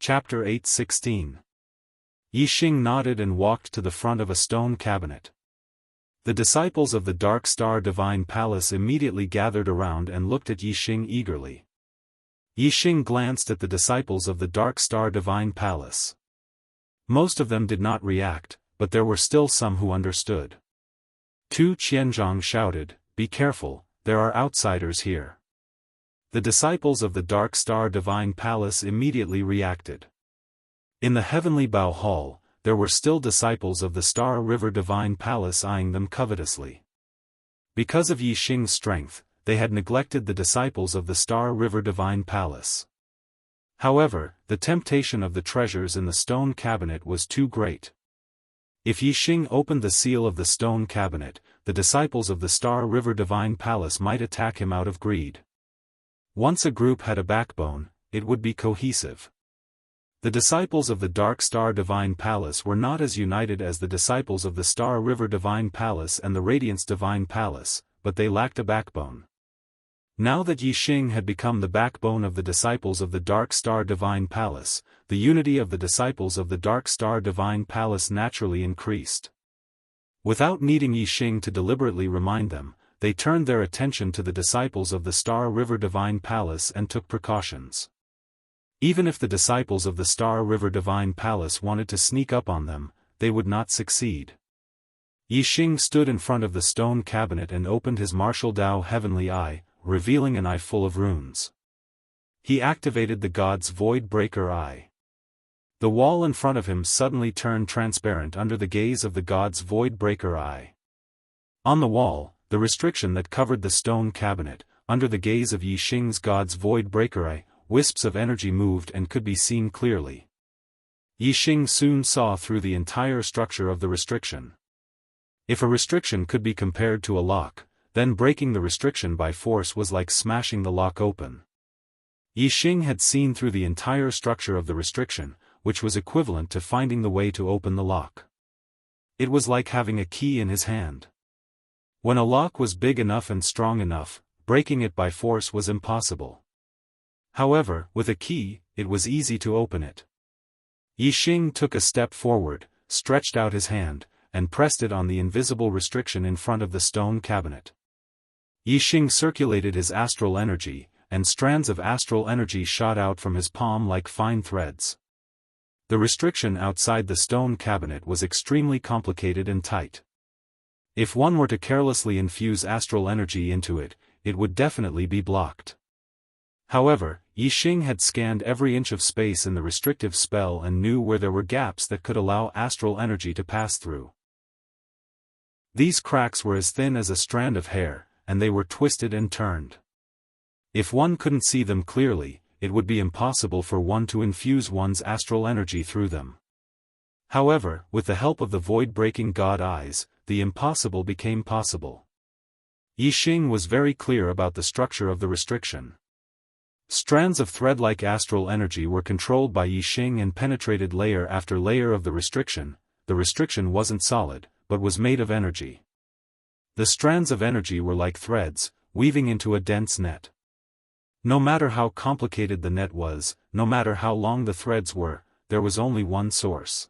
Chapter 8:16. Yixing nodded and walked to the front of a stone cabinet. The disciples of the Dark Star Divine Palace immediately gathered around and looked at Yixing eagerly. Yixing glanced at the disciples of the Dark Star Divine Palace. Most of them did not react, but there were still some who understood. Tu Qianzhang shouted, "Be careful, there are outsiders here." The disciples of the Dark Star Divine Palace immediately reacted. In the Heavenly Bao Hall, there were still disciples of the Star River Divine Palace eyeing them covetously. Because of Yixing's strength, they had neglected the disciples of the Star River Divine Palace. However, the temptation of the treasures in the stone cabinet was too great. If Yixing opened the seal of the stone cabinet, the disciples of the Star River Divine Palace might attack him out of greed. Once a group had a backbone, it would be cohesive. The disciples of the Dark Star Divine Palace were not as united as the disciples of the Star River Divine Palace and the Radiance Divine Palace, but they lacked a backbone. Now that Yixing had become the backbone of the disciples of the Dark Star Divine Palace, the unity of the disciples of the Dark Star Divine Palace naturally increased. Without needing Yixing to deliberately remind them, they turned their attention to the disciples of the Star River Divine Palace and took precautions. Even if the disciples of the Star River Divine Palace wanted to sneak up on them, they would not succeed. Yixing stood in front of the stone cabinet and opened his martial Dao Heavenly Eye, revealing an eye full of runes. He activated the god's Void Breaker Eye. The wall in front of him suddenly turned transparent under the gaze of the god's Void Breaker Eye. On the wall, the restriction that covered the stone cabinet, under the gaze of Yixing's god's Void Breaker Eye, wisps of energy moved and could be seen clearly. Yixing soon saw through the entire structure of the restriction. If a restriction could be compared to a lock, then breaking the restriction by force was like smashing the lock open. Yixing had seen through the entire structure of the restriction, which was equivalent to finding the way to open the lock. It was like having a key in his hand. When a lock was big enough and strong enough, breaking it by force was impossible. However, with a key, it was easy to open it. Yixing took a step forward, stretched out his hand, and pressed it on the invisible restriction in front of the stone cabinet. Yixing circulated his astral energy, and strands of astral energy shot out from his palm like fine threads. The restriction outside the stone cabinet was extremely complicated and tight. If one were to carelessly infuse astral energy into it, it would definitely be blocked. However, Yixing had scanned every inch of space in the restrictive spell and knew where there were gaps that could allow astral energy to pass through. These cracks were as thin as a strand of hair, and they were twisted and turned. If one couldn't see them clearly, it would be impossible for one to infuse one's astral energy through them. However, with the help of the void-breaking god eyes, the impossible became possible. Yixing was very clear about the structure of the restriction. Strands of thread-like astral energy were controlled by Yixing and penetrated layer after layer of the restriction. The restriction wasn't solid, but was made of energy. The strands of energy were like threads, weaving into a dense net. No matter how complicated the net was, no matter how long the threads were, there was only one source.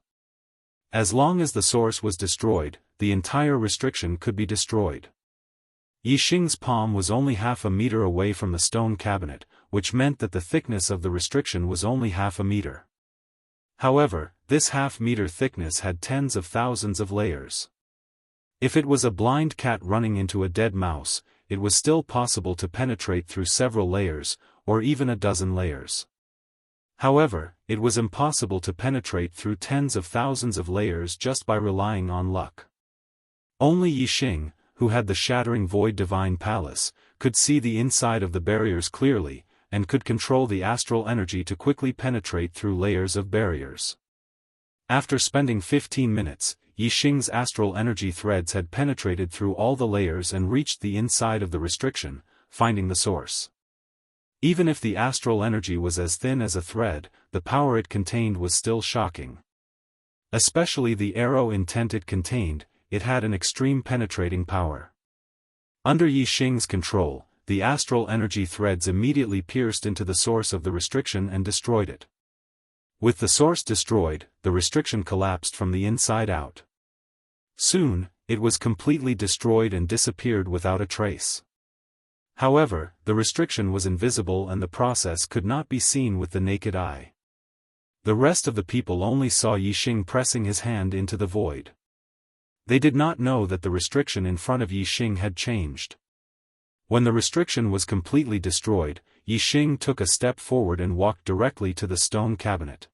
As long as the source was destroyed, the entire restriction could be destroyed. Yixing's palm was only half a meter away from the stone cabinet, which meant that the thickness of the restriction was only half a meter. However, this half-meter thickness had tens of thousands of layers. If it was a blind cat running into a dead mouse, it was still possible to penetrate through several layers, or even a dozen layers. However, it was impossible to penetrate through tens of thousands of layers just by relying on luck. Only Yixing, who had the shattering Void Divine Palace, could see the inside of the barriers clearly, and could control the astral energy to quickly penetrate through layers of barriers. After spending 15 minutes, Yixing's astral energy threads had penetrated through all the layers and reached the inside of the restriction, finding the source. Even if the astral energy was as thin as a thread, the power it contained was still shocking. Especially the arrow intent it contained, it had an extreme penetrating power. Under Yixing's control, the astral energy threads immediately pierced into the source of the restriction and destroyed it. With the source destroyed, the restriction collapsed from the inside out. Soon, it was completely destroyed and disappeared without a trace. However, the restriction was invisible and the process could not be seen with the naked eye. The rest of the people only saw Yixing pressing his hand into the void. They did not know that the restriction in front of Yixing had changed. When the restriction was completely destroyed, Yixing took a step forward and walked directly to the stone cabinet.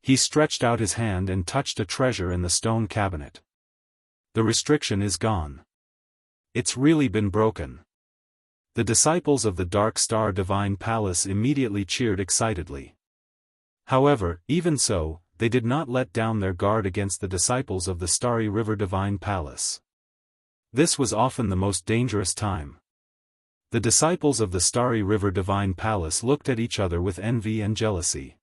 He stretched out his hand and touched a treasure in the stone cabinet. The restriction is gone. It's really been broken. The disciples of the Dark Star Divine Palace immediately cheered excitedly. However, even so, they did not let down their guard against the disciples of the Starry River Divine Palace. This was often the most dangerous time. The disciples of the Starry River Divine Palace looked at each other with envy and jealousy.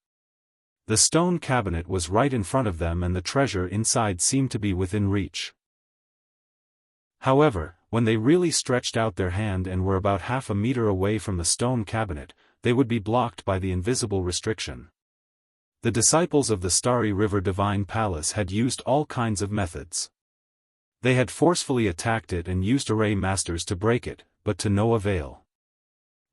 The stone cabinet was right in front of them and the treasure inside seemed to be within reach. However, when they really stretched out their hand and were about half a meter away from the stone cabinet, they would be blocked by the invisible restriction. The disciples of the Starry River Divine Palace had used all kinds of methods. They had forcefully attacked it and used array masters to break it, but to no avail.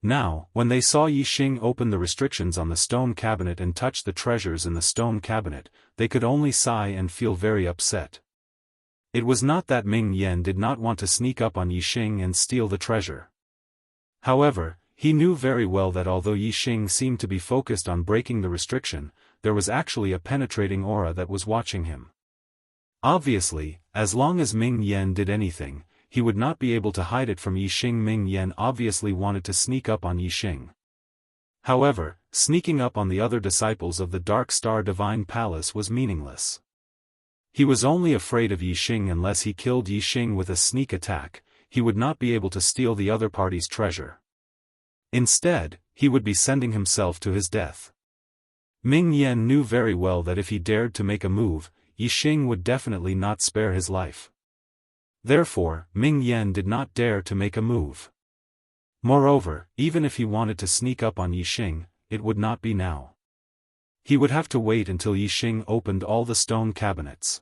Now, when they saw Yixing open the restrictions on the stone cabinet and touch the treasures in the stone cabinet, they could only sigh and feel very upset. It was not that Ming Yan did not want to sneak up on Yixing and steal the treasure. However, he knew very well that although Yixing seemed to be focused on breaking the restriction, there was actually a penetrating aura that was watching him. Obviously, as long as Ming Yan did anything, he would not be able to hide it from Yixing. Ming Yan obviously wanted to sneak up on Yixing. However, sneaking up on the other disciples of the Dark Star Divine Palace was meaningless. He was only afraid of Yixing. Unless he killed Yixing with a sneak attack, he would not be able to steal the other party's treasure. Instead, he would be sending himself to his death. Ming Yan knew very well that if he dared to make a move, Yixing would definitely not spare his life. Therefore, Ming Yan did not dare to make a move. Moreover, even if he wanted to sneak up on Yixing, it would not be now. He would have to wait until Yixing opened all the stone cabinets.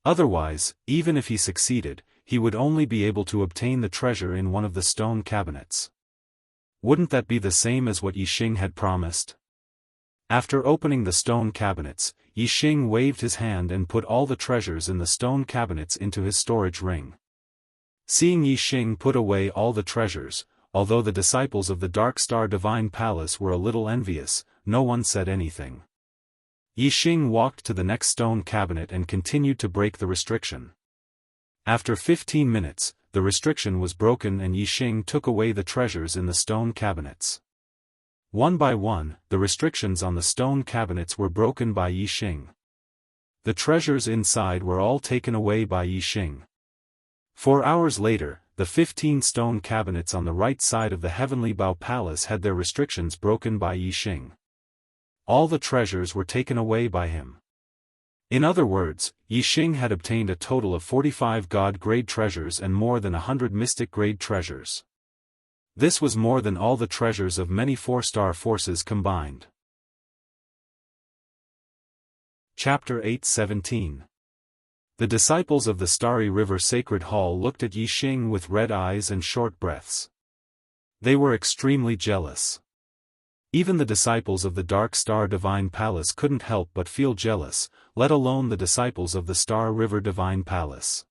Otherwise, even if he succeeded, he would only be able to obtain the treasure in one of the stone cabinets. Wouldn't that be the same as what Yixing had promised? After opening the stone cabinets, Yixing waved his hand and put all the treasures in the stone cabinets into his storage ring. Seeing Yixing put away all the treasures, although the disciples of the Dark Star Divine Palace were a little envious, no one said anything. Yixing walked to the next stone cabinet and continued to break the restriction. After 15 minutes, the restriction was broken and Yixing took away the treasures in the stone cabinets. One by one, the restrictions on the stone cabinets were broken by Yixing. The treasures inside were all taken away by Yixing. 4 hours later, the 15 stone cabinets on the right side of the Heavenly Bao Palace had their restrictions broken by Yixing. All the treasures were taken away by him. In other words, Yixing had obtained a total of 45 God-grade treasures and more than 100 Mystic-grade treasures. This was more than all the treasures of many 4-star forces combined. Chapter 8:17. The disciples of the Starry River Sacred Hall looked at Yixing with red eyes and short breaths. They were extremely jealous. Even the disciples of the Dark Star Divine Palace couldn't help but feel jealous, let alone the disciples of the Star River Divine Palace.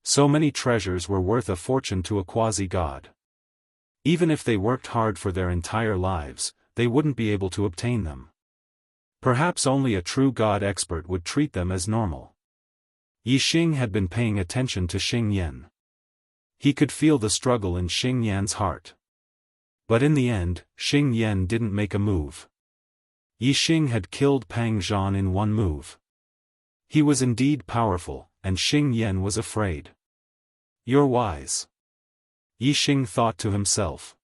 So many treasures were worth a fortune to a quasi-god. Even if they worked hard for their entire lives, they wouldn't be able to obtain them. Perhaps only a true god expert would treat them as normal. Yixing had been paying attention to Xing Yan. He could feel the struggle in Xing Yan's heart. But in the end, Xing Yan didn't make a move. Yixing had killed Pang Zhan in one move. He was indeed powerful, and Xing Yan was afraid. "You're wise," Yixing thought to himself.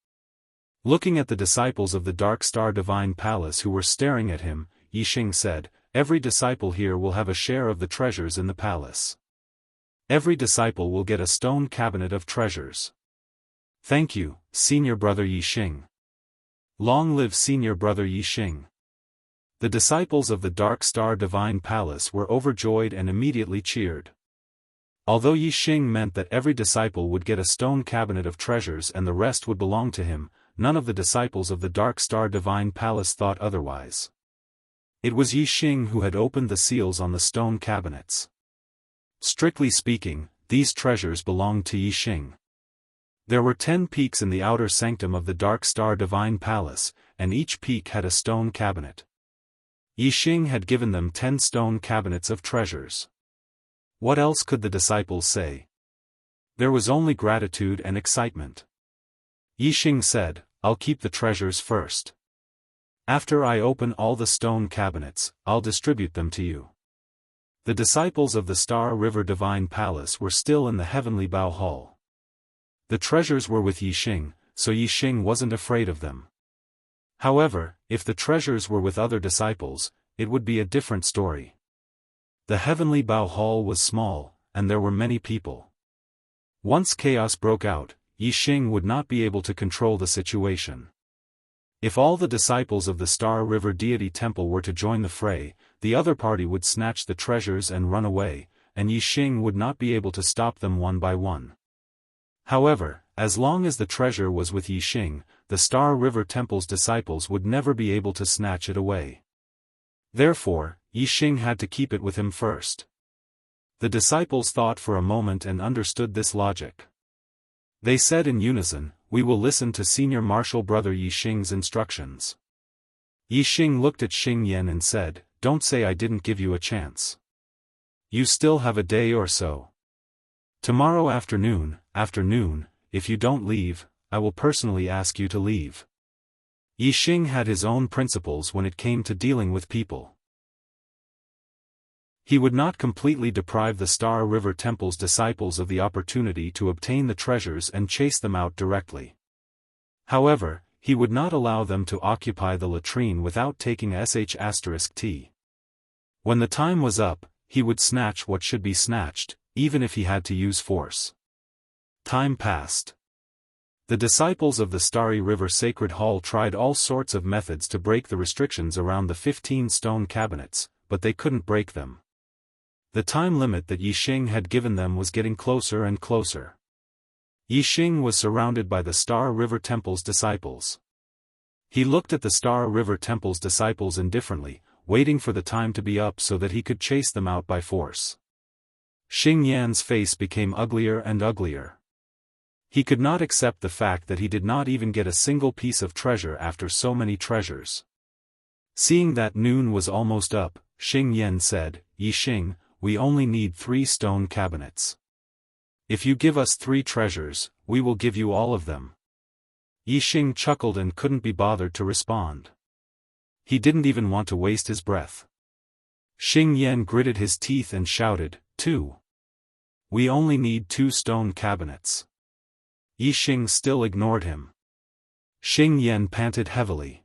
Looking at the disciples of the Dark Star Divine Palace who were staring at him, Yixing said, "Every disciple here will have a share of the treasures in the palace. Every disciple will get a stone cabinet of treasures." "Thank you, Senior Brother Yixing." "Long live Senior Brother Yixing." The disciples of the Dark Star Divine Palace were overjoyed and immediately cheered. Although Yixing meant that every disciple would get a stone cabinet of treasures and the rest would belong to him, none of the disciples of the Dark Star Divine Palace thought otherwise. It was Yixing who had opened the seals on the stone cabinets. Strictly speaking, these treasures belonged to Yixing. There were 10 peaks in the outer sanctum of the Dark Star Divine Palace, and each peak had a stone cabinet. Yixing had given them 10 stone cabinets of treasures. What else could the disciples say? There was only gratitude and excitement. Yixing said, "I'll keep the treasures first. After I open all the stone cabinets, I'll distribute them to you." The disciples of the Star River Divine Palace were still in the Heavenly Bow Hall. The treasures were with Yixing, so Yixing wasn't afraid of them. However, if the treasures were with other disciples, it would be a different story. The Heavenly Bow Hall was small, and there were many people. Once chaos broke out, Yixing would not be able to control the situation. If all the disciples of the Star River Deity Temple were to join the fray, the other party would snatch the treasures and run away, and Yixing would not be able to stop them one by one. However, as long as the treasure was with Yixing, the Star River Temple's disciples would never be able to snatch it away. Therefore, Yixing had to keep it with him first. The disciples thought for a moment and understood this logic. They said in unison, "We will listen to Senior Marshal Brother Yixing's instructions." Yixing looked at Xing Yan and said, "Don't say I didn't give you a chance. You still have a day or so. Tomorrow afternoon, if you don't leave, I will personally ask you to leave." Yixing had his own principles when it came to dealing with people. He would not completely deprive the Star River Temple's disciples of the opportunity to obtain the treasures and chase them out directly. However, he would not allow them to occupy the latrine without taking sh*t. When the time was up, he would snatch what should be snatched, even if he had to use force. Time passed. The disciples of the Starry River Sacred Hall tried all sorts of methods to break the restrictions around the 15 stone cabinets, but they couldn't break them. The time limit that Yixing had given them was getting closer and closer. Yixing was surrounded by the Star River Temple's disciples. He looked at the Star River Temple's disciples indifferently, waiting for the time to be up so that he could chase them out by force. Xing Yan's face became uglier and uglier. He could not accept the fact that he did not even get a single piece of treasure after so many treasures. Seeing that noon was almost up, Xing Yan said, "Yixing, we only need 3 stone cabinets. If you give us 3 treasures, we will give you all of them." Yixing chuckled and couldn't be bothered to respond. He didn't even want to waste his breath. Xing Yan gritted his teeth and shouted, "2. We only need 2 stone cabinets." Yixing still ignored him. Xing Yan panted heavily.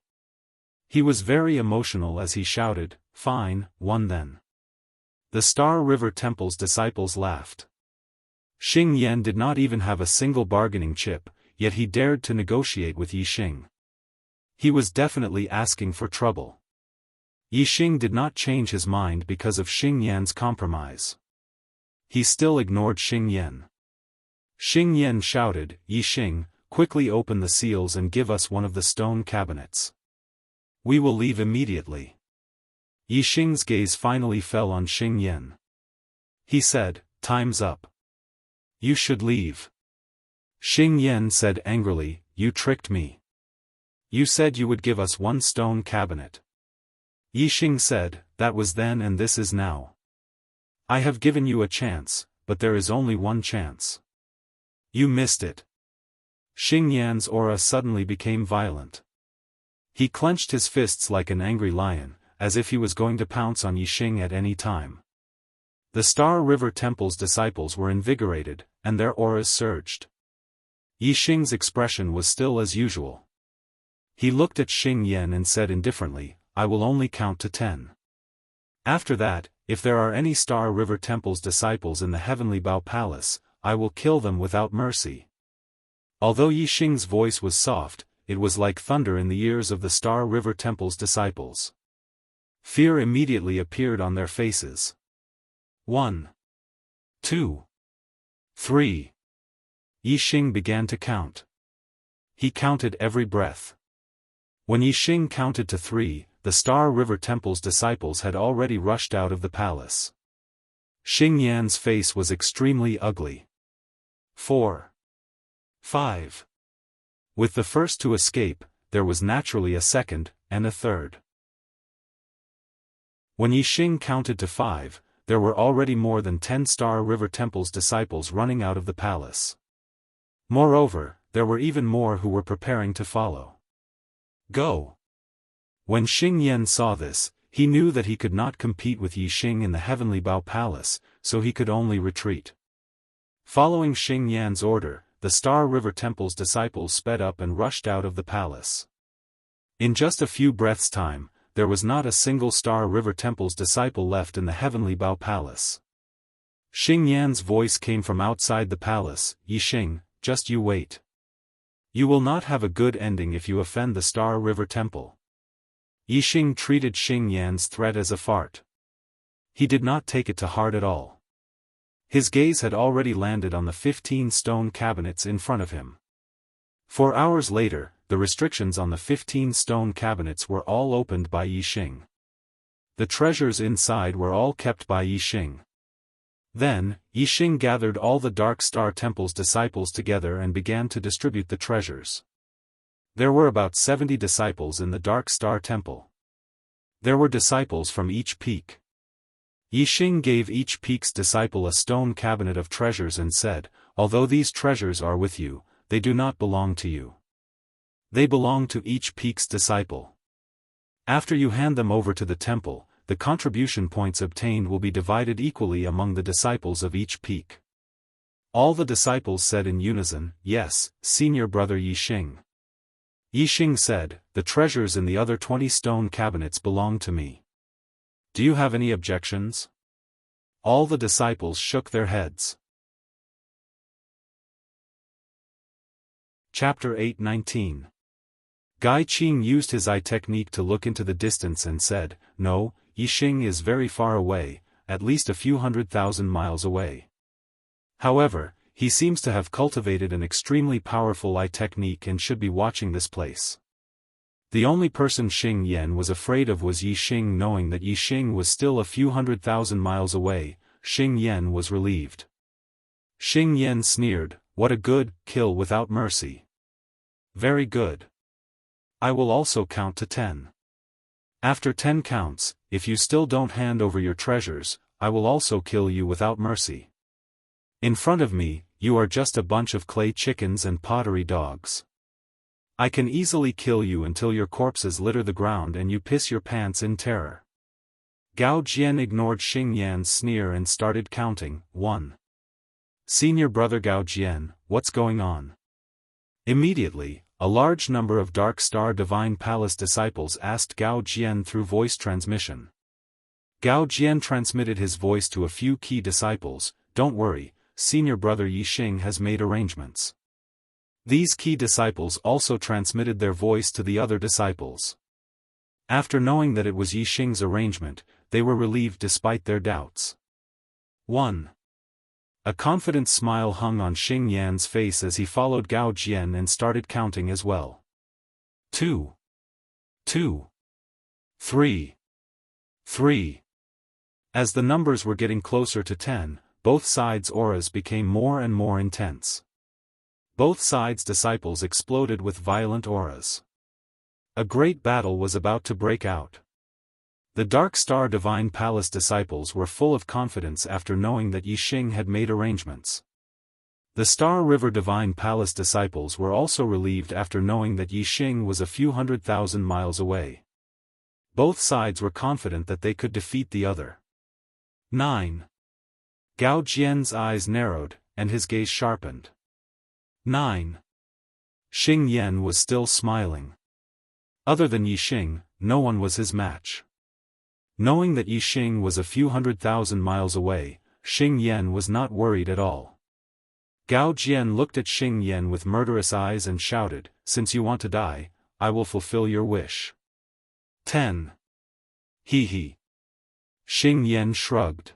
He was very emotional as he shouted, "Fine, 1 then." The Star River Temple's disciples laughed. Xing Yan did not even have a single bargaining chip, yet he dared to negotiate with Yixing. He was definitely asking for trouble. Yixing did not change his mind because of Xing Yan's compromise. He still ignored Xing Yan. Xing Yan shouted, "Yixing, quickly open the seals and give us one of the stone cabinets. We will leave immediately." Yixing's gaze finally fell on Xing Yan. He said, "Time's up. You should leave." Xing Yan said angrily, "You tricked me. You said you would give us 1 stone cabinet." Yixing said, "That was then and this is now. I have given you a chance, but there is only 1 chance. You missed it." Xing Yan's aura suddenly became violent. He clenched his fists like an angry lion, as if he was going to pounce on Yixing at any time. The Star River Temple's disciples were invigorated, and their auras surged. Yixing's expression was still as usual. He looked at Xing Yan and said indifferently, "I will only count to 10. After that, if there are any Star River Temple's disciples in the Heavenly Bow Palace, I will kill them without mercy." Although Yixing's voice was soft, it was like thunder in the ears of the Star River Temple's disciples. Fear immediately appeared on their faces. 1, 2, 3. Yixing began to count. He counted every breath. When Yixing counted to 3, the Star River Temple's disciples had already rushed out of the palace. Xingyan's face was extremely ugly. 4, 5. With the first to escape, there was naturally a second, and a third. When Yixing counted to 5, there were already more than 10 Star River Temple's disciples running out of the palace. Moreover, there were even more who were preparing to follow. Go! When Xingyan saw this, he knew that he could not compete with Yixing in the Heavenly Bao Palace, so he could only retreat. Following Xingyan's order, the Star River Temple's disciples sped up and rushed out of the palace. In just a few breaths' time, there was not a single Star River Temple's disciple left in the Heavenly Bao Palace. Xingyan's voice came from outside the palace, Yixing, just you wait. You will not have a good ending if you offend the Star River Temple. Yixing treated Xingyan's threat as a fart. He did not take it to heart at all. His gaze had already landed on the 15 stone cabinets in front of him. 4 hours later, the restrictions on the 15 stone cabinets were all opened by Yixing. The treasures inside were all kept by Yixing. Then, Yixing gathered all the Dark Star Temple's disciples together and began to distribute the treasures. There were about 70 disciples in the Dark Star Temple. There were disciples from each peak. Yixing gave each peak's disciple a stone cabinet of treasures and said, although these treasures are with you, they do not belong to you. They belong to each peak's disciple. After you hand them over to the temple, the contribution points obtained will be divided equally among the disciples of each peak. All the disciples said in unison, yes, senior brother Yixing. Yixing said, the treasures in the other 20 stone cabinets belong to me. Do you have any objections? All the disciples shook their heads. Chapter 8:19. Gai Qing used his eye technique to look into the distance and said, no, Yixing is very far away, at least a few 100,000 miles away. However, he seems to have cultivated an extremely powerful eye technique and should be watching this place. The only person Xingyan was afraid of was Yixing. Knowing that Yixing was still a few 100,000 miles away, Xingyan was relieved. Xingyan sneered, what a good kill without mercy. Very good. I will also count to 10. After 10 counts, if you still don't hand over your treasures, I will also kill you without mercy. In front of me, you are just a bunch of clay chickens and pottery dogs. I can easily kill you until your corpses litter the ground and you piss your pants in terror. Gao Jian ignored Xingyan's sneer and started counting. 1. Senior brother Gao Jian, what's going on? Immediately, a large number of Dark Star Divine Palace disciples asked Gao Jian through voice transmission. Gao Jian transmitted his voice to a few key disciples. Don't worry, senior brother Yixing has made arrangements. These key disciples also transmitted their voice to the other disciples. After knowing that it was Yixing's arrangement, they were relieved despite their doubts. 1. A confident smile hung on Xingyan's face as he followed Gao Jian and started counting as well. 2. 2. 3. 3. As the numbers were getting closer to 10, both sides' auras became more and more intense. Both sides' disciples exploded with violent auras. A great battle was about to break out. The Dark Star Divine Palace disciples were full of confidence after knowing that Yixing had made arrangements. The Star River Divine Palace disciples were also relieved after knowing that Yixing was a few 100,000 miles away. Both sides were confident that they could defeat the other. 9. Gao Jian's eyes narrowed, and his gaze sharpened. 9. Xingyan was still smiling. Other than Yixing, no one was his match. Knowing that Yixing was a few 100,000 miles away, Xingyan was not worried at all. Gao Jian looked at Xingyan with murderous eyes and shouted, since you want to die, I will fulfill your wish. 10. He. Xing Yan shrugged.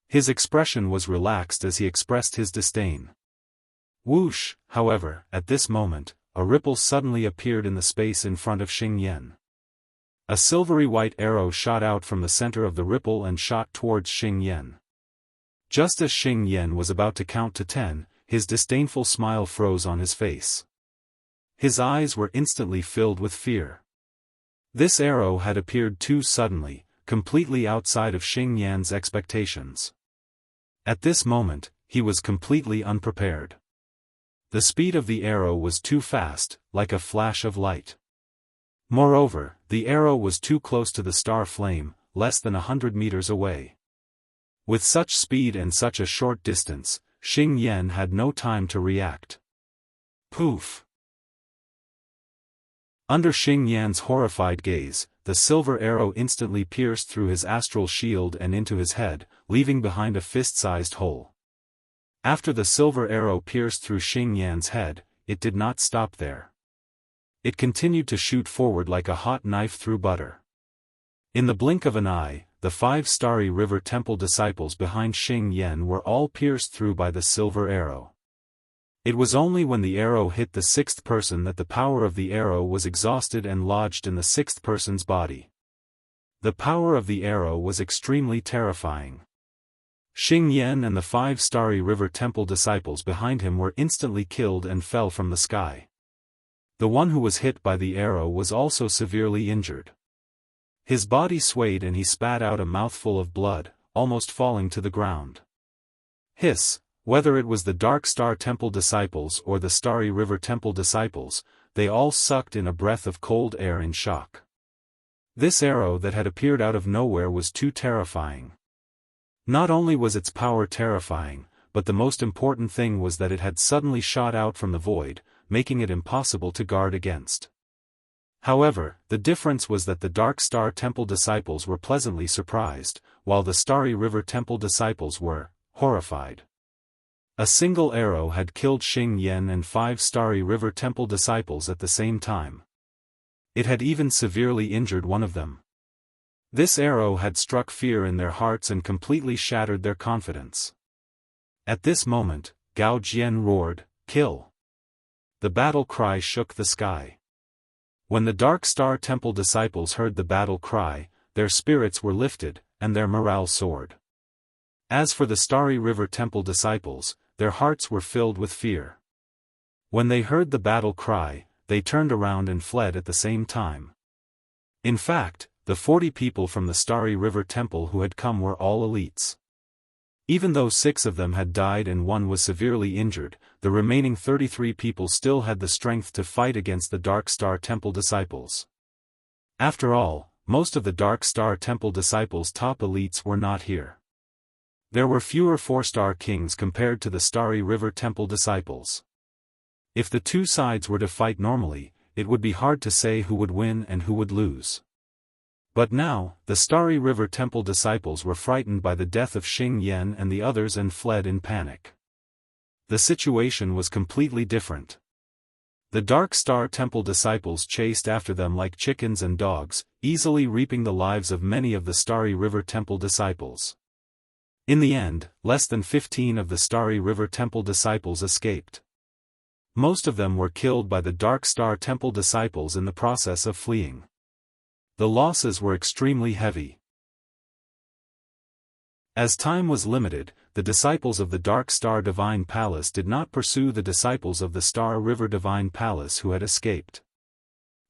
His expression was relaxed as he expressed his disdain. Whoosh, however, at this moment, a ripple suddenly appeared in the space in front of Xing Yan. A silvery white arrow shot out from the center of the ripple and shot towards Xing Yan. Just as Xing Yan was about to count to 10, his disdainful smile froze on his face. His eyes were instantly filled with fear. This arrow had appeared too suddenly, completely outside of Xing Yan's expectations. At this moment, he was completely unprepared. The speed of the arrow was too fast, like a flash of light. Moreover, the arrow was too close to the star flame, less than 100 meters away. With such speed and such a short distance, Xing Yan had no time to react. Poof! Under Xing Yan's horrified gaze, the silver arrow instantly pierced through his astral shield and into his head, leaving behind a fist-sized hole. After the silver arrow pierced through Xing Yan's head, it did not stop there. It continued to shoot forward like a hot knife through butter. In the blink of an eye, the 5 Starry River Temple disciples behind Xing Yan were all pierced through by the silver arrow. It was only when the arrow hit the 6th person that the power of the arrow was exhausted and lodged in the 6th person's body. The power of the arrow was extremely terrifying. Xing Yan and the 5 Starry River Temple disciples behind him were instantly killed and fell from the sky. The one who was hit by the arrow was also severely injured. His body swayed and he spat out a mouthful of blood, almost falling to the ground. Hiss! Whether it was the Dark Star Temple disciples or the Starry River Temple disciples, they all sucked in a breath of cold air in shock. This arrow that had appeared out of nowhere was too terrifying. Not only was its power terrifying, but the most important thing was that it had suddenly shot out from the void, making it impossible to guard against. However, the difference was that the Dark Star Temple disciples were pleasantly surprised, while the Starry River Temple disciples were horrified. A single arrow had killed Xing Yan and 5 Starry River Temple disciples at the same time. It had even severely injured one of them. This arrow had struck fear in their hearts and completely shattered their confidence. At this moment, Gao Jian roared, "Kill!" The battle cry shook the sky. When the Dark Star Temple disciples heard the battle cry, their spirits were lifted, and their morale soared. As for the Starry River Temple disciples, their hearts were filled with fear. When they heard the battle cry, they turned around and fled at the same time. In fact, the 40 people from the Starry River Temple who had come were all elites. Even though 6 of them had died and 1 was severely injured, the remaining 33 people still had the strength to fight against the Dark Star Temple disciples. After all, most of the Dark Star Temple disciples' top elites were not here. There were fewer 4-star kings compared to the Starry River Temple disciples. If the two sides were to fight normally, it would be hard to say who would win and who would lose. But now, the Starry River Temple disciples were frightened by the death of Xing Yan and the others and fled in panic. The situation was completely different. The Dark Star Temple disciples chased after them like chickens and dogs, easily reaping the lives of many of the Starry River Temple disciples. In the end, less than 15 of the Starry River Temple disciples escaped. Most of them were killed by the Dark Star Temple disciples in the process of fleeing. The losses were extremely heavy. As time was limited, the disciples of the Dark Star Divine Palace did not pursue the disciples of the Star River Divine Palace who had escaped.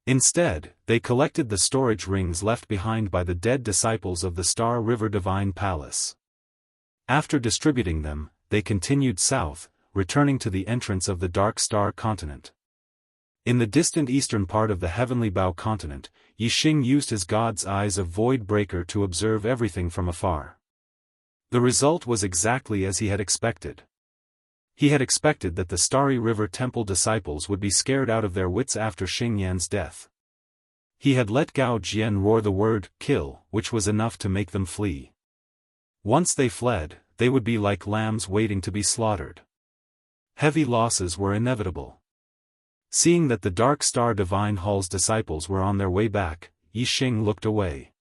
Instead, they collected the storage rings left behind by the dead disciples of the Star River Divine Palace. After distributing them, they continued south, returning to the entrance of the Dark Star continent. In the distant eastern part of the Heavenly Bow continent, Yixing used his God's Eyes of Void Breaker to observe everything from afar. The result was exactly as he had expected. He had expected that the Starry River Temple disciples would be scared out of their wits after Xing Yan's death. He had let Gao Jian roar the word, "Kill," which was enough to make them flee. Once they fled, they would be like lambs waiting to be slaughtered. Heavy losses were inevitable. Seeing that the Dark Star Divine Hall's disciples were on their way back, Yixing looked away.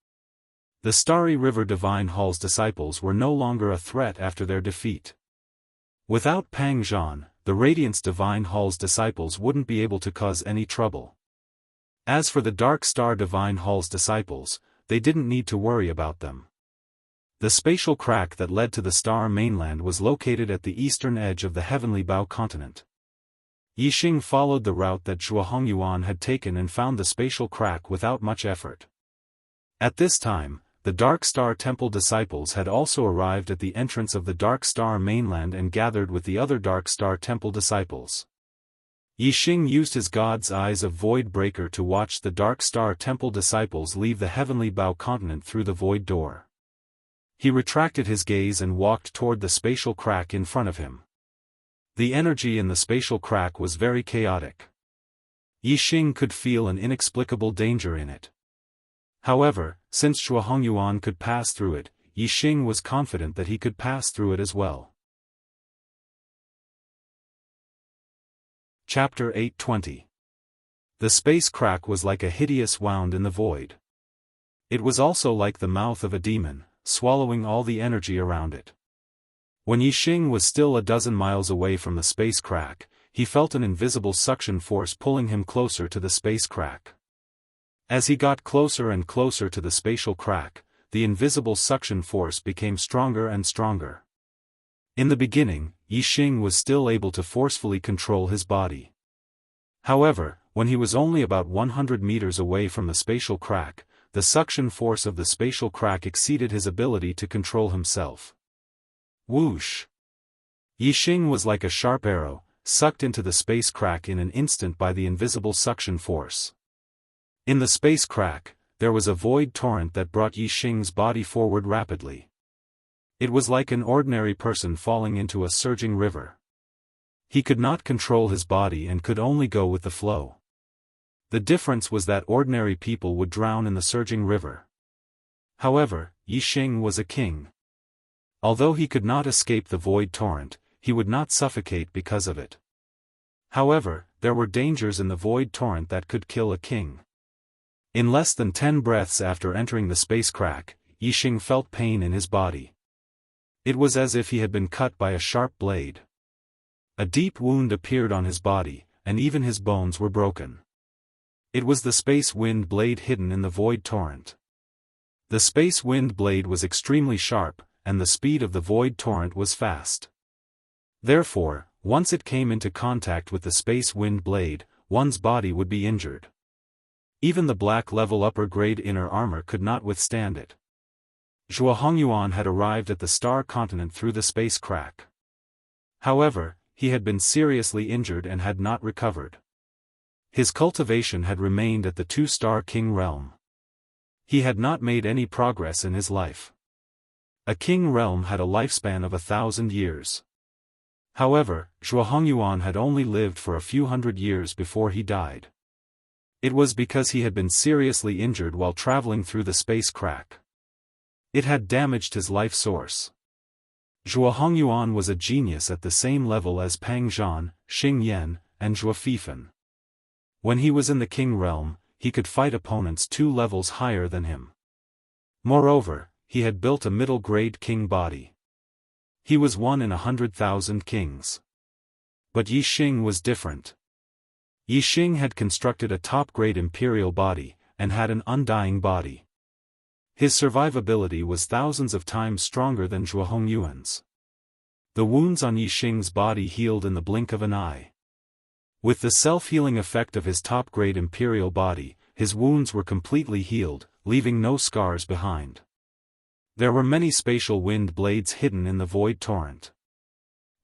The Starry River Divine Hall's disciples were no longer a threat after their defeat. Without Pang Zhan, the Radiance Divine Hall's disciples wouldn't be able to cause any trouble. As for the Dark Star Divine Hall's disciples, they didn't need to worry about them. The spatial crack that led to the star mainland was located at the eastern edge of the Heavenly Bao continent. Yixing followed the route that Zhuo Hongyuan had taken and found the spatial crack without much effort. At this time, the Dark Star Temple disciples had also arrived at the entrance of the Dark Star mainland and gathered with the other Dark Star Temple disciples. Yixing used his God's Eyes of Void Breaker to watch the Dark Star Temple disciples leave the Heavenly Bao continent through the Void Door. He retracted his gaze and walked toward the spatial crack in front of him. The energy in the spatial crack was very chaotic. Yixing could feel an inexplicable danger in it. However, since Zhuo Hongyuan could pass through it, Yixing was confident that he could pass through it as well. Chapter 820. The space crack was like a hideous wound in the void. It was also like the mouth of a demon, swallowing all the energy around it. When Yixing was still a dozen miles away from the space crack, he felt an invisible suction force pulling him closer to the space crack. As he got closer and closer to the spatial crack, the invisible suction force became stronger and stronger. In the beginning, Yixing was still able to forcefully control his body. However, when he was only about 100 meters away from the spatial crack, the suction force of the spatial crack exceeded his ability to control himself. Whoosh! Yixing was like a sharp arrow, sucked into the space crack in an instant by the invisible suction force. In the space crack, there was a void torrent that brought Yixing's body forward rapidly. It was like an ordinary person falling into a surging river. He could not control his body and could only go with the flow. The difference was that ordinary people would drown in the surging river. However, Yixing was a king. Although he could not escape the void torrent, he would not suffocate because of it. However, there were dangers in the void torrent that could kill a king. In less than 10 breaths after entering the space crack, Yixing felt pain in his body. It was as if he had been cut by a sharp blade. A deep wound appeared on his body, and even his bones were broken. It was the space wind blade hidden in the void torrent. The space wind blade was extremely sharp, and the speed of the void torrent was fast. Therefore, once it came into contact with the space wind blade, one's body would be injured. Even the black level upper grade inner armor could not withstand it. Zhuo Hongyuan had arrived at the star continent through the space crack. However, he had been seriously injured and had not recovered. His cultivation had remained at the 2-star king realm. He had not made any progress in his life. A king realm had a lifespan of 1,000 years. However, Zhuo Hongyuan had only lived for a few hundred years before he died. It was because he had been seriously injured while traveling through the space crack. It had damaged his life source. Zhuo Hongyuan was a genius at the same level as Pang Zhan, Xing Yan, and Zhuo Fifan. When he was in the king realm, he could fight opponents 2 levels higher than him. Moreover, he had built a middle-grade king body. He was 1 in 100,000 kings. But Yixing was different. Yixing had constructed a top-grade imperial body, and had an undying body. His survivability was thousands of times stronger than Zhuo Hongyuan's. The wounds on Yixing's body healed in the blink of an eye. With the self-healing effect of his top-grade imperial body, his wounds were completely healed, leaving no scars behind. There were many spatial wind blades hidden in the void torrent.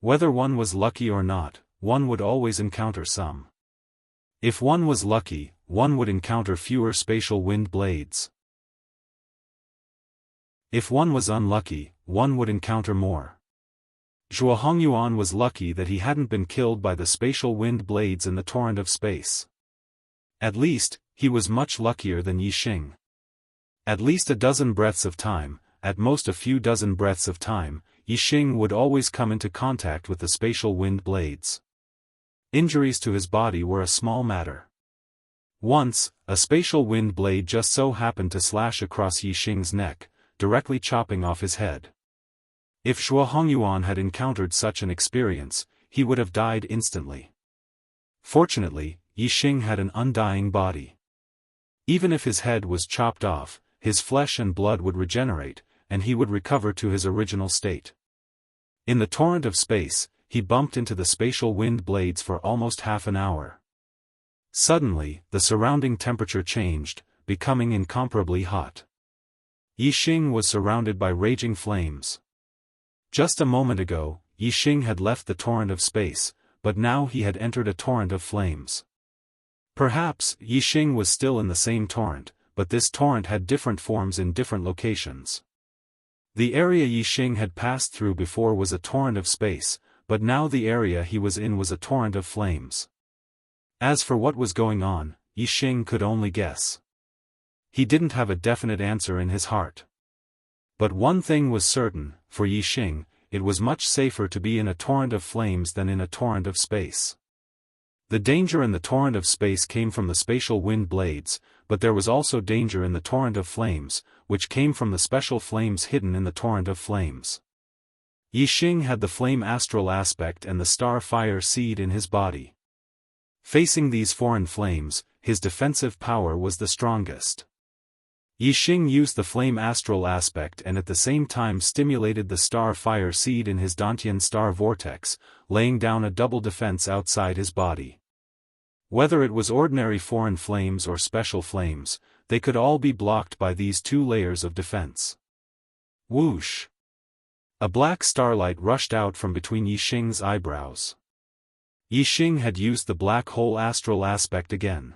Whether one was lucky or not, one would always encounter some. If one was lucky, one would encounter fewer spatial wind blades. If one was unlucky, one would encounter more. Zhuo Hongyuan was lucky that he hadn't been killed by the spatial wind blades in the torrent of space. At least, he was much luckier than Yixing. At least a dozen breaths of time, at most a few dozen breaths of time, Yixing would always come into contact with the spatial wind blades. Injuries to his body were a small matter. Once, a spatial wind blade just so happened to slash across Yixing's neck, directly chopping off his head. If Zhuo Hongyuan had encountered such an experience, he would have died instantly. Fortunately, Yixing had an undying body. Even if his head was chopped off, his flesh and blood would regenerate, and he would recover to his original state. In the torrent of space, he bumped into the spatial wind blades for almost half an hour. Suddenly, the surrounding temperature changed, becoming incomparably hot. Yixing was surrounded by raging flames. Just a moment ago, Yixing had left the torrent of space, but now he had entered a torrent of flames. Perhaps, Yixing was still in the same torrent, but this torrent had different forms in different locations. The area Yixing had passed through before was a torrent of space, but now the area he was in was a torrent of flames. As for what was going on, Yixing could only guess. He didn't have a definite answer in his heart. But one thing was certain, for Yixing, it was much safer to be in a torrent of flames than in a torrent of space. The danger in the torrent of space came from the spatial wind blades, but there was also danger in the torrent of flames, which came from the special flames hidden in the torrent of flames. Yixing had the flame astral aspect and the star fire seed in his body. Facing these foreign flames, his defensive power was the strongest. Yixing used the flame astral aspect and at the same time stimulated the star fire seed in his Dantian star vortex, laying down a double defense outside his body. Whether it was ordinary foreign flames or special flames, they could all be blocked by these two layers of defense. Whoosh! A black starlight rushed out from between Yixing's eyebrows. Yixing had used the black hole astral aspect again.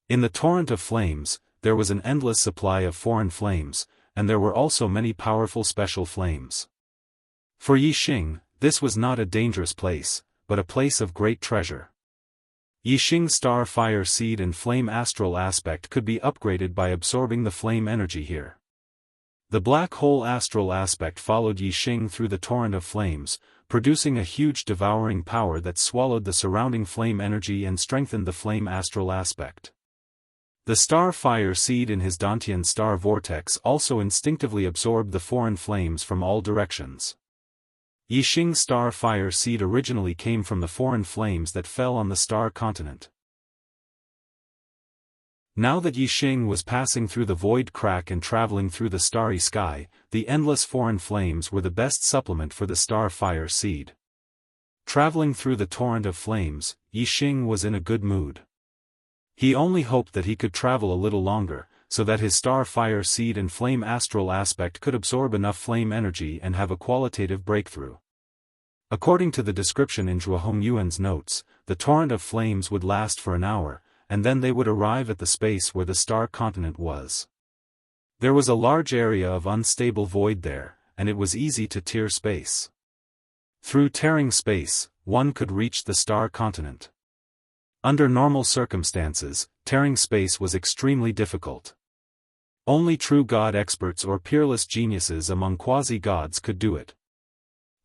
In the torrent of flames, there was an endless supply of foreign flames, and there were also many powerful special flames. For Yixing, this was not a dangerous place, but a place of great treasure. Yixing's star fire seed and flame astral aspect could be upgraded by absorbing the flame energy here. The black hole astral aspect followed Yixing through the torrent of flames, producing a huge devouring power that swallowed the surrounding flame energy and strengthened the flame astral aspect. The star fire seed in his Dantian star vortex also instinctively absorbed the foreign flames from all directions. Yixing's star fire seed originally came from the foreign flames that fell on the star continent. Now that Yixing was passing through the void crack and traveling through the starry sky, the endless foreign flames were the best supplement for the star fire seed. Traveling through the torrent of flames, Yixing was in a good mood. He only hoped that he could travel a little longer, so that his star fire seed and flame astral aspect could absorb enough flame energy and have a qualitative breakthrough. According to the description in Zhuo Hongyuan's notes, the torrent of flames would last for an hour, and then they would arrive at the space where the star continent was. There was a large area of unstable void there, and it was easy to tear space. Through tearing space, one could reach the star continent. Under normal circumstances, tearing space was extremely difficult. Only true god experts or peerless geniuses among quasi-gods could do it.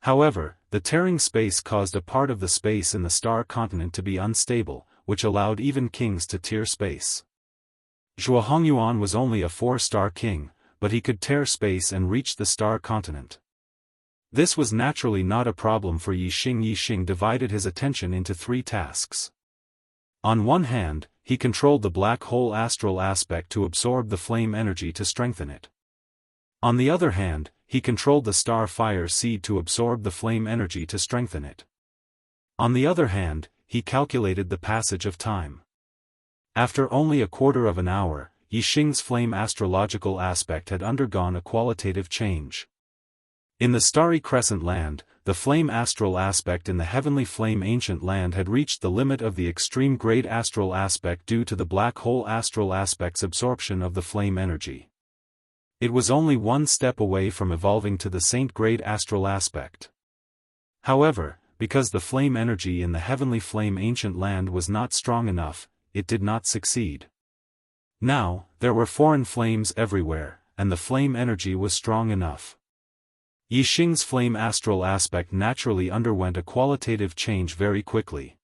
However, the tearing space caused a part of the space in the star continent to be unstable, which allowed even kings to tear space. Zhuo Hongyuan was only a 4-star king, but he could tear space and reach the star continent. This was naturally not a problem for Yixing. Yixing divided his attention into 3 tasks. On one hand, he controlled the black hole astral aspect to absorb the flame energy to strengthen it. On the other hand, he controlled the star fire seed to absorb the flame energy to strengthen it. On the other hand, he calculated the passage of time. After only a quarter of an hour, Yixing's flame astrological aspect had undergone a qualitative change. In the starry crescent land, the flame astral aspect in the heavenly flame ancient land had reached the limit of the extreme great astral aspect due to the black hole astral aspect's absorption of the flame energy. It was only one step away from evolving to the saint grade astral aspect. However, because the flame energy in the heavenly flame ancient land was not strong enough, it did not succeed. Now, there were foreign flames everywhere, and the flame energy was strong enough. Yixing's flame astral aspect naturally underwent a qualitative change very quickly.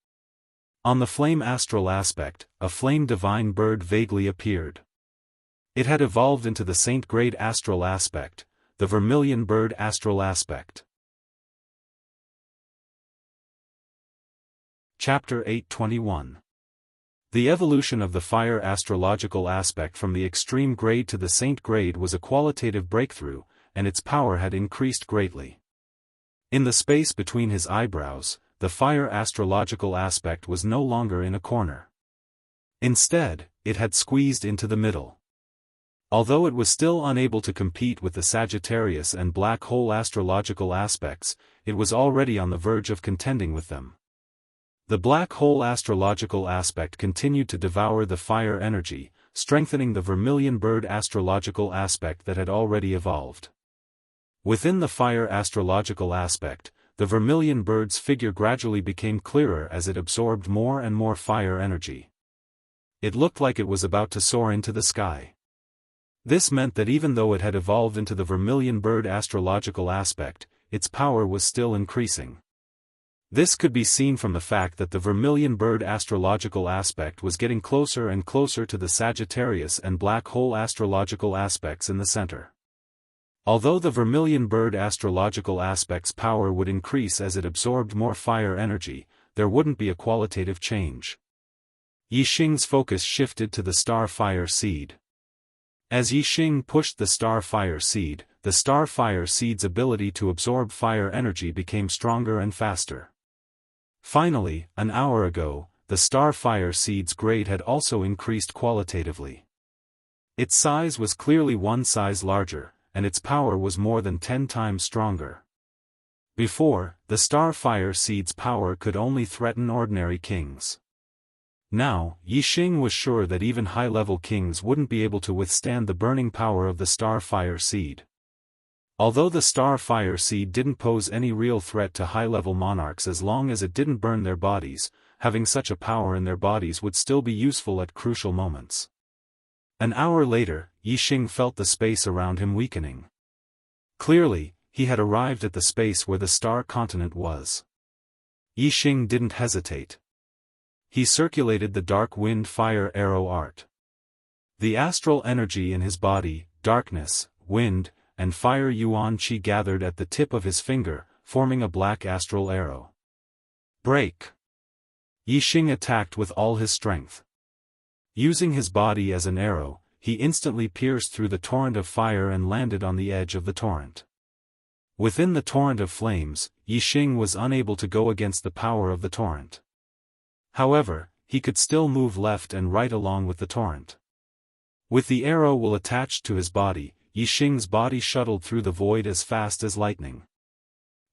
On the flame astral aspect, a flame divine bird vaguely appeared. It had evolved into the saint grade astral aspect, the vermilion bird astral aspect. Chapter 821. The evolution of the fire astrological aspect from the extreme grade to the saint grade was a qualitative breakthrough, and its power had increased greatly. In the space between his eyebrows, the fire astrological aspect was no longer in a corner. Instead, it had squeezed into the middle. Although it was still unable to compete with the Sagittarius and black hole astrological aspects, it was already on the verge of contending with them. The black hole astrological aspect continued to devour the fire energy, strengthening the vermilion bird astrological aspect that had already evolved. Within the fire astrological aspect, the vermilion bird's figure gradually became clearer as it absorbed more and more fire energy. It looked like it was about to soar into the sky. This meant that even though it had evolved into the vermilion bird astrological aspect, its power was still increasing. This could be seen from the fact that the vermilion bird astrological aspect was getting closer and closer to the Sagittarius and black hole astrological aspects in the center. Although the vermilion bird astrological aspect's power would increase as it absorbed more fire energy, there wouldn't be a qualitative change. Yixing's focus shifted to the star fire seed. As Yixing pushed the star fire seed, the star fire seed's ability to absorb fire energy became stronger and faster. Finally, an hour ago, the star fire seed's grade had also increased qualitatively. Its size was clearly one size larger, and its power was more than 10 times stronger. Before, the star fire seed's power could only threaten ordinary kings. Now, Yixing was sure that even high-level kings wouldn't be able to withstand the burning power of the star fire seed. Although the star fire seed didn't pose any real threat to high-level monarchs as long as it didn't burn their bodies, having such a power in their bodies would still be useful at crucial moments. An hour later, Yixing felt the space around him weakening. Clearly, he had arrived at the space where the star continent was. Yixing didn't hesitate. He circulated the dark wind fire arrow art. The astral energy in his body, darkness, wind, and fire yuan qi gathered at the tip of his finger, forming a black astral arrow. Break! Yixing attacked with all his strength. Using his body as an arrow, he instantly pierced through the torrent of fire and landed on the edge of the torrent. Within the torrent of flames, Yixing was unable to go against the power of the torrent. However, he could still move left and right along with the torrent. With the arrow well attached to his body, Yixing's body shuttled through the void as fast as lightning.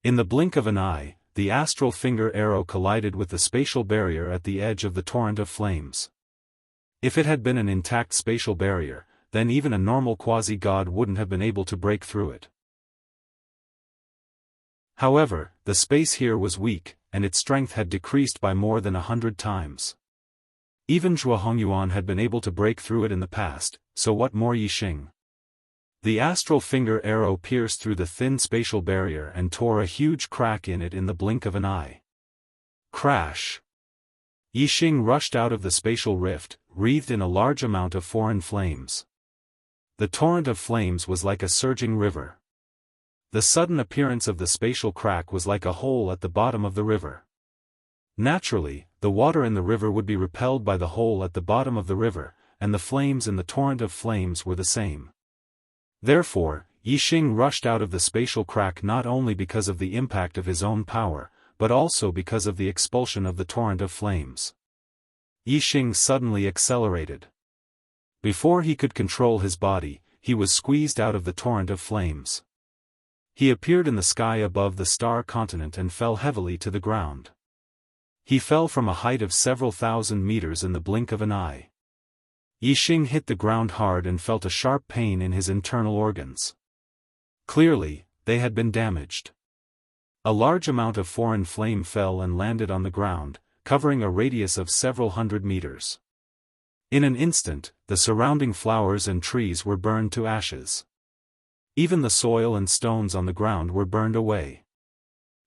In the blink of an eye, the astral finger arrow collided with the spatial barrier at the edge of the torrent of flames. If it had been an intact spatial barrier, then even a normal quasi-god wouldn't have been able to break through it. However, the space here was weak, and its strength had decreased by more than 100 times. Even Zhuo Hongyuan had been able to break through it in the past, so what more Yixing? The astral finger arrow pierced through the thin spatial barrier and tore a huge crack in it in the blink of an eye. Crash! Yixing rushed out of the spatial rift, wreathed in a large amount of foreign flames. The torrent of flames was like a surging river. The sudden appearance of the spatial crack was like a hole at the bottom of the river. Naturally, the water in the river would be repelled by the hole at the bottom of the river, and the flames in the torrent of flames were the same. Therefore, Yixing rushed out of the spatial crack not only because of the impact of his own power, but also because of the expulsion of the torrent of flames. Yixing suddenly accelerated. Before he could control his body, he was squeezed out of the torrent of flames. He appeared in the sky above the star continent and fell heavily to the ground. He fell from a height of several thousand meters in the blink of an eye. Yixing hit the ground hard and felt a sharp pain in his internal organs. Clearly, they had been damaged. A large amount of foreign flame fell and landed on the ground, covering a radius of several hundred meters. In an instant, the surrounding flowers and trees were burned to ashes. Even the soil and stones on the ground were burned away.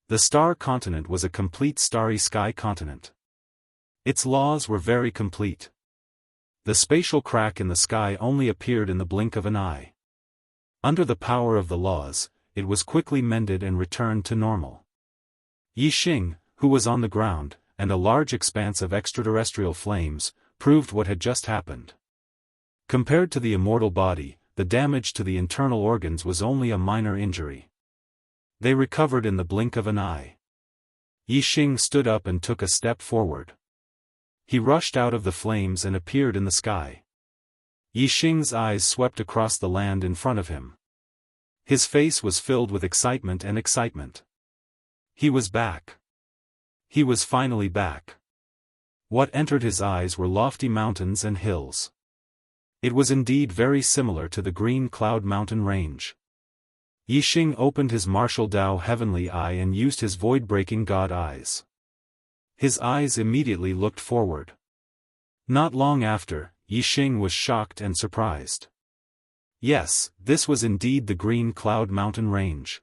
The star continent was a complete starry sky continent. Its laws were very complete. The spatial crack in the sky only appeared in the blink of an eye. Under the power of the laws, it was quickly mended and returned to normal. Yixing, who was on the ground, and a large expanse of extraterrestrial flames, proved what had just happened. Compared to the immortal body, the damage to the internal organs was only a minor injury. They recovered in the blink of an eye. Yixing stood up and took a step forward. He rushed out of the flames and appeared in the sky. Yixing's eyes swept across the land in front of him. His face was filled with excitement and excitement. He was back. He was finally back. What entered his eyes were lofty mountains and hills. It was indeed very similar to the Green Cloud Mountain range. Yixing opened his martial Dao heavenly eye and used his void-breaking god eyes. His eyes immediately looked forward. Not long after, Yixing was shocked and surprised. Yes, this was indeed the Green Cloud Mountain range.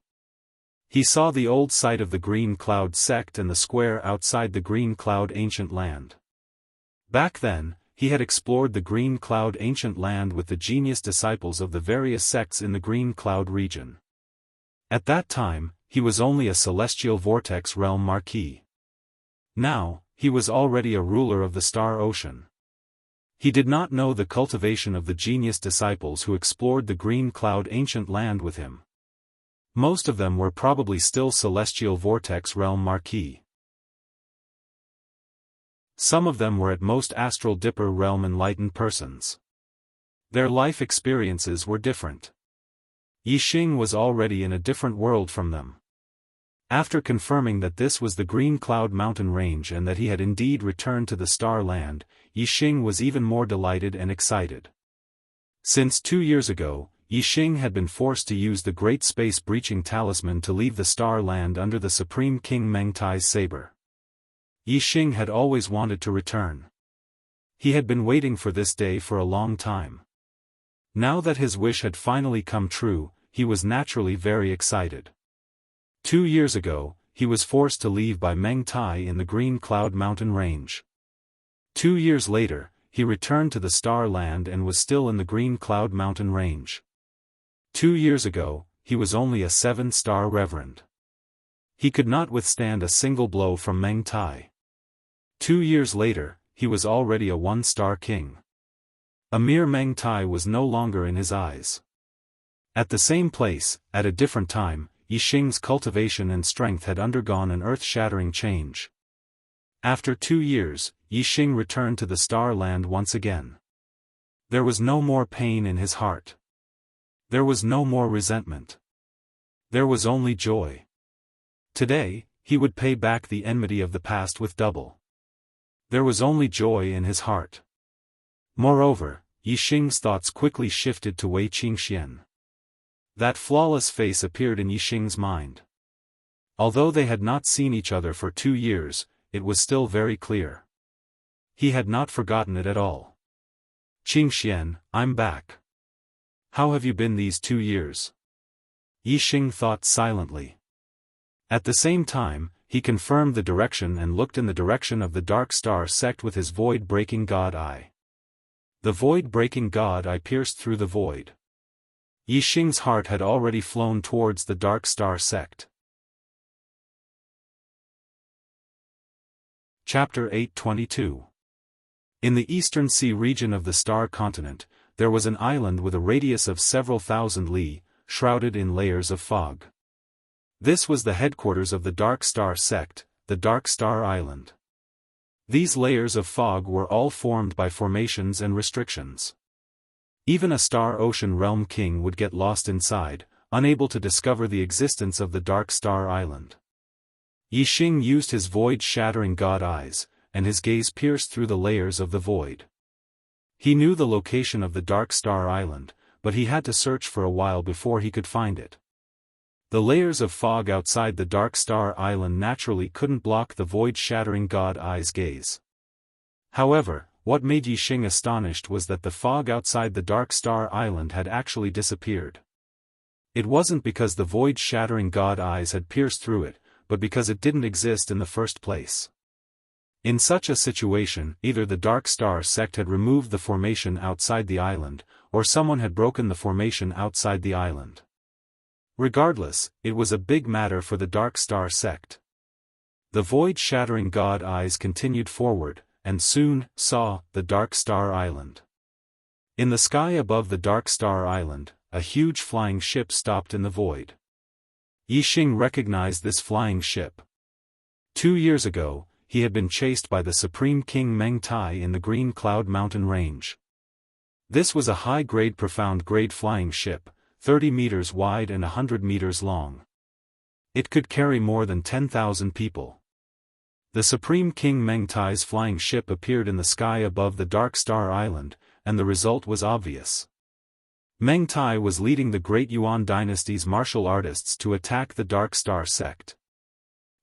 He saw the old site of the Green Cloud sect and the square outside the Green Cloud ancient land. Back then, he had explored the Green Cloud ancient land with the genius disciples of the various sects in the Green Cloud region. At that time, he was only a celestial vortex realm marquis. Now, he was already a ruler of the Star Ocean. He did not know the cultivation of the genius disciples who explored the Green Cloud ancient land with him. Most of them were probably still celestial vortex realm marquis. Some of them were at most astral dipper realm enlightened persons. Their life experiences were different. Yixing was already in a different world from them. After confirming that this was the Green Cloud Mountain range and that he had indeed returned to the Star Land, Yixing was even more delighted and excited. Since 2 years ago, Yixing had been forced to use the Great Space Breaching Talisman to leave the Star Land under the Supreme King Meng Tai's saber. Yixing had always wanted to return. He had been waiting for this day for a long time. Now that his wish had finally come true, he was naturally very excited. 2 years ago, he was forced to leave by Meng Tai in the Green Cloud Mountain range. 2 years later, he returned to the Star Land and was still in the Green Cloud Mountain range. 2 years ago, he was only a 7-star reverend. He could not withstand a single blow from Meng Tai. 2 years later, he was already a 1-star king. A mere Meng Tai was no longer in his eyes. At the same place, at a different time, Yixing's cultivation and strength had undergone an earth-shattering change. After 2 years, Yixing returned to the Star Land once again. There was no more pain in his heart. There was no more resentment. There was only joy. Today, he would pay back the enmity of the past with double. There was only joy in his heart. Moreover, Yixing's thoughts quickly shifted to Wei Qingxian. That flawless face appeared in Yixing's mind. Although they had not seen each other for 2 years, it was still very clear. He had not forgotten it at all. Qingxian, I'm back. How have you been these 2 years? Yixing thought silently. At the same time, he confirmed the direction and looked in the direction of the Dark Star sect with his void-breaking god eye. The void-breaking god eye pierced through the void. Yixing's heart had already flown towards the Dark Star sect. Chapter 822. In the eastern sea region of the Star Continent, there was an island with a radius of several thousand li, shrouded in layers of fog. This was the headquarters of the Dark Star sect, the Dark Star Island. These layers of fog were all formed by formations and restrictions. Even a Star Ocean Realm King would get lost inside, unable to discover the existence of the Dark Star Island. Yixing used his void-shattering god eyes, and his gaze pierced through the layers of the void. He knew the location of the Dark Star Island, but he had to search for a while before he could find it. The layers of fog outside the Dark Star Island naturally couldn't block the void-shattering god eye's gaze. However, what made Yixing astonished was that the fog outside the Dark Star Island had actually disappeared. It wasn't because the void-shattering god eyes had pierced through it, but because it didn't exist in the first place. In such a situation, either the Dark Star sect had removed the formation outside the island, or someone had broken the formation outside the island. Regardless, it was a big matter for the Dark Star sect. The void-shattering god eyes continued forward, and soon saw the Dark Star Island. In the sky above the Dark Star Island, a huge flying ship stopped in the void. Yixing recognized this flying ship. 2 years ago, he had been chased by the Supreme King Meng Tai in the Green Cloud Mountain Range. This was a high-grade profound-grade flying ship, 30 meters wide and 100 meters long. It could carry more than 10,000 people. The Supreme King Meng Tai's flying ship appeared in the sky above the Dark Star Island, and the result was obvious. Meng Tai was leading the Great Yuan dynasty's martial artists to attack the Dark Star sect.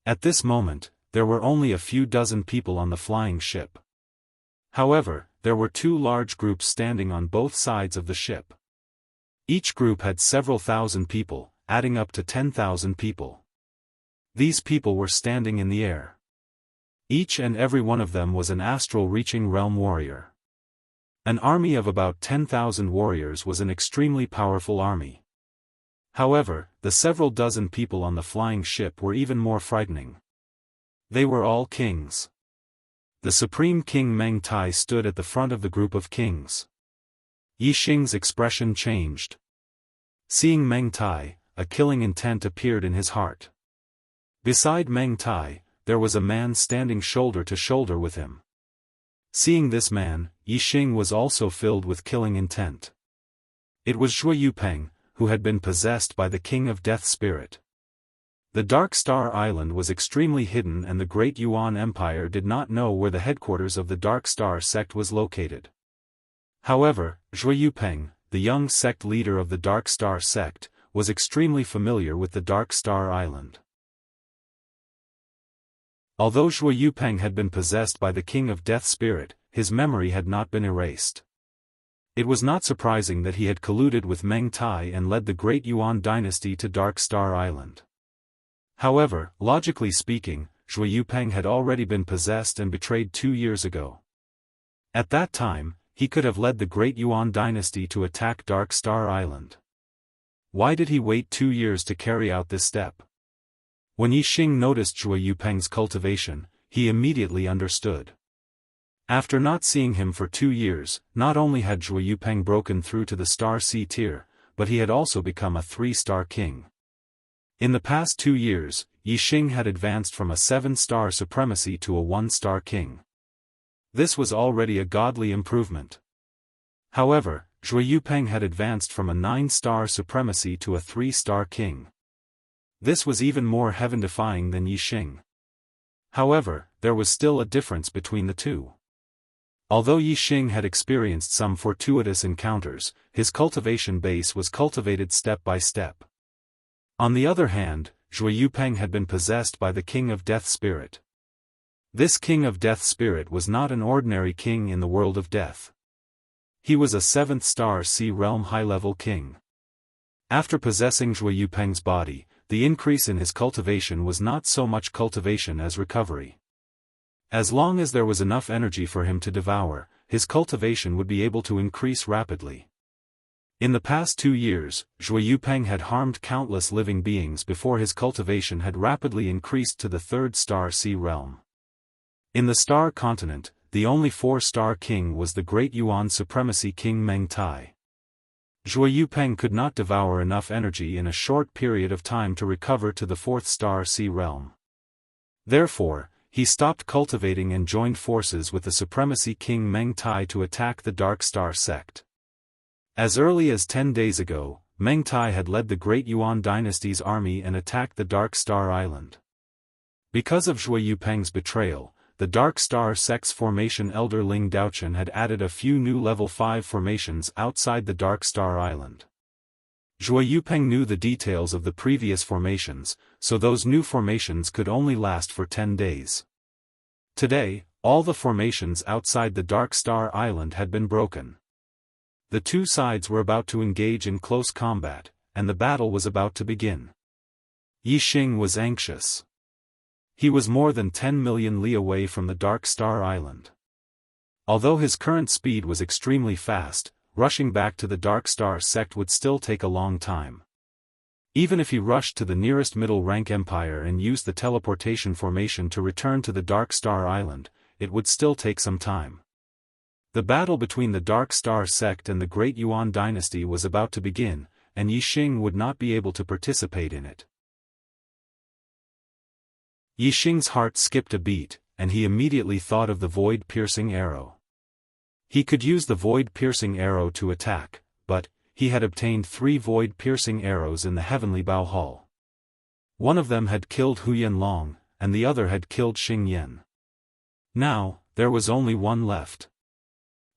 At this moment, there were only a few dozen people on the flying ship. However, there were 2 large groups standing on both sides of the ship. Each group had several thousand people, adding up to 10,000 people. These people were standing in the air. Each and every one of them was an astral-reaching realm warrior. An army of about 10,000 warriors was an extremely powerful army. However, the several dozen people on the flying ship were even more frightening. They were all kings. The Supreme King Meng Tai stood at the front of the group of kings. Yixing's expression changed. Seeing Meng Tai, a killing intent appeared in his heart. Beside Meng Tai, there was a man standing shoulder to shoulder with him. Seeing this man, Yixing was also filled with killing intent. It was Zhuo Yupeng, who had been possessed by the King of Death Spirit. The Dark Star Island was extremely hidden and the Great Yuan Empire did not know where the headquarters of the Dark Star sect was located. However, Zhuo Yupeng, the young sect leader of the Dark Star sect, was extremely familiar with the Dark Star Island. Although Zhuo Yupeng had been possessed by the King of Death Spirit, his memory had not been erased. It was not surprising that he had colluded with Meng Tai and led the Great Yuan dynasty to Dark Star Island. However, logically speaking, Zhuo Yupeng had already been possessed and betrayed 2 years ago. At that time, he could have led the Great Yuan dynasty to attack Dark Star Island. Why did he wait 2 years to carry out this step? When Yixing noticed Zhuo Yupeng's cultivation, he immediately understood. After not seeing him for 2 years, not only had Zhuo Yupeng broken through to the Star C tier, but he had also become a 3-star king. In the past 2 years, Yixing had advanced from a 7-star supremacy to a 1-star king. This was already a godly improvement. However, Zhuo Yupeng had advanced from a 9-star supremacy to a 3-star king. This was even more heaven-defying than Yixing. However, there was still a difference between the two. Although Yixing had experienced some fortuitous encounters, his cultivation base was cultivated step by step. On the other hand, Zhuo Yupeng had been possessed by the King of Death Spirit. This King of Death Spirit was not an ordinary king in the world of death. He was a 7th-star C realm high-level king. After possessing Zhuo Yupeng's body, the increase in his cultivation was not so much cultivation as recovery. As long as there was enough energy for him to devour, his cultivation would be able to increase rapidly. In the past 2 years, Zhuo Yupeng had harmed countless living beings before his cultivation had rapidly increased to the 3rd-star C realm. In the Star Continent, the only 4-star king was the Great Yuan Supremacy King Meng Tai. Zhuo Yupeng could not devour enough energy in a short period of time to recover to the 4th-star C realm. Therefore, he stopped cultivating and joined forces with the Supremacy King Meng Tai to attack the Dark Star sect. As early as 10 days ago, Meng Tai had led the Great Yuan dynasty's army and attacked the Dark Star Island. Because of Zhuo Yupeng's betrayal, the Dark Star sect's formation Elder Ling Daochen had added a few new level 5 formations outside the Dark Star Island. Zhuo Yupeng knew the details of the previous formations, so those new formations could only last for 10 days. Today, all the formations outside the Dark Star Island had been broken. The two sides were about to engage in close combat, and the battle was about to begin. Yixing was anxious. He was more than 10 million li away from the Dark Star Island. Although his current speed was extremely fast, rushing back to the Dark Star sect would still take a long time. Even if he rushed to the nearest middle-rank empire and used the teleportation formation to return to the Dark Star Island, it would still take some time. The battle between the Dark Star sect and the Great Yuan dynasty was about to begin, and Yixing would not be able to participate in it. Yixing's heart skipped a beat, and he immediately thought of the void-piercing arrow. He could use the void-piercing arrow to attack, but he had obtained 3 void-piercing arrows in the Heavenly Bao Hall. One of them had killed Huyan Long, and the other had killed Xing Yan. Now, there was only one left.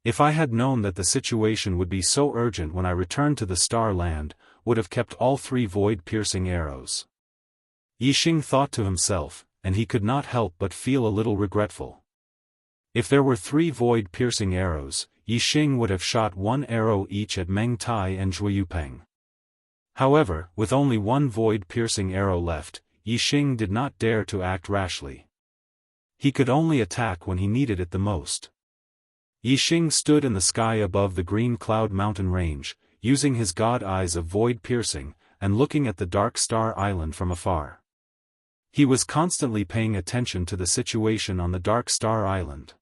If I had known that the situation would be so urgent when I returned to the Star Land, would have kept all 3 void-piercing arrows. Yixing thought to himself, and he could not help but feel a little regretful. If there were 3 void-piercing arrows, Yixing would have shot 1 arrow each at Meng Tai and Zhou Yupeng. However, with only 1 void-piercing arrow left, Yixing did not dare to act rashly. He could only attack when he needed it the most. Yixing stood in the sky above the Green Cloud Mountain range, using his god eyes of void-piercing, and looking at the Dark Star Island from afar. He was constantly paying attention to the situation on the Dark Star Island.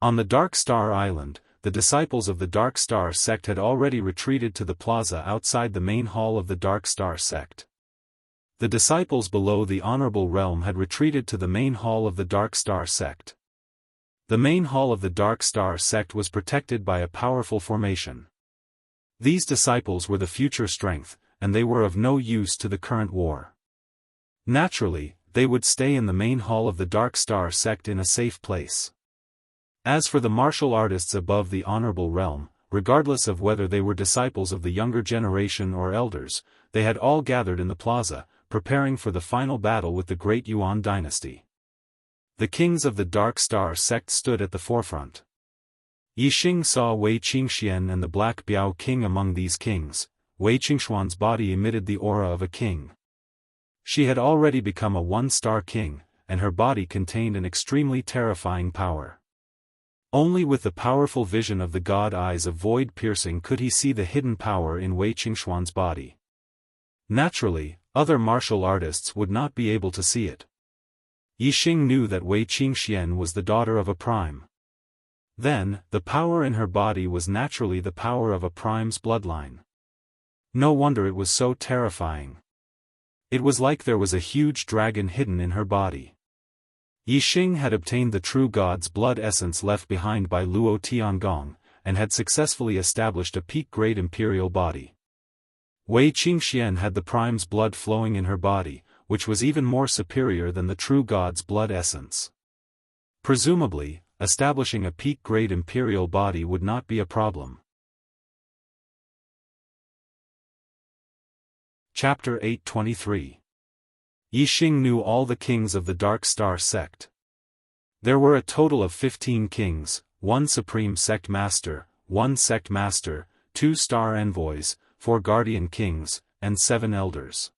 On the Dark Star Island, the disciples of the Dark Star sect had already retreated to the plaza outside the main hall of the Dark Star sect. The disciples below the Honorable Realm had retreated to the main hall of the Dark Star sect. The main hall of the Dark Star sect was protected by a powerful formation. These disciples were the future strength, and they were of no use to the current war. Naturally, they would stay in the main hall of the Dark Star sect in a safe place. As for the martial artists above the Honorable Realm, regardless of whether they were disciples of the younger generation or elders, they had all gathered in the plaza, preparing for the final battle with the Great Yuan dynasty. The kings of the Dark Star sect stood at the forefront. Yixing saw Wei Qingxian and the Black Biao King among these kings. Wei Qingshuan's body emitted the aura of a king. She had already become a 1-star king, and her body contained an extremely terrifying power. Only with the powerful vision of the god eyes of void-piercing could he see the hidden power in Wei Qingshuan's body. Naturally, other martial artists would not be able to see it. Yixing knew that Wei Qingxian was the daughter of a prime. Then, the power in her body was naturally the power of a prime's bloodline. No wonder it was so terrifying. It was like there was a huge dragon hidden in her body. Yixing had obtained the true god's blood essence left behind by Luo Tiangong, and had successfully established a peak-grade imperial body. Wei Qingxian had the prime's blood flowing in her body, which was even more superior than the true god's blood essence. Presumably, establishing a peak-grade imperial body would not be a problem. Chapter 823. Yixing knew all the kings of the Dark Star sect. There were a total of 15 kings, 1 supreme sect master, 1 sect master, 2 star envoys, 4 guardian kings, and 7 elders.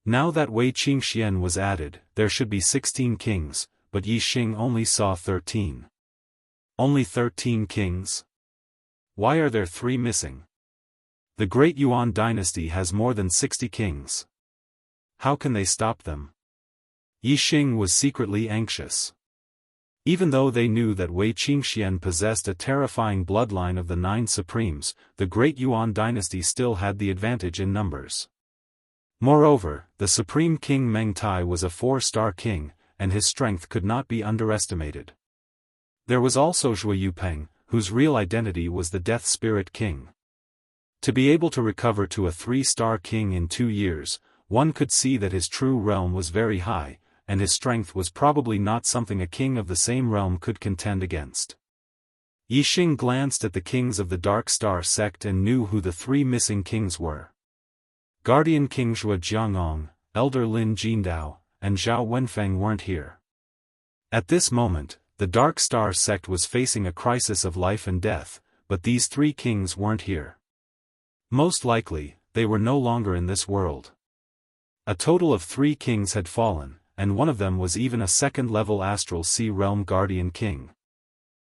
Now that Wei Qingxian was added, there should be 16 kings, but Yixing only saw 13. Only 13 kings? Why are there 3 missing? The Great Yuan dynasty has more than 60 kings. How can they stop them? Yixing was secretly anxious. Even though they knew that Wei Qingxian possessed a terrifying bloodline of the 9 supremes, the Great Yuan dynasty still had the advantage in numbers. Moreover, the Supreme King Meng Tai was a 4-star king, and his strength could not be underestimated. There was also Zhou Yupeng, whose real identity was the Death Spirit King. To be able to recover to a 3-star king in 2 years, one could see that his true realm was very high, and his strength was probably not something a king of the same realm could contend against. Yixing glanced at the kings of the Dark Star sect and knew who the 3 missing kings were. Guardian King Zhou Jiangong, Elder Lin Jindao, and Zhao Wenfeng weren't here. At this moment, the Dark Star sect was facing a crisis of life and death, but these 3 kings weren't here. Most likely, they were no longer in this world. A total of 3 kings had fallen, and one of them was even a second-level astral sea realm guardian king.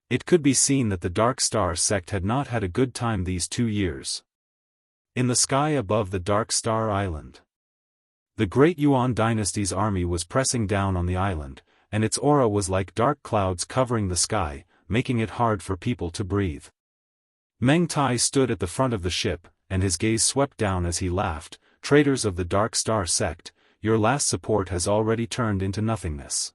It could be seen that the Dark Star sect had not had a good time these 2 years. In the sky above the Dark Star Island, the Great Yuan dynasty's army was pressing down on the island, and its aura was like dark clouds covering the sky, making it hard for people to breathe. Meng Tai stood at the front of the ship, and his gaze swept down as he laughed. "Traitors of the Dark Star sect, your last support has already turned into nothingness.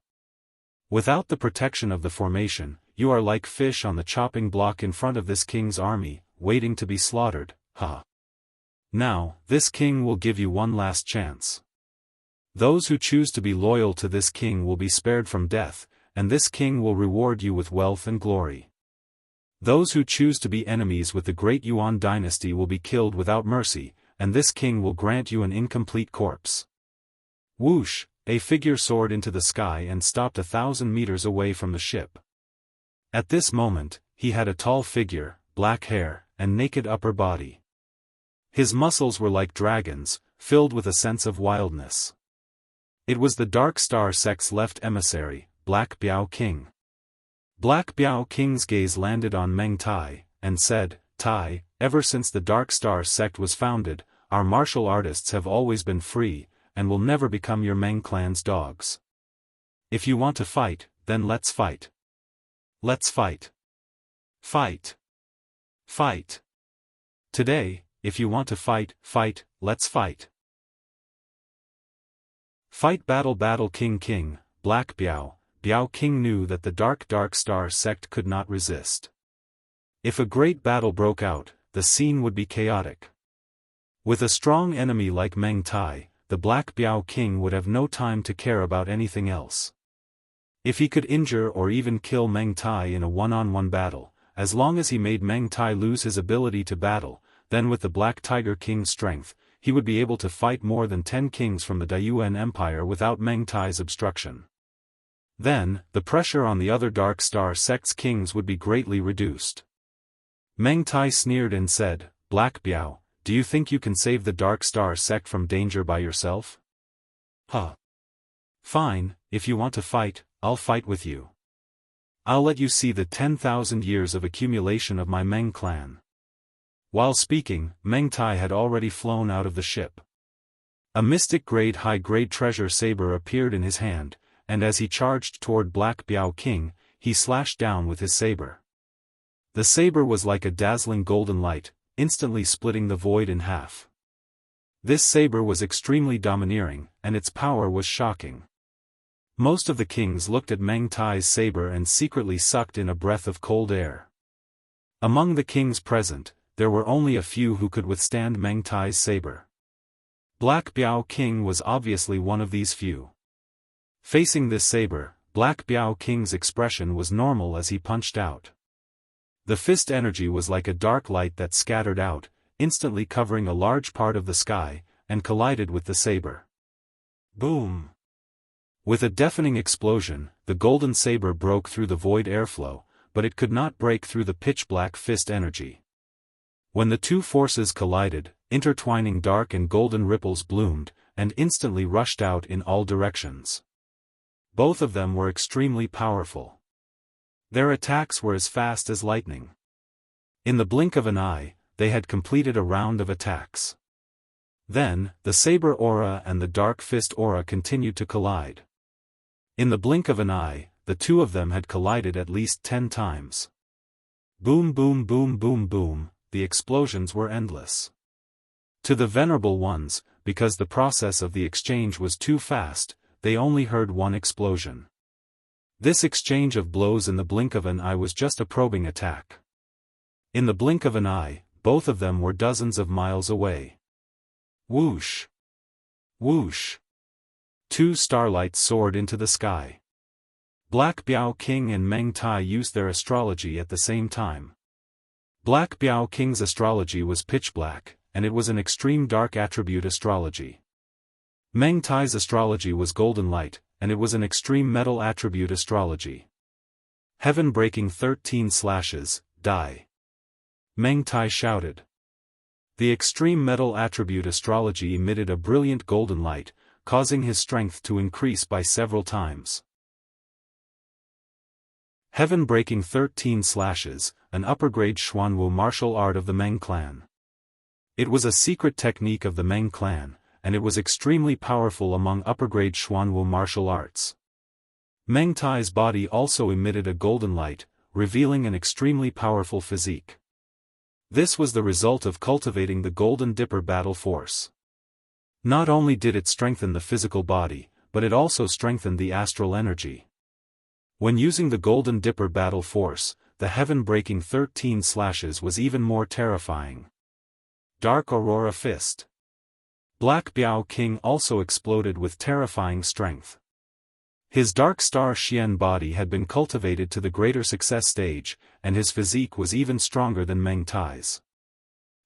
Without the protection of the formation, you are like fish on the chopping block in front of this king's army, waiting to be slaughtered, ha. Now, this king will give you one last chance. Those who choose to be loyal to this king will be spared from death, and this king will reward you with wealth and glory. Those who choose to be enemies with the Great Yuan dynasty will be killed without mercy, and this king will grant you an incomplete corpse." Whoosh, a figure soared into the sky and stopped 1,000 meters away from the ship. At this moment, he had a tall figure, black hair, and naked upper body. His muscles were like dragons, filled with a sense of wildness. It was the Dark Star sect's left emissary, Black Biao King. Black Biao King's gaze landed on Meng Tai, and said, "Tai, ever since the Dark Star sect was founded, our martial artists have always been free, and will never become your Meng clan's dogs. If you want to fight, then let's fight. Let's fight. Fight. Fight. Today, if you want to fight, fight, let's fight. Fight battle battle king king." Black Biao King knew that the Dark Star sect could not resist. If a great battle broke out, the scene would be chaotic. With a strong enemy like Meng Tai, the Black Biao King would have no time to care about anything else. If he could injure or even kill Meng Tai in a one-on-one battle, as long as he made Meng Tai lose his ability to battle, then with the Black Tiger King's strength, he would be able to fight more than 10 kings from the Daoist Empire without Meng Tai's obstruction. Then, the pressure on the other Dark Star sect's kings would be greatly reduced. Meng Tai sneered and said, "Black Biao, do you think you can save the Dark Star sect from danger by yourself? Huh. Fine, if you want to fight, I'll fight with you. I'll let you see the 10,000 years of accumulation of my Meng clan." While speaking, Meng Tai had already flown out of the ship. A mystic high-grade treasure saber appeared in his hand, and as he charged toward Black Biao King, he slashed down with his saber. The saber was like a dazzling golden light, instantly splitting the void in half. This saber was extremely domineering, and its power was shocking. Most of the kings looked at Meng Tai's saber and secretly sucked in a breath of cold air. Among the kings present, there were only a few who could withstand Meng Tai's saber. Black Biao King was obviously one of these few. Facing this saber, Black Biao King's expression was normal as he punched out. The fist energy was like a dark light that scattered out, instantly covering a large part of the sky, and collided with the saber. Boom! With a deafening explosion, the golden saber broke through the void airflow, but it could not break through the pitch-black fist energy. When the two forces collided, intertwining dark and golden ripples bloomed, and instantly rushed out in all directions. Both of them were extremely powerful. Their attacks were as fast as lightning. In the blink of an eye, they had completed a round of attacks. Then, the saber aura and the dark fist aura continued to collide. In the blink of an eye, the two of them had collided at least 10 times. Boom boom boom boom boom, the explosions were endless. To the venerable ones, because the process of the exchange was too fast, they only heard one explosion. This exchange of blows in the blink of an eye was just a probing attack. In the blink of an eye, both of them were dozens of miles away. Whoosh! Whoosh! 2 starlights soared into the sky. Black Biao King and Meng Tai used their astrology at the same time. Black Biao King's astrology was pitch black, and it was an extreme dark attribute astrology. Meng Tai's astrology was golden light, and it was an extreme metal attribute astrology. Heaven-breaking 13 slashes, die! Meng Tai shouted. The extreme metal attribute astrology emitted a brilliant golden light, causing his strength to increase by several times. Heaven-breaking 13 slashes, an upper-grade Xuanwu martial art of the Meng clan. It was a secret technique of the Meng clan, and it was extremely powerful among upper-grade Xuanwu martial arts. Meng Tai's body also emitted a golden light, revealing an extremely powerful physique. This was the result of cultivating the Golden Dipper battle force. Not only did it strengthen the physical body, but it also strengthened the astral energy. When using the Golden Dipper battle force, the heaven-breaking 13 slashes was even more terrifying. Dark Aurora Fist. Black Biao King also exploded with terrifying strength. His Dark Star Xian body had been cultivated to the greater success stage, and his physique was even stronger than Meng Tai's.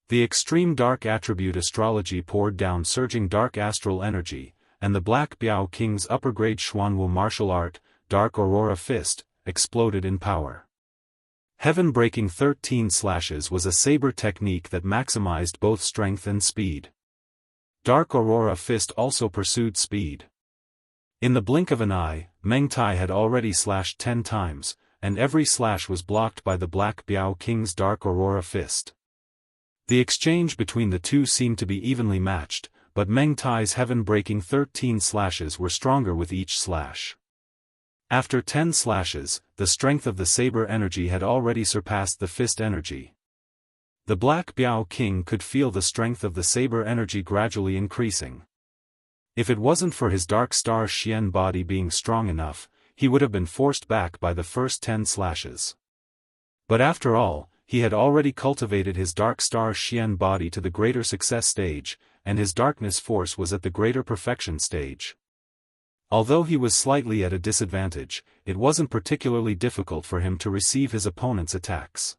The extreme dark attribute astrology poured down surging dark astral energy, and the Black Biao King's upper-grade Xuanwu martial art, Dark Aurora Fist, exploded in power. Heaven-breaking 13 slashes was a saber technique that maximized both strength and speed. Dark Aurora Fist also pursued speed. In the blink of an eye, Meng Tai had already slashed 10 times, and every slash was blocked by the Black Biao King's Dark Aurora Fist. The exchange between the two seemed to be evenly matched, but Meng Tai's heaven-breaking 13 slashes were stronger with each slash. After 10 slashes, the strength of the saber energy had already surpassed the fist energy. The Black Biao King could feel the strength of the saber energy gradually increasing. If it wasn't for his Dark Star Xian body being strong enough, he would have been forced back by the first 10 slashes. But after all, he had already cultivated his Dark Star Xian body to the greater success stage, and his darkness force was at the greater perfection stage. Although he was slightly at a disadvantage, it wasn't particularly difficult for him to receive his opponent's attacks.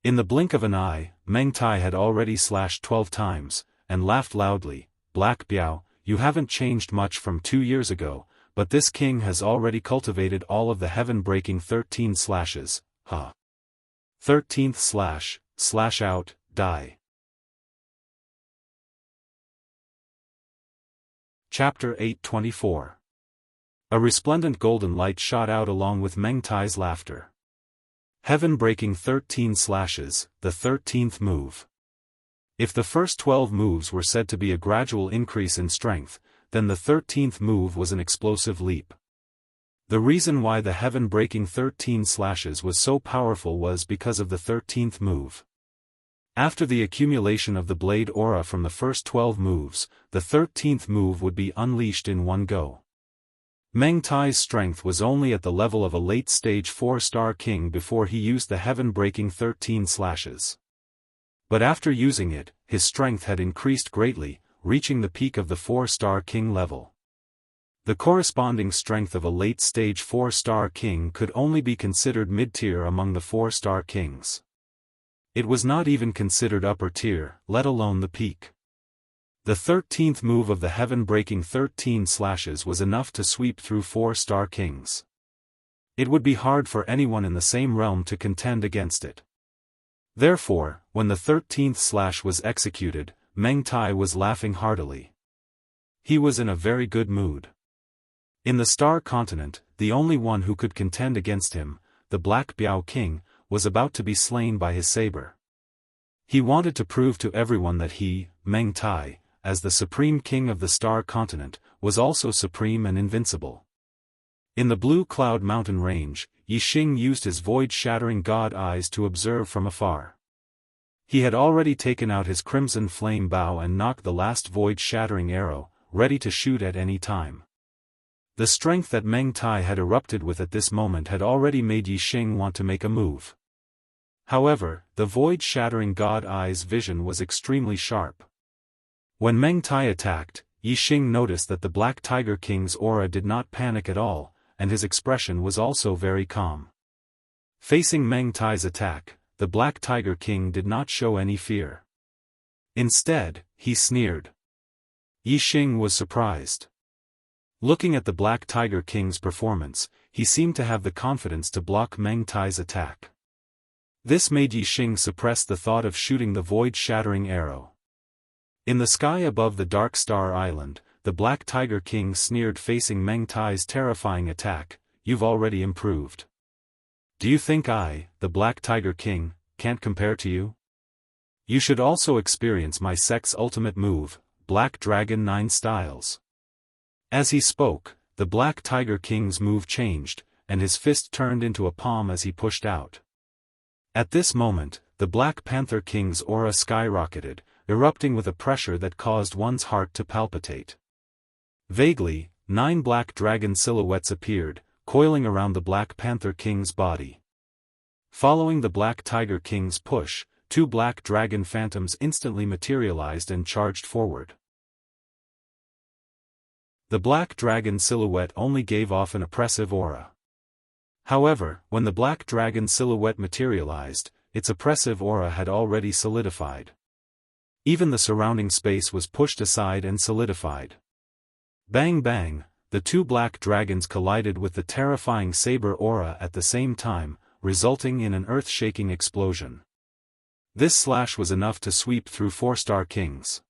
In the blink of an eye, Meng Tai had already slashed 12 times, and laughed loudly. Black Biao, you haven't changed much from 2 years ago, but this king has already cultivated all of the heaven-breaking 13 slashes, huh? 13th slash, slash out, die. Chapter 824. A resplendent golden light shot out along with Meng Tai's laughter. Heaven-breaking 13 slashes, the 13th move. If the first 12 moves were said to be a gradual increase in strength, then the 13th move was an explosive leap. The reason why the heaven-breaking 13 slashes was so powerful was because of the 13th move. After the accumulation of the blade aura from the first 12 moves, the 13th move would be unleashed in one go. Meng Tai's strength was only at the level of a late-stage 4-star king before he used the heaven-breaking 13 slashes. But after using it, his strength had increased greatly, reaching the peak of the 4-star king level. The corresponding strength of a late-stage 4-star king could only be considered mid-tier among the 4-star kings. It was not even considered upper tier, let alone the peak. The 13th move of the heaven-breaking 13 slashes was enough to sweep through 4-star kings. It would be hard for anyone in the same realm to contend against it. Therefore, when the 13th slash was executed, Meng Tai was laughing heartily. He was in a very good mood. In the Star Continent, the only one who could contend against him, the Black Biao King, was about to be slain by his saber. He wanted to prove to everyone that he, Meng Tai, as the supreme king of the Star Continent, was also supreme and invincible. In the Blue Cloud Mountain Range, Yixing used his void-shattering god eyes to observe from afar. He had already taken out his crimson flame bow and knocked the last void-shattering arrow, ready to shoot at any time. The strength that Meng Tai had erupted with at this moment had already made Yixing want to make a move. However, the void-shattering god eye's vision was extremely sharp. When Meng Tai attacked, Yixing noticed that the Black Tiger King's aura did not panic at all, and his expression was also very calm. Facing Meng Tai's attack, the Black Tiger King did not show any fear. Instead, he sneered. Yixing was surprised. Looking at the Black Tiger King's performance, he seemed to have the confidence to block Meng Tai's attack. This made Yixing suppress the thought of shooting the void-shattering arrow. In the sky above the Dark Star Island, the Black Tiger King sneered, facing Meng Tai's terrifying attack. "You've already improved. Do you think I, the Black Tiger King, can't compare to you? You should also experience my sect's ultimate move, Black Dragon 9 Styles." As he spoke, the Black Tiger King's move changed, and his fist turned into a palm as he pushed out. At this moment, the Black Panther King's aura skyrocketed, erupting with a pressure that caused one's heart to palpitate. Vaguely, 9 black dragon silhouettes appeared, coiling around the Black Panther King's body. Following the Black Tiger King's push, 2 black dragon phantoms instantly materialized and charged forward. The black dragon silhouette only gave off an oppressive aura. However, when the black dragon silhouette materialized, its oppressive aura had already solidified. Even the surrounding space was pushed aside and solidified. Bang bang, the 2 black dragons collided with the terrifying saber aura at the same time, resulting in an earth-shaking explosion. This slash was enough to sweep through 4-star kings.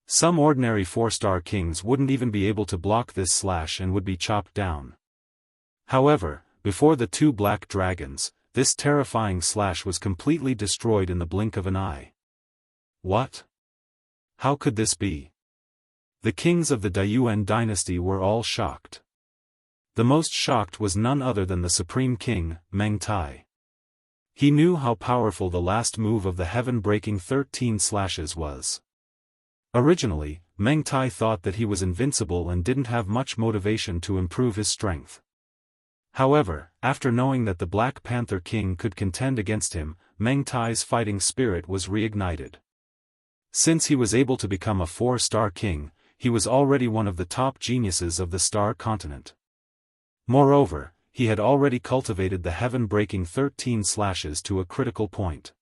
Some ordinary 4-star kings wouldn't even be able to block this slash and would be chopped down. However, before the 2 black dragons, this terrifying slash was completely destroyed in the blink of an eye. What? How could this be? The kings of the Daoist dynasty were all shocked. The most shocked was none other than the Supreme King, Meng Tai. He knew how powerful the last move of the heaven-breaking 13 slashes was. Originally, Meng Tai thought that he was invincible and didn't have much motivation to improve his strength. However, after knowing that the Black Panther King could contend against him, Meng Tai's fighting spirit was reignited. Since he was able to become a 4-star king, he was already one of the top geniuses of the Star Continent. Moreover, he had already cultivated the heaven-breaking 13 slashes to a critical point.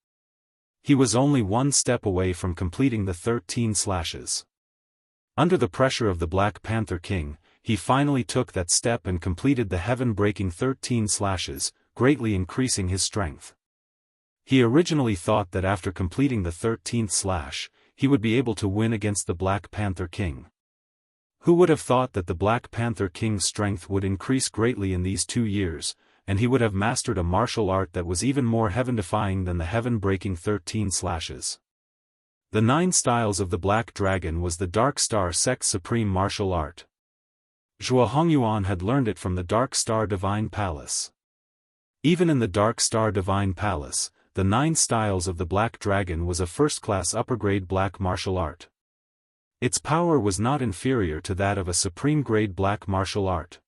He was only one step away from completing the 13 slashes. Under the pressure of the Black Panther King, he finally took that step and completed the heaven-breaking 13 slashes, greatly increasing his strength. He originally thought that after completing the 13th slash, he would be able to win against the Black Panther King. Who would have thought that the Black Panther King's strength would increase greatly in these 2 years, and he would have mastered a martial art that was even more heaven-defying than the heaven-breaking 13 slashes. The 9 styles of the Black Dragon was the Dark Star sect's supreme martial art. Zhuo Hongyuan had learned it from the Dark Star Divine Palace. Even in the Dark Star Divine Palace, the 9 styles of the Black Dragon was a first-class upper-grade black martial art. Its power was not inferior to that of a supreme-grade black martial art.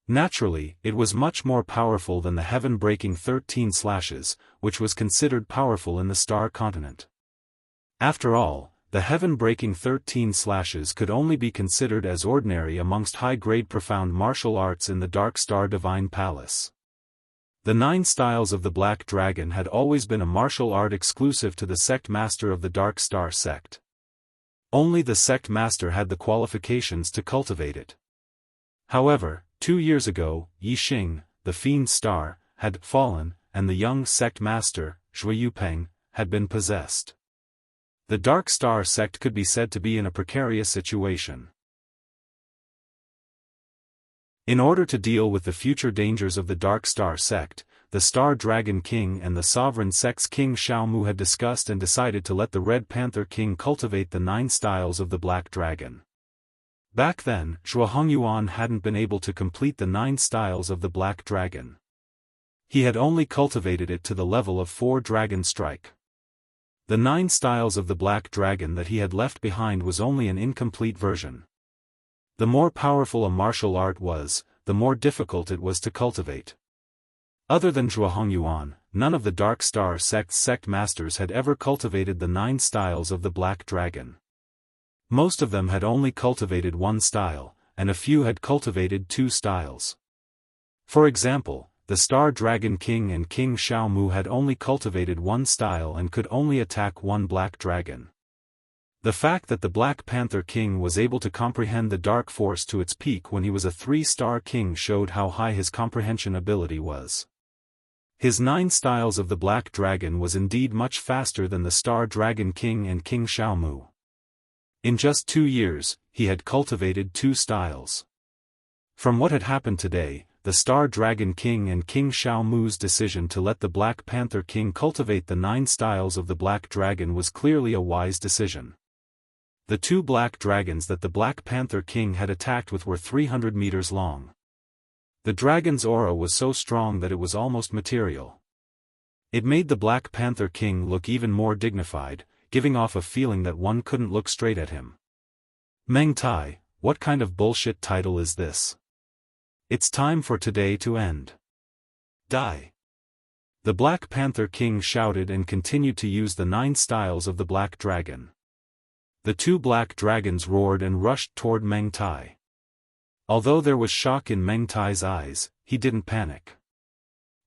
Naturally, it was much more powerful than the heaven-breaking 13 slashes, which was considered powerful in the Star Continent. After all, the heaven-breaking 13 slashes could only be considered as ordinary amongst high-grade profound martial arts in the Dark Star Divine Palace. The 9 styles of the Black Dragon had always been a martial art exclusive to the sect master of the Dark Star sect. Only the sect master had the qualifications to cultivate it. However, 2 years ago, Yi Xing, the Fiend Star, had fallen, and the young sect master, Zhui Yupeng, had been possessed. The Dark Star sect could be said to be in a precarious situation. In order to deal with the future dangers of the Dark Star sect, the Star Dragon King and the Sovereign Sect's King Xiaomu had discussed and decided to let the Red Panther King cultivate the 9 styles of the Black Dragon. Back then, Zhuo Hongyuan hadn't been able to complete the 9 styles of the Black Dragon. He had only cultivated it to the level of 4 Dragon Strike. The 9 styles of the Black Dragon that he had left behind was only an incomplete version. The more powerful a martial art was, the more difficult it was to cultivate. Other than Zhuo Hongyuan, none of the Dark Star sect's sect masters had ever cultivated the 9 styles of the Black Dragon. Most of them had only cultivated 1 style, and a few had cultivated 2 styles. For example, the Star Dragon King and King Xiaomu had only cultivated 1 style and could only attack 1 black dragon. The fact that the Black Panther King was able to comprehend the dark force to its peak when he was a 3-star king showed how high his comprehension ability was. His 9 styles of the Black Dragon was indeed much faster than the Star Dragon King and King Xiaomu. In just 2 years, he had cultivated 2 styles. From what had happened today, the Star Dragon King and King Xiao Mu's decision to let the Black Panther King cultivate the 9 styles of the Black Dragon was clearly a wise decision. The 2 black dragons that the Black Panther King had attacked with were 300 meters long. The dragon's aura was so strong that it was almost material. It made the Black Panther King look even more dignified, giving off a feeling that one couldn't look straight at him. Meng Tai, what kind of bullshit title is this? It's time for today to end. Die. The Black Panther King shouted and continued to use the 9 styles of the Black Dragon. The 2 black dragons roared and rushed toward Meng Tai. Although there was shock in Meng Tai's eyes, he didn't panic.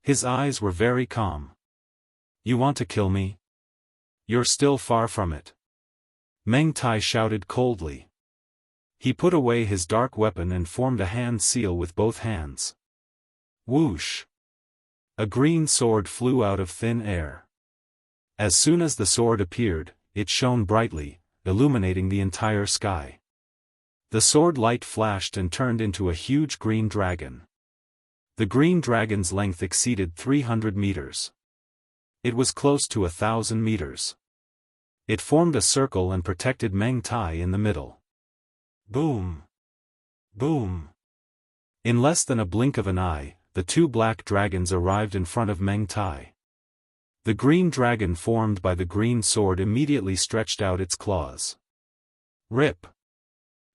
His eyes were very calm. You want to kill me? You're still far from it. Meng Tai shouted coldly. He put away his dark weapon and formed a hand seal with both hands. Whoosh! A green sword flew out of thin air. As soon as the sword appeared, it shone brightly, illuminating the entire sky. The sword light flashed and turned into a huge green dragon. The green dragon's length exceeded 300 meters. It was close to 1,000 meters. It formed a circle and protected Meng Tai in the middle. Boom! Boom! In less than a blink of an eye, the 2 black dragons arrived in front of Meng Tai. The green dragon formed by the green sword immediately stretched out its claws. Rip!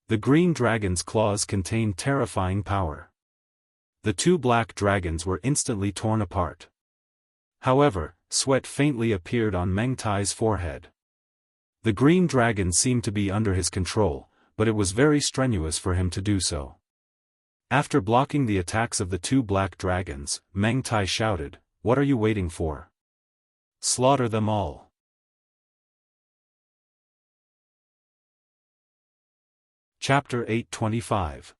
The green dragon's claws contained terrifying power. The 2 black dragons were instantly torn apart. However, sweat faintly appeared on Meng Tai's forehead. The green dragon seemed to be under his control, but it was very strenuous for him to do so. After blocking the attacks of the 2 black dragons, Meng Tai shouted, "What are you waiting for? Slaughter them all." Chapter 825.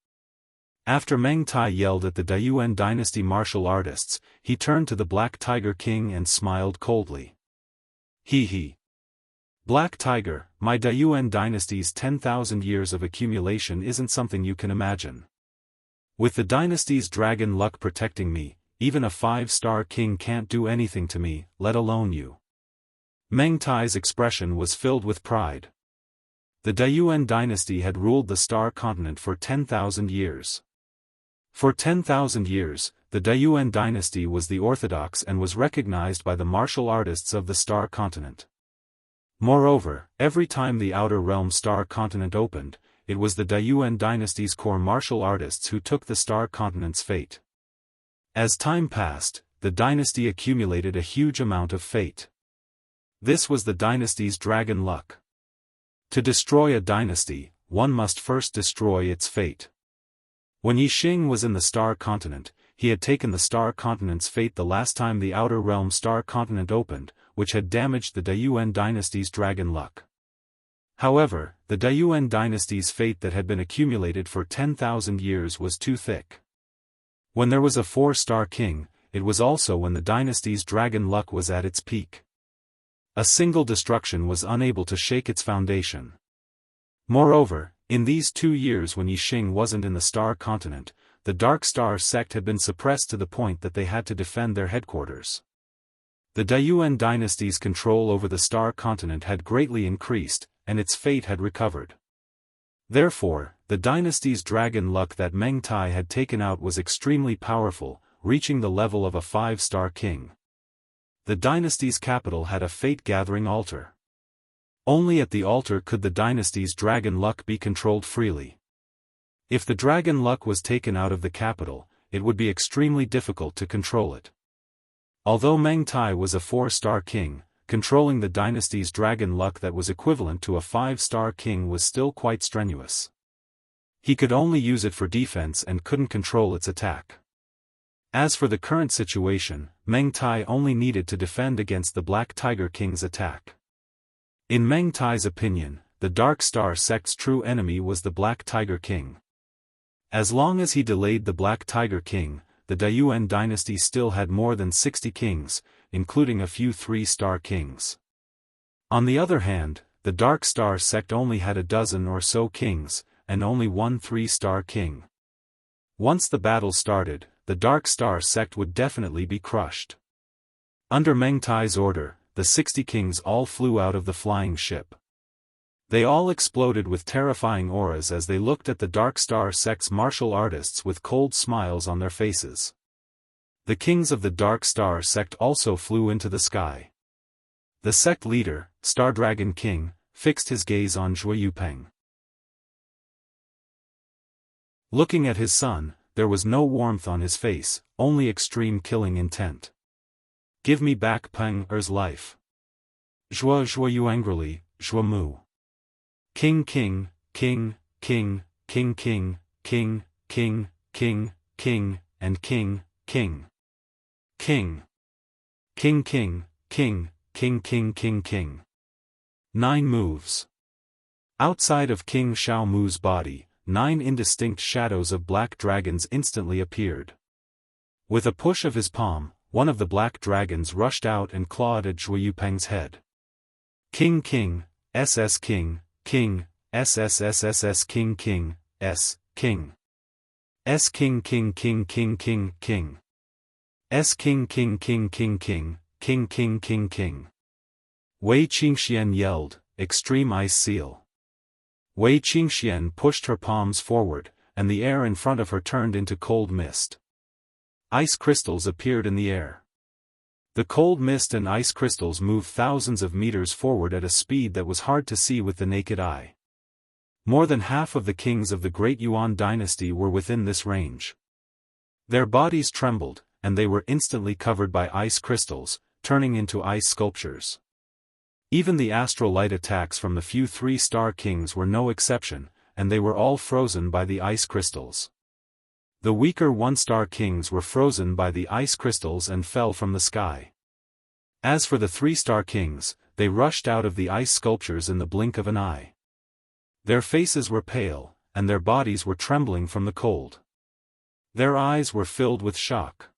After Meng Tai yelled at the Daoist dynasty martial artists, he turned to the Black Tiger King and smiled coldly. Hee. Black Tiger, my Daoist dynasty's 10,000 years of accumulation isn't something you can imagine. With the dynasty's dragon luck protecting me, even a 5-star king can't do anything to me, let alone you. Meng Tai's expression was filled with pride. The Daoist dynasty had ruled the Star Continent for 10,000 years. For 10,000 years, the Daoist dynasty was the orthodox and was recognized by the martial artists of the Star Continent. Moreover, every time the Outer Realm Star Continent opened, it was the Daoist dynasty's core martial artists who took the Star Continent's fate. As time passed, the dynasty accumulated a huge amount of fate. This was the dynasty's dragon luck. To destroy a dynasty, one must first destroy its fate. When Yixing was in the Star Continent, he had taken the Star Continent's fate the last time the Outer Realm Star Continent opened, which had damaged the Daoist dynasty's dragon luck. However, the Daoist dynasty's fate that had been accumulated for 10,000 years was too thick. When there was a 4-star king, it was also when the dynasty's dragon luck was at its peak. A single destruction was unable to shake its foundation. Moreover, in these 2 years when Yixing wasn't in the Star Continent, the Dark Star sect had been suppressed to the point that they had to defend their headquarters. The Daoist dynasty's control over the Star Continent had greatly increased, and its fate had recovered. Therefore, the dynasty's dragon luck that Meng Tai had taken out was extremely powerful, reaching the level of a 5-star king. The dynasty's capital had a fate-gathering altar. Only at the altar could the dynasty's dragon luck be controlled freely. If the dragon luck was taken out of the capital, it would be extremely difficult to control it. Although Meng Tai was a 4-star king, controlling the dynasty's dragon luck that was equivalent to a 5-star king was still quite strenuous. He could only use it for defense and couldn't control its attack. As for the current situation, Meng Tai only needed to defend against the Black Tiger King's attack. In Meng Tai's opinion, the Dark Star sect's true enemy was the Black Tiger King. As long as he delayed the Black Tiger King, the Daoist dynasty still had more than 60 kings, including a few 3-star kings. On the other hand, the Dark Star sect only had a dozen or so kings, and only one 3-star king. Once the battle started, the Dark Star sect would definitely be crushed. Under Meng Tai's order, the 60 kings all flew out of the flying ship. They all exploded with terrifying auras as they looked at the Dark Star sect's martial artists with cold smiles on their faces. The kings of the Dark Star sect also flew into the sky. The sect leader, Star Dragon King, fixed his gaze on Zhuo Yupeng. Looking at his son, there was no warmth on his face, only extreme killing intent. "Give me back Peng Er's life." Zhuo Yu angrily, "Zhuo Mu. King King, King, King, King King, King, King, King, King, and King, King. King. King King, King, King King King King." 9 moves. Outside of King Xiao Mu's body, 9 indistinct shadows of black dragons instantly appeared. With a push of his palm, one of the black dragons rushed out and clawed at Zhuo Yupeng's head. King King, SS King, King, SSSSS King King, S, King. S King King King King King King. S King King King King King, King King King King. Wei Qingxian yelled, "Extreme Ice Seal." Wei Qingxian pushed her palms forward, and the air in front of her turned into cold mist. Ice crystals appeared in the air. The cold mist and ice crystals moved thousands of meters forward at a speed that was hard to see with the naked eye. More than half of the kings of the Great Yuan dynasty were within this range. Their bodies trembled, and they were instantly covered by ice crystals, turning into ice sculptures. Even the astral light attacks from the few 3-star kings were no exception, and they were all frozen by the ice crystals. The weaker 1-star kings were frozen by the ice crystals and fell from the sky. As for the 3-star kings, they rushed out of the ice sculptures in the blink of an eye. Their faces were pale, and their bodies were trembling from the cold. Their eyes were filled with shock.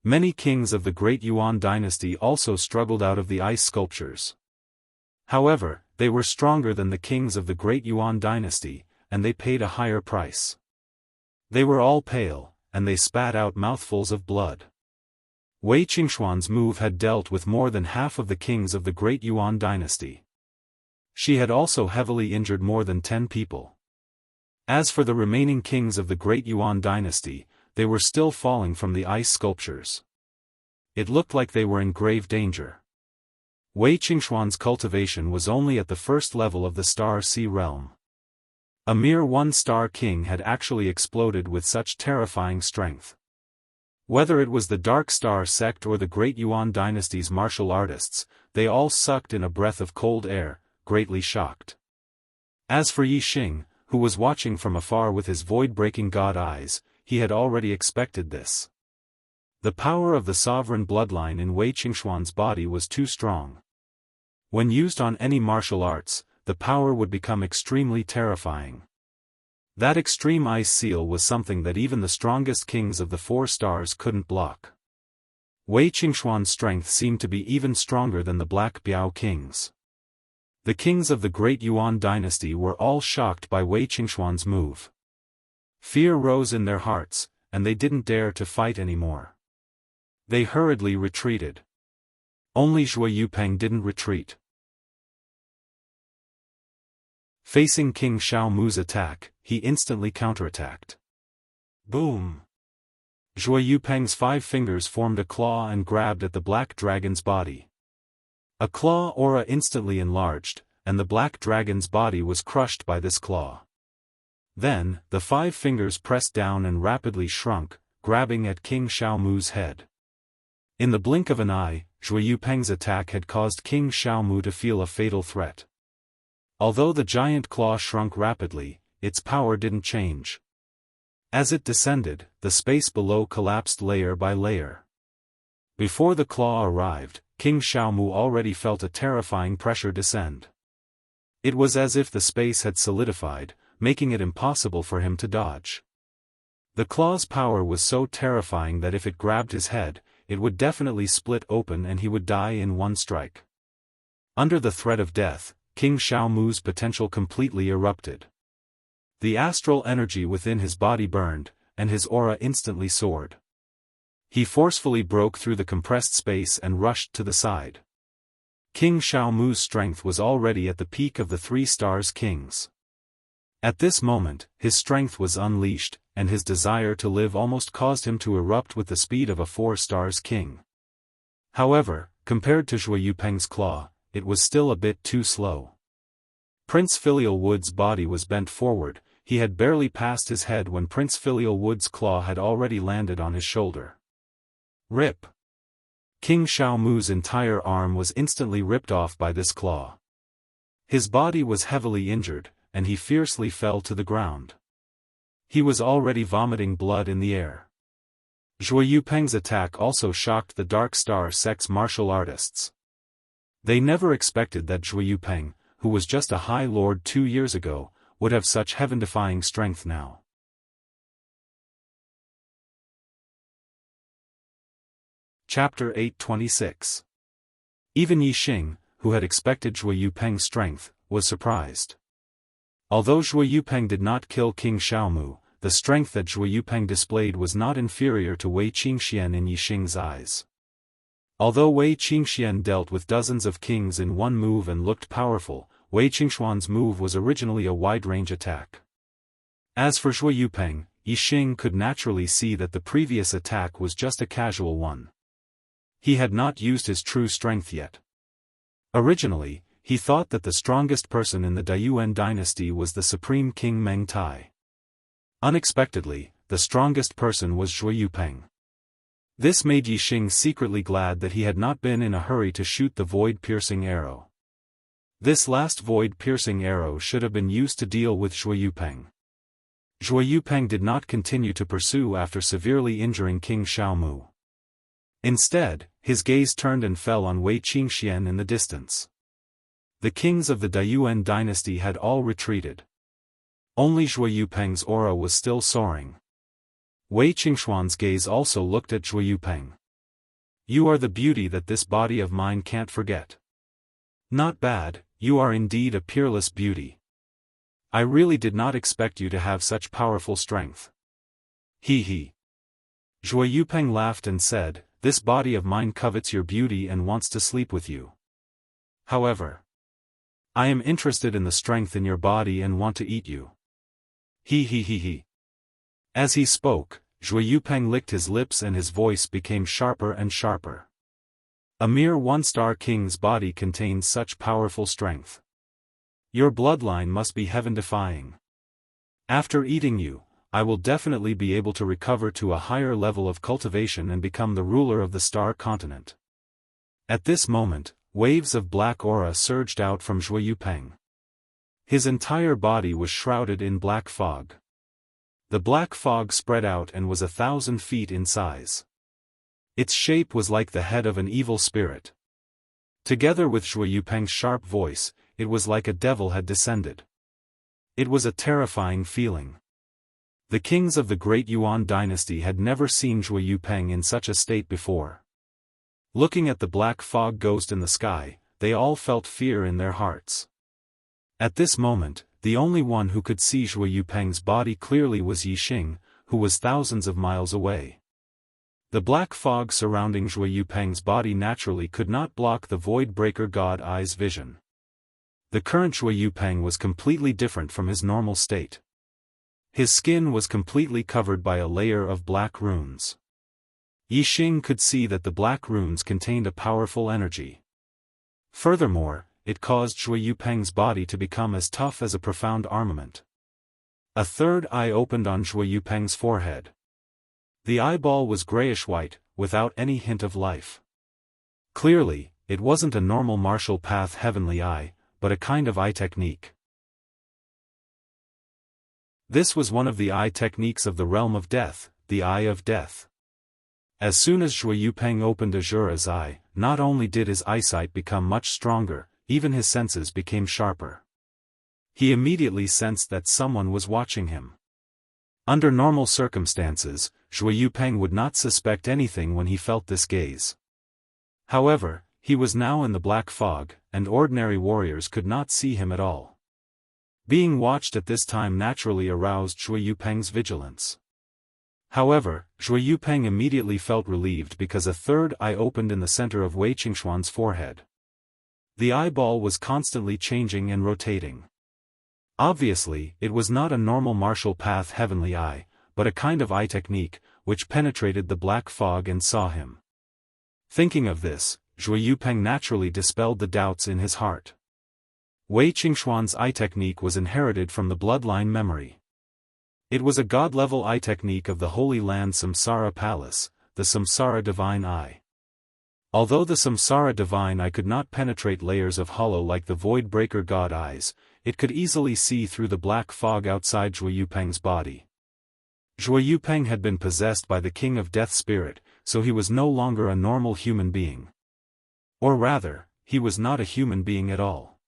Many kings of the Great Yuan dynasty also struggled out of the ice sculptures. However, they were stronger than the kings of the Great Yuan dynasty, and they paid a higher price. They were all pale, and they spat out mouthfuls of blood. Wei Qingxuan's move had dealt with more than half of the kings of the Great Yuan dynasty. She had also heavily injured more than 10 people. As for the remaining kings of the Great Yuan dynasty, they were still falling from the ice sculptures. It looked like they were in grave danger. Wei Qingxuan's cultivation was only at the first level of the Star Sea realm. A mere 1-star king had actually exploded with such terrifying strength. Whether it was the Dark Star sect or the Great Yuan dynasty's martial artists, they all sucked in a breath of cold air, greatly shocked. As for Yi Xing, who was watching from afar with his void-breaking god eyes, he had already expected this. The power of the sovereign bloodline in Wei Qingxuan's body was too strong. When used on any martial arts, the power would become extremely terrifying. That extreme ice seal was something that even the strongest kings of the 4 stars couldn't block. Wei Qingxuan's strength seemed to be even stronger than the Black Biao kings. The kings of the Great Yuan dynasty were all shocked by Wei Qingxuan's move. Fear rose in their hearts, and they didn't dare to fight anymore. They hurriedly retreated. Only Zhuo Yupeng didn't retreat. Facing King Xiao Mu's attack, he instantly counterattacked. Boom! Zhuo Yupeng's 5 fingers formed a claw and grabbed at the black dragon's body. A claw aura instantly enlarged, and the black dragon's body was crushed by this claw. Then, the 5 fingers pressed down and rapidly shrunk, grabbing at King Xiao Mu's head. In the blink of an eye, Zhuo Yupeng's attack had caused King Xiao Mu to feel a fatal threat. Although the giant claw shrunk rapidly, its power didn't change. As it descended, the space below collapsed layer by layer. Before the claw arrived, King Xiao Mu already felt a terrifying pressure descend. It was as if the space had solidified, making it impossible for him to dodge. The claw's power was so terrifying that if it grabbed his head, it would definitely split open and he would die in one strike. Under the threat of death, King Xiaomu's potential completely erupted. The astral energy within his body burned, and his aura instantly soared. He forcefully broke through the compressed space and rushed to the side. King Xiaomu's strength was already at the peak of the 3 stars kings. At this moment, his strength was unleashed, and his desire to live almost caused him to erupt with the speed of a 4 stars king. However, compared to Zhuo Yupeng's claw, it was still a bit too slow. Prince Filial Wood's body was bent forward. He had barely passed his head when Prince Filial Wood's claw had already landed on his shoulder. Rip! King Xiaomu's entire arm was instantly ripped off by this claw. His body was heavily injured, and he fiercely fell to the ground. He was already vomiting blood in the air. Zhuo Yupeng's attack also shocked the Dark Star sect's martial artists. They never expected that Zhuo Yupeng, who was just a High Lord 2 years ago, would have such heaven-defying strength now. Chapter 826. Even Yixing, who had expected Zhuo Yupeng's strength, was surprised. Although Zhuo Yupeng did not kill King Xiaomu, the strength that Zhuo Yupeng displayed was not inferior to Wei Qingxian in Yixing's eyes. Although Wei Qingxian dealt with dozens of kings in one move and looked powerful, Wei Qingshuan's move was originally a wide-range attack. As for Zhuo Yupeng, Yixing could naturally see that the previous attack was just a casual one. He had not used his true strength yet. Originally, he thought that the strongest person in the Daoist dynasty was the Supreme King Meng Tai. Unexpectedly, the strongest person was Zhuo Yupeng. This made Yixing secretly glad that he had not been in a hurry to shoot the void-piercing arrow. This last void-piercing arrow should have been used to deal with Zhuo Yupeng. Zhuo Yupeng did not continue to pursue after severely injuring King Xiaomu. Instead, his gaze turned and fell on Wei Qingxian in the distance. The kings of the Daoist dynasty had all retreated. Only Zhuo Yupeng's aura was still soaring. Wei Qingshuan's gaze also looked at Zhuo Yupeng. "You are the beauty that this body of mine can't forget. Not bad, you are indeed a peerless beauty. I really did not expect you to have such powerful strength." He. Zhuo Yupeng laughed and said, "This body of mine covets your beauty and wants to sleep with you. However, I am interested in the strength in your body and want to eat you." He. As he spoke, Zhuo Yupeng licked his lips and his voice became sharper and sharper. A mere 1-star king's body contains such powerful strength. Your bloodline must be heaven-defying. After eating you, I will definitely be able to recover to a higher level of cultivation and become the ruler of the star continent. At this moment, waves of black aura surged out from Zhuo Yupeng. His entire body was shrouded in black fog. The black fog spread out and was 1,000 feet in size. Its shape was like the head of an evil spirit. Together with Zhuo Yupeng's sharp voice, it was like a devil had descended. It was a terrifying feeling. The kings of the Great Yuan dynasty had never seen Zhuo Yupeng in such a state before. Looking at the black fog ghost in the sky, they all felt fear in their hearts. At this moment, the only one who could see Zhuo Yupeng's body clearly was Yixing, who was thousands of miles away. The black fog surrounding Zhuo Yupeng's body naturally could not block the Void-Breaker God Eye's vision. The current Zhuo Yupeng was completely different from his normal state. His skin was completely covered by a layer of black runes. Yixing could see that the black runes contained a powerful energy. Furthermore, it caused Zhuo Yupeng's body to become as tough as a profound armament. A third eye opened on Zhuo Yupeng's forehead. The eyeball was grayish-white, without any hint of life. Clearly, it wasn't a normal martial path heavenly eye, but a kind of eye technique. This was one of the eye techniques of the realm of death, the Eye of Death. As soon as Zhuo Yupeng opened Azura's eye, not only did his eyesight become much stronger, even his senses became sharper. He immediately sensed that someone was watching him. Under normal circumstances, Zhuo Yupeng would not suspect anything when he felt this gaze. However, He was now in the black fog, and ordinary warriors could not see him at all. Being watched at this time naturally aroused Zhuo Yupeng's vigilance. However, Zhuo Yupeng immediately felt relieved because a third eye opened in the center of Wei Qingshuan's forehead. The eyeball was constantly changing and rotating. Obviously, it was not a normal martial path heavenly eye, but a kind of eye technique, which penetrated the black fog and saw him. Thinking of this, Zhuo Yupeng naturally dispelled the doubts in his heart. Wei Qingshuan's eye technique was inherited from the bloodline memory. It was a god-level eye technique of the Holy Land Samsara Palace, the Samsara Divine Eye. Although the Samsara Divine Eye could not penetrate layers of hollow like the Void Breaker God Eyes, it could easily see through the black fog outside Zhuo Yupeng's body. Zhuo Yupeng had been possessed by the King of Death Spirit, so he was no longer a normal human being. Or rather, he was not a human being at all.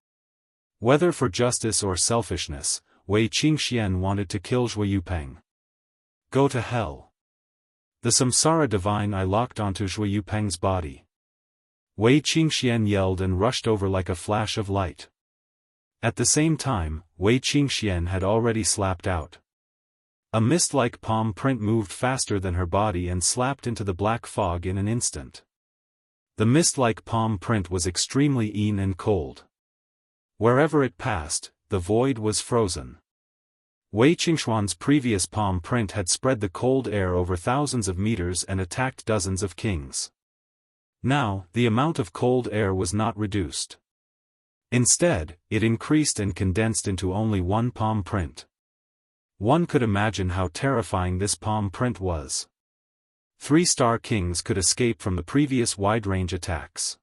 Whether for justice or selfishness, Wei Qingxian wanted to kill Zhuo Yupeng. Go to hell. The Samsara Divine Eye locked onto Zhuo Yupeng's body. Wei Qingxian yelled and rushed over like a flash of light. At the same time, Wei Qingxian had already slapped out. A mist-like palm print moved faster than her body and slapped into the black fog in an instant. The mist-like palm print was extremely keen and cold. Wherever it passed, the void was frozen. Wei Qingshuan's previous palm print had spread the cold air over thousands of meters and attacked dozens of kings. Now, the amount of cold air was not reduced. Instead, it increased and condensed into only one palm print. One could imagine how terrifying this palm print was. 3-star kings could escape from the previous wide-range attacks.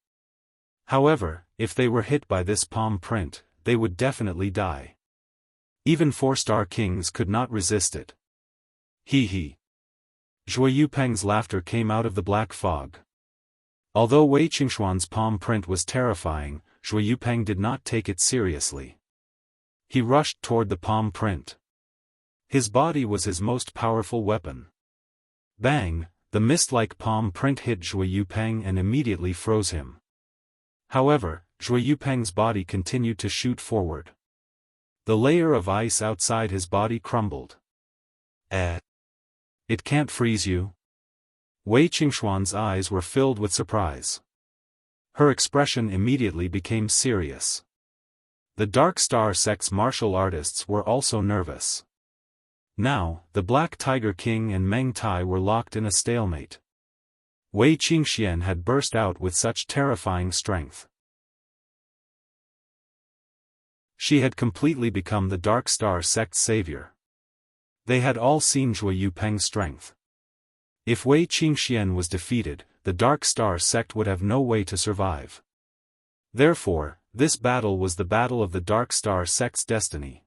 However, if they were hit by this palm print, they would definitely die. Even 4-star kings could not resist it. He he. Zhuo Yupeng's laughter came out of the black fog. Although Wei Qingshuan's palm print was terrifying, Zhuo Yupeng did not take it seriously. He rushed toward the palm print. His body was his most powerful weapon. Bang! The mist-like palm print hit Zhuo Yupeng and immediately froze him. However, Zhuo Yupeng's body continued to shoot forward. The layer of ice outside his body crumbled. It can't freeze you? Wei Qingshuan's eyes were filled with surprise. Her expression immediately became serious. The Dark Star sect's martial artists were also nervous. Now, the Black Tiger King and Meng Tai were locked in a stalemate. Wei Qingxian had burst out with such terrifying strength. She had completely become the Dark Star sect's savior. They had all seen Zhuo Yupeng's strength. If Wei Qingxian was defeated, the Dark Star sect would have no way to survive. Therefore, this battle was the battle of the Dark Star sect's destiny.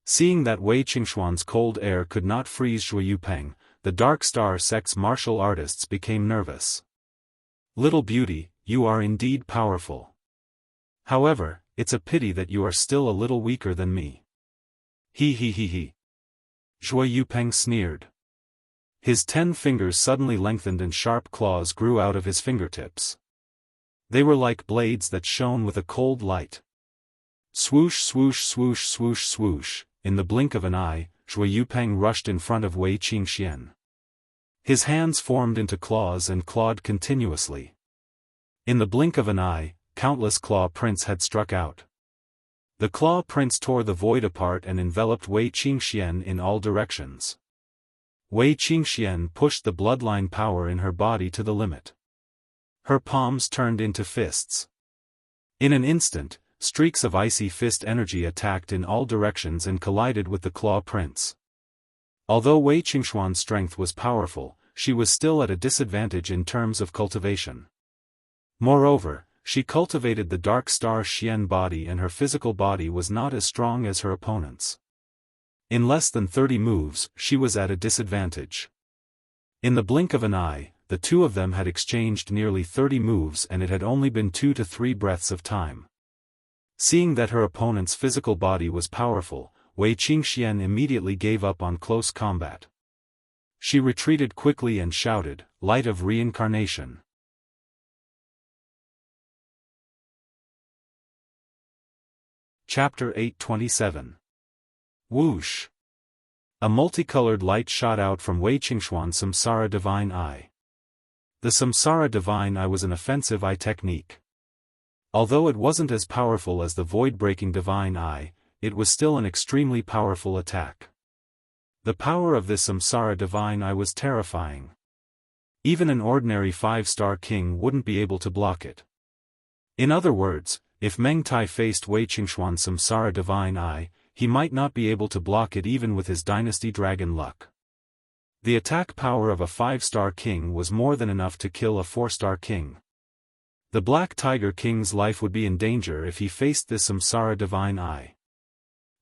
Seeing that Wei Qingshuan's cold air could not freeze Zhuo Yupeng, the Dark Star sect's martial artists became nervous. Little beauty, you are indeed powerful. However, it's a pity that you are still a little weaker than me. He he he he. Zhuo Yupeng sneered. His 10 fingers suddenly lengthened and sharp claws grew out of his fingertips. They were like blades that shone with a cold light. Swoosh swoosh swoosh swoosh swoosh, in the blink of an eye, Zhuo Yupeng rushed in front of Wei Qingxian. His hands formed into claws and clawed continuously. In the blink of an eye, countless claw prints had struck out. The claw prints tore the void apart and enveloped Wei Qingxian in all directions. Wei Qingxian pushed the bloodline power in her body to the limit. Her palms turned into fists. In an instant, streaks of icy fist energy attacked in all directions and collided with the claw prints. Although Wei Qingshuan's strength was powerful, she was still at a disadvantage in terms of cultivation. Moreover, she cultivated the Dark Star Xian body and her physical body was not as strong as her opponent's. In less than 30 moves, she was at a disadvantage. In the blink of an eye, the two of them had exchanged nearly 30 moves and it had only been 2 to 3 breaths of time. Seeing that her opponent's physical body was powerful, Wei Qingxian immediately gave up on close combat. She retreated quickly and shouted, "Light of Reincarnation!" Chapter 827. Whoosh! A multicolored light shot out from Wei Qingxuan's Samsara Divine Eye. The Samsara Divine Eye was an offensive eye technique. Although it wasn't as powerful as the void-breaking Divine Eye, it was still an extremely powerful attack. The power of this Samsara Divine Eye was terrifying. Even an ordinary 5-star king wouldn't be able to block it. In other words, if Meng Tai faced Wei Qingxuan's Samsara Divine Eye, he might not be able to block it even with his Dynasty Dragon luck. The attack power of a 5-star king was more than enough to kill a 4-star king. The Black Tiger King's life would be in danger if he faced this Samsara Divine Eye.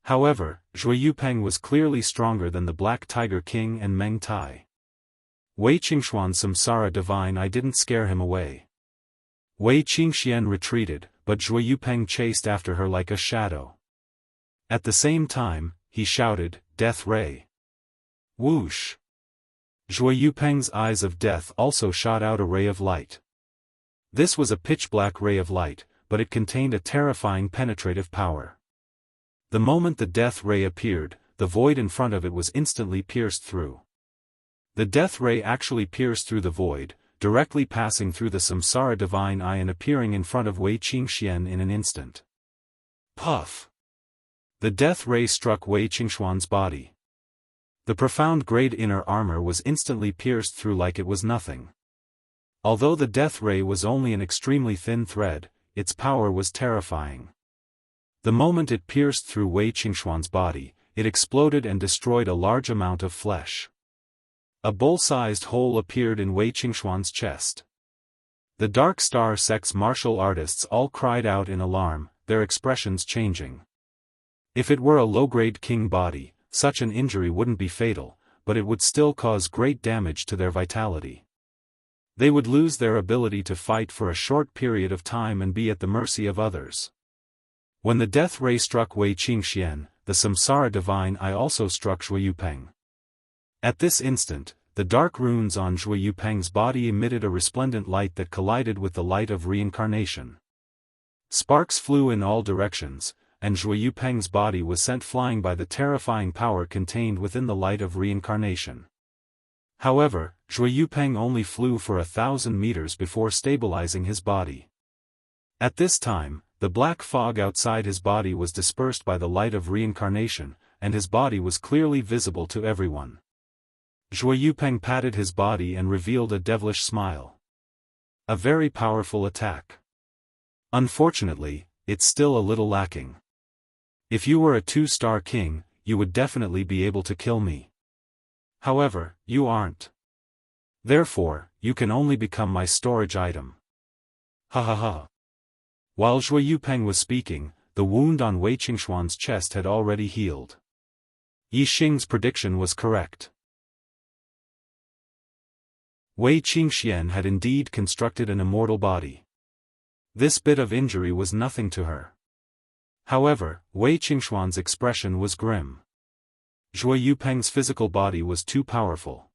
However, Zhuo Yupeng was clearly stronger than the Black Tiger King and Meng Tai. Wei Qingxuan's Samsara Divine Eye didn't scare him away. Wei Qingxian retreated, but Zhuo Yupeng chased after her like a shadow. At the same time, he shouted, "Death Ray!" Whoosh! Zhuo Yupeng's eyes of death also shot out a ray of light. This was a pitch-black ray of light, but it contained a terrifying penetrative power. The moment the death ray appeared, the void in front of it was instantly pierced through. The death ray actually pierced through the void, directly passing through the Samsara Divine Eye and appearing in front of Wei Qingxian in an instant. Puff! The death ray struck Wei Qingxuan's body. The profound grade inner armor was instantly pierced through like it was nothing. Although the death ray was only an extremely thin thread, its power was terrifying. The moment it pierced through Wei Qingxuan's body, it exploded and destroyed a large amount of flesh. A bowl-sized hole appeared in Wei Qingxuan's chest. The Dark Star sect's martial artists all cried out in alarm, their expressions changing. If it were a low-grade king body, such an injury wouldn't be fatal, but it would still cause great damage to their vitality. They would lose their ability to fight for a short period of time and be at the mercy of others. When the death ray struck Wei Qingxian, the Samsara Divine Eye also struck Zhuo Yupeng. At this instant, the dark runes on Zhuo Yupeng's body emitted a resplendent light that collided with the light of reincarnation. Sparks flew in all directions, and Zhuo Yupeng's body was sent flying by the terrifying power contained within the light of reincarnation. However, Zhuo Yupeng only flew for 1,000 meters before stabilizing his body. At this time, the black fog outside his body was dispersed by the light of reincarnation, and his body was clearly visible to everyone. Zhuo Yupeng patted his body and revealed a devilish smile. A very powerful attack. Unfortunately, it's still a little lacking. If you were a 2-star king, you would definitely be able to kill me. However, you aren't. Therefore, you can only become my storage item. Ha ha ha. While Zhuo Yupeng was speaking, the wound on Wei Qingxuan's chest had already healed. Yi Xing's prediction was correct. Wei Qingxian had indeed constructed an immortal body. This bit of injury was nothing to her. However, Wei Qingxuan's expression was grim. Zhuo Yupeng's physical body was too powerful.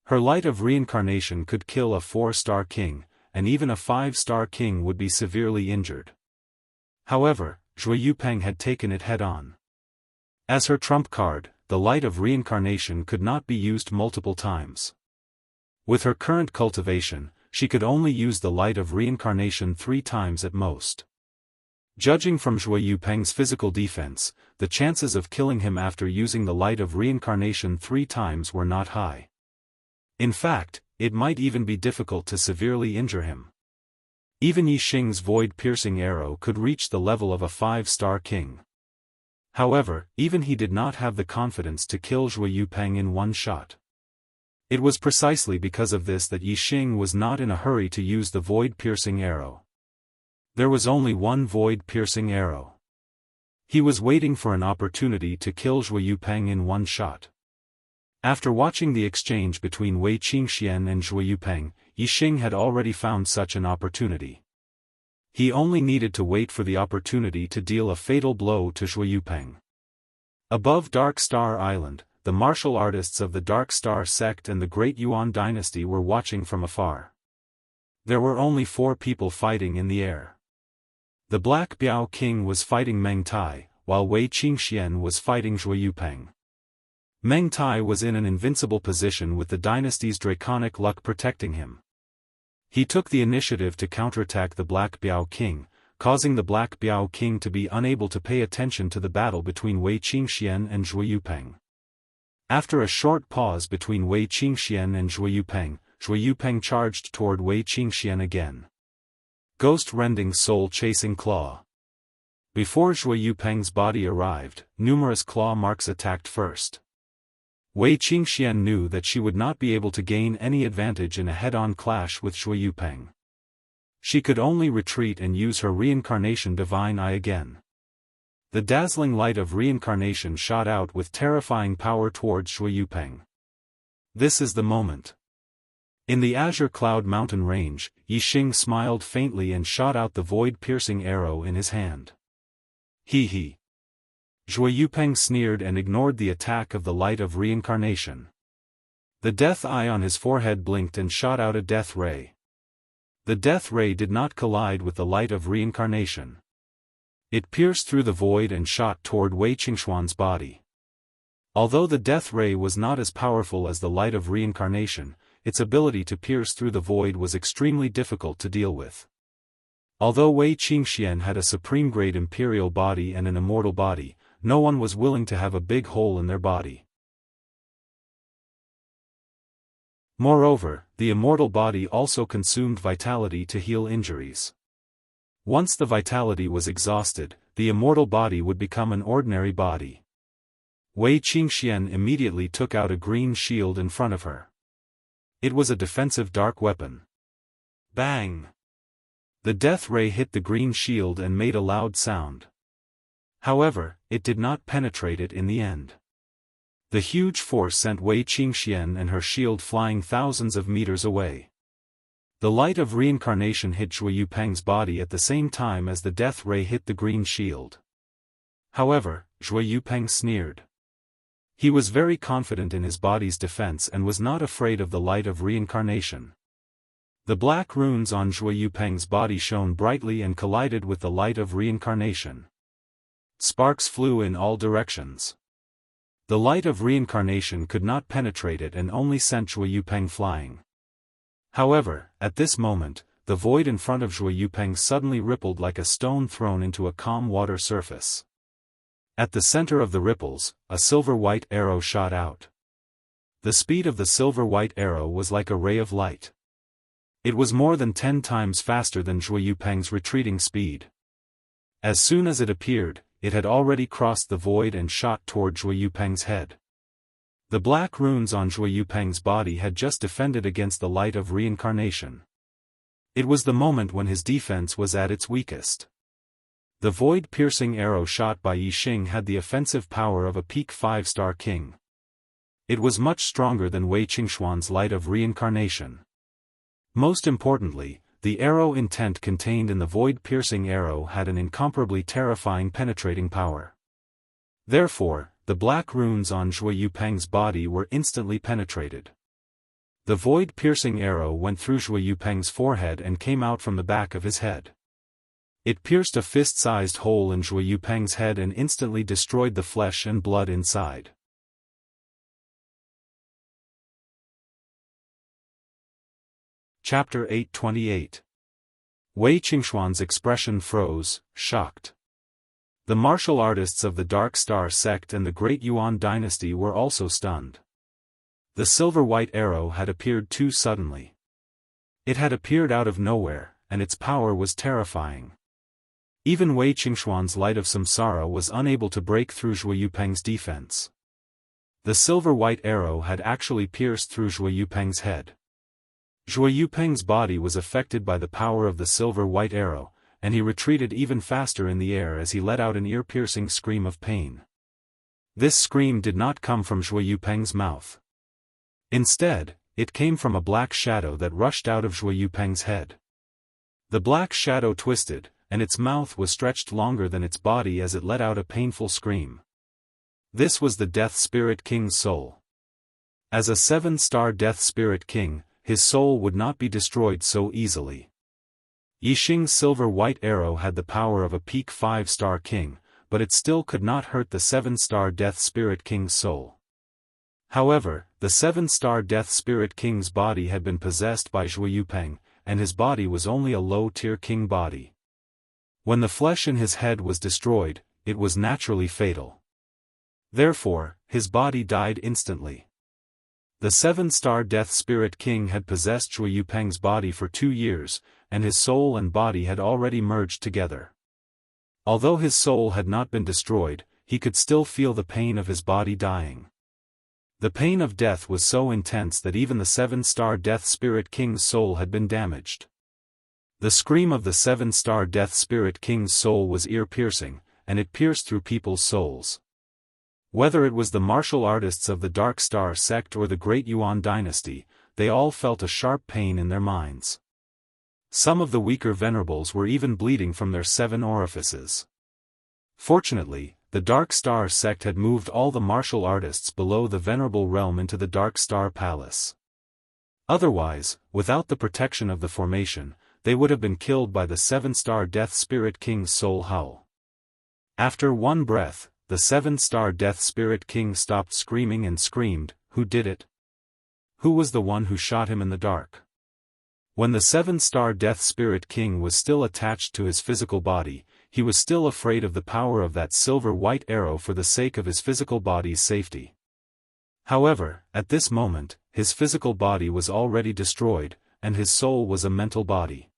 Her light of reincarnation could kill a 4-star king, and even a 5-star king would be severely injured. However, Zhuo Yupeng had taken it head-on. As her trump card, the light of reincarnation could not be used multiple times. With her current cultivation, she could only use the light of reincarnation 3 times at most. Judging from Zhuo Yupeng's physical defense, the chances of killing him after using the light of reincarnation 3 times were not high. In fact, it might even be difficult to severely injure him. Even Yi Xing's void-piercing arrow could reach the level of a 5-star king. However, even he did not have the confidence to kill Zhuo Yupeng in one shot. It was precisely because of this that Yi Xing was not in a hurry to use the void-piercing arrow. There was only one void-piercing arrow. He was waiting for an opportunity to kill Zhuo Yupeng in one shot. After watching the exchange between Wei Qingxian and Zhuo Yupeng, Yi Xing had already found such an opportunity. He only needed to wait for the opportunity to deal a fatal blow to Zhuo Yupeng. Above Dark Star Island, the martial artists of the Dark Star sect and the Great Yuan dynasty were watching from afar. There were only 4 people fighting in the air. The Black Biao King was fighting Meng Tai, while Wei Qingxian was fighting Zhuo Yupeng. Meng Tai was in an invincible position with the dynasty's draconic luck protecting him. He took the initiative to counterattack the Black Biao King, causing the Black Biao King to be unable to pay attention to the battle between Wei Qingxian and Zhuo Yupeng. After a short pause between Wei Qingxian and Zhuo Yupeng charged toward Wei Qingxian again. Ghost-rending soul-chasing claw. Before Zhuo Yupeng's body arrived, numerous claw marks attacked first. Wei Qingxian knew that she would not be able to gain any advantage in a head-on clash with Zhuo Yupeng. She could only retreat and use her reincarnation divine eye again. The dazzling light of reincarnation shot out with terrifying power towards Zhuo Yupeng. This is the moment. In the azure cloud mountain range, Yixing smiled faintly and shot out the void-piercing arrow in his hand. He. Zhuo Yupeng sneered and ignored the attack of the light of reincarnation. The death eye on his forehead blinked and shot out a death ray. The death ray did not collide with the light of reincarnation. It pierced through the void and shot toward Wei Qingxuan's body. Although the death ray was not as powerful as the light of reincarnation, its ability to pierce through the void was extremely difficult to deal with. Although Wei Qingxian had a supreme-grade imperial body and an immortal body, no one was willing to have a big hole in their body. Moreover, the immortal body also consumed vitality to heal injuries. Once the vitality was exhausted, the immortal body would become an ordinary body. Wei Qingxian immediately took out a green shield in front of her. It was a defensive dark weapon. Bang! The death ray hit the green shield and made a loud sound. However, it did not penetrate it in the end. The huge force sent Wei Qingxian and her shield flying thousands of meters away. The light of reincarnation hit Zhuo Yupeng's body at the same time as the death ray hit the green shield. However, Zhuo Yupeng sneered. He was very confident in his body's defense and was not afraid of the light of reincarnation. The black runes on Zhuo Yupeng's body shone brightly and collided with the light of reincarnation. Sparks flew in all directions. The light of reincarnation could not penetrate it and only sent Zhuo Yupeng flying. However, at this moment, the void in front of Zhuo Yupeng suddenly rippled like a stone thrown into a calm water surface. At the center of the ripples, a silver-white arrow shot out. The speed of the silver-white arrow was like a ray of light. It was more than 10 times faster than Zhuo Yupeng's retreating speed. As soon as it appeared, it had already crossed the void and shot toward Zhuo Yupeng's head. The black runes on Zhuo Yupeng's body had just defended against the light of reincarnation. It was the moment when his defense was at its weakest. The void-piercing arrow shot by Yixing had the offensive power of a peak 5-star king. It was much stronger than Wei Qingxuan's light of reincarnation. Most importantly, the arrow intent contained in the void-piercing arrow had an incomparably terrifying penetrating power. Therefore, the black runes on Zhuo Yupeng's body were instantly penetrated. The void-piercing arrow went through Zhuo Yupeng's forehead and came out from the back of his head. It pierced a fist-sized hole in Zhuo Yupeng's head and instantly destroyed the flesh and blood inside. Chapter 828. Wei Qingxuan's expression froze, shocked. The martial artists of the Dark Star sect and the Great Yuan dynasty were also stunned. The silver-white arrow had appeared too suddenly. It had appeared out of nowhere, and its power was terrifying. Even Wei Qingxuan's light of samsara was unable to break through Zhuo Yupeng's defense. The silver-white arrow had actually pierced through Zhuo Yupeng's head. Zhuo Yupeng's body was affected by the power of the silver-white arrow, and he retreated even faster in the air as he let out an ear-piercing scream of pain. This scream did not come from Zhuo Yupeng's mouth. Instead, it came from a black shadow that rushed out of Zhuo Yupeng's head. The black shadow twisted, and its mouth was stretched longer than its body as it let out a painful scream. This was the Death Spirit King's soul. As a 7-star Death Spirit King, his soul would not be destroyed so easily. Yixing's silver-white arrow had the power of a peak 5-star king, but it still could not hurt the 7-star Death Spirit King's soul. However, the 7-star Death Spirit King's body had been possessed by Zhui Yupeng, and his body was only a low-tier king body. When the flesh in his head was destroyed, it was naturally fatal. Therefore, his body died instantly. The 7-star Death Spirit King had possessed Zhui Yupeng's body for 2 years, and his soul and body had already merged together. Although his soul had not been destroyed, he could still feel the pain of his body dying. The pain of death was so intense that even the 7-star Death Spirit King's soul had been damaged. The scream of the 7-star Death Spirit King's soul was ear-piercing, and it pierced through people's souls. Whether it was the martial artists of the Dark Star sect or the Great Yuan dynasty, they all felt a sharp pain in their minds. Some of the weaker venerables were even bleeding from their 7 orifices. Fortunately, the Dark Star sect had moved all the martial artists below the venerable realm into the Dark Star Palace. Otherwise, without the protection of the formation, they would have been killed by the 7-star Death Spirit King's soul howl. After one breath, the 7-star Death Spirit King stopped screaming and screamed, "Who did it? Who was the one who shot him in the dark?" When the 7-star Death Spirit King was still attached to his physical body, he was still afraid of the power of that silver-white arrow for the sake of his physical body's safety. However, at this moment, his physical body was already destroyed, and his soul was a mental body.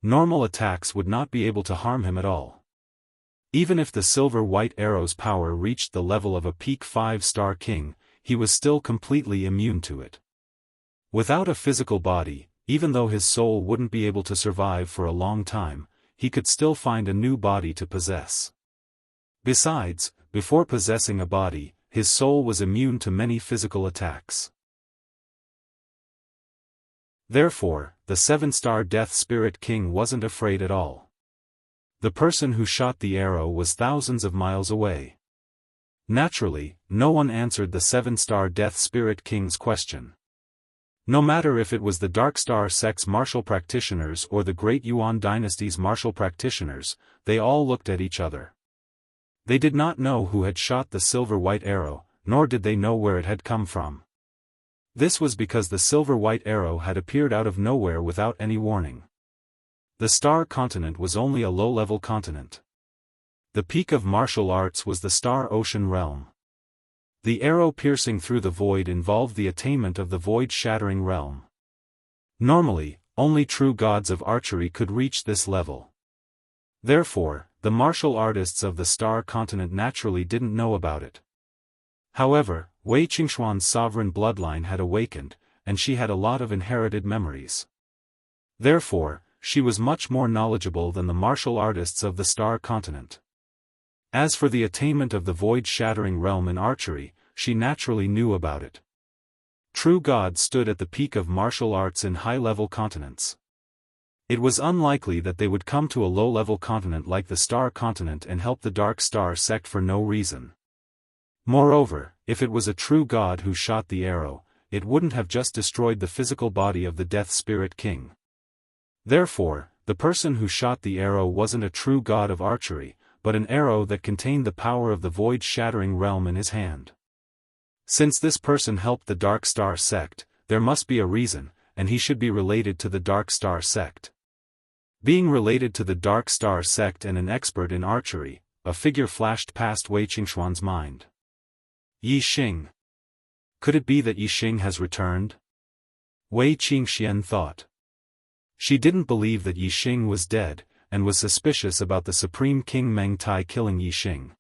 Normal attacks would not be able to harm him at all. Even if the silver-white arrow's power reached the level of a peak 5-star king, he was still completely immune to it. Without a physical body, even though his soul wouldn't be able to survive for a long time, he could still find a new body to possess. Besides, before possessing a body, his soul was immune to many physical attacks. Therefore, the 7-star Death Spirit King wasn't afraid at all. The person who shot the arrow was thousands of miles away. Naturally, no one answered the 7-star Death Spirit King's question. No matter if it was the Dark Star sect's martial practitioners or the Great Yuan dynasty's martial practitioners, they all looked at each other. They did not know who had shot the silver-white arrow, nor did they know where it had come from. This was because the silver-white arrow had appeared out of nowhere without any warning. The Star Continent was only a low-level continent. The peak of martial arts was the Star Ocean realm. The arrow piercing through the void involved the attainment of the void-shattering realm. Normally, only true gods of archery could reach this level. Therefore, the martial artists of the Star Continent naturally didn't know about it. However, Wei Qingxuan's sovereign bloodline had awakened, and she had a lot of inherited memories. Therefore, she was much more knowledgeable than the martial artists of the Star Continent. As for the attainment of the void-shattering realm in archery, she naturally knew about it. True gods stood at the peak of martial arts in high-level continents. It was unlikely that they would come to a low-level continent like the Star Continent and help the Dark Star sect for no reason. Moreover, if it was a true god who shot the arrow, it wouldn't have just destroyed the physical body of the Death Spirit King. Therefore, the person who shot the arrow wasn't a true god of archery, but an arrow that contained the power of the void-shattering realm in his hand. Since this person helped the Dark Star sect, there must be a reason, and he should be related to the Dark Star sect. Being related to the Dark Star sect and an expert in archery, a figure flashed past Wei Qingxuan's mind. Yixing. Could it be that Yixing has returned? Wei Qingxian thought. She didn't believe that Yixing was dead, and was suspicious about the Supreme King Meng Tai killing Yixing.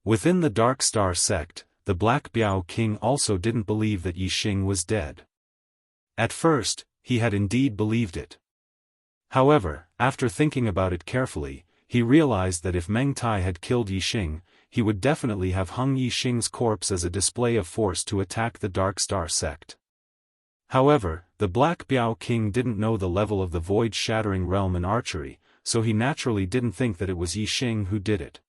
Within the Dark Star sect, the Black Biao King also didn't believe that Yixing was dead. At first, he had indeed believed it. However, after thinking about it carefully, he realized that if Meng Tai had killed Yixing, he would definitely have hung Yixing's corpse as a display of force to attack the Dark Star sect. However, the Black Biao King didn't know the level of the void-shattering realm in archery, so he naturally didn't think that it was Yixing who did it.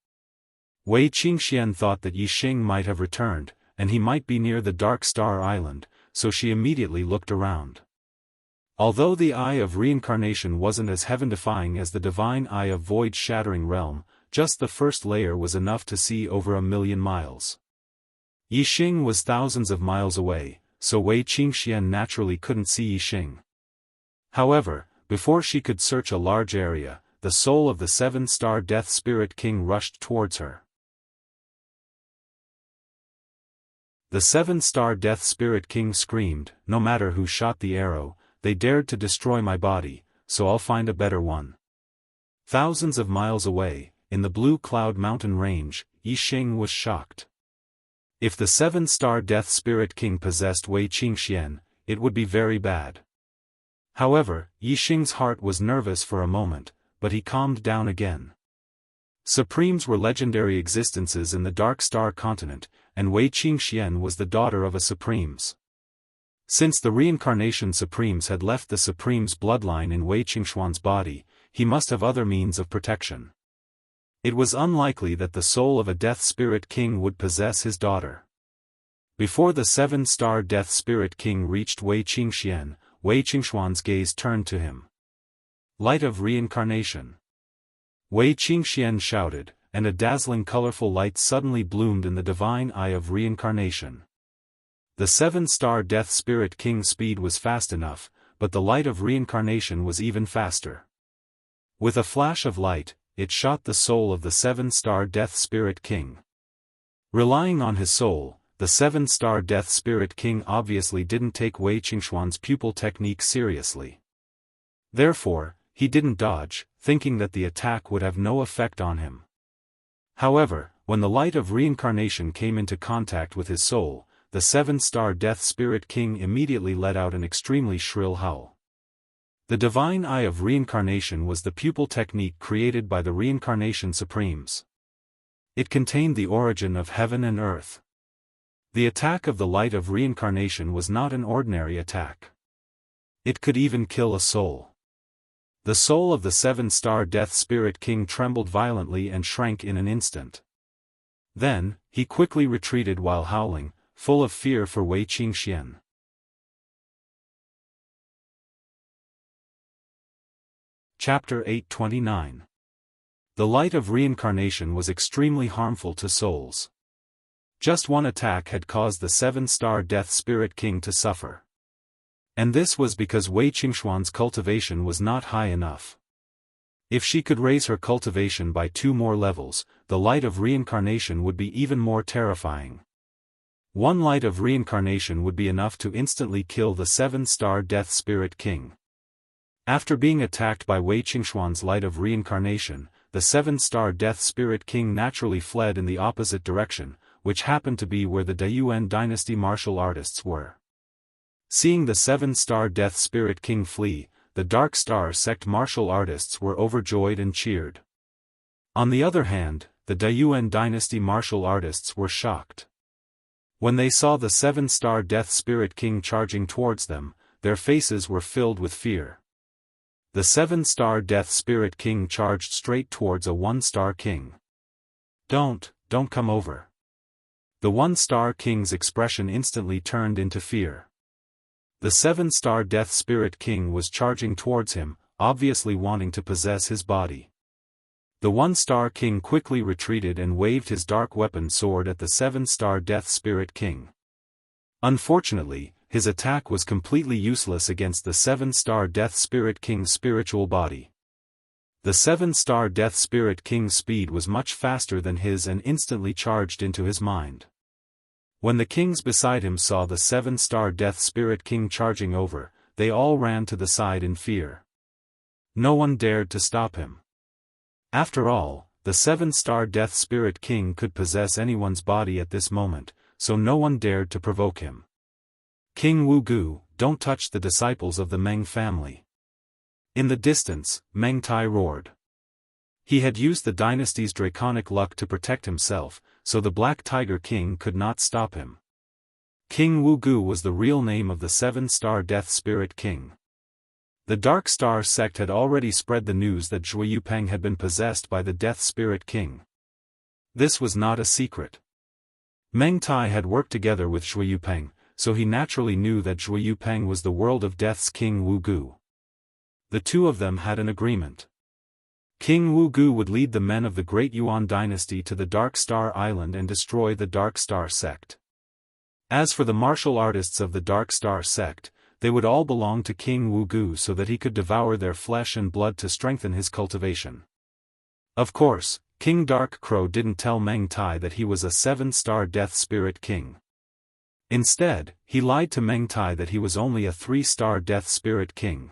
Wei Qingxian thought that Yixing might have returned, and he might be near the Dark Star Island, so she immediately looked around. Although the Eye of Reincarnation wasn't as heaven-defying as the divine Eye of Void-Shattering Realm, just the first layer was enough to see over 1,000,000 miles. Yixing was thousands of miles away, so Wei Qingxian naturally couldn't see Yixing. However, before she could search a large area, the soul of the seven-star Death Spirit King rushed towards her. The seven-star Death Spirit King screamed, "No matter who shot the arrow, they dared to destroy my body, so I'll find a better one." Thousands of miles away, in the Blue Cloud Mountain Range, Yixing was shocked. If the seven-star Death Spirit King possessed Wei Qingxian, it would be very bad. However, Yixing's heart was nervous for a moment, but he calmed down again. Supremes were legendary existences in the Dark Star continent, and Wei Qingxian was the daughter of a Supremes. Since the reincarnation Supremes had left the Supremes' bloodline in Wei Qingxuan's body, he must have other means of protection. It was unlikely that the soul of a Death Spirit King would possess his daughter. Before the seven-star Death Spirit King reached Wei Qingxian, Wei Qingxuan's gaze turned to him. Light of Reincarnation. Wei Qingxian shouted, and a dazzling colorful light suddenly bloomed in the divine Eye of Reincarnation. The seven-star Death Spirit King's speed was fast enough, but the light of Reincarnation was even faster. With a flash of light, it shot the soul of the seven-star Death Spirit King. Relying on his soul, the seven-star Death Spirit King obviously didn't take Wei Qingxuan's pupil technique seriously. Therefore, he didn't dodge, thinking that the attack would have no effect on him. However, when the light of Reincarnation came into contact with his soul, the seven-star Death Spirit King immediately let out an extremely shrill howl. The divine Eye of Reincarnation was the pupil technique created by the Reincarnation Supremes. It contained the origin of heaven and earth. The attack of the light of Reincarnation was not an ordinary attack. It could even kill a soul. The soul of the seven-star Death Spirit King trembled violently and shrank in an instant. Then, he quickly retreated while howling, full of fear for Wei Qingxian. Chapter 829. The light of Reincarnation was extremely harmful to souls. Just one attack had caused the seven-star Death Spirit King to suffer. And this was because Wei Qingxuan's cultivation was not high enough. If she could raise her cultivation by 2 more levels, the light of Reincarnation would be even more terrifying. One light of Reincarnation would be enough to instantly kill the seven-star Death Spirit King. After being attacked by Wei Qingxuan's light of Reincarnation, the seven-star Death Spirit King naturally fled in the opposite direction, which happened to be where the Daoist dynasty martial artists were. Seeing the seven-star Death Spirit King flee, the Dark Star sect martial artists were overjoyed and cheered. On the other hand, the Daoist dynasty martial artists were shocked. When they saw the seven-star Death Spirit King charging towards them, their faces were filled with fear. The seven-star Death Spirit King charged straight towards a one-star king. Don't come over." The one-star king's expression instantly turned into fear. The seven-star Death Spirit King was charging towards him, obviously wanting to possess his body. The one-star king quickly retreated and waved his dark weapon sword at the seven-star Death Spirit King. Unfortunately, his attack was completely useless against the seven-star Death Spirit King's spiritual body. The seven-star Death Spirit King's speed was much faster than his and instantly charged into his mind. When the kings beside him saw the seven-star Death Spirit King charging over, they all ran to the side in fear. No one dared to stop him. After all, the seven-star Death Spirit King could possess anyone's body at this moment, so no one dared to provoke him. "King Wu Gu, don't touch the disciples of the Meng family." In the distance, Meng Tai roared. He had used the dynasty's draconic luck to protect himself, so the Black Tiger King could not stop him. King Wu Gu was the real name of the seven-star Death Spirit King. The Dark Star sect had already spread the news that Zhui Yupeng had been possessed by the Death Spirit King. This was not a secret. Meng Tai had worked together with Zhui Yupeng, so he naturally knew that Zhuo Yupeng was the world of death's King Wu Gu. The two of them had an agreement. King Wu Gu would lead the men of the Great Yuan dynasty to the Dark Star Island and destroy the Dark Star sect. As for the martial artists of the Dark Star sect, they would all belong to King Wu Gu so that he could devour their flesh and blood to strengthen his cultivation. Of course, King Dark Crow didn't tell Meng Tai that he was a 7-star Death Spirit King. Instead, he lied to Meng Tai that he was only a 3-star Death Spirit King.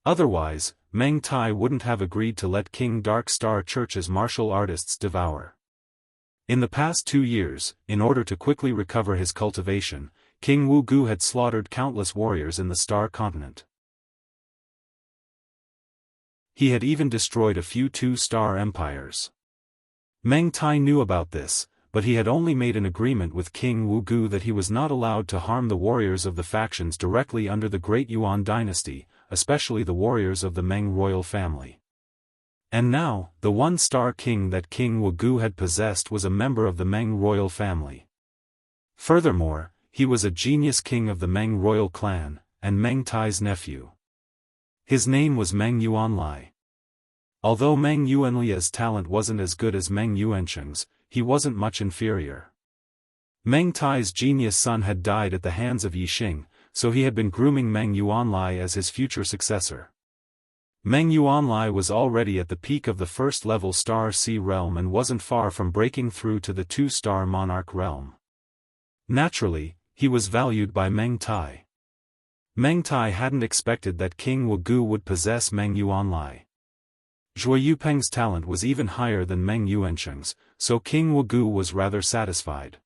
Otherwise, Meng Tai wouldn't have agreed to let King Dark Star Church's martial artists devour. In the past 2 years, in order to quickly recover his cultivation, King Wu Gu had slaughtered countless warriors in the Star Continent. He had even destroyed a few 2-star empires. Meng Tai knew about this, but he had only made an agreement with King Wu Gu that he was not allowed to harm the warriors of the factions directly under the Great Yuan dynasty, especially the warriors of the Meng royal family. And now, the 1-star king that King Wu Gu had possessed was a member of the Meng royal family. Furthermore, he was a genius king of the Meng royal clan, and Meng Tai's nephew. His name was Meng Yuanlai. Although Meng Yuanlia's talent wasn't as good as Meng Yuansheng's, he wasn't much inferior. Meng Tai's genius son had died at the hands of Yixing, so he had been grooming Meng Yuanlai as his future successor. Meng Yuanlai was already at the peak of the first-level Star Sea realm and wasn't far from breaking through to the 2-star Monarch realm. Naturally, he was valued by Meng Tai. Meng Tai hadn't expected that King Wu Gu would possess Meng Yuanlai. Zhuo Yupeng's talent was even higher than Meng Yuansheng's, so King Wu Gu was rather satisfied.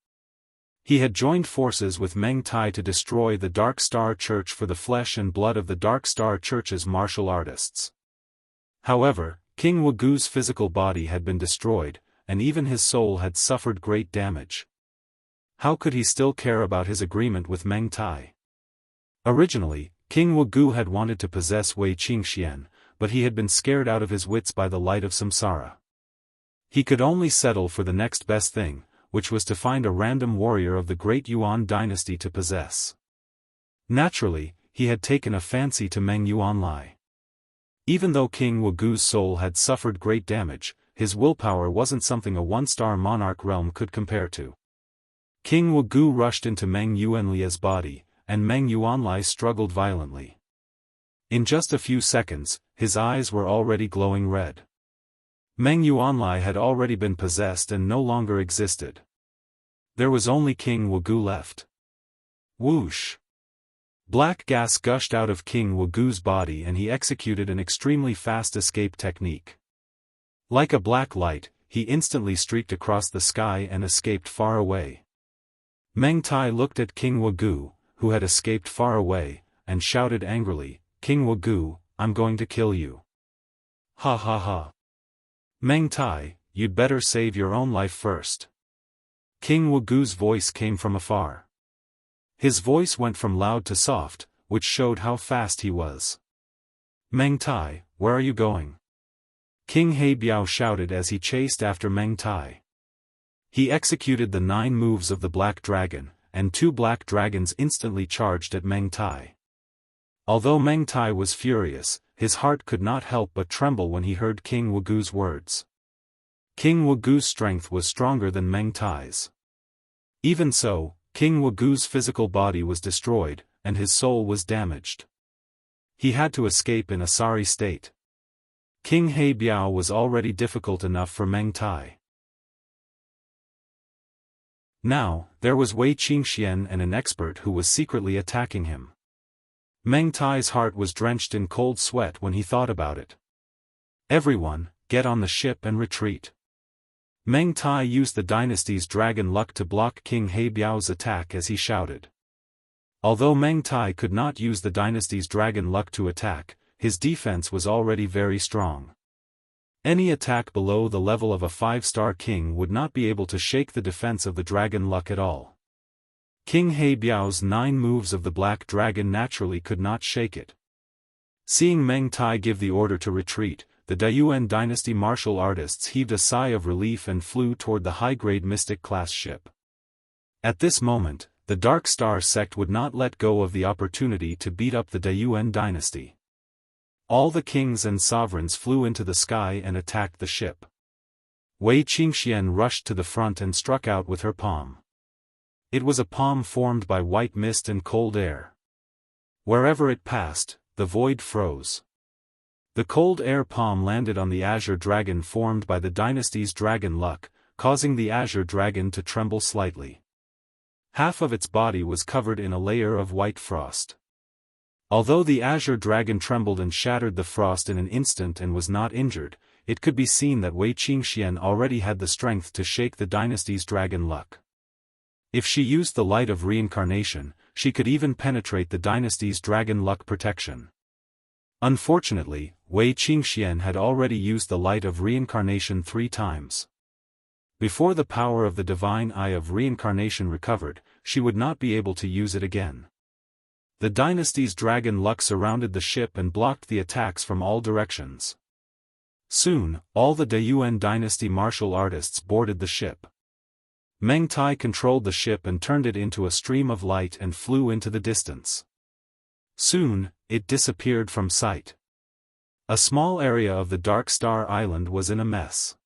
He had joined forces with Meng Tai to destroy the Dark Star Church for the flesh and blood of the Dark Star Church's martial artists. However, King Wu Gu's physical body had been destroyed, and even his soul had suffered great damage. How could he still care about his agreement with Meng Tai? Originally, King Wu Gu had wanted to possess Wei Qingxian, but he had been scared out of his wits by the light of samsara. He could only settle for the next best thing, which was to find a random warrior of the Great Yuan dynasty to possess. Naturally, he had taken a fancy to Meng Yuanlai. Even though King Wu Gu's soul had suffered great damage, his willpower wasn't something a 1-star monarch realm could compare to. King Wu Gu rushed into Meng Yuanlia's body, and Meng Yuanlai struggled violently. In just a few seconds, his eyes were already glowing red. Meng Yuanlai had already been possessed and no longer existed. There was only King Wu Gu left. Whoosh! Black gas gushed out of King Wu Gu's body and he executed an extremely fast escape technique. Like a black light, he instantly streaked across the sky and escaped far away. Meng Tai looked at King Wu Gu, who had escaped far away, and shouted angrily, "King Wu Gu, I'm going to kill you." Ha ha ha. Meng Tai, you'd better save your own life first. King Wu Gu's voice came from afar. His voice went from loud to soft, which showed how fast he was. Meng Tai, where are you going? King He Biao shouted as he chased after Meng Tai. He executed the 9 moves of the Black Dragon, and 2 Black Dragons instantly charged at Meng Tai. Although Meng Tai was furious, his heart could not help but tremble when he heard King Wu Gu's words. King Wu Gu's strength was stronger than Meng Tai's. Even so, King Wu Gu's physical body was destroyed, and his soul was damaged. He had to escape in a sorry state. King He Biao was already difficult enough for Meng Tai. Now, there was Wei Qingxian and an expert who was secretly attacking him. Meng Tai's heart was drenched in cold sweat when he thought about it. Everyone, get on the ship and retreat. Meng Tai used the dynasty's dragon luck to block King He Biao's attack as he shouted. Although Meng Tai could not use the dynasty's dragon luck to attack, his defense was already very strong. Any attack below the level of a 5-star king would not be able to shake the defense of the dragon luck at all. King He Biao's 9 moves of the Black Dragon naturally could not shake it. Seeing Meng Tai give the order to retreat, the Daoist dynasty martial artists heaved a sigh of relief and flew toward the high-grade mystic class ship. At this moment, the Dark Star sect would not let go of the opportunity to beat up the Daoist dynasty. All the kings and sovereigns flew into the sky and attacked the ship. Wei Qingxian rushed to the front and struck out with her palm. It was a palm formed by white mist and cold air. Wherever it passed, the void froze. The cold air palm landed on the azure dragon formed by the dynasty's dragon luck, causing the azure dragon to tremble slightly. Half of its body was covered in a layer of white frost. Although the azure dragon trembled and shattered the frost in an instant and was not injured, it could be seen that Wei Qingxian already had the strength to shake the dynasty's dragon luck. If she used the light of reincarnation, she could even penetrate the dynasty's dragon luck protection. Unfortunately, Wei Qingxian had already used the light of reincarnation 3 times. Before the power of the divine eye of reincarnation recovered, she would not be able to use it again. The dynasty's dragon luck surrounded the ship and blocked the attacks from all directions. Soon, all the Daoist dynasty martial artists boarded the ship. Meng Tai controlled the ship and turned it into a stream of light and flew into the distance. Soon, it disappeared from sight. A small area of the Dark Star Island was in a mess.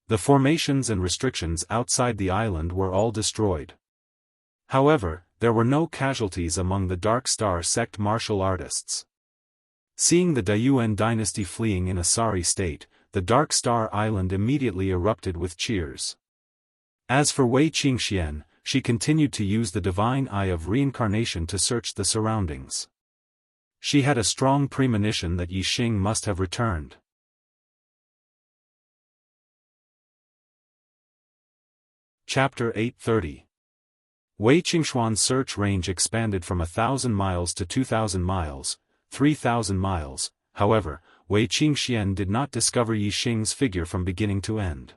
The formations and restrictions outside the island were all destroyed. However, there were no casualties among the Dark Star sect martial artists. Seeing the Daoist dynasty fleeing in a sorry state, the Dark Star Island immediately erupted with cheers. As for Wei Qingxian, she continued to use the divine eye of reincarnation to search the surroundings. She had a strong premonition that Yixing must have returned. Chapter 830. Wei Qingxuan's search range expanded from 1,000 miles to 2,000 miles, 3,000 miles. However, Wei Qingxian did not discover Yixing's figure from beginning to end.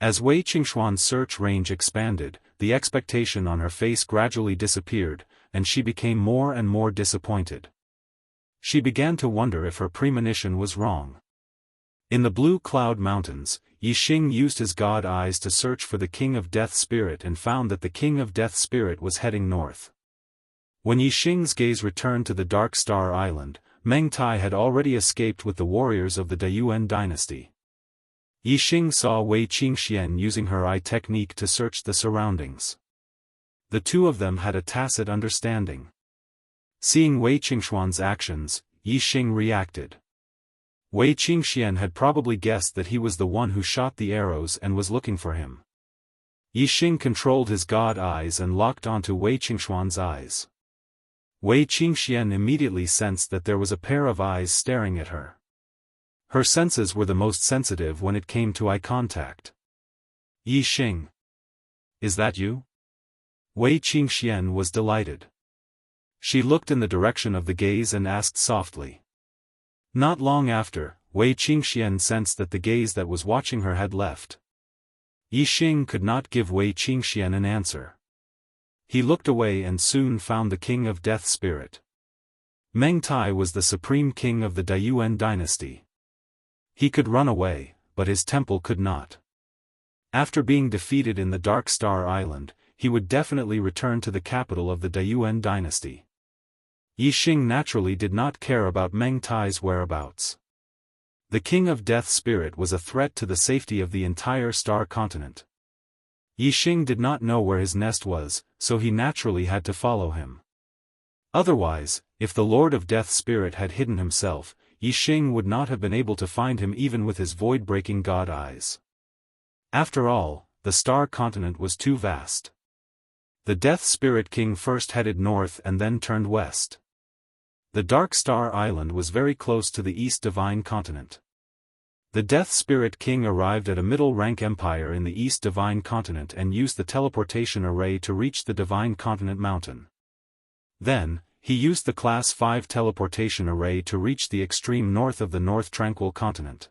As Wei Qingxuan's search range expanded, the expectation on her face gradually disappeared, and she became more and more disappointed. She began to wonder if her premonition was wrong. In the Blue Cloud Mountains, Yixing used his god eyes to search for the King of Death Spirit and found that the King of Death Spirit was heading north. When Yixing's gaze returned to the Dark Star Island, Meng Tai had already escaped with the warriors of the Daoist dynasty. Yixing saw Wei Qingxian using her eye technique to search the surroundings. The two of them had a tacit understanding. Seeing Wei Qingxuan's actions, Yixing reacted. Wei Qingxian had probably guessed that he was the one who shot the arrows and was looking for him. Yixing controlled his god eyes and locked onto Wei Qingxuan's eyes. Wei Qingxian immediately sensed that there was a pair of eyes staring at her. Her senses were the most sensitive when it came to eye contact. Yixing. Is that you? Wei Qingxian was delighted. She looked in the direction of the gaze and asked softly. Not long after, Wei Qingxian sensed that the gaze that was watching her had left. Yixing could not give Wei Qingxian an answer. He looked away and soon found the King of Death Spirit. Meng Tai was the supreme king of the Daoist dynasty. He could run away, but his temple could not. After being defeated in the Dark Star Island, he would definitely return to the capital of the Daoist dynasty. Yixing naturally did not care about Meng Tai's whereabouts. The King of Death Spirit was a threat to the safety of the entire star continent. Yixing did not know where his nest was, so he naturally had to follow him. Otherwise, if the Lord of Death Spirit had hidden himself, Yixing would not have been able to find him even with his void-breaking god eyes. After all, the star continent was too vast. The Death Spirit King first headed north and then turned west. The Dark Star Island was very close to the East Divine Continent. The Death Spirit King arrived at a middle-rank empire in the East Divine Continent and used the teleportation array to reach the Divine Continent Mountain. Then, he used the Class 5 teleportation array to reach the extreme north of the North Tranquil Continent.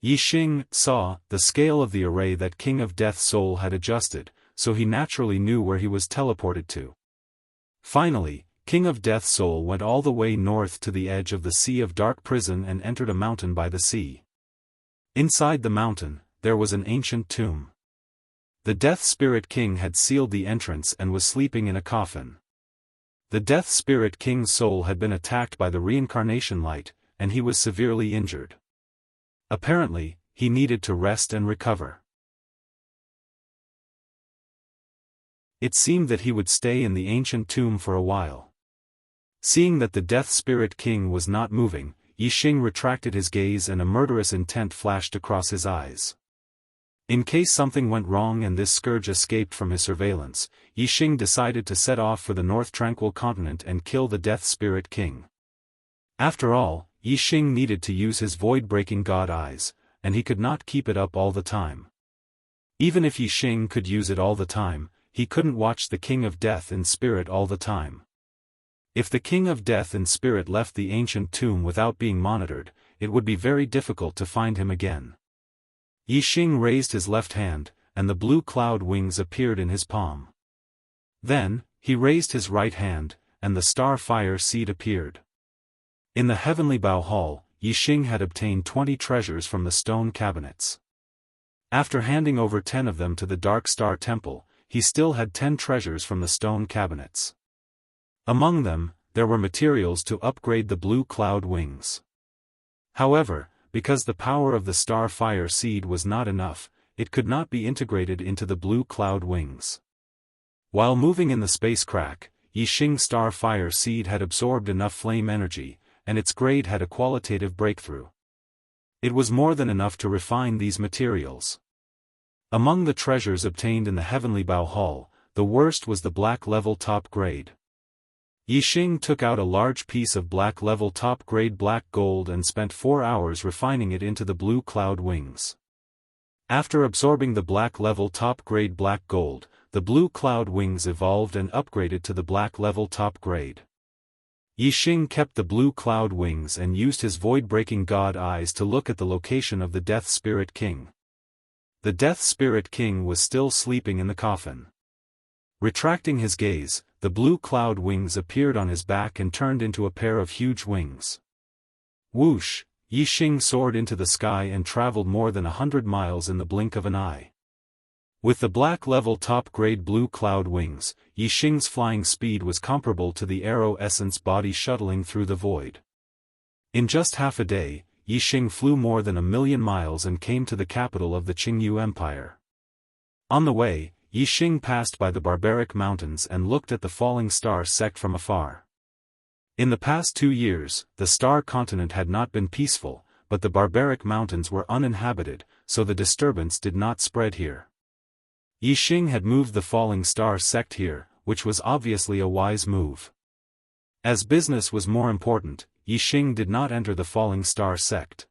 Yixing saw the scale of the array that King of Death Soul had adjusted, so he naturally knew where he was teleported to. Finally, King of Death Soul went all the way north to the edge of the Sea of Dark Prison and entered a mountain by the sea. Inside the mountain, there was an ancient tomb. The Death Spirit King had sealed the entrance and was sleeping in a coffin. The Death Spirit King's soul had been attacked by the reincarnation light, and he was severely injured. Apparently, he needed to rest and recover. It seemed that he would stay in the ancient tomb for a while. Seeing that the Death Spirit King was not moving, Yixing retracted his gaze and a murderous intent flashed across his eyes. In case something went wrong and this scourge escaped from his surveillance, Yixing decided to set off for the North Tranquil Continent and kill the Death Spirit King. After all, Yixing needed to use his void-breaking god eyes, and he could not keep it up all the time. Even if Yixing could use it all the time, he couldn't watch the King of Death in spirit all the time. If the King of Death in spirit left the ancient tomb without being monitored, it would be very difficult to find him again. Yixing raised his left hand, and the blue cloud wings appeared in his palm. Then, he raised his right hand, and the star fire seed appeared. In the heavenly Bao Hall, Yixing had obtained 20 treasures from the stone cabinets. After handing over 10 of them to the Dark Star Temple, he still had 10 treasures from the stone cabinets. Among them, there were materials to upgrade the blue cloud wings. However, because the power of the star fire seed was not enough, it could not be integrated into the blue cloud wings. While moving in the space crack, Yixing's star fire seed had absorbed enough flame energy, and its grade had a qualitative breakthrough. It was more than enough to refine these materials. Among the treasures obtained in the heavenly Bao Hall, the worst was the black level top grade. Yixing took out a large piece of black level top grade black gold and spent 4 hours refining it into the blue cloud wings. After absorbing the black level top grade black gold, the blue cloud wings evolved and upgraded to the black level top grade. Yixing kept the blue cloud wings and used his void-breaking god eyes to look at the location of the Death Spirit King. The Death Spirit King was still sleeping in the coffin. Retracting his gaze, the blue cloud wings appeared on his back and turned into a pair of huge wings. Whoosh! Yixing soared into the sky and traveled more than 100 miles in the blink of an eye. With the black level top grade blue cloud wings, Yixing's flying speed was comparable to the Arrow Essence body shuttling through the void. In just half a day, Yixing flew more than 1,000,000 miles and came to the capital of the Jianghu Empire. On the way, Yixing passed by the barbaric mountains and looked at the falling star sect from afar. In the past 2 years, the star continent had not been peaceful, but the barbaric mountains were uninhabited, so the disturbance did not spread here. Yixing had moved the falling star sect here, which was obviously a wise move. As business was more important, Yixing did not enter the falling star sect.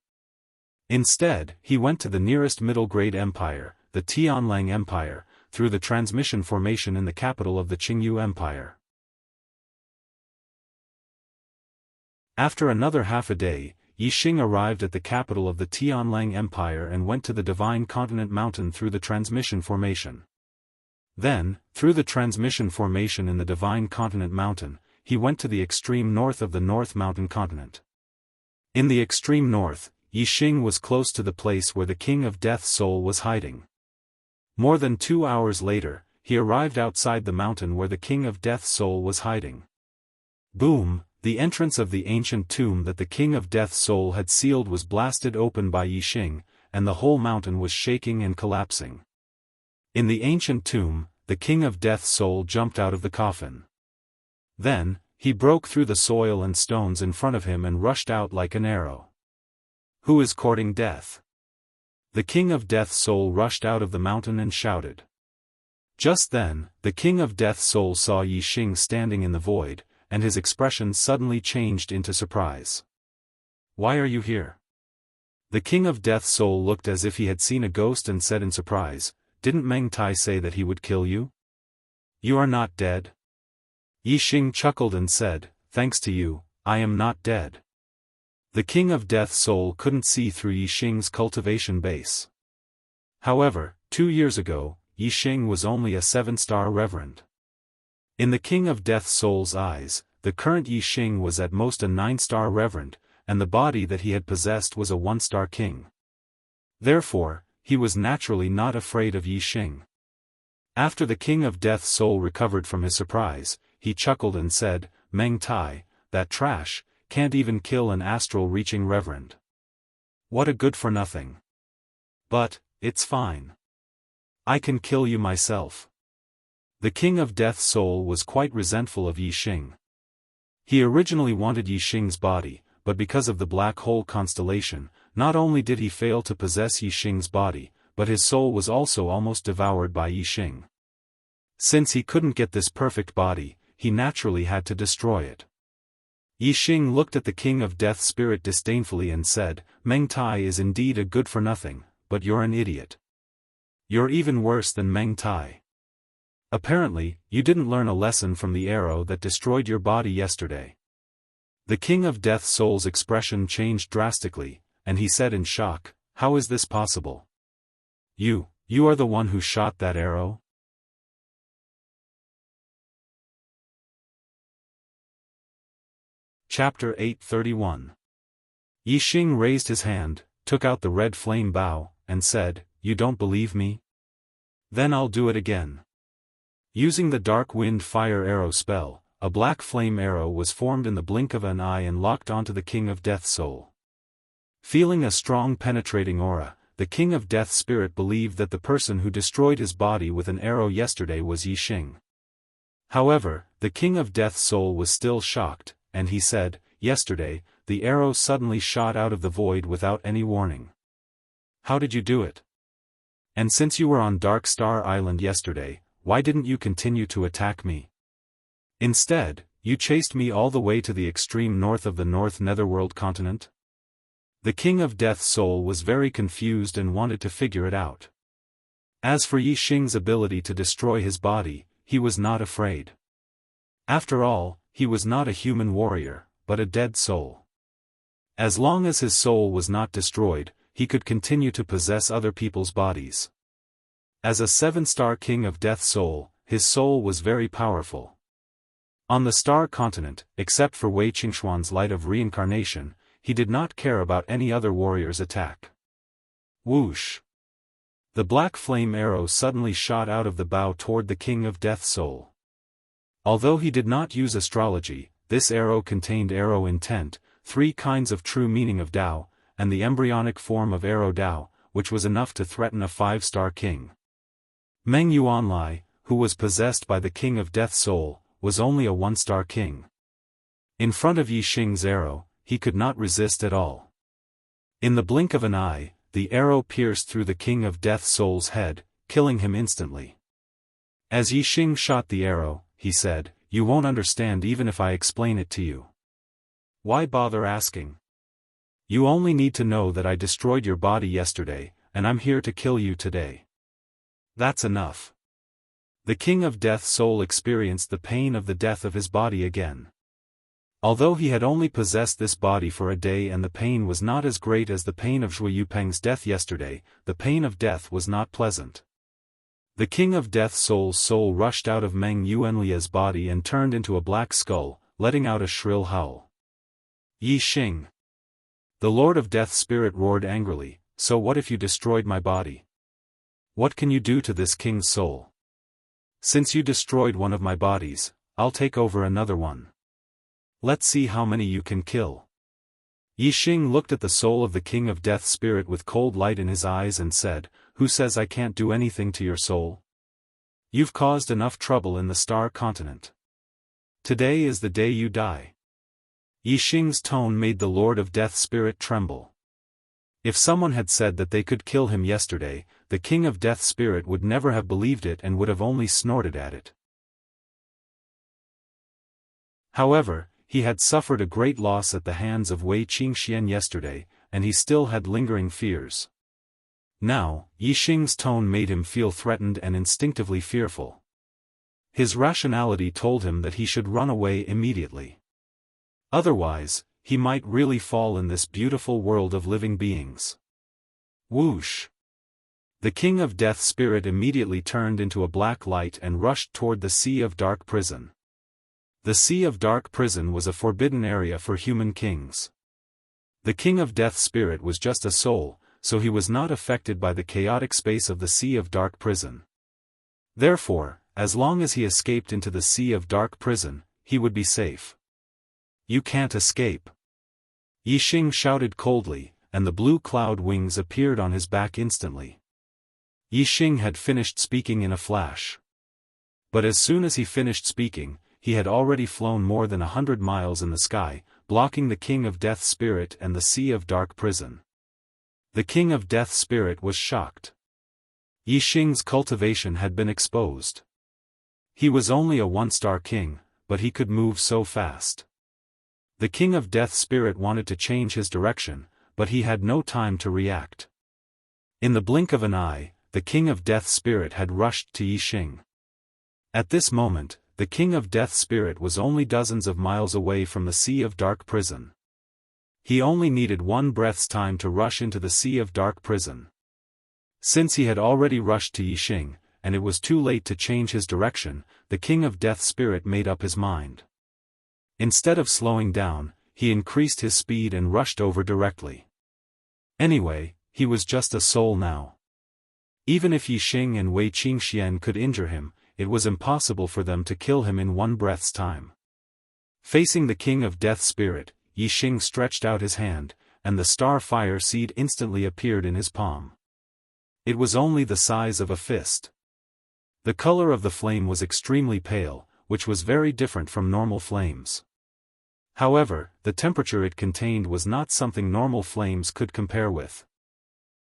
Instead, he went to the nearest middle-grade empire, the Tianlang Empire, through the transmission formation in the capital of the Jianghu Empire. After another half a day, Yixing arrived at the capital of the Tianlang Empire and went to the Divine Continent Mountain through the transmission formation. Then, through the transmission formation in the Divine Continent Mountain, he went to the extreme north of the North Mountain Continent. In the extreme north, Yixing was close to the place where the King of Death's soul was hiding. More than 2 hours later, he arrived outside the mountain where the King of Death's soul was hiding. Boom! The entrance of the ancient tomb that the King of Death's soul had sealed was blasted open by Yixing, and the whole mountain was shaking and collapsing. In the ancient tomb, the King of Death's soul jumped out of the coffin. Then, he broke through the soil and stones in front of him and rushed out like an arrow. Who is courting death? The King of Death's soul rushed out of the mountain and shouted. Just then, the King of Death's soul saw Yixing standing in the void, and his expression suddenly changed into surprise. Why are you here? The King of Death's soul looked as if he had seen a ghost and said in surprise, "Didn't Meng Tai say that he would kill you? You are not dead?" Yixing chuckled and said, "Thanks to you, I am not dead." The King of Death's soul couldn't see through Yixing's cultivation base. However, 2 years ago, Yixing was only a 7-star reverend. In the King of Death's soul's eyes, the current Yixing was at most a 9-star reverend, and the body that he had possessed was a 1-star king. Therefore, he was naturally not afraid of Yixing. After the King of Death's soul recovered from his surprise, he chuckled and said, "Meng Tai, that trash, can't even kill an astral-reaching reverend. What a good-for-nothing. But, it's fine. I can kill you myself." The King of Death's soul was quite resentful of Yixing. He originally wanted Yixing's body, but because of the black hole constellation, not only did he fail to possess Yixing's body, but his soul was also almost devoured by Yixing. Since he couldn't get this perfect body, he naturally had to destroy it. Yixing looked at the King of Death's spirit disdainfully and said, "Meng Tai is indeed a good-for-nothing, but you're an idiot. You're even worse than Meng Tai. Apparently, you didn't learn a lesson from the arrow that destroyed your body yesterday." The King of Death's soul's expression changed drastically, and he said in shock, "How is this possible? You are the one who shot that arrow?" Chapter 831. Yixing raised his hand, took out the red flame bow, and said, "You don't believe me? Then I'll do it again." Using the dark wind fire arrow spell, a black flame arrow was formed in the blink of an eye and locked onto the King of Death's soul. Feeling a strong penetrating aura, the King of Death's spirit believed that the person who destroyed his body with an arrow yesterday was Yixing. However, the King of Death's soul was still shocked, and he said, "Yesterday, the arrow suddenly shot out of the void without any warning. How did you do it? And since you were on Dark Star Island yesterday, why didn't you continue to attack me? Instead, you chased me all the way to the extreme north of the North Netherworld continent?" The King of Death's soul was very confused and wanted to figure it out. As for Yixing's ability to destroy his body, he was not afraid. After all, he was not a human warrior, but a dead soul. As long as his soul was not destroyed, he could continue to possess other people's bodies. As a 7-star King of Death's soul, his soul was very powerful. On the Star Continent, except for Wei Qingxuan's Light of Reincarnation, he did not care about any other warrior's attack. Whoosh! The black flame arrow suddenly shot out of the bow toward the King of Death's soul. Although he did not use astrology, this arrow contained arrow intent, 3 kinds of true meaning of Dao, and the embryonic form of arrow Dao, which was enough to threaten a 5-star king. Meng Yuanlai, who was possessed by the King of Death's soul, was only a 1-star king. In front of Yixing's arrow, he could not resist at all. In the blink of an eye, the arrow pierced through the King of Death's soul's head, killing him instantly. As Yixing shot the arrow, he said, "You won't understand even if I explain it to you. Why bother asking? You only need to know that I destroyed your body yesterday, and I'm here to kill you today. That's enough." The King of Death's soul experienced the pain of the death of his body again. Although he had only possessed this body for a day and the pain was not as great as the pain of Zhui Yupeng's death yesterday, the pain of death was not pleasant. The King of Death's soul rushed out of Meng Yuanlia's body and turned into a black skull, letting out a shrill howl. "Yixing!" The Lord of Death's spirit roared angrily, "So what if you destroyed my body? What can you do to this king's soul? Since you destroyed one of my bodies, I'll take over another one. Let's see how many you can kill." Yixing looked at the soul of the King of Death's spirit with cold light in his eyes and said, "Who says I can't do anything to your soul? You've caused enough trouble in the Star Continent. Today is the day you die." Yixing's tone made the Lord of Death's spirit tremble. If someone had said that they could kill him yesterday, the King of Death's spirit would never have believed it and would have only snorted at it. However, he had suffered a great loss at the hands of Wei Qingxian yesterday, and he still had lingering fears. Now, Yixing's tone made him feel threatened and instinctively fearful. His rationality told him that he should run away immediately. Otherwise, he might really fall in this beautiful world of living beings. Whoosh! The King of Death's spirit immediately turned into a black light and rushed toward the Sea of Dark Prison. The Sea of Dark Prison was a forbidden area for human kings. The King of Death's spirit was just a soul, so he was not affected by the chaotic space of the Sea of Dark Prison. Therefore, as long as he escaped into the Sea of Dark prison, he would be safe. You can't escape. Yixing shouted coldly, and the blue cloud wings appeared on his back instantly. Yixing had finished speaking in a flash. But as soon as he finished speaking, he had already flown more than 100 miles in the sky, blocking the King of Death's spirit and the Sea of Dark prison. The King of Death's spirit was shocked. Yixing's cultivation had been exposed. He was only a one-star king, but he could move so fast. The King of Death's spirit wanted to change his direction, but he had no time to react. In the blink of an eye, the King of Death's spirit had rushed to Yixing. At this moment, the King of Death's spirit was only dozens of miles away from the Sea of Dark prison. He only needed one breath's time to rush into the Sea of Dark prison. Since he had already rushed to Yixing, and it was too late to change his direction, the King of Death's spirit made up his mind. Instead of slowing down, he increased his speed and rushed over directly. Anyway, he was just a soul now. Even if Yixing and Wei Qingxian could injure him, it was impossible for them to kill him in one breath's time. Facing the King of Death's spirit, Yixing stretched out his hand, and the star fire seed instantly appeared in his palm. It was only the size of a fist. The color of the flame was extremely pale, which was very different from normal flames. However, the temperature it contained was not something normal flames could compare with.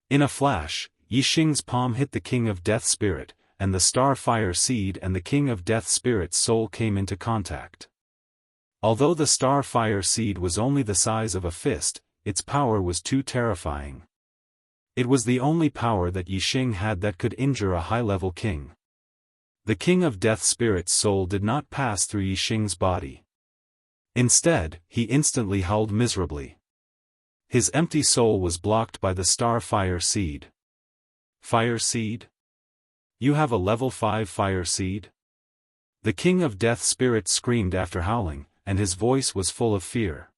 In a flash, Yixing's palm hit the King of Death's spirit, and the star fire seed and the King of Death's spirit's soul came into contact. Although the star fire seed was only the size of a fist, its power was too terrifying. It was the only power that Yixing had that could injure a high-level king. The King of Death's spirit's soul did not pass through Yixing's body. Instead, he instantly howled miserably. His empty soul was blocked by the star fire seed. Fire seed? You have a level 5 fire seed? The King of Death's spirit screamed after howling, and his voice was full of fear.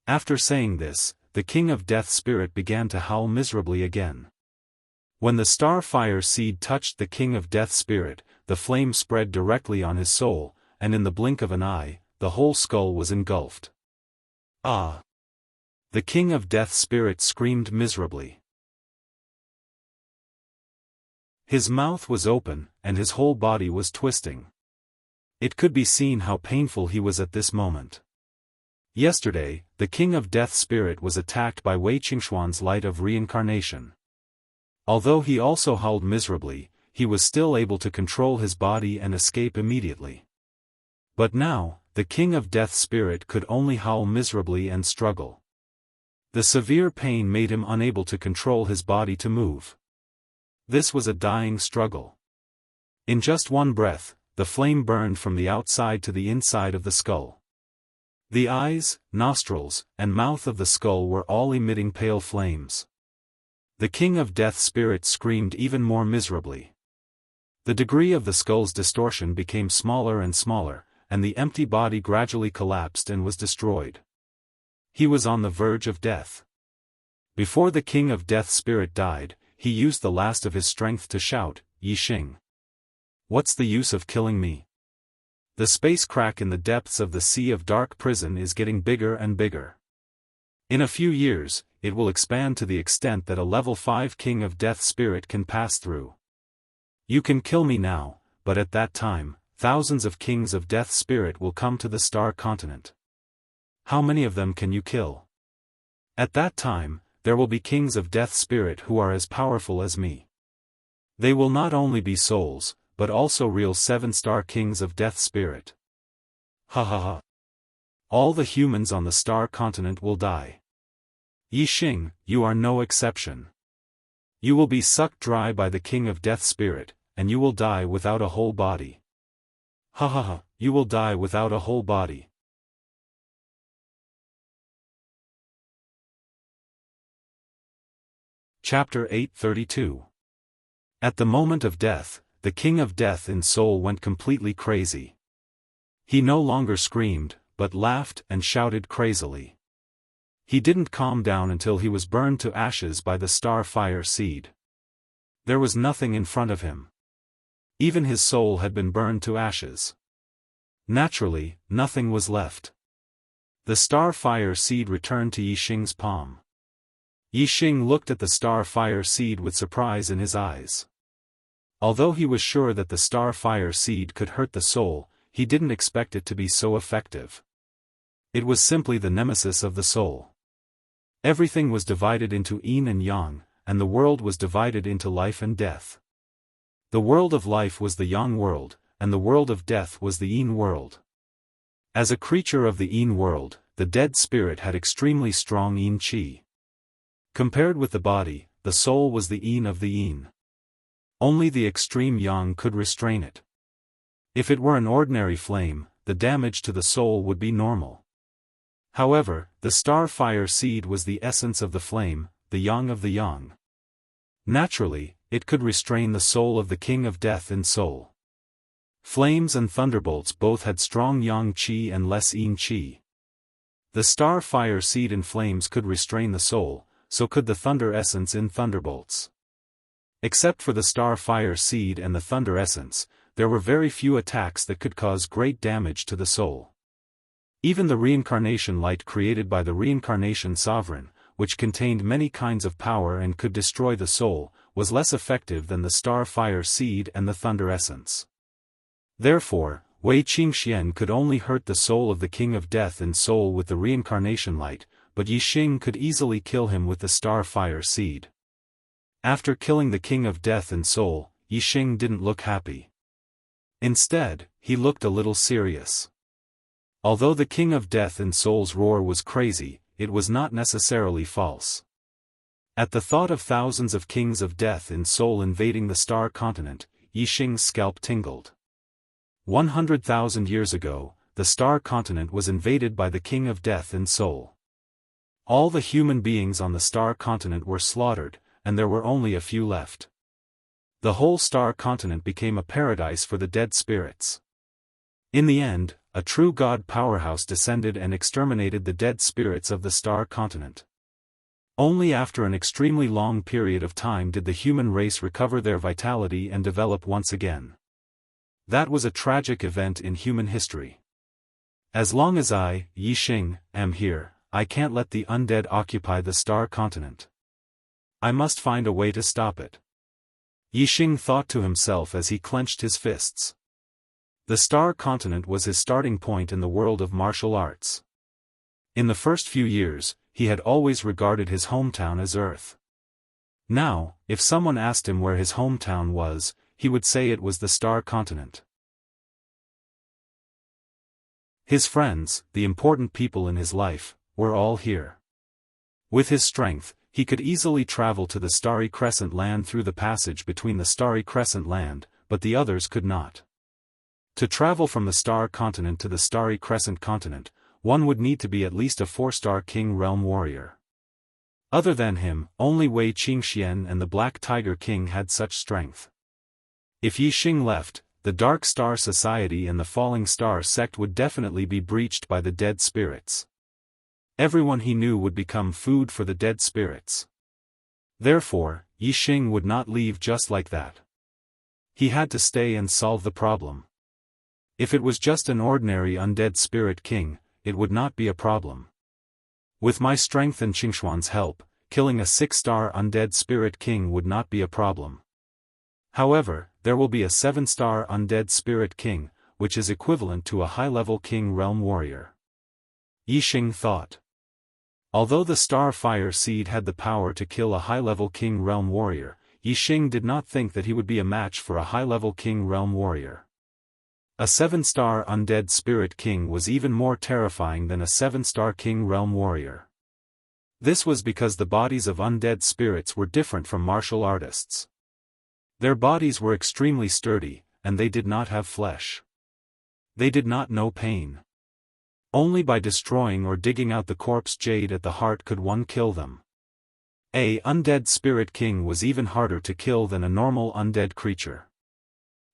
After saying this, the King of Death's spirit began to howl miserably again. When the star fire seed touched the King of Death's spirit, the flame spread directly on his soul, and in the blink of an eye, the whole skull was engulfed. Ah! The King of Death's spirit screamed miserably. His mouth was open, and his whole body was twisting. It could be seen how painful he was at this moment. Yesterday, the King of Death's spirit was attacked by Wei Qingxuan's light of reincarnation. Although he also howled miserably, he was still able to control his body and escape immediately. But now, the King of Death's spirit could only howl miserably and struggle. The severe pain made him unable to control his body to move. This was a dying struggle. In just one breath, the flame burned from the outside to the inside of the skull. The eyes, nostrils, and mouth of the skull were all emitting pale flames. The King of Death's spirit screamed even more miserably. The degree of the skull's distortion became smaller and smaller, and the empty body gradually collapsed and was destroyed. He was on the verge of death. Before the King of Death's spirit died, he used the last of his strength to shout, "Yixing! What's the use of killing me? The space crack in the depths of the Sea of Dark prison is getting bigger and bigger. In a few years, it will expand to the extent that a level 5 King of Death's spirit can pass through. You can kill me now, but at that time, thousands of Kings of Death's spirit will come to the Star Continent. How many of them can you kill? At that time, there will be Kings of Death's spirit who are as powerful as me. They will not only be souls, but also real 7-star Kings of Death's spirit. Ha ha ha. All the humans on the Star Continent will die. Yixing, you are no exception. You will be sucked dry by the King of Death's spirit, and you will die without a whole body. Ha ha ha, you will die without a whole body. Chapter 832. At the moment of death, the King of Death in soul went completely crazy. He no longer screamed, but laughed and shouted crazily. He didn't calm down until he was burned to ashes by the star fire seed. There was nothing in front of him. Even his soul had been burned to ashes. Naturally, nothing was left. The star-fire seed returned to Yixing's palm. Yixing looked at the star-fire seed with surprise in his eyes. Although he was sure that the star-fire seed could hurt the soul, he didn't expect it to be so effective. It was simply the nemesis of the soul. Everything was divided into yin and yang, and the world was divided into life and death. The world of life was the yang world, and the world of death was the yin world. As a creature of the yin world, the dead spirit had extremely strong yin qi. Compared with the body, the soul was the yin of the yin. Only the extreme yang could restrain it. If it were an ordinary flame, the damage to the soul would be normal. However, the star-fire seed was the essence of the flame, the yang of the yang. Naturally, it could restrain the soul of the king of death and soul. Flames and thunderbolts both had strong yang qi and less yin qi. The star-fire seed in flames could restrain the soul, so could the thunder essence in thunderbolts. Except for the star-fire seed and the thunder essence, there were very few attacks that could cause great damage to the soul. Even the reincarnation light created by the reincarnation sovereign, which contained many kinds of power and could destroy the soul, was less effective than the star-fire seed and the thunder essence. Therefore, Wei Qingxian could only hurt the soul of the king of death and soul with the reincarnation light, but Yixing could easily kill him with the star-fire seed. After killing the king of death and soul, Yixing didn't look happy. Instead, he looked a little serious. Although the king of death and soul's roar was crazy, it was not necessarily false. At the thought of thousands of kings of death and soul invading the star continent, Yixing's scalp tingled. 100,000 years ago, the star continent was invaded by the king of death and soul. All the human beings on the star continent were slaughtered, and there were only a few left. The whole star continent became a paradise for the dead spirits. In the end, a true god powerhouse descended and exterminated the dead spirits of the star continent. Only after an extremely long period of time did the human race recover their vitality and develop once again. That was a tragic event in human history. As long as I, Yixing, am here, I can't let the undead occupy the star continent. I must find a way to stop it. Yixing thought to himself as he clenched his fists. The star continent was his starting point in the world of martial arts. In the first few years, he had always regarded his hometown as Earth. Now, if someone asked him where his hometown was, he would say it was the star continent. His friends, the important people in his life, were all here. With his strength, he could easily travel to the Starry Crescent Land through the passage between the Starry Crescent Land, but the others could not. To travel from the Star Continent to the Starry Crescent Continent, one would need to be at least a 4-star King Realm warrior. Other than him, only Wei Qingxian and the Black Tiger King had such strength. If Yixing left, the Dark Star Society and the Falling Star sect would definitely be breached by the dead spirits. Everyone he knew would become food for the dead spirits. Therefore, Yixing would not leave just like that. He had to stay and solve the problem. If it was just an ordinary undead spirit king, it would not be a problem. With my strength and Qingxuan's help, killing a 6-star undead spirit king would not be a problem. However, there will be a 7-star undead spirit king, which is equivalent to a high-level king realm warrior. Yixing thought. Although the star-fire seed had the power to kill a high-level king realm warrior, Yixing did not think that he would be a match for a high-level king realm warrior. A 7-star undead spirit king was even more terrifying than a 7-star king realm warrior. This was because the bodies of undead spirits were different from martial artists. Their bodies were extremely sturdy, and they did not have flesh. They did not know pain. Only by destroying or digging out the corpse jade at the heart could one kill them. A undead spirit king was even harder to kill than a normal undead creature.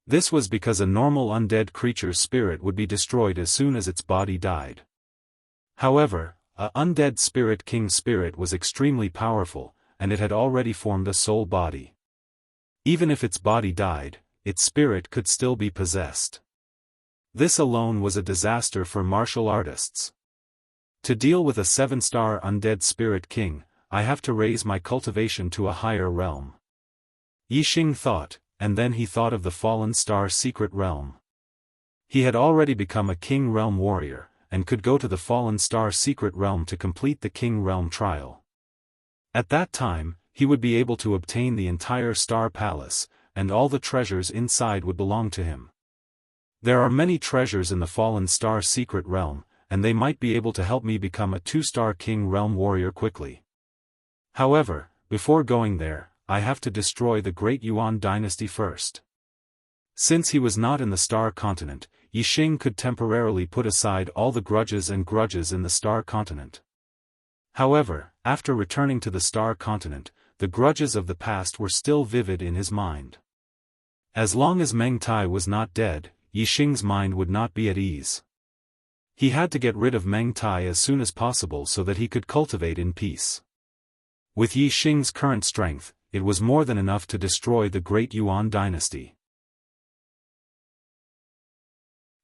This was because a normal undead creature's spirit would be destroyed as soon as its body died. However, a undead spirit king's spirit was extremely powerful, and it had already formed a soul body. Even if its body died, its spirit could still be possessed. This alone was a disaster for martial artists. To deal with a 7-star undead spirit king, I have to raise my cultivation to a higher realm. Yixing thought, and then he thought of the fallen star secret realm. He had already become a king realm warrior, and could go to the fallen star secret realm to complete the king realm trial. At that time, he would be able to obtain the entire star palace, and all the treasures inside would belong to him. There are many treasures in the fallen star secret realm, and they might be able to help me become a 2-star king realm warrior quickly. However, before going there, I have to destroy the great Yuan dynasty first. Since he was not in the star continent, Yixing could temporarily put aside all the grudges in the star continent. However, after returning to the star continent, the grudges of the past were still vivid in his mind. As long as Meng Tai was not dead, Yixing's mind would not be at ease. He had to get rid of Meng Tai as soon as possible so that he could cultivate in peace. With Yixing's current strength, it was more than enough to destroy the great Yuan dynasty.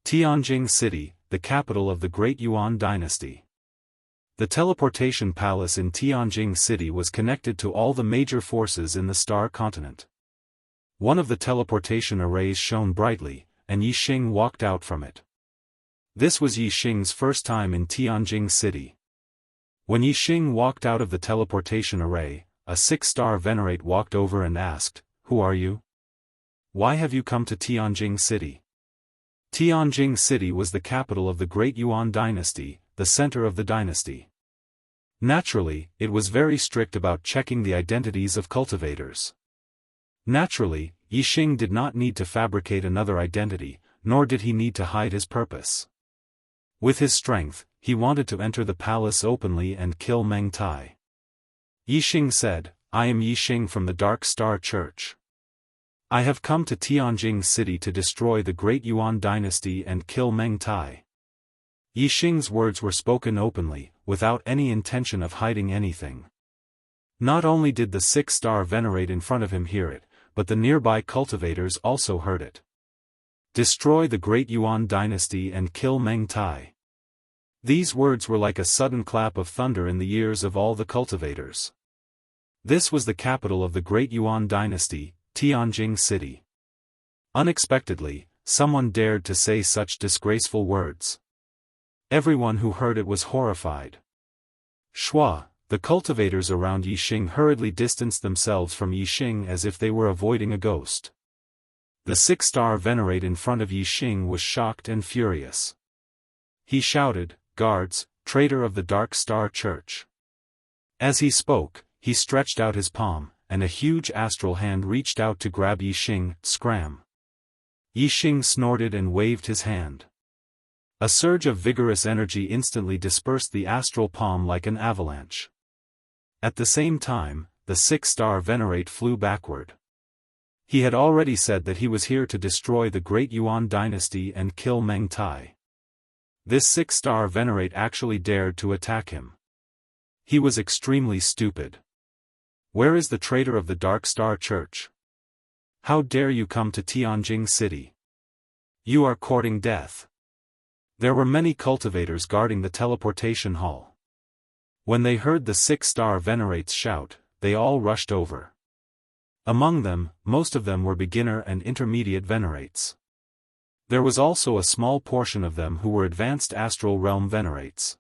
Tianjing City, the capital of the great Yuan dynasty. The teleportation palace in Tianjing City was connected to all the major forces in the star continent. One of the teleportation arrays shone brightly, and Yixing walked out from it. This was Yixing's first time in Tianjing City. When Yixing walked out of the teleportation array, a 6-star venerate walked over and asked, "Who are you? Why have you come to Tianjing City?" Tianjing City was the capital of the great Yuan dynasty, the center of the dynasty. Naturally, it was very strict about checking the identities of cultivators. Naturally, Yixing did not need to fabricate another identity, nor did he need to hide his purpose. With his strength, he wanted to enter the palace openly and kill Meng Tai. Yixing said, "I am Yixing from the Dark Star Church. I have come to Tianjing City to destroy the great Yuan dynasty and kill Meng Tai." Yixing's words were spoken openly, without any intention of hiding anything. Not only did the 6-star venerate in front of him hear it, but the nearby cultivators also heard it. Destroy the great Yuan dynasty and kill Meng Tai. These words were like a sudden clap of thunder in the ears of all the cultivators. This was the capital of the great Yuan dynasty, Tianjing City. Unexpectedly, someone dared to say such disgraceful words. Everyone who heard it was horrified. Shua, the cultivators around Yixing hurriedly distanced themselves from Yixing as if they were avoiding a ghost. The 6-star venerate in front of Yixing was shocked and furious. He shouted, "Guards, traitor of the Dark Star Church." As he spoke, he stretched out his palm, and a huge astral hand reached out to grab Yixing. Scram! Yixing snorted and waved his hand. A surge of vigorous energy instantly dispersed the astral palm like an avalanche. At the same time, the 6-star venerate flew backward. He had already said that he was here to destroy the great Yuan dynasty and kill Meng Tai. This 6-star venerate actually dared to attack him. He was extremely stupid. Where is the traitor of the Dark Star Church? How dare you come to Tianjing City? You are courting death. There were many cultivators guarding the teleportation hall. When they heard the 6-star venerates shout, they all rushed over. Among them, most of them were beginner and intermediate venerates. There was also a small portion of them who were advanced astral realm venerates.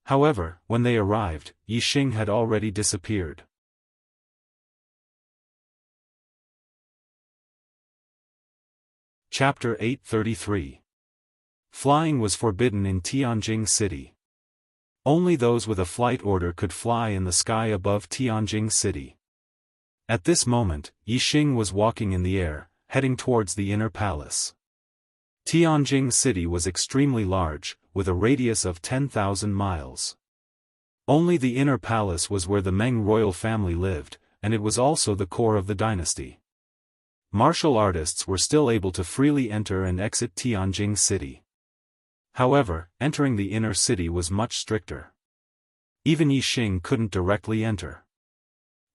However, when they arrived, Yixing had already disappeared. Chapter 833. Flying was forbidden in Tianjing City. Only those with a flight order could fly in the sky above Tianjing City. At this moment, Yixing was walking in the air, heading towards the inner palace. Tianjing City was extremely large, with a radius of 10,000 miles. Only the inner palace was where the Meng royal family lived, and it was also the core of the dynasty. Martial artists were still able to freely enter and exit Tianjing City. However, entering the inner city was much stricter. Even Yixing couldn't directly enter.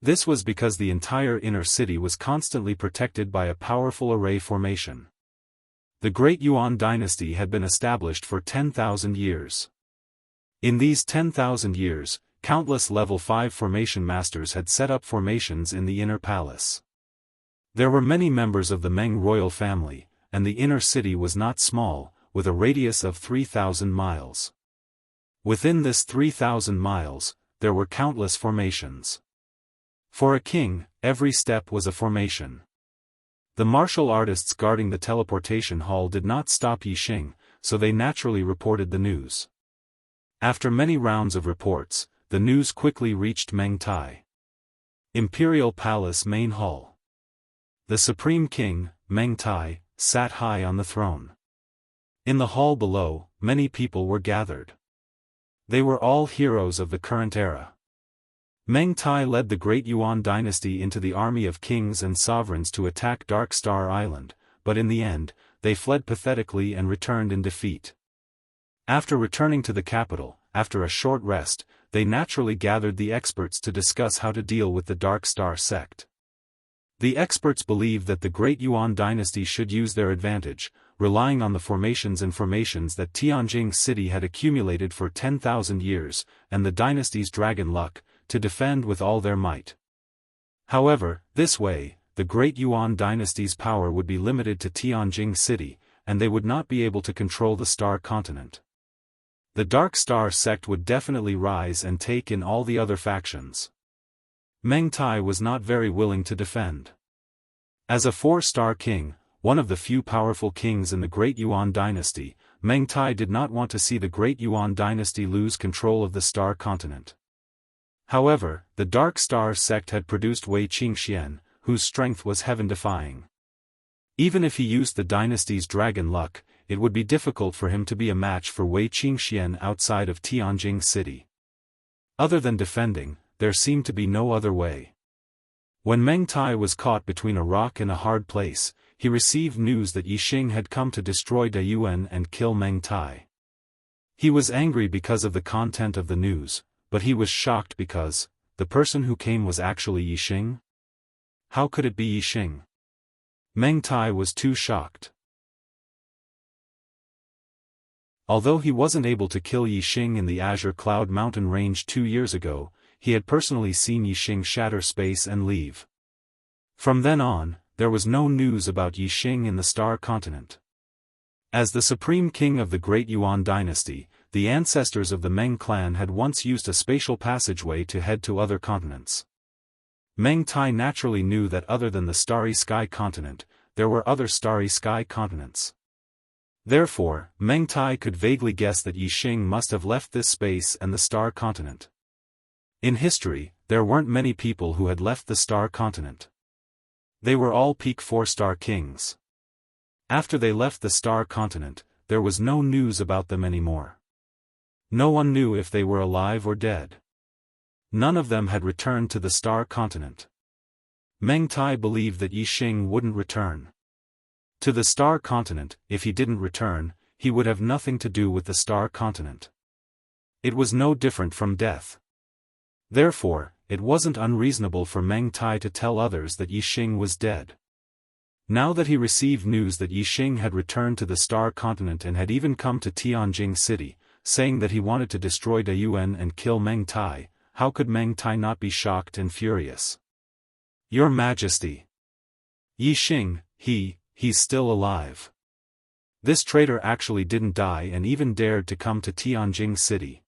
This was because the entire inner city was constantly protected by a powerful array formation. The Great Yuan dynasty had been established for 10,000 years. In these 10,000 years, countless level 5 formation masters had set up formations in the inner palace. There were many members of the Meng royal family, and the inner city was not small, with a radius of 3,000 miles. Within this 3,000 miles, there were countless formations. For a king, every step was a formation. The martial artists guarding the teleportation hall did not stop Yixing, so they naturally reported the news. After many rounds of reports, the news quickly reached Meng Tai. Imperial Palace Main Hall. The Supreme King, Meng Tai, sat high on the throne. In the hall below, many people were gathered. They were all heroes of the current era. Meng Tai led the Great Yuan dynasty into the army of kings and sovereigns to attack Dark Star Island, but in the end, they fled pathetically and returned in defeat. After returning to the capital, after a short rest, they naturally gathered the experts to discuss how to deal with the Dark Star sect. The experts believed that the Great Yuan dynasty should use their advantage, relying on the formations and formations that Tianjing City had accumulated for 10,000 years, and the dynasty's dragon luck, to defend with all their might. However, this way, the Great Yuan dynasty's power would be limited to Tianjing City, and they would not be able to control the Star Continent. The Dark Star sect would definitely rise and take in all the other factions. Meng Tai was not very willing to defend. As a 4-star king, one of the few powerful kings in the Great Yuan dynasty, Meng Tai did not want to see the Great Yuan dynasty lose control of the Star Continent. However, the Dark Star sect had produced Wei Qingxian, whose strength was heaven-defying. Even if he used the dynasty's dragon luck, it would be difficult for him to be a match for Wei Qingxian outside of Tianjing City. Other than defending, there seemed to be no other way. When Meng Tai was caught between a rock and a hard place, he received news that Yixing had come to destroy Daoist and kill Meng Tai. He was angry because of the content of the news, but he was shocked because the person who came was actually Yixing? How could it be Yixing? Meng Tai was too shocked. Although he wasn't able to kill Yixing in the Azure Cloud Mountain range 2 years ago, he had personally seen Yixing shatter space and leave. From then on, there was no news about Yixing in the Star Continent. As the Supreme King of the Great Yuan dynasty, the ancestors of the Meng clan had once used a spatial passageway to head to other continents. Meng Tai naturally knew that other than the Starry Sky continent, there were other Starry Sky continents. Therefore, Meng Tai could vaguely guess that Yixing must have left this space and the Star Continent. In history, there weren't many people who had left the Star Continent. They were all peak 4-star kings. After they left the Star Continent, there was no news about them anymore. No one knew if they were alive or dead. None of them had returned to the Star Continent. Meng Tai believed that Yixing wouldn't return to the Star Continent. If he didn't return, he would have nothing to do with the Star Continent. It was no different from death. Therefore, it wasn't unreasonable for Meng Tai to tell others that Yixing was dead. Now that he received news that Yixing had returned to the Star Continent and had even come to Tianjing City, saying that he wanted to destroy Daoist and kill Meng Tai, how could Meng Tai not be shocked and furious? Your Majesty! Yixing, he's still alive. This traitor actually didn't die and even dared to come to Tianjing City.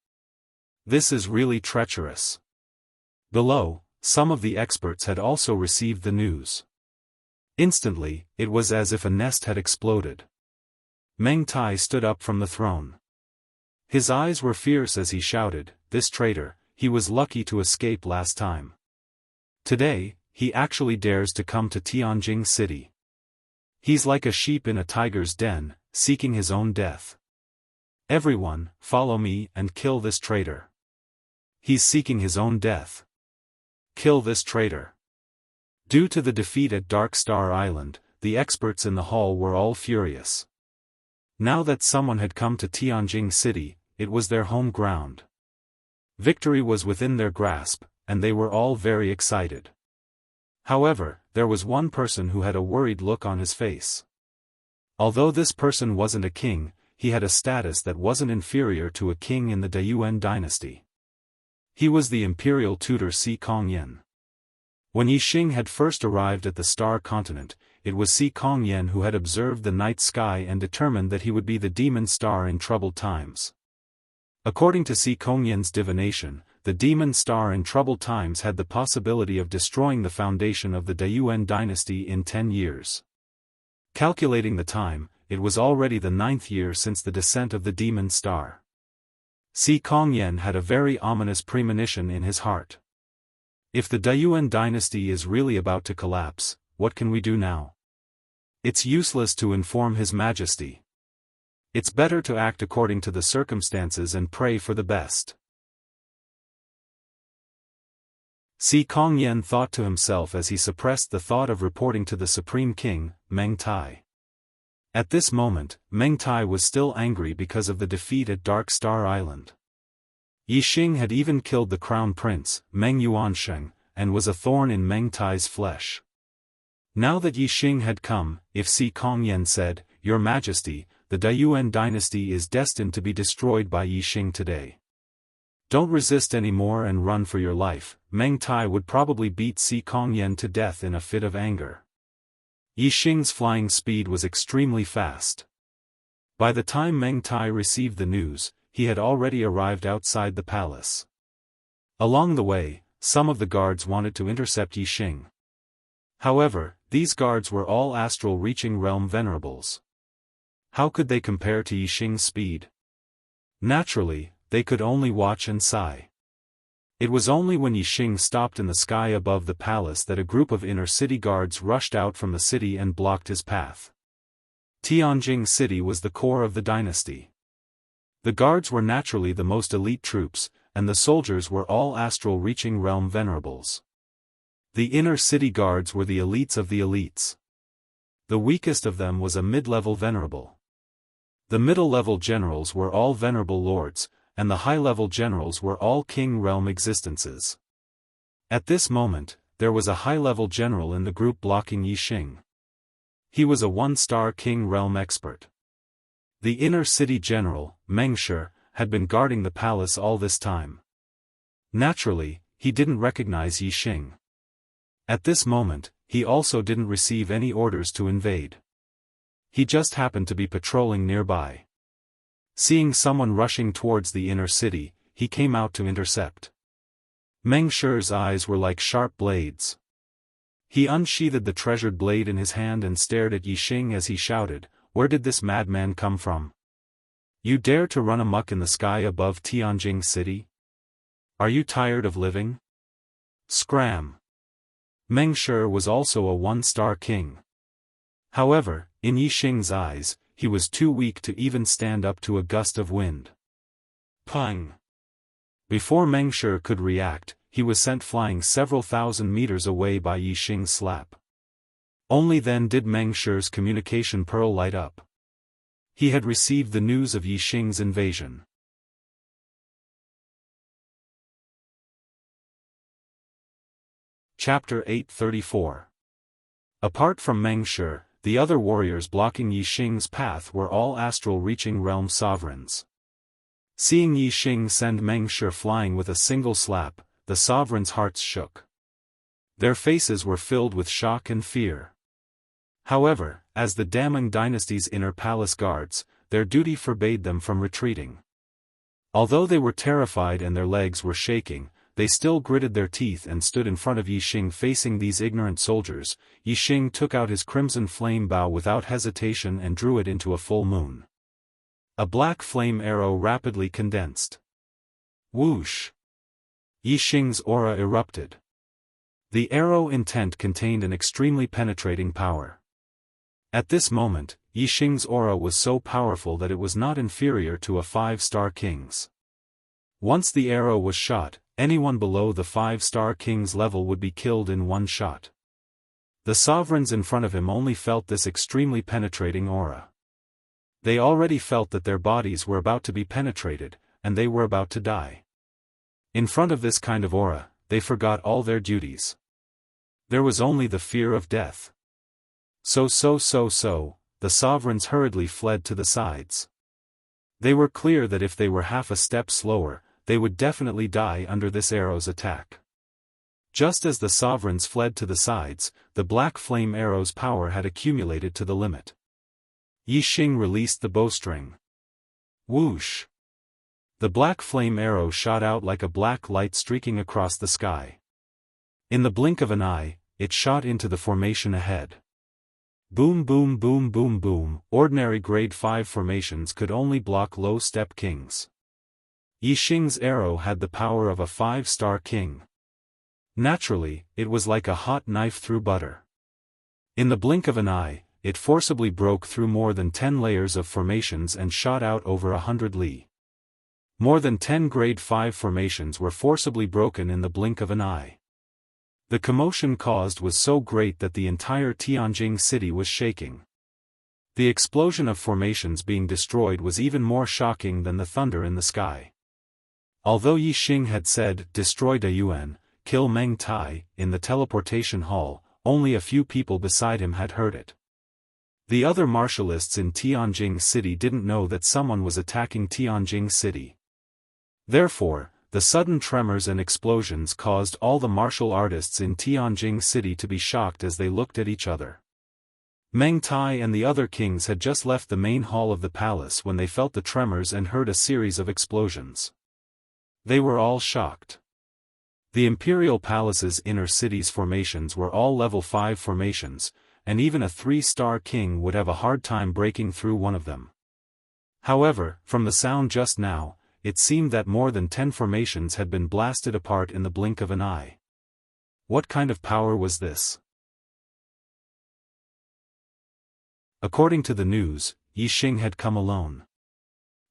This is really treacherous. Below, some of the experts had also received the news. Instantly, it was as if a nest had exploded. Meng Tai stood up from the throne. His eyes were fierce as he shouted, "This traitor, he was lucky to escape last time. Today, he actually dares to come to Tianjing City. He's like a sheep in a tiger's den, seeking his own death. Everyone, follow me and kill this traitor. He's seeking his own death. Kill this traitor." Due to the defeat at Dark Star Island, the experts in the hall were all furious. Now that someone had come to Tianjing City, it was their home ground. Victory was within their grasp, and they were all very excited. However, there was one person who had a worried look on his face. Although this person wasn't a king, he had a status that wasn't inferior to a king in the Daoist dynasty. He was the imperial tutor Si Kongyan. When Yixing had first arrived at the Star Continent, it was Si Kongyan who had observed the night sky and determined that he would be the demon star in troubled times. According to Si Kongyan's divination, the demon star in troubled times had the possibility of destroying the foundation of the Daoist dynasty in 10 years. Calculating the time, it was already the 9th year since the descent of the demon star. Si Kongyan had a very ominous premonition in his heart. If the Daoist dynasty is really about to collapse, what can we do now? It's useless to inform His Majesty. It's better to act according to the circumstances and pray for the best. Si Kongyan thought to himself as he suppressed the thought of reporting to the Supreme King, Meng Tai. At this moment, Meng Tai was still angry because of the defeat at Dark Star Island. Yixing had even killed the crown prince, Meng Yuansheng, and was a thorn in Meng Tai's flesh. Now that Yixing had come, if Si Kongyan said, "Your Majesty, the Daoist dynasty is destined to be destroyed by Yixing today. Don't resist anymore and run for your life," Meng Tai would probably beat Si Kongyan to death in a fit of anger. Yixing's flying speed was extremely fast. By the time Meng Tai received the news, he had already arrived outside the palace. Along the way, some of the guards wanted to intercept Yixing. However, these guards were all astral reaching realm venerables. How could they compare to Yixing's speed? Naturally, they could only watch and sigh. It was only when Yixing stopped in the sky above the palace that a group of inner city guards rushed out from the city and blocked his path. Tianjing City was the core of the dynasty. The guards were naturally the most elite troops, and the soldiers were all astral reaching realm venerables. The inner city guards were the elites of the elites. The weakest of them was a mid-level venerable. The middle-level generals were all venerable lords, and the high-level generals were all king realm existences. At this moment, there was a high-level general in the group blocking Yixing. He was a one-star king realm expert. The inner city general, Meng Shi, had been guarding the palace all this time. Naturally, he didn't recognize Yixing. At this moment, he also didn't receive any orders to invade. He just happened to be patrolling nearby. Seeing someone rushing towards the inner city, he came out to intercept. Meng Shi's eyes were like sharp blades. He unsheathed the treasured blade in his hand and stared at Yixing as he shouted, "Where did this madman come from? You dare to run amok in the sky above Tianjing City? Are you tired of living? Scram!" Meng Shi was also a one-star king. However, in Yixing's eyes, he was too weak to even stand up to a gust of wind. Pang! Before Meng Shi could react, he was sent flying several thousand meters away by Yixing's slap. Only then did Meng Shi's communication pearl light up. He had received the news of Yixing's invasion. Chapter 834. Apart from Meng Shi, the other warriors blocking Yixing's path were all astral-reaching realm sovereigns. Seeing Yixing send Meng Shi flying with a single slap, the sovereigns' hearts shook. Their faces were filled with shock and fear. However, as the Daming dynasty's inner palace guards, their duty forbade them from retreating. Although they were terrified and their legs were shaking, they still gritted their teeth and stood in front of Yixing facing these ignorant soldiers. Yixing took out his crimson flame bow without hesitation and drew it into a full moon. A black flame arrow rapidly condensed. Whoosh! Yixing's aura erupted. The arrow intent contained an extremely penetrating power. At this moment, Yixing's aura was so powerful that it was not inferior to a 5-star king's. Once the arrow was shot, anyone below the 5-star king's level would be killed in one shot. The sovereigns in front of him only felt this extremely penetrating aura. They already felt that their bodies were about to be penetrated, and they were about to die. In front of this kind of aura, they forgot all their duties. There was only the fear of death. So, the sovereigns hurriedly fled to the sides. They were clear that if they were half a step slower, they would definitely die under this arrow's attack. Just as the sovereigns fled to the sides, the black flame arrow's power had accumulated to the limit. Yixing released the bowstring. Whoosh! The black flame arrow shot out like a black light streaking across the sky. In the blink of an eye, it shot into the formation ahead. Boom boom boom boom boom, ordinary grade 5 formations could only block low-step kings. Yixing's arrow had the power of a 5-star king. Naturally, it was like a hot knife through butter. In the blink of an eye, it forcibly broke through more than 10 layers of formations and shot out over 100 li. More than 10 grade 5 formations were forcibly broken in the blink of an eye. The commotion caused was so great that the entire Tianjing city was shaking. The explosion of formations being destroyed was even more shocking than the thunder in the sky. Although Yixing had said, "Destroy Daoist, kill Meng Tai," in the teleportation hall, only a few people beside him had heard it. The other martialists in Tianjing city didn't know that someone was attacking Tianjing city. Therefore, the sudden tremors and explosions caused all the martial artists in Tianjing city to be shocked as they looked at each other. Meng Tai and the other kings had just left the main hall of the palace when they felt the tremors and heard a series of explosions. They were all shocked. The imperial palace's inner cities formations were all level 5 formations, and even a 3-star king would have a hard time breaking through one of them. However, from the sound just now, it seemed that more than 10 formations had been blasted apart in the blink of an eye. What kind of power was this? According to the news, Yixing had come alone.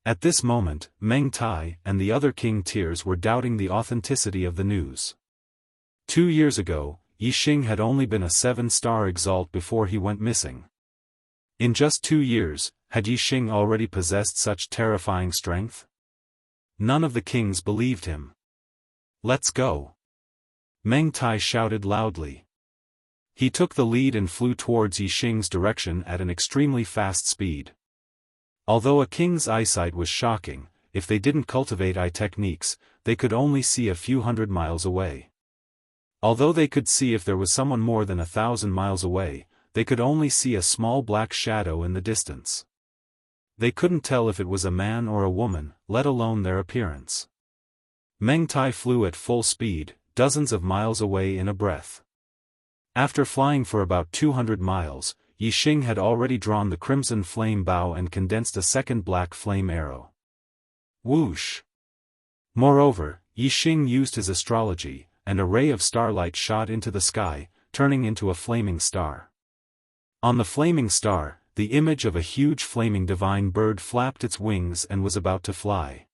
At this moment, Meng Tai and the other king tiers were doubting the authenticity of the news. 2 years ago, Yixing had only been a 7-star exalt before he went missing. In just 2 years, had Yixing already possessed such terrifying strength? None of the kings believed him. "Let's go!" Meng Tai shouted loudly. He took the lead and flew towards Yixing's direction at an extremely fast speed. Although a king's eyesight was shocking, if they didn't cultivate eye techniques, they could only see a few hundred miles away. Although they could see if there was someone more than 1,000 miles away, they could only see a small black shadow in the distance. They couldn't tell if it was a man or a woman, let alone their appearance. Meng Tai flew at full speed, dozens of miles away in a breath. After flying for about 200 miles, Yixing had already drawn the crimson flame bow and condensed a second black flame arrow. Whoosh! Moreover, Yixing used his astrology, and a ray of starlight shot into the sky, turning into a flaming star. On the flaming star, the image of a huge flaming divine bird flapped its wings and was about to fly.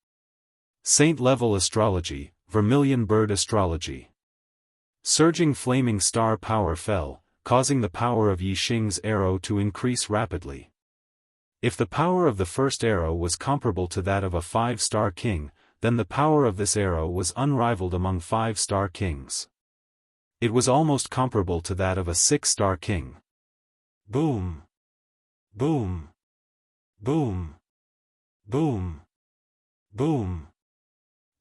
Saint-level astrology, vermilion bird astrology. Surging flaming star power fell, causing the power of Yixing's arrow to increase rapidly. If the power of the first arrow was comparable to that of a 5-star king, then the power of this arrow was unrivaled among 5-star kings. It was almost comparable to that of a 6-star king. Boom! Boom! Boom! Boom! Boom!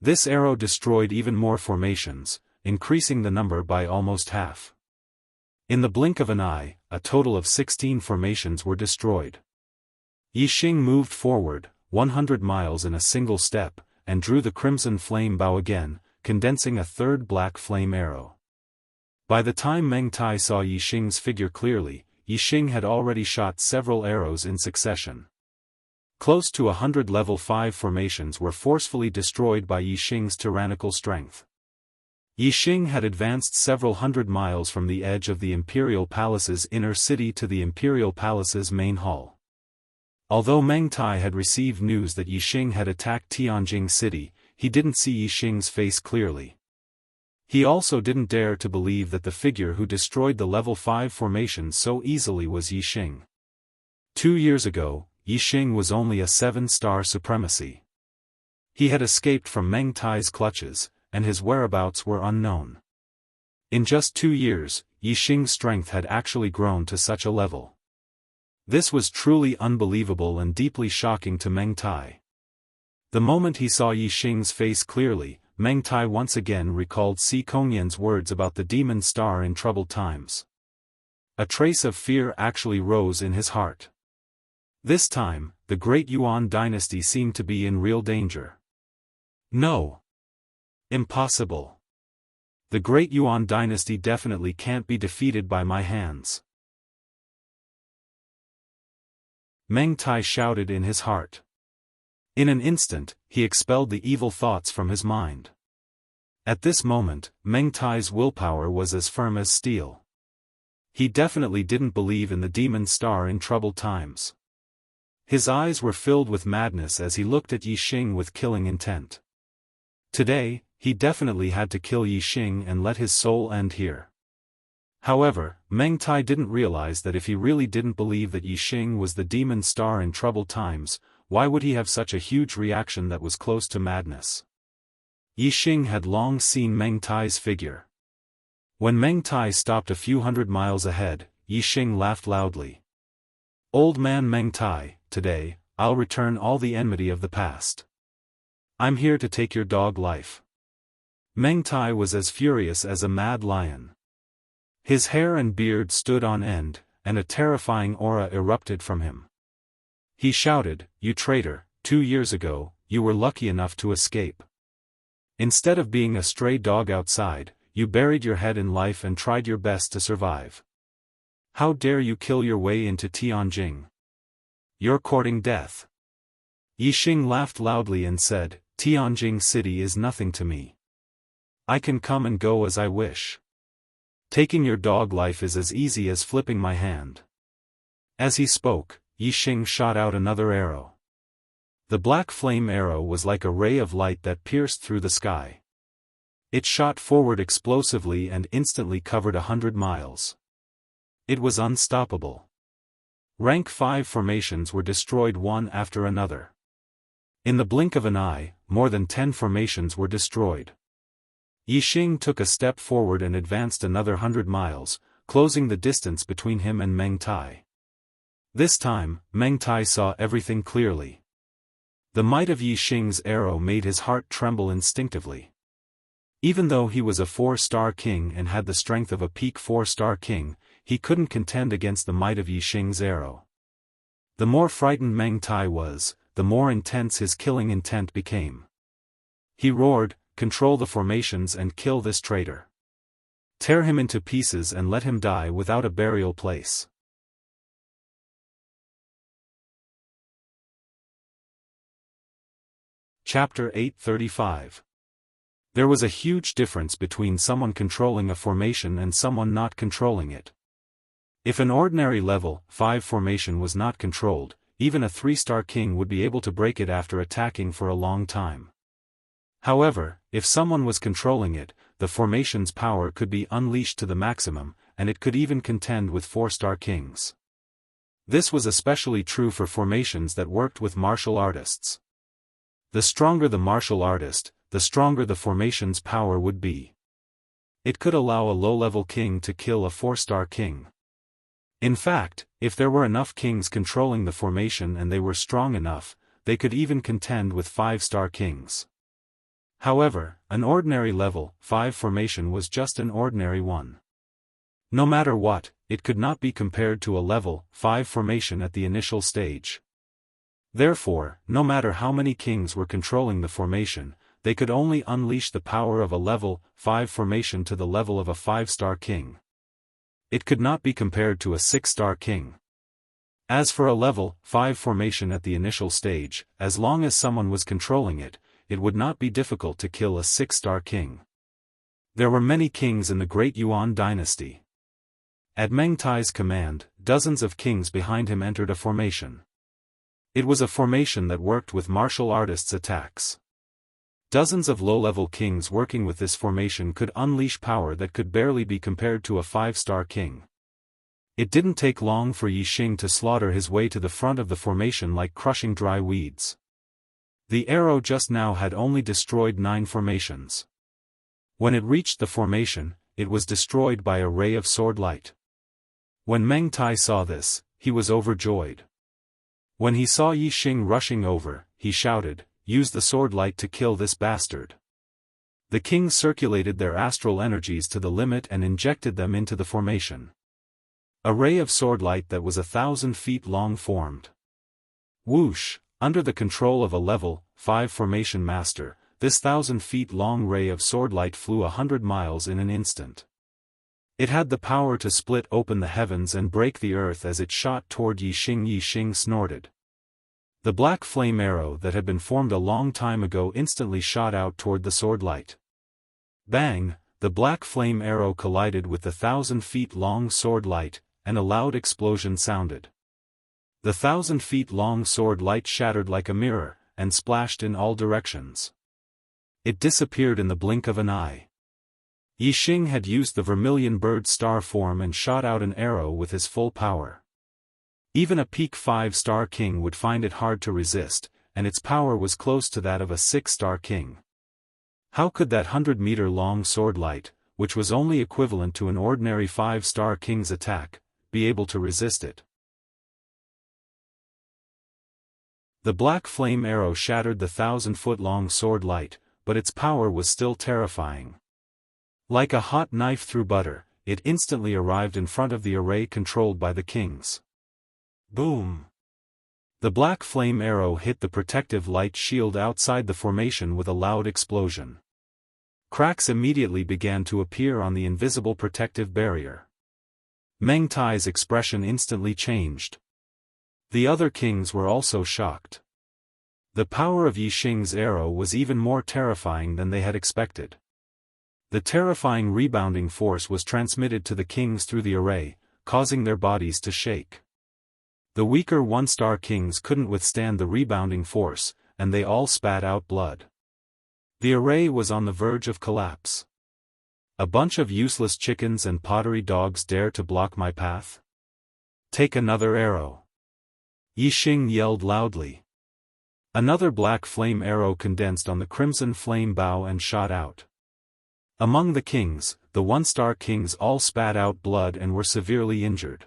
This arrow destroyed even more formations, increasing the number by almost half. In the blink of an eye, a total of 16 formations were destroyed. Yixing moved forward, 100 miles in a single step, and drew the crimson flame bow again, condensing a third black flame arrow. By the time Meng Tai saw Yixing's figure clearly, Yixing had already shot several arrows in succession. Close to 100 level 5 formations were forcefully destroyed by Yixing's tyrannical strength. Yixing had advanced several hundred miles from the edge of the Imperial Palace's inner city to the Imperial Palace's main hall. Although Meng Tai had received news that Yixing had attacked Tianjing city, he didn't see Yixing's face clearly. He also didn't dare to believe that the figure who destroyed the level 5 formation so easily was Yixing. 2 years ago, Yixing was only a 7-star supremacy. He had escaped from Meng Tai's clutches, and his whereabouts were unknown. In just 2 years, Yixing's strength had actually grown to such a level. This was truly unbelievable and deeply shocking to Meng Tai. The moment he saw Yixing's face clearly, Meng Tai once again recalled Si Kongyan's words about the demon star in troubled times. A trace of fear actually rose in his heart. This time, the great Yuan dynasty seemed to be in real danger. No. Impossible. The great Yuan dynasty definitely can't be defeated by my hands. Meng Tai shouted in his heart. In an instant, he expelled the evil thoughts from his mind. At this moment, Meng Tai's willpower was as firm as steel. He definitely didn't believe in the demon star in troubled times. His eyes were filled with madness as he looked at Yixing with killing intent. Today, he definitely had to kill Yixing and let his soul end here. However, Meng Tai didn't realize that if he really didn't believe that Yixing was the demon star in troubled times, why would he have such a huge reaction that was close to madness? Yixing had long seen Meng Tai's figure. When Meng Tai stopped a few hundred miles ahead, Yixing laughed loudly. Old man Meng Tai, today, I'll return all the enmity of the past. I'm here to take your dog life. Meng Tai was as furious as a mad lion. His hair and beard stood on end, and a terrifying aura erupted from him. He shouted, "You traitor, 2 years ago, you were lucky enough to escape. Instead of being a stray dog outside, you buried your head in life and tried your best to survive. How dare you kill your way into Tianjing? You're courting death." Yixing laughed loudly and said, "Tianjing city is nothing to me. I can come and go as I wish. Taking your dog life is as easy as flipping my hand." As he spoke, Yixing shot out another arrow. The black flame arrow was like a ray of light that pierced through the sky. It shot forward explosively and instantly covered 100 miles. It was unstoppable. Rank 5 formations were destroyed one after another. In the blink of an eye, more than 10 formations were destroyed. Yixing took a step forward and advanced another 100 miles, closing the distance between him and Meng Tai. This time, Meng Tai saw everything clearly. The might of Yixing's arrow made his heart tremble instinctively. Even though he was a 4-star king and had the strength of a peak 4-star king, he couldn't contend against the might of Yixing's arrow. The more frightened Meng Tai was, the more intense his killing intent became. He roared, "Control the formations and kill this traitor. Tear him into pieces and let him die without a burial place." Chapter 835. There was a huge difference between someone controlling a formation and someone not controlling it. If an ordinary level 5 formation was not controlled, even a 3-star king would be able to break it after attacking for a long time. However, if someone was controlling it, the formation's power could be unleashed to the maximum, and it could even contend with 4-star kings. This was especially true for formations that worked with martial artists. The stronger the martial artist, the stronger the formation's power would be. It could allow a low-level king to kill a 4-star king. In fact, if there were enough kings controlling the formation and they were strong enough, they could even contend with 5-star kings. However, an ordinary level 5 formation was just an ordinary one. No matter what, it could not be compared to a level 5 formation at the initial stage. Therefore, no matter how many kings were controlling the formation, they could only unleash the power of a level 5 formation to the level of a 5-star king. It could not be compared to a 6-star king. As for a level 5 formation at the initial stage, as long as someone was controlling it, it would not be difficult to kill a 6-star king. There were many kings in the great Yuan dynasty. At Meng Tai's command, dozens of kings behind him entered a formation. It was a formation that worked with martial artists' attacks. Dozens of low-level kings working with this formation could unleash power that could barely be compared to a 5-star king. It didn't take long for Yixing to slaughter his way to the front of the formation like crushing dry weeds. The arrow just now had only destroyed 9 formations. When it reached the formation, it was destroyed by a ray of sword light. When Meng Tai saw this, he was overjoyed. When he saw Yi Xing rushing over, he shouted, "Use the sword light to kill this bastard." The kings circulated their astral energies to the limit and injected them into the formation. A ray of sword light that was 1,000 feet long formed. Whoosh, under the control of a level 5 formation master, this 1,000 feet long ray of sword light flew 100 miles in an instant. It had the power to split open the heavens and break the earth as it shot toward Yi Xing. Yi Xing snorted. The black flame arrow that had been formed a long time ago instantly shot out toward the sword light. Bang! The black flame arrow collided with the 1,000 feet long sword light, and a loud explosion sounded. The 1,000 feet long sword light shattered like a mirror, and splashed in all directions. It disappeared in the blink of an eye. Yi Xing had used the vermilion bird star form and shot out an arrow with his full power. Even a peak 5-star king would find it hard to resist, and its power was close to that of a 6-star king. How could that 100-meter-long sword light, which was only equivalent to an ordinary 5-star king's attack, be able to resist it? The black flame arrow shattered the 1,000-foot-long sword light, but its power was still terrifying. Like a hot knife through butter, it instantly arrived in front of the array controlled by the kings. Boom! The black flame arrow hit the protective light shield outside the formation with a loud explosion. Cracks immediately began to appear on the invisible protective barrier. Meng Tai's expression instantly changed. The other kings were also shocked. The power of Yi Xing's arrow was even more terrifying than they had expected. The terrifying rebounding force was transmitted to the kings through the array, causing their bodies to shake. The weaker 1-star kings couldn't withstand the rebounding force, and they all spat out blood. The array was on the verge of collapse. A bunch of useless chickens and pottery dogs dare to block my path? Take another arrow. Yi Xing yelled loudly. Another black flame arrow condensed on the crimson flame bow and shot out. Among the kings, the 1-star kings all spat out blood and were severely injured.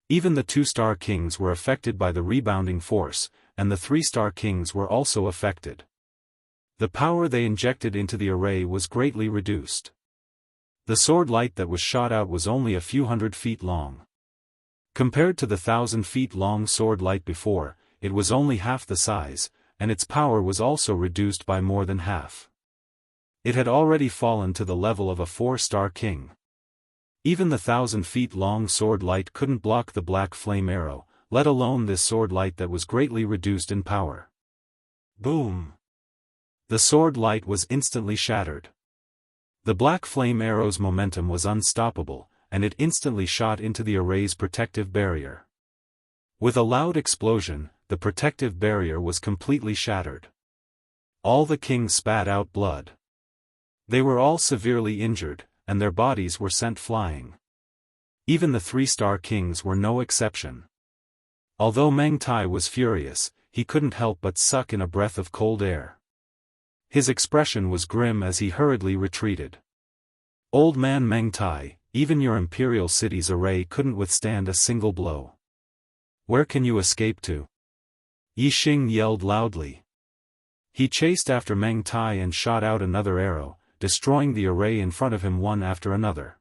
Even the 2-star kings were affected by the rebounding force, and the 3-star kings were also affected. The power they injected into the array was greatly reduced. The sword light that was shot out was only a few hundred feet long. Compared to the 1,000 feet long sword light before, it was only half the size, and its power was also reduced by more than half. It had already fallen to the level of a 4-star king. Even the 1,000 feet long sword light couldn't block the black flame arrow, let alone this sword light that was greatly reduced in power. Boom! The sword light was instantly shattered. The black flame arrow's momentum was unstoppable, and it instantly shot into the array's protective barrier. With a loud explosion, the protective barrier was completely shattered. All the kings spat out blood. They were all severely injured, and their bodies were sent flying. Even the 3-star kings were no exception. Although Meng Tai was furious, he couldn't help but suck in a breath of cold air. His expression was grim as he hurriedly retreated. Old man Meng Tai, even your imperial city's array couldn't withstand a single blow. Where can you escape to? Yi Xing yelled loudly. He chased after Meng Tai and shot out another arrow, destroying the array in front of him one after another.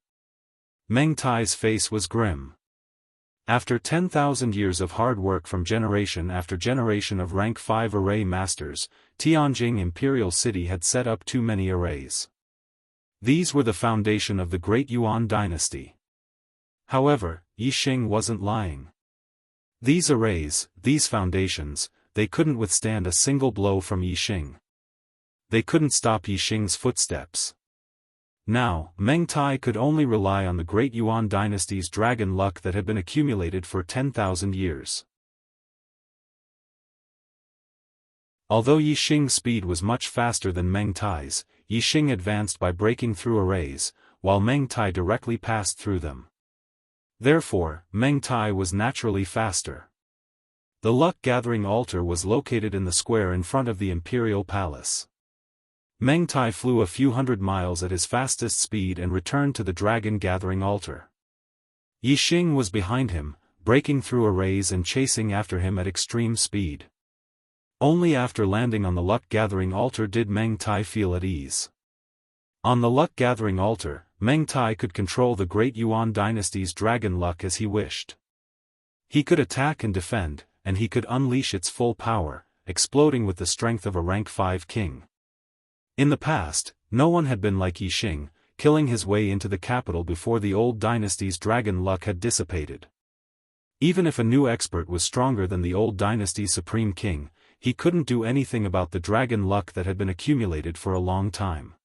Meng Tai's face was grim. After 10,000 years of hard work from generation after generation of rank 5 array masters, Tianjing Imperial City had set up too many arrays. These were the foundation of the Great Yuan dynasty. However, Yi Xing wasn't lying. These arrays, these foundations, they couldn't withstand a single blow from Yi Xing. They couldn't stop Yi Xing's footsteps. Now, Meng Tai could only rely on the Great Yuan dynasty's dragon luck that had been accumulated for 10,000 years. Although Yi Xing's speed was much faster than Meng Tai's, Yi Xing advanced by breaking through arrays, while Meng Tai directly passed through them. Therefore, Meng Tai was naturally faster. The luck-gathering altar was located in the square in front of the imperial palace. Meng Tai flew a few hundred miles at his fastest speed and returned to the dragon-gathering altar. Yi Xing was behind him, breaking through arrays and chasing after him at extreme speed. Only after landing on the luck-gathering altar did Meng Tai feel at ease. On the luck-gathering altar, Meng Tai could control the Great Yuan dynasty's dragon luck as he wished. He could attack and defend, and he could unleash its full power, exploding with the strength of a rank 5 king. In the past, no one had been like Yi Xing, killing his way into the capital before the old dynasty's dragon luck had dissipated. Even if a new expert was stronger than the old dynasty's supreme king, he couldn't do anything about the dragon luck that had been accumulated for a long time.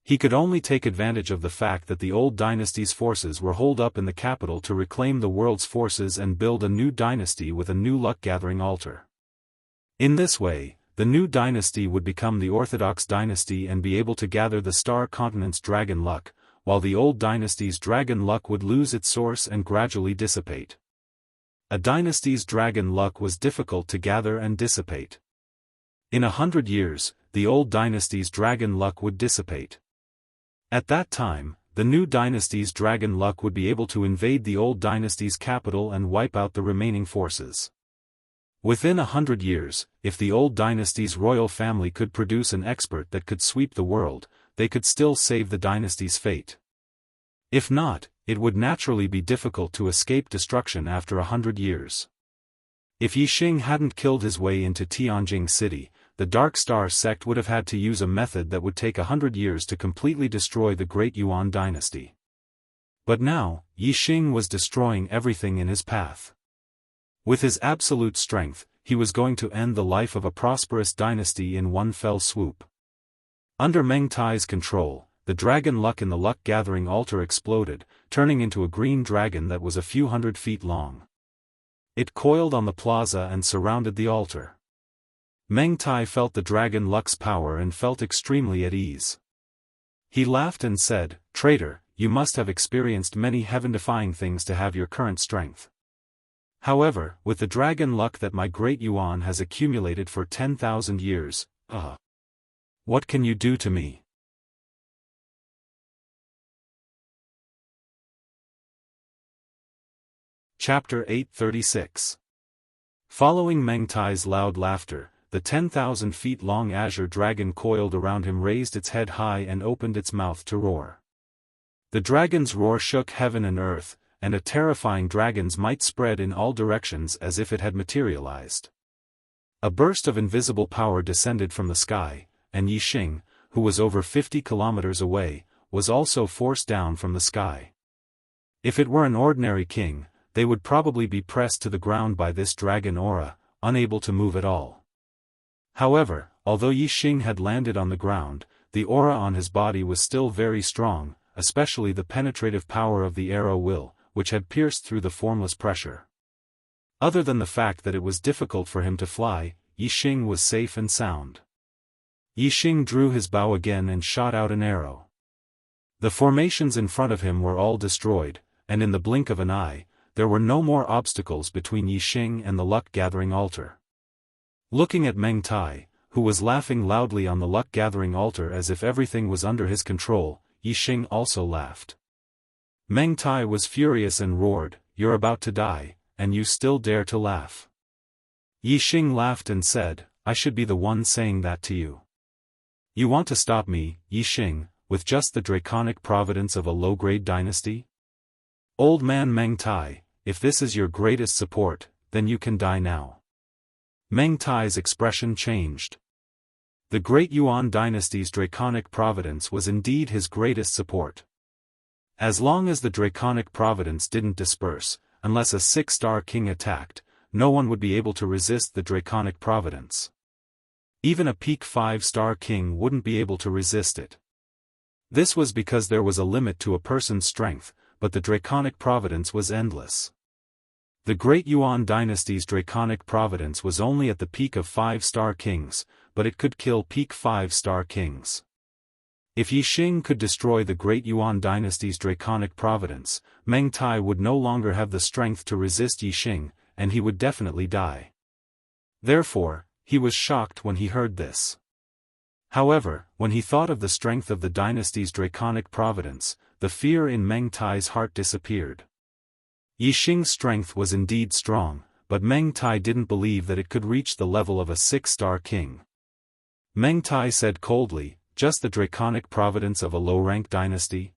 He could only take advantage of the fact that the old dynasty's forces were holed up in the capital to reclaim the world's forces and build a new dynasty with a new luck-gathering altar. In this way, the new dynasty would become the Orthodox dynasty and be able to gather the star continent's dragon luck, while the old dynasty's dragon luck would lose its source and gradually dissipate. A dynasty's dragon luck was difficult to gather and dissipate. In 100 years, the old dynasty's dragon luck would dissipate. At that time, the new dynasty's dragon luck would be able to invade the old dynasty's capital and wipe out the remaining forces. Within 100 years, if the old dynasty's royal family could produce an expert that could sweep the world, they could still save the dynasty's fate. If not, it would naturally be difficult to escape destruction after 100 years. If Yi Xing hadn't killed his way into Tianjing City, the Dark Star sect would have had to use a method that would take 100 years to completely destroy the Great Yuan dynasty. But now, Yi Xing was destroying everything in his path. With his absolute strength, he was going to end the life of a prosperous dynasty in one fell swoop. Under Meng Tai's control, the dragon luck in the luck-gathering altar exploded, turning into a green dragon that was a few hundred feet long. It coiled on the plaza and surrounded the altar. Meng Tai felt the dragon luck's power and felt extremely at ease. He laughed and said, "Traitor, you must have experienced many heaven-defying things to have your current strength. However, with the dragon luck that my great Yuan has accumulated for 10,000 years, what can you do to me?" Chapter 836. Following Meng Tai's loud laughter, the 10,000 feet long azure dragon coiled around him raised its head high and opened its mouth to roar. The dragon's roar shook heaven and earth, and a terrifying dragon's might spread in all directions as if it had materialized. A burst of invisible power descended from the sky, and Yi Xing, who was over 50 kilometers away, was also forced down from the sky. If it were an ordinary king, they would probably be pressed to the ground by this dragon aura, unable to move at all. However, although Yi Xing had landed on the ground, the aura on his body was still very strong, especially the penetrative power of the arrow will, which had pierced through the formless pressure. Other than the fact that it was difficult for him to fly, Yi Xing was safe and sound. Yi Xing drew his bow again and shot out an arrow. The formations in front of him were all destroyed, and in the blink of an eye, there were no more obstacles between Yi Xing and the luck-gathering altar. Looking at Meng Tai, who was laughing loudly on the luck-gathering altar as if everything was under his control, Yi Xing also laughed. Meng Tai was furious and roared, "You're about to die, and you still dare to laugh." Yi Xing laughed and said, "I should be the one saying that to you. You want to stop me, Yi Xing, with just the draconic providence of a low-grade dynasty? Old man Meng Tai, if this is your greatest support, then you can die now." Meng Tai's expression changed. The Great Yuan dynasty's draconic providence was indeed his greatest support. As long as the draconic providence didn't disperse, unless a 6-star king attacked, no one would be able to resist the draconic providence. Even a peak 5-star king wouldn't be able to resist it. This was because there was a limit to a person's strength, but the draconic providence was endless. The Great Yuan dynasty's draconic providence was only at the peak of 5-star kings, but it could kill peak 5-star kings. If Yi Xing could destroy the Great Yuan dynasty's draconic providence, Meng Tai would no longer have the strength to resist Yi Xing, and he would definitely die. Therefore, he was shocked when he heard this. However, when he thought of the strength of the dynasty's draconic providence, the fear in Meng Tai's heart disappeared. Yixing's strength was indeed strong, but Meng Tai didn't believe that it could reach the level of a 6-star king. Meng Tai said coldly, "Just the draconic providence of a low-rank dynasty?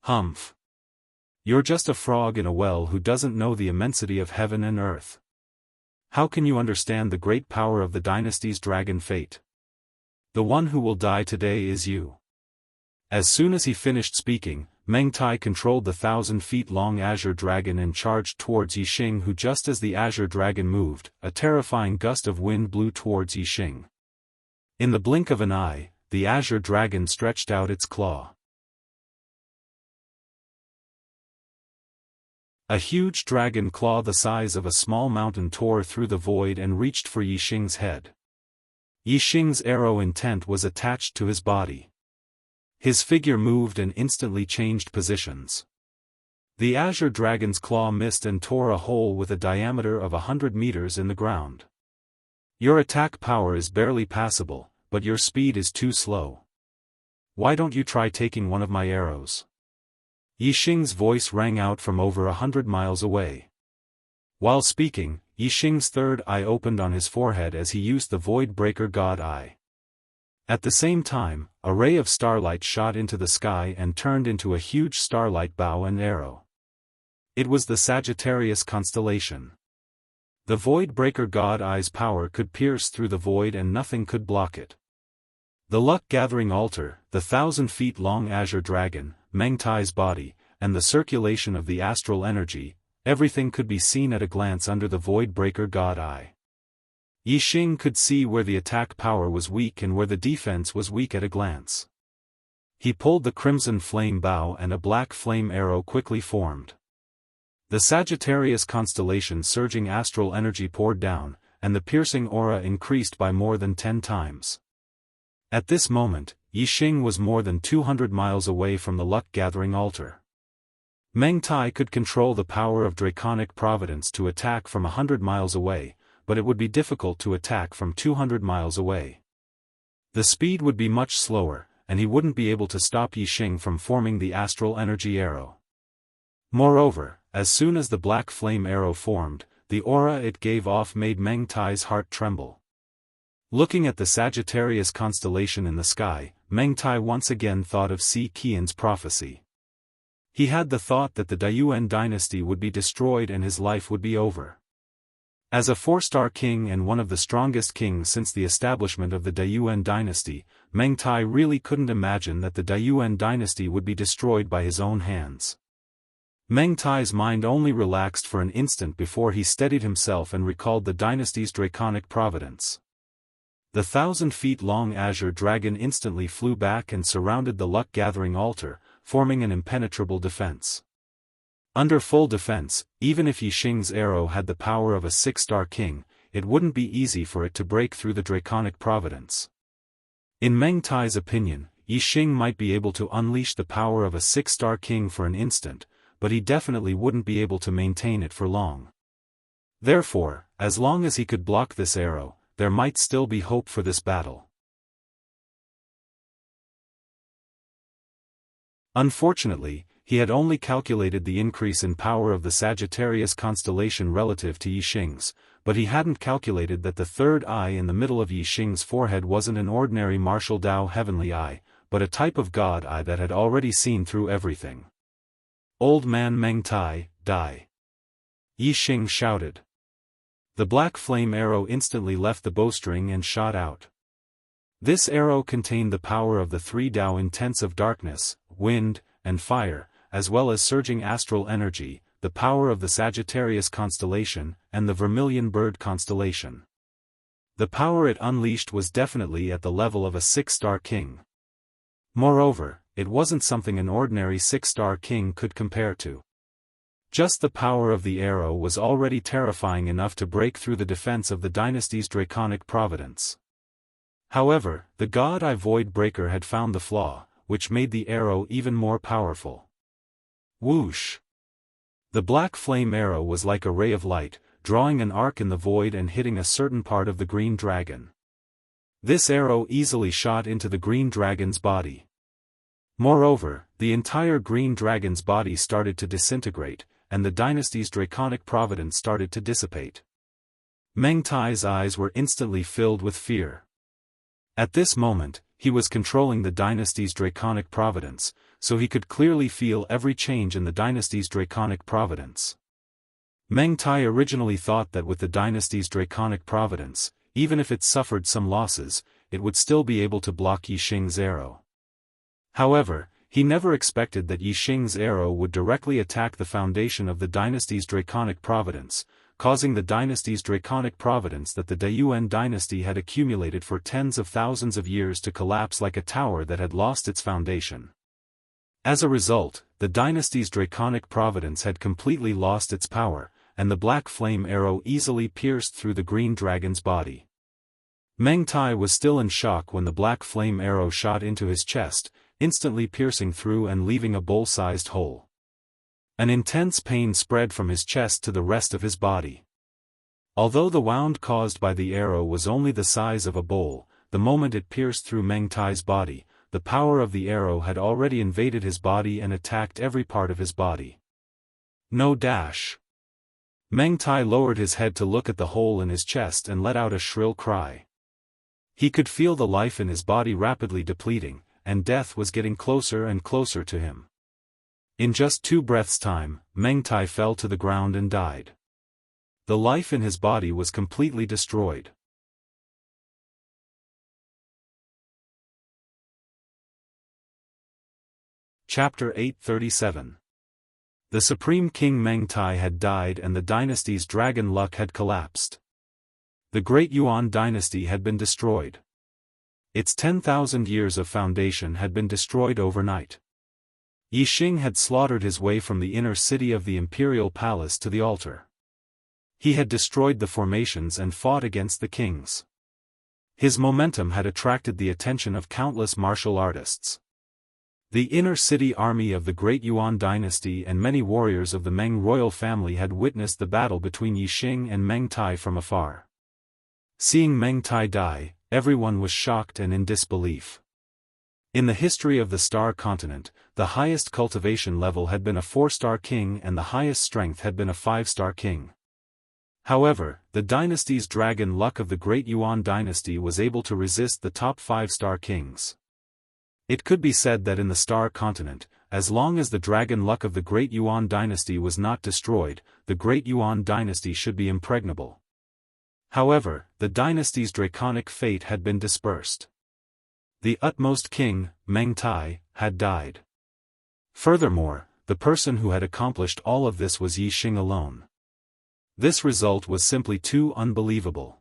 Humph. You're just a frog in a well who doesn't know the immensity of heaven and earth. How can you understand the great power of the dynasty's dragon fate? The one who will die today is you." As soon as he finished speaking, Meng Tai controlled the 1,000-feet-long azure dragon and charged towards Yixing, who just as the azure dragon moved, a terrifying gust of wind blew towards Yixing. In the blink of an eye, the azure dragon stretched out its claw. A huge dragon claw the size of a small mountain tore through the void and reached for Yixing's head. Yixing's arrow intent was attached to his body. His figure moved and instantly changed positions. The azure dragon's claw missed and tore a hole with a diameter of 100 meters in the ground. Your attack power is barely passable, but your speed is too slow. Why don't you try taking one of my arrows? Yixing's voice rang out from over 100 miles away. While speaking, Yixing's third eye opened on his forehead as he used the Void Breaker God Eye. At the same time, a ray of starlight shot into the sky and turned into a huge starlight bow and arrow. It was the Sagittarius constellation. The Void Breaker God Eye's power could pierce through the void and nothing could block it. The luck-gathering altar, the 1,000-feet-long azure dragon, Meng Tai's body, and the circulation of the astral energy, everything could be seen at a glance under the Void Breaker God Eye. Yixing could see where the attack power was weak and where the defense was weak at a glance. He pulled the crimson flame bow and a black flame arrow quickly formed. The Sagittarius constellation surging astral energy poured down, and the piercing aura increased by more than 10 times. At this moment, Yixing was more than 200 miles away from the luck-gathering altar. Meng Tai could control the power of draconic providence to attack from 100 miles away, but it would be difficult to attack from 200 miles away. The speed would be much slower, and he wouldn't be able to stop Yixing from forming the astral energy arrow. Moreover, as soon as the black flame arrow formed, the aura it gave off made Meng Tai's heart tremble. Looking at the Sagittarius constellation in the sky, Meng Tai once again thought of Si Qian's prophecy. He had the thought that the Daoist dynasty would be destroyed and his life would be over. As a 4-star king and one of the strongest kings since the establishment of the Daoist dynasty, Meng Tai really couldn't imagine that the Daoist dynasty would be destroyed by his own hands. Meng Tai's mind only relaxed for an instant before he steadied himself and recalled the dynasty's draconic providence. The 1,000-feet-long azure dragon instantly flew back and surrounded the luck-gathering altar, forming an impenetrable defense. Under full defense, even if Yixing's arrow had the power of a 6-star king, it wouldn't be easy for it to break through the draconic providence. In Meng Tai's opinion, Yixing might be able to unleash the power of a 6-star king for an instant, but he definitely wouldn't be able to maintain it for long. Therefore, as long as he could block this arrow, there might still be hope for this battle. Unfortunately, he had only calculated the increase in power of the Sagittarius constellation relative to Yixing's, but he hadn't calculated that the third eye in the middle of Yixing's forehead wasn't an ordinary martial Dao heavenly eye, but a type of God eye that had already seen through everything. "Old man Meng Tai, die!" Yixing shouted. The black flame arrow instantly left the bowstring and shot out. This arrow contained the power of the 3 Dao intents of darkness, wind, and fire, as well as surging astral energy, the power of the Sagittarius constellation, and the Vermilion Bird constellation. The power it unleashed was definitely at the level of a 6-star king. Moreover, it wasn't something an ordinary 6-star king could compare to. Just the power of the arrow was already terrifying enough to break through the defense of the dynasty's draconic providence. However, the God Eye Void Breaker had found the flaw, which made the arrow even more powerful. Whoosh! The black flame arrow was like a ray of light, drawing an arc in the void and hitting a certain part of the green dragon. This arrow easily shot into the green dragon's body. Moreover, the entire green dragon's body started to disintegrate, and the dynasty's draconic providence started to dissipate. Meng Tai's eyes were instantly filled with fear. At this moment, he was controlling the dynasty's draconic providence, so he could clearly feel every change in the dynasty's draconic providence. Meng Tai originally thought that with the dynasty's draconic providence, even if it suffered some losses, it would still be able to block Yixing's arrow. However, he never expected that Yixing's arrow would directly attack the foundation of the dynasty's draconic providence, causing the dynasty's draconic providence that the Daoist dynasty had accumulated for tens of thousands of years to collapse like a tower that had lost its foundation. As a result, the dynasty's draconic providence had completely lost its power, and the black flame arrow easily pierced through the green dragon's body. Meng Tai was still in shock when the black flame arrow shot into his chest, instantly piercing through and leaving a bowl-sized hole. An intense pain spread from his chest to the rest of his body. Although the wound caused by the arrow was only the size of a bowl, the moment it pierced through Meng Tai's body, the power of the arrow had already invaded his body and attacked every part of his body. No dash. Meng Tai lowered his head to look at the hole in his chest and let out a shrill cry. He could feel the life in his body rapidly depleting, and death was getting closer and closer to him. In just 2 breaths' time, Meng Tai fell to the ground and died. The life in his body was completely destroyed. Chapter 837. The Supreme King Meng Tai had died and the dynasty's dragon luck had collapsed. The Great Yuan dynasty had been destroyed. Its 10,000 years of foundation had been destroyed overnight. Yixing had slaughtered his way from the inner city of the imperial palace to the altar. He had destroyed the formations and fought against the kings. His momentum had attracted the attention of countless martial artists. The inner city army of the Great Yuan dynasty and many warriors of the Meng royal family had witnessed the battle between Yixing and Meng Tai from afar. Seeing Meng Tai die, everyone was shocked and in disbelief. In the history of the Star Continent, the highest cultivation level had been a 4-star king and the highest strength had been a 5-star king. However, the dynasty's dragon luck of the Great Yuan dynasty was able to resist the top 5-star kings. It could be said that in the Star Continent, as long as the dragon luck of the Great Yuan dynasty was not destroyed, the Great Yuan dynasty should be impregnable. However, the dynasty's draconic fate had been dispersed. The utmost king, Meng Tai, had died. Furthermore, the person who had accomplished all of this was Yixing alone. This result was simply too unbelievable.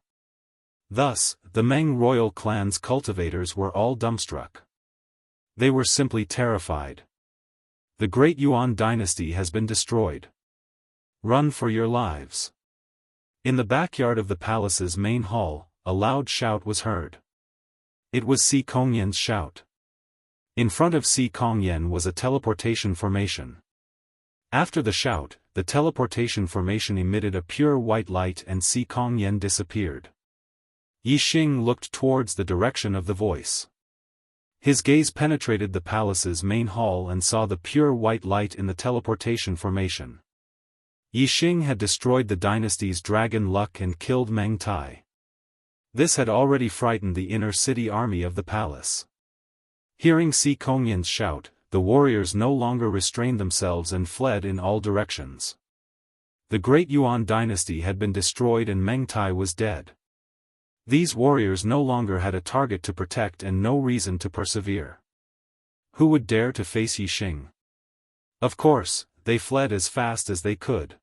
Thus, the Meng royal clan's cultivators were all dumbstruck. They were simply terrified. The Great Yuan dynasty has been destroyed. Run for your lives. In the backyard of the palace's main hall, a loud shout was heard. It was Si Kongyan's shout. In front of Si Kongyan was a teleportation formation. After the shout, the teleportation formation emitted a pure white light and Si Kongyan disappeared. Yixing looked towards the direction of the voice. His gaze penetrated the palace's main hall and saw the pure white light in the teleportation formation. Yixing had destroyed the dynasty's dragon luck and killed Meng Tai. This had already frightened the inner city army of the palace. Hearing Si Kongyan's shout, the warriors no longer restrained themselves and fled in all directions. The Great Yuan dynasty had been destroyed and Meng Tai was dead. These warriors no longer had a target to protect and no reason to persevere. Who would dare to face Yixing? Of course, they fled as fast as they could.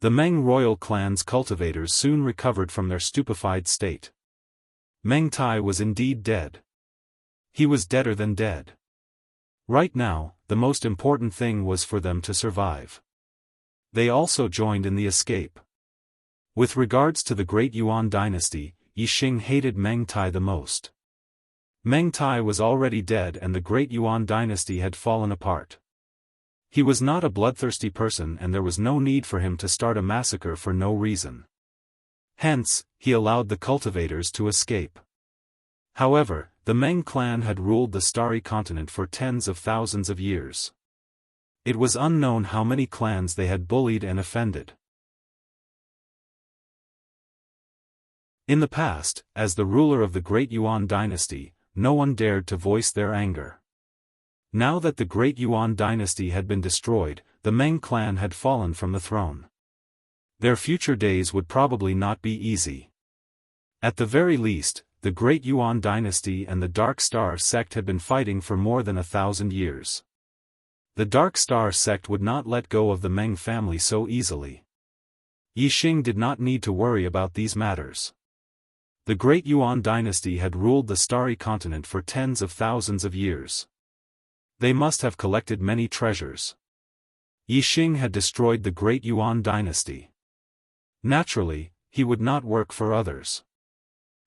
The Meng royal clan's cultivators soon recovered from their stupefied state. Meng Tai was indeed dead. He was deader than dead. Right now, the most important thing was for them to survive. They also joined in the escape. With regards to the Great Yuan dynasty, Yixing hated Meng Tai the most. Meng Tai was already dead and the Great Yuan dynasty had fallen apart. He was not a bloodthirsty person and there was no need for him to start a massacre for no reason. Hence, he allowed the cultivators to escape. However, the Meng clan had ruled the Starry Continent for tens of thousands of years. It was unknown how many clans they had bullied and offended. In the past, as the ruler of the Great Yuan dynasty, no one dared to voice their anger. Now that the Great Yuan dynasty had been destroyed, the Meng clan had fallen from the throne. Their future days would probably not be easy. At the very least, the Great Yuan dynasty and the Dark Star sect had been fighting for more than 1,000 years. The Dark Star sect would not let go of the Meng family so easily. Yixing did not need to worry about these matters. The Great Yuan dynasty had ruled the Starry Continent for tens of thousands of years. They must have collected many treasures. Yixing had destroyed the Great Yuan dynasty. Naturally, he would not work for others.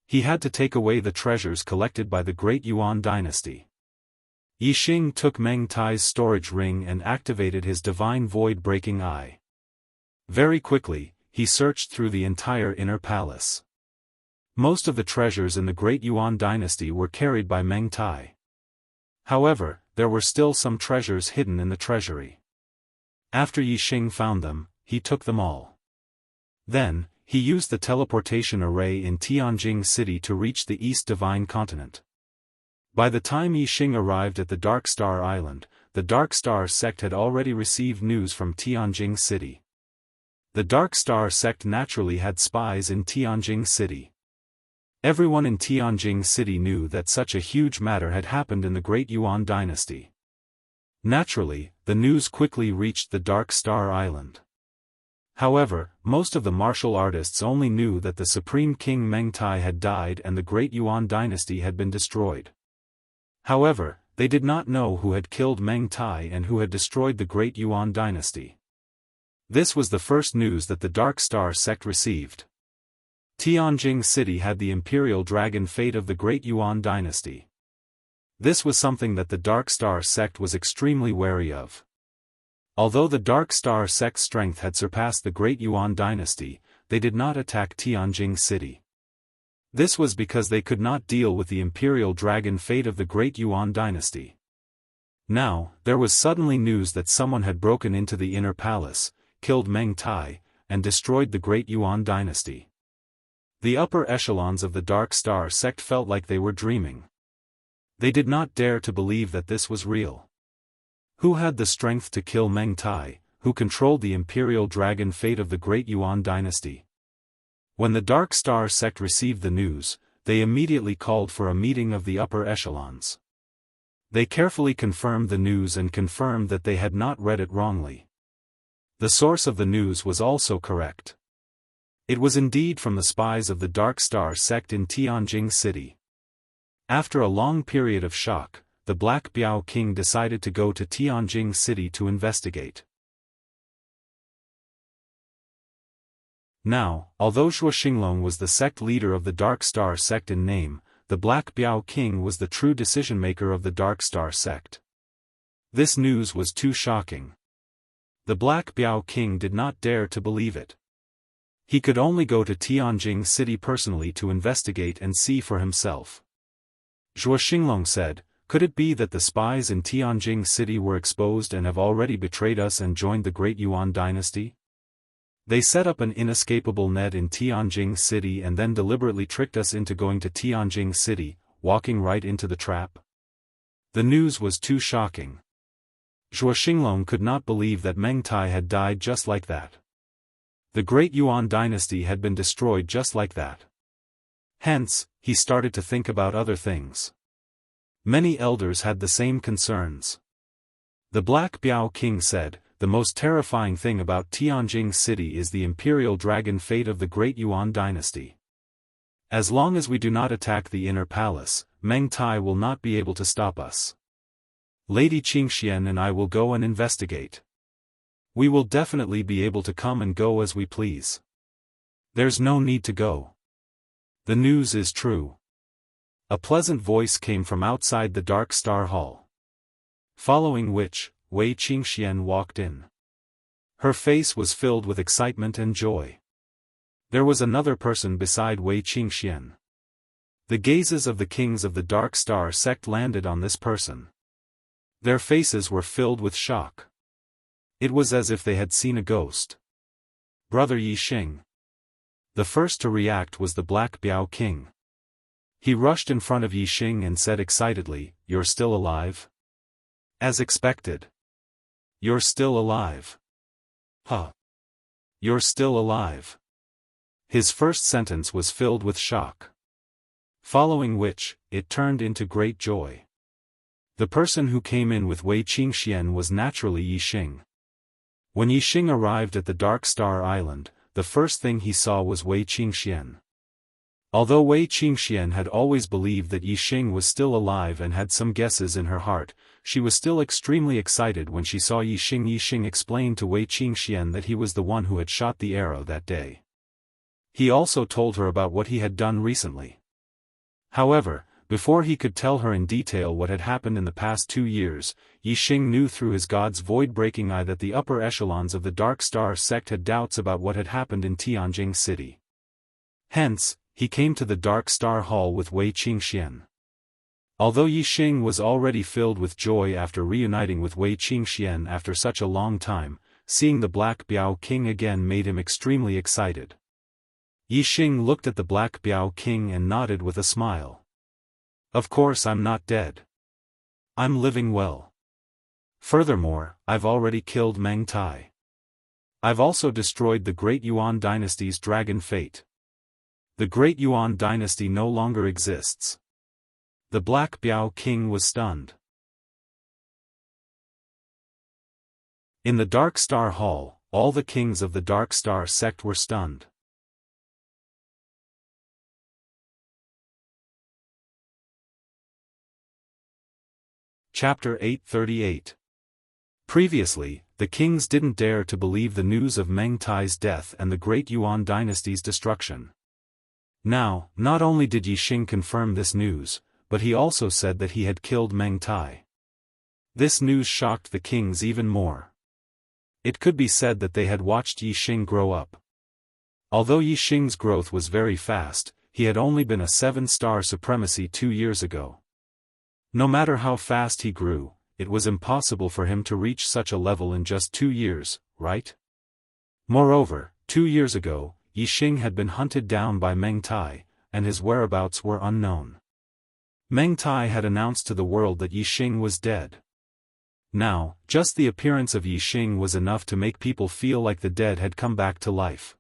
He had to take away the treasures collected by the Great Yuan dynasty. Yixing took Meng Tai's storage ring and activated his divine void-breaking eye. Very quickly, he searched through the entire inner palace. Most of the treasures in the Great Yuan dynasty were carried by Meng Tai. However, there were still some treasures hidden in the treasury. After Yixing found them, he took them all. Then, he used the teleportation array in Tianjing City to reach the East Divine Continent. By the time Yixing arrived at the Dark Star Island, the Dark Star sect had already received news from Tianjing City. The Dark Star sect naturally had spies in Tianjing City. Everyone in Tianjing City knew that such a huge matter had happened in the Great Yuan dynasty. Naturally, the news quickly reached the Dark Star Island. However, most of the martial artists only knew that the Supreme King Meng Tai had died and the Great Yuan dynasty had been destroyed. However, they did not know who had killed Meng Tai and who had destroyed the Great Yuan dynasty. This was the first news that the Dark Star sect received. Tianjing City had the imperial dragon fate of the Great Yuan dynasty. This was something that the Dark Star sect was extremely wary of. Although the Dark Star sect's strength had surpassed the Great Yuan dynasty, they did not attack Tianjing City. This was because they could not deal with the imperial dragon fate of the Great Yuan dynasty. Now, there was suddenly news that someone had broken into the inner palace, killed Meng Tai, and destroyed the Great Yuan dynasty. The upper echelons of the Dark Star sect felt like they were dreaming. They did not dare to believe that this was real. Who had the strength to kill Meng Tai, who controlled the imperial dragon fate of the Great Yuan dynasty? When the Dark Star sect received the news, they immediately called for a meeting of the upper echelons. They carefully confirmed the news and confirmed that they had not read it wrongly. The source of the news was also correct. It was indeed from the spies of the Dark Star sect in Tianjing City. After a long period of shock, the Black Biao King decided to go to Tianjing City to investigate. Now, although Shuo Xinglong was the sect leader of the Dark Star sect in name, the Black Biao King was the true decision-maker of the Dark Star sect. This news was too shocking. The Black Biao King did not dare to believe it. He could only go to Tianjing City personally to investigate and see for himself. Zhuo Xinglong said, "Could it be that the spies in Tianjing City were exposed and have already betrayed us and joined the Great Yuan dynasty? They set up an inescapable net in Tianjing City and then deliberately tricked us into going to Tianjing City, walking right into the trap." The news was too shocking. Zhuo Xinglong could not believe that Meng Tai had died just like that. The Great Yuan dynasty had been destroyed just like that. Hence, he started to think about other things. Many elders had the same concerns. The Black Biao King said, "The most terrifying thing about Tianjing City is the imperial dragon fate of the Great Yuan dynasty. As long as we do not attack the inner palace, Meng Tai will not be able to stop us. Lady Qingxian and I will go and investigate. We will definitely be able to come and go as we please. There's no need to go. The news is true." A pleasant voice came from outside the Dark Star Hall. Following which, Wei Qingxian walked in. Her face was filled with excitement and joy. There was another person beside Wei Qingxian. The gazes of the kings of the Dark Star sect landed on this person. Their faces were filled with shock. It was as if they had seen a ghost. Brother Yixing. The first to react was the Black Biao King. He rushed in front of Yixing and said excitedly, "You're still alive?" "As expected." "You're still alive." "Huh. You're still alive." His first sentence was filled with shock. Following which, it turned into great joy. The person who came in with Wei Qingxian was naturally Yixing. When Yixing arrived at the Dark Star Island, the first thing he saw was Wei Qingxian. Although Wei Qingxian had always believed that Yixing was still alive and had some guesses in her heart, she was still extremely excited when she saw Yixing. Yixing explained to Wei Qingxian that he was the one who had shot the arrow that day. He also told her about what he had done recently. However, before he could tell her in detail what had happened in the past 2 years, Yixing knew through his god's void-breaking eye that the upper echelons of the Dark Star sect had doubts about what had happened in Tianjing City. Hence, he came to the Dark Star Hall with Wei Qingxian. Although Yixing was already filled with joy after reuniting with Wei Qingxian after such a long time, seeing the Black Biao King again made him extremely excited. Yixing looked at the Black Biao King and nodded with a smile. "Of course I'm not dead. I'm living well. Furthermore, I've already killed Meng Tai. I've also destroyed the Great Yuan Dynasty's dragon fate. The Great Yuan Dynasty no longer exists." The Black Biao King was stunned. In the Dark Star Hall, all the kings of the Dark Star sect were stunned. Chapter 838. Previously, the kings didn't dare to believe the news of Meng Tai's death and the Great Yuan Dynasty's destruction. Now, not only did Yixing confirm this news, but he also said that he had killed Meng Tai. This news shocked the kings even more. It could be said that they had watched Yixing grow up. Although Yixing's growth was very fast, he had only been a 7-star supremacy 2 years ago. No matter how fast he grew, it was impossible for him to reach such a level in just 2 years, right? Moreover, 2 years ago, Yixing had been hunted down by Meng Tai, and his whereabouts were unknown. Meng Tai had announced to the world that Yixing was dead. Now, just the appearance of Yixing was enough to make people feel like the dead had come back to life.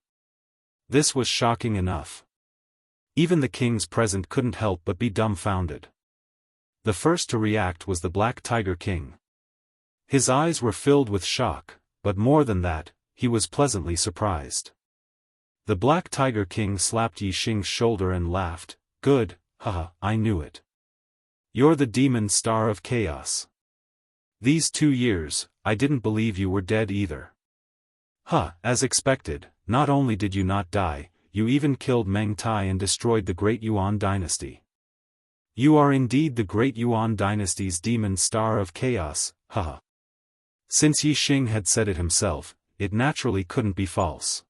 This was shocking enough. Even the kings present couldn't help but be dumbfounded. The first to react was the Black Tiger King. His eyes were filled with shock, but more than that, he was pleasantly surprised. The Black Tiger King slapped Yixing's shoulder and laughed, "Good, haha, I knew it. You're the demon star of chaos. These 2 years, I didn't believe you were dead either. As expected, not only did you not die, you even killed Meng Tai and destroyed the Great Yuan Dynasty. You are indeed the Great Yuan Dynasty's demon star of chaos, haha." Since Yixing had said it himself, it naturally couldn't be false.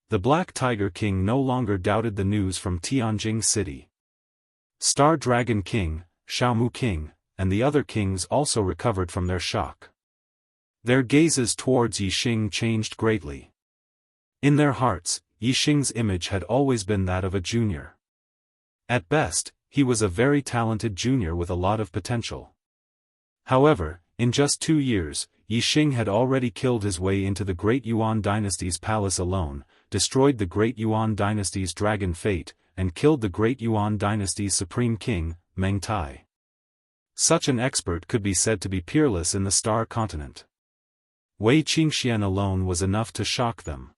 The Black Tiger King no longer doubted the news from Tianjing City. Star Dragon King, Xiaomu King, and the other kings also recovered from their shock. Their gazes towards Yixing changed greatly. In their hearts, Yixing's image had always been that of a junior. At best, he was a very talented junior with a lot of potential. However, in just 2 years, Yixing had already killed his way into the Great Yuan Dynasty's palace alone, destroyed the Great Yuan Dynasty's dragon fate, and killed the Great Yuan Dynasty's supreme king, Meng Tai. Such an expert could be said to be peerless in the Star Continent. Wei Qingxian alone was enough to shock them.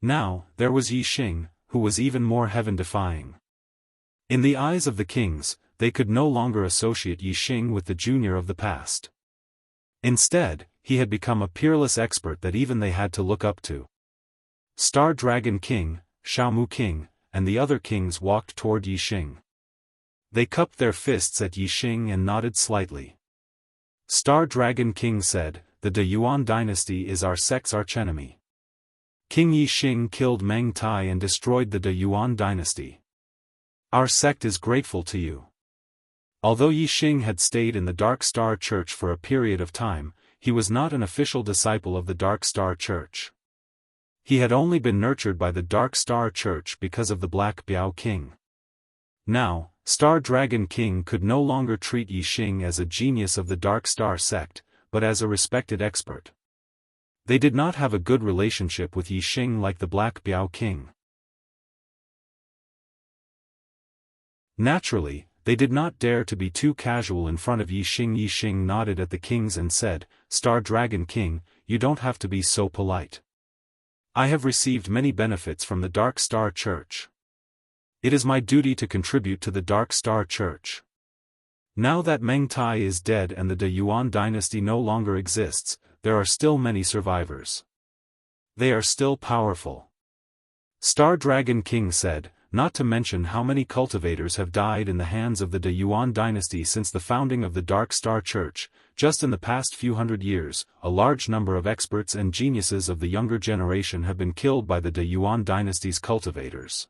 Now, there was Yixing, who was even more heaven-defying. In the eyes of the kings, they could no longer associate Yixing with the junior of the past. Instead, he had become a peerless expert that even they had to look up to. Star Dragon King, Xiaomu King, and the other kings walked toward Yixing. They cupped their fists at Yixing and nodded slightly. Star Dragon King said, "The De Yuan dynasty is our sect's archenemy. King Yixing killed Meng Tai and destroyed the De Yuan dynasty. Our sect is grateful to you. Although Yixing had stayed in the Dark Star Church for a period of time, he was not an official disciple of the Dark Star Church. He had only been nurtured by the Dark Star Church because of the Black Biao King. Now, Star Dragon King could no longer treat Yixing as a genius of the Dark Star sect, but as a respected expert. They did not have a good relationship with Yixing like the Black Biao King. Naturally, they did not dare to be too casual in front of Yixing. Yixing nodded at the kings and said, "Star Dragon King, you don't have to be so polite. I have received many benefits from the Dark Star Church. It is my duty to contribute to the Dark Star Church. Now that Meng Tai is dead and the De Yuan dynasty no longer exists, there are still many survivors. They are still powerful." Star Dragon King said, "Not to mention how many cultivators have died in the hands of the De Yuan dynasty since the founding of the Dark Star Church. Just in the past few hundred years, a large number of experts and geniuses of the younger generation have been killed by the De Yuan dynasty's cultivators.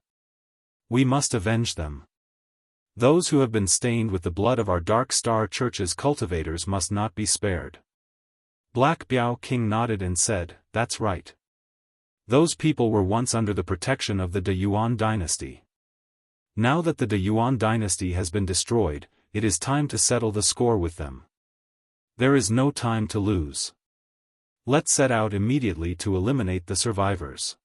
We must avenge them. Those who have been stained with the blood of our Dark Star Church's cultivators must not be spared." Black Biao King nodded and said, "That's right. Those people were once under the protection of the De Yuan dynasty. Now that the De Yuan dynasty has been destroyed, it is time to settle the score with them. There is no time to lose. Let's set out immediately to eliminate the survivors."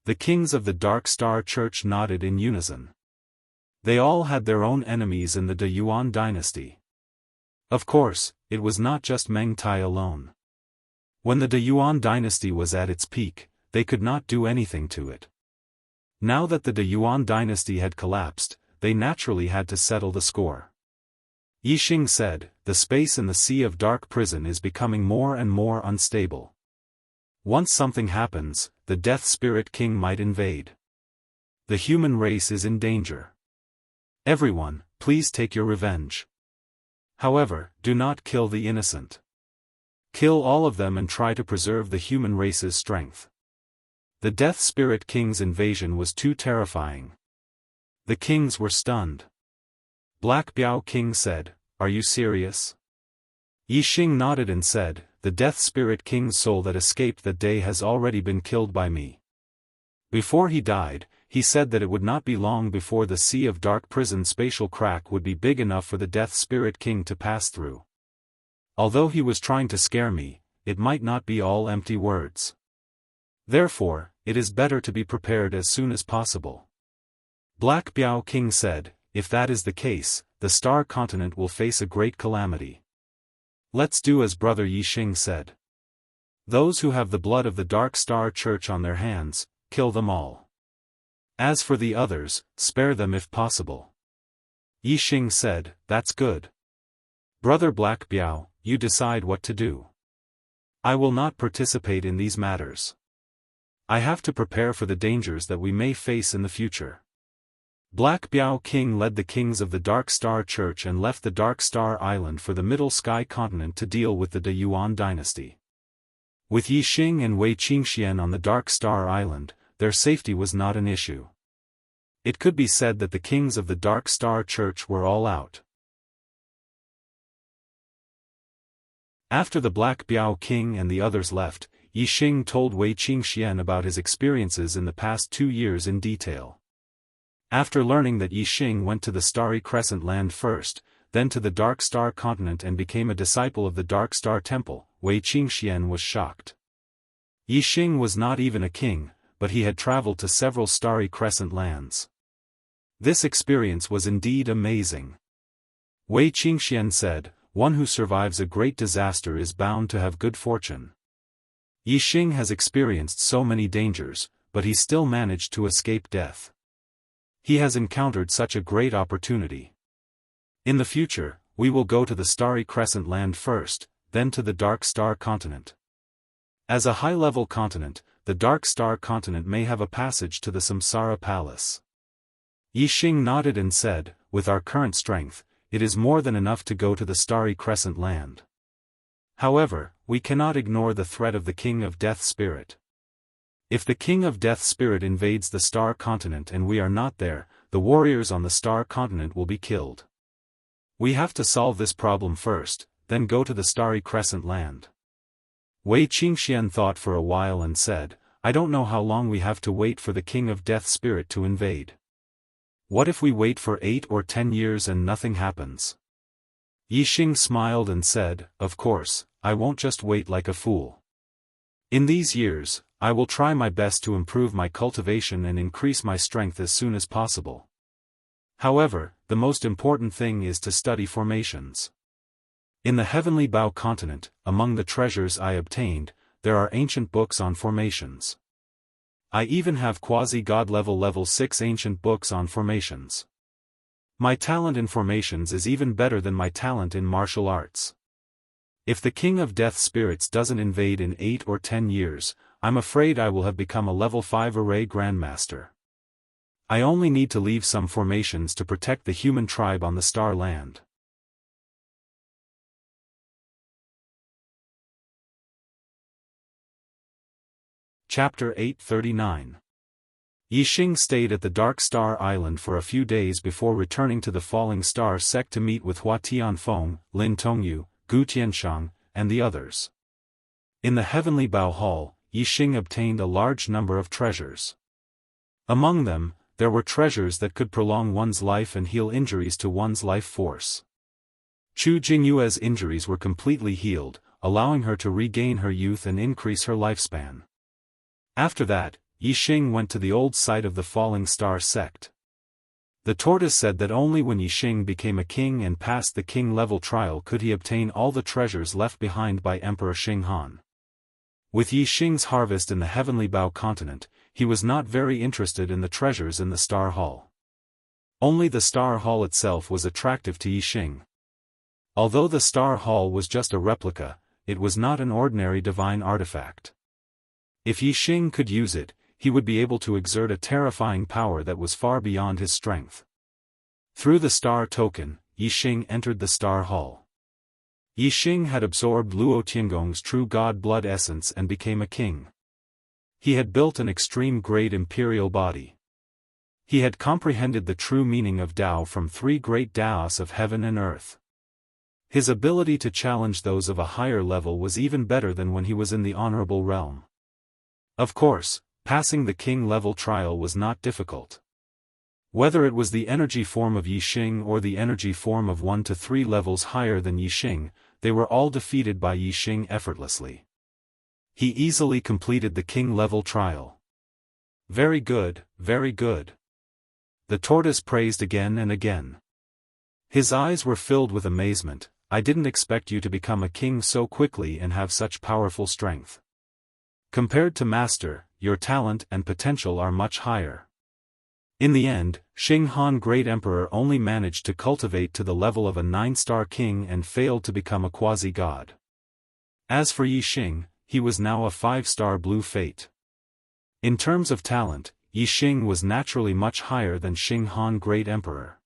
The kings of the Dark Star Church nodded in unison. They all had their own enemies in the De Yuan dynasty. Of course, it was not just Meng Tai alone. When the De Yuan dynasty was at its peak, they could not do anything to it. Now that the De Yuan dynasty had collapsed, they naturally had to settle the score. Yixing said, "The space in the Sea of Dark Prison is becoming more and more unstable. Once something happens, the Death Spirit King might invade. The human race is in danger. Everyone, please take your revenge. However, do not kill the innocent. Kill all of them and try to preserve the human race's strength." The Death Spirit King's invasion was too terrifying. The kings were stunned. Black Biao King said, "Are you serious?" Yixing nodded and said, "The Death Spirit King's soul that escaped that day has already been killed by me." Before he died, he said that it would not be long before the Sea of Dark Prison spatial crack would be big enough for the Death Spirit King to pass through. Although he was trying to scare me, it might not be all empty words. Therefore, it is better to be prepared as soon as possible. Black Biao King said, "If that is the case, the Star Continent will face a great calamity. Let's do as Brother Yixing said. Those who have the blood of the Dark Star Church on their hands, kill them all. As for the others, spare them if possible." Yixing said, "That's good. Brother Black Biao, you decide what to do. I will not participate in these matters. I have to prepare for the dangers that we may face in the future." Black Biao King led the kings of the Dark Star Church and left the Dark Star Island for the Middle Sky Continent to deal with the De Yuan dynasty. With Yixing and Wei Qingxian on the Dark Star Island, their safety was not an issue. It could be said that the kings of the Dark Star Church were all out. After the Black Biao King and the others left, Yixing told Wei Qingxian about his experiences in the past 2 years in detail. After learning that Yixing went to the Starry Crescent Land first, then to the Dark Star Continent and became a disciple of the Dark Star Temple, Wei Qingxian was shocked. Yixing was not even a king, but he had traveled to several Starry Crescent lands. This experience was indeed amazing. Wei Qingxian said, "One who survives a great disaster is bound to have good fortune. Yixing has experienced so many dangers, but he still managed to escape death. He has encountered such a great opportunity. In the future, we will go to the Starry Crescent Land first, then to the Dark Star Continent. As a high-level continent, the Dark Star Continent may have a passage to the Samsara Palace." Yixing nodded and said, "With our current strength, it is more than enough to go to the Starry Crescent Land. However, we cannot ignore the threat of the King of Death Spirit. If the King of Death Spirit invades the Star Continent and we are not there, the warriors on the Star Continent will be killed. We have to solve this problem first, then go to the Starry Crescent land. Wei Qingxian thought for a while and said, I don't know how long we have to wait for the King of Death Spirit to invade. What if we wait for 8 or 10 years and nothing happens? Yixing smiled and said, of course, I won't just wait like a fool. In these years, I will try my best to improve my cultivation and increase my strength as soon as possible. However, the most important thing is to study formations. In the Heavenly Bao continent, among the treasures I obtained, there are ancient books on formations. I even have quasi-god level 6 ancient books on formations. My talent in formations is even better than my talent in martial arts. If the King of Death Spirits doesn't invade in 8 or 10 years, I'm afraid I will have become a level 5 array grandmaster. I only need to leave some formations to protect the human tribe on the Star Land. Chapter 839. Yixing stayed at the Dark Star Island for a few days before returning to the Falling Star sect to meet with Hua Tianfeng, Lin Tongyu, Gu Tianshang, and the others. In the Heavenly Bao Hall, Yixing obtained a large number of treasures. Among them, there were treasures that could prolong one's life and heal injuries to one's life force. Chu Jingyue's injuries were completely healed, allowing her to regain her youth and increase her lifespan. After that, Yixing went to the old site of the Falling Star sect. The tortoise said that only when Yixing became a king and passed the king-level trial could he obtain all the treasures left behind by Emperor Xinghan. With Yixing's harvest in the Heavenly Bao continent, he was not very interested in the treasures in the Star Hall. Only the Star Hall itself was attractive to Yixing. Although the Star Hall was just a replica, it was not an ordinary divine artifact. If Yixing could use it, he would be able to exert a terrifying power that was far beyond his strength. Through the Star Token, Yixing entered the Star Hall. Yixing had absorbed Luo Tiangong's true god blood essence and became a king. He had built an extreme-grade imperial body. He had comprehended the true meaning of Tao from 3 great Daos of heaven and earth. His ability to challenge those of a higher level was even better than when he was in the honorable realm. Of course, passing the king-level trial was not difficult. Whether it was the energy form of Yixing or the energy form of 1 to 3 levels higher than Yixing, they were all defeated by Yixing effortlessly. He easily completed the king-level trial. Very good, very good. The tortoise praised again and again. His eyes were filled with amazement. I didn't expect you to become a king so quickly and have such powerful strength. Compared to Master, your talent and potential are much higher. In the end, Xinghan Great Emperor only managed to cultivate to the level of a 9-star king and failed to become a quasi-god. As for Yixing, he was now a 5-star blue fate. In terms of talent, Yixing was naturally much higher than Xinghan Great Emperor.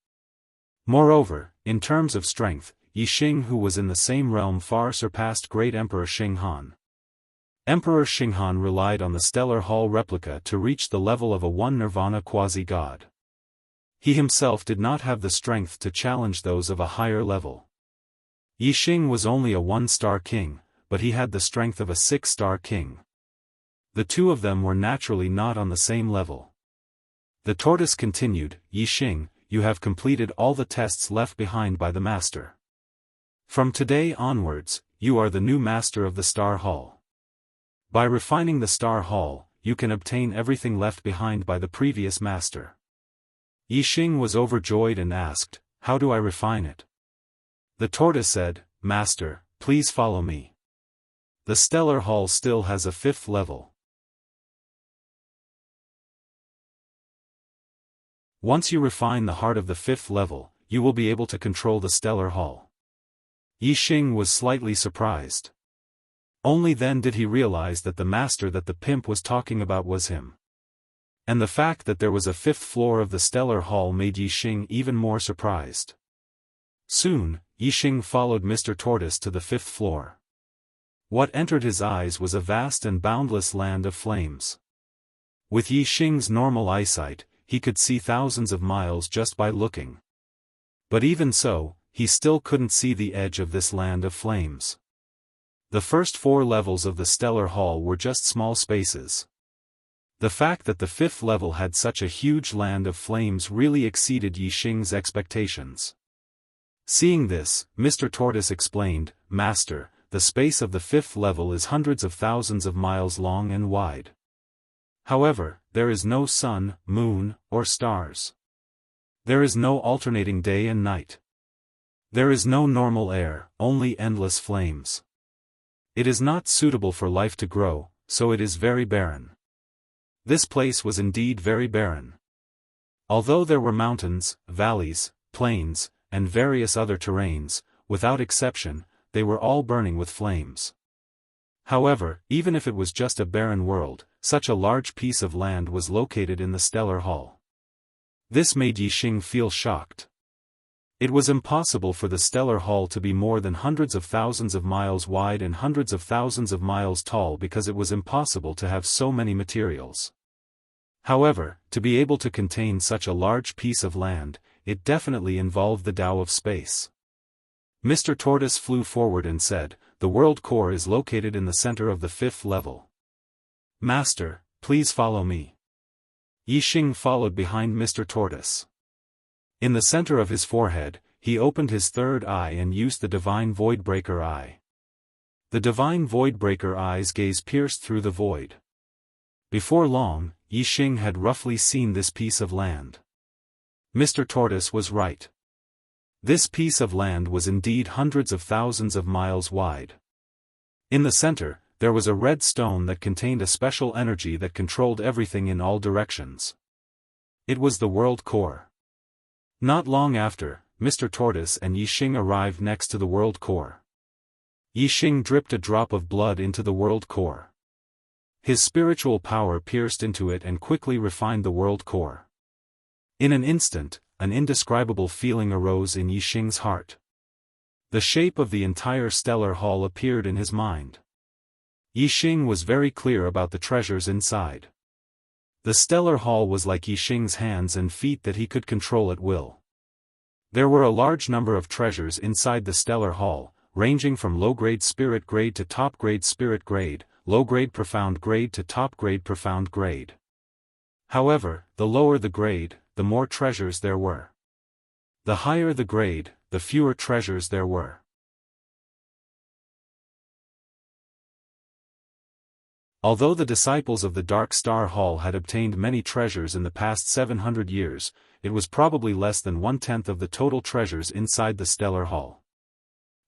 Moreover, in terms of strength, Yixing who was in the same realm far surpassed Great Emperor Xinghan. Emperor Xinghan relied on the Stellar Hall replica to reach the level of a 1 Nirvana quasi-god. He himself did not have the strength to challenge those of a higher level. Yixing was only a 1-star king, but he had the strength of a 6-star king. The two of them were naturally not on the same level. The tortoise continued, Yixing, you have completed all the tests left behind by the master. From today onwards, you are the new master of the Star Hall. By refining the Star Hall, you can obtain everything left behind by the previous master. Yixing was overjoyed and asked, how do I refine it? The tortoise said, Master, please follow me. The Stellar Hall still has a 5th level. Once you refine the heart of the 5th level, you will be able to control the Stellar Hall. Yixing was slightly surprised. Only then did he realize that the master that the pimp was talking about was him. And the fact that there was a 5th floor of the Stellar Hall made Yixing even more surprised. Soon, Yixing followed Mr. Tortoise to the 5th floor. What entered his eyes was a vast and boundless land of flames. With Yixing's normal eyesight, he could see thousands of miles just by looking. But even so, he still couldn't see the edge of this land of flames. The first 4 levels of the stellar hall were just small spaces. The fact that the 5th level had such a huge land of flames really exceeded Yixing's expectations. Seeing this, Mr. Tortoise explained, "Master, the space of the 5th level is hundreds of thousands of miles long and wide. However, there is no sun, moon, or stars. There is no alternating day and night. There is no normal air, only endless flames. It is not suitable for life to grow, so it is very barren." This place was indeed very barren. Although there were mountains, valleys, plains, and various other terrains, without exception, they were all burning with flames. However, even if it was just a barren world, such a large piece of land was located in the stellar hall. This made Yixing feel shocked. It was impossible for the stellar hall to be more than hundreds of thousands of miles wide and hundreds of thousands of miles tall because it was impossible to have so many materials. However, to be able to contain such a large piece of land, it definitely involved the Tao of space. Mr. Tortoise flew forward and said, "The world core is located in the center of the 5th level. Master, please follow me." Yixing followed behind Mr. Tortoise. In the center of his forehead, he opened his 3rd eye and used the divine Voidbreaker eye. The divine Voidbreaker eye's gaze pierced through the void. Before long, Yixing had roughly seen this piece of land. Mr. Tortoise was right. This piece of land was indeed hundreds of thousands of miles wide. In the center, there was a red stone that contained a special energy that controlled everything in all directions. It was the world core. Not long after, Mr. Tortoise and Yixing arrived next to the world core. Yixing dripped a drop of blood into the world core. His spiritual power pierced into it and quickly refined the world core. In an instant, an indescribable feeling arose in Yixing's heart. The shape of the entire stellar hall appeared in his mind. Yixing was very clear about the treasures inside. The stellar hall was like Yixing's hands and feet that he could control at will. There were a large number of treasures inside the stellar hall, ranging from low-grade spirit grade to top-grade spirit grade, low-grade profound grade to top-grade profound grade. However, the lower the grade, the more treasures there were. The higher the grade, the fewer treasures there were. Although the disciples of the Dark Star Hall had obtained many treasures in the past 700 years, it was probably less than 1/10 of the total treasures inside the Stellar Hall.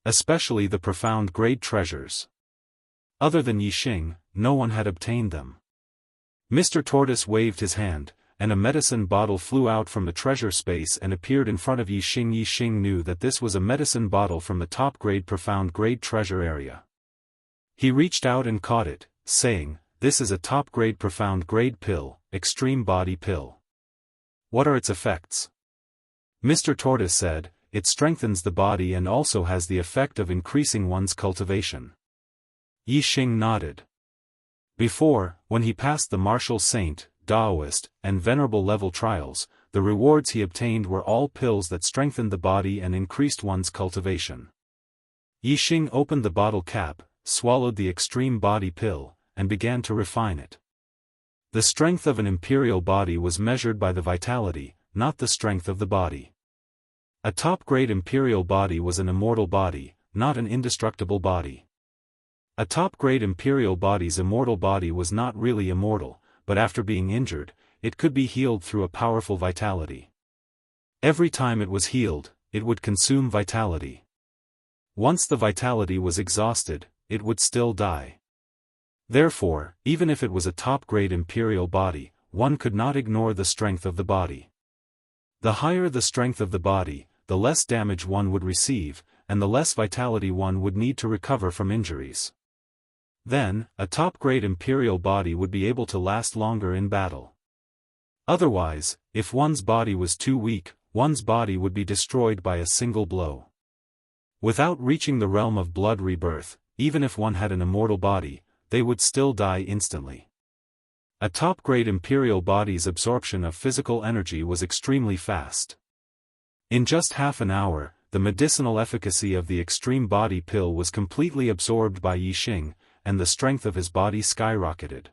Especially the profound grade treasures. Other than Yixing, no one had obtained them. Mr. Tortoise waved his hand, and a medicine bottle flew out from the treasure space and appeared in front of Yixing. Yixing knew that this was a medicine bottle from the top-grade profound grade treasure area. He reached out and caught it, saying, "This is a top-grade profound grade pill, extreme body pill. What are its effects?" Mr. Tortoise said, "It strengthens the body and also has the effect of increasing one's cultivation." Yixing nodded. Before, when he passed the Martial Saint, Daoist, and Venerable level trials, the rewards he obtained were all pills that strengthened the body and increased one's cultivation. Yixing opened the bottle cap, swallowed the extreme body pill, and began to refine it. The strength of an imperial body was measured by the vitality, not the strength of the body. A top-grade imperial body was an immortal body, not an indestructible body. A top-grade imperial body's immortal body was not really immortal, but after being injured, it could be healed through a powerful vitality. Every time it was healed, it would consume vitality. Once the vitality was exhausted, it would still die. Therefore, even if it was a top-grade imperial body, one could not ignore the strength of the body. The higher the strength of the body, the less damage one would receive, and the less vitality one would need to recover from injuries. Then, a top-grade imperial body would be able to last longer in battle. Otherwise, if one's body was too weak, one's body would be destroyed by a single blow. Without reaching the realm of blood rebirth, even if one had an immortal body, they would still die instantly. A top-grade imperial body's absorption of physical energy was extremely fast. In just half an hour, the medicinal efficacy of the extreme body pill was completely absorbed by Yixing, and the strength of his body skyrocketed.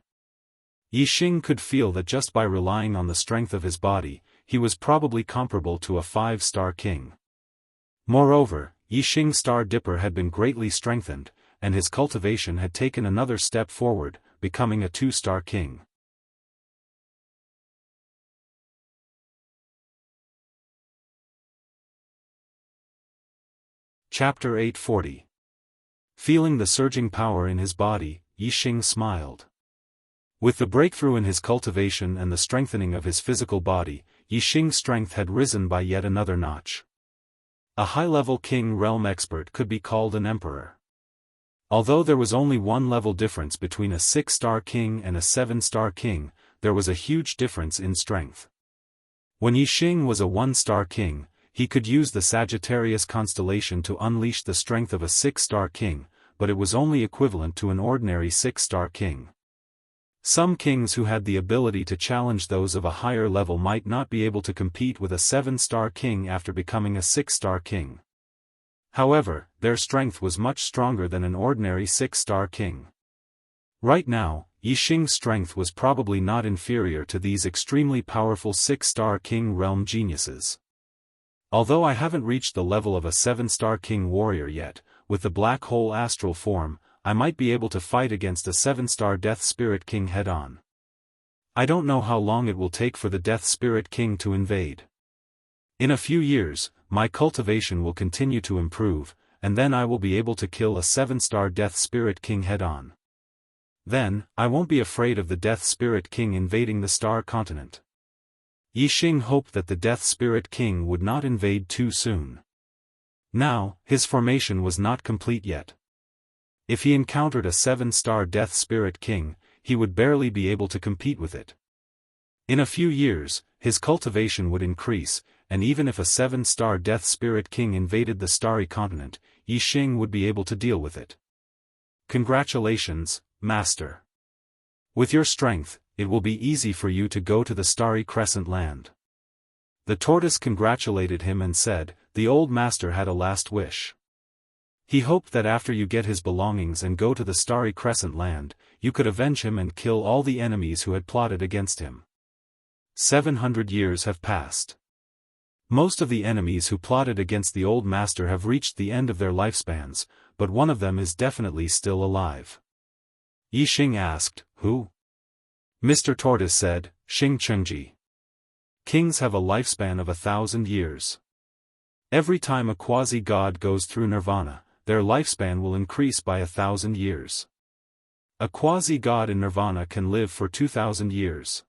Yixing could feel that just by relying on the strength of his body, he was probably comparable to a 5-star king. Moreover, Yixing's Star Dipper had been greatly strengthened, and his cultivation had taken another step forward, becoming a 2-star king. Chapter 840. Feeling the surging power in his body, Yixing smiled. With the breakthrough in his cultivation and the strengthening of his physical body, Yixing's strength had risen by yet another notch. A high-level king realm expert could be called an emperor. Although there was only one level difference between a 6-star king and a 7-star king, there was a huge difference in strength. When Yixing was a 1-star king, he could use the Sagittarius constellation to unleash the strength of a 6-star king, but it was only equivalent to an ordinary 6-star king. Some kings who had the ability to challenge those of a higher level might not be able to compete with a 7-star king after becoming a 6-star king. However, their strength was much stronger than an ordinary 6-star king. Right now, Yixing's strength was probably not inferior to these extremely powerful 6-star king realm geniuses. Although I haven't reached the level of a 7-star king warrior yet, with the black hole astral form, I might be able to fight against a 7-star Death Spirit King head-on. I don't know how long it will take for the Death Spirit King to invade. In a few years, my cultivation will continue to improve, and then I will be able to kill a 7-star Death Spirit King head-on. Then, I won't be afraid of the Death Spirit King invading the Star Continent. Yixing hoped that the Death Spirit King would not invade too soon. Now, his formation was not complete yet. If he encountered a 7-star Death Spirit King, he would barely be able to compete with it. In a few years, his cultivation would increase, and even if a 7-star Death Spirit King invaded the Starry Continent, Yixing would be able to deal with it. Congratulations, Master. With your strength, it will be easy for you to go to the Starry Crescent Land. The tortoise congratulated him and said, the old master had a last wish. He hoped that after you get his belongings and go to the Starry Crescent Land, you could avenge him and kill all the enemies who had plotted against him. 700 years have passed. Most of the enemies who plotted against the old master have reached the end of their lifespans, but one of them is definitely still alive. Yixing asked, who? Mr. Tortoise said, Xing Chengji. Kings have a lifespan of 1,000 years. Every time a quasi-god goes through nirvana, their lifespan will increase by 1,000 years. A quasi-god in nirvana can live for 2,000 years.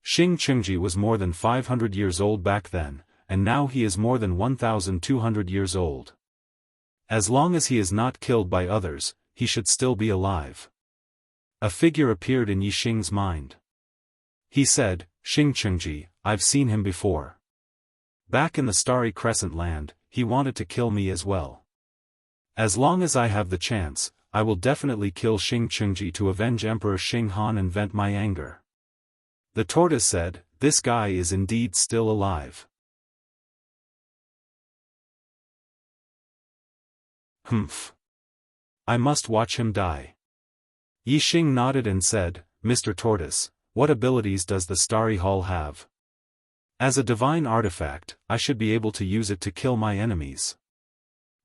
Xing Chengji was more than 500 years old back then, and now he is more than 1,200 years old. As long as he is not killed by others, he should still be alive. A figure appeared in Yixing's mind. He said, Xing Chengji, I've seen him before. Back in the Starry Crescent Land, he wanted to kill me as well. As long as I have the chance, I will definitely kill Xing Chengji to avenge Emperor Xing Han and vent my anger. The tortoise said, this guy is indeed still alive. Humph. I must watch him die. Yixing nodded and said, Mr. Tortoise, what abilities does the Starry Hall have? As a divine artifact, I should be able to use it to kill my enemies.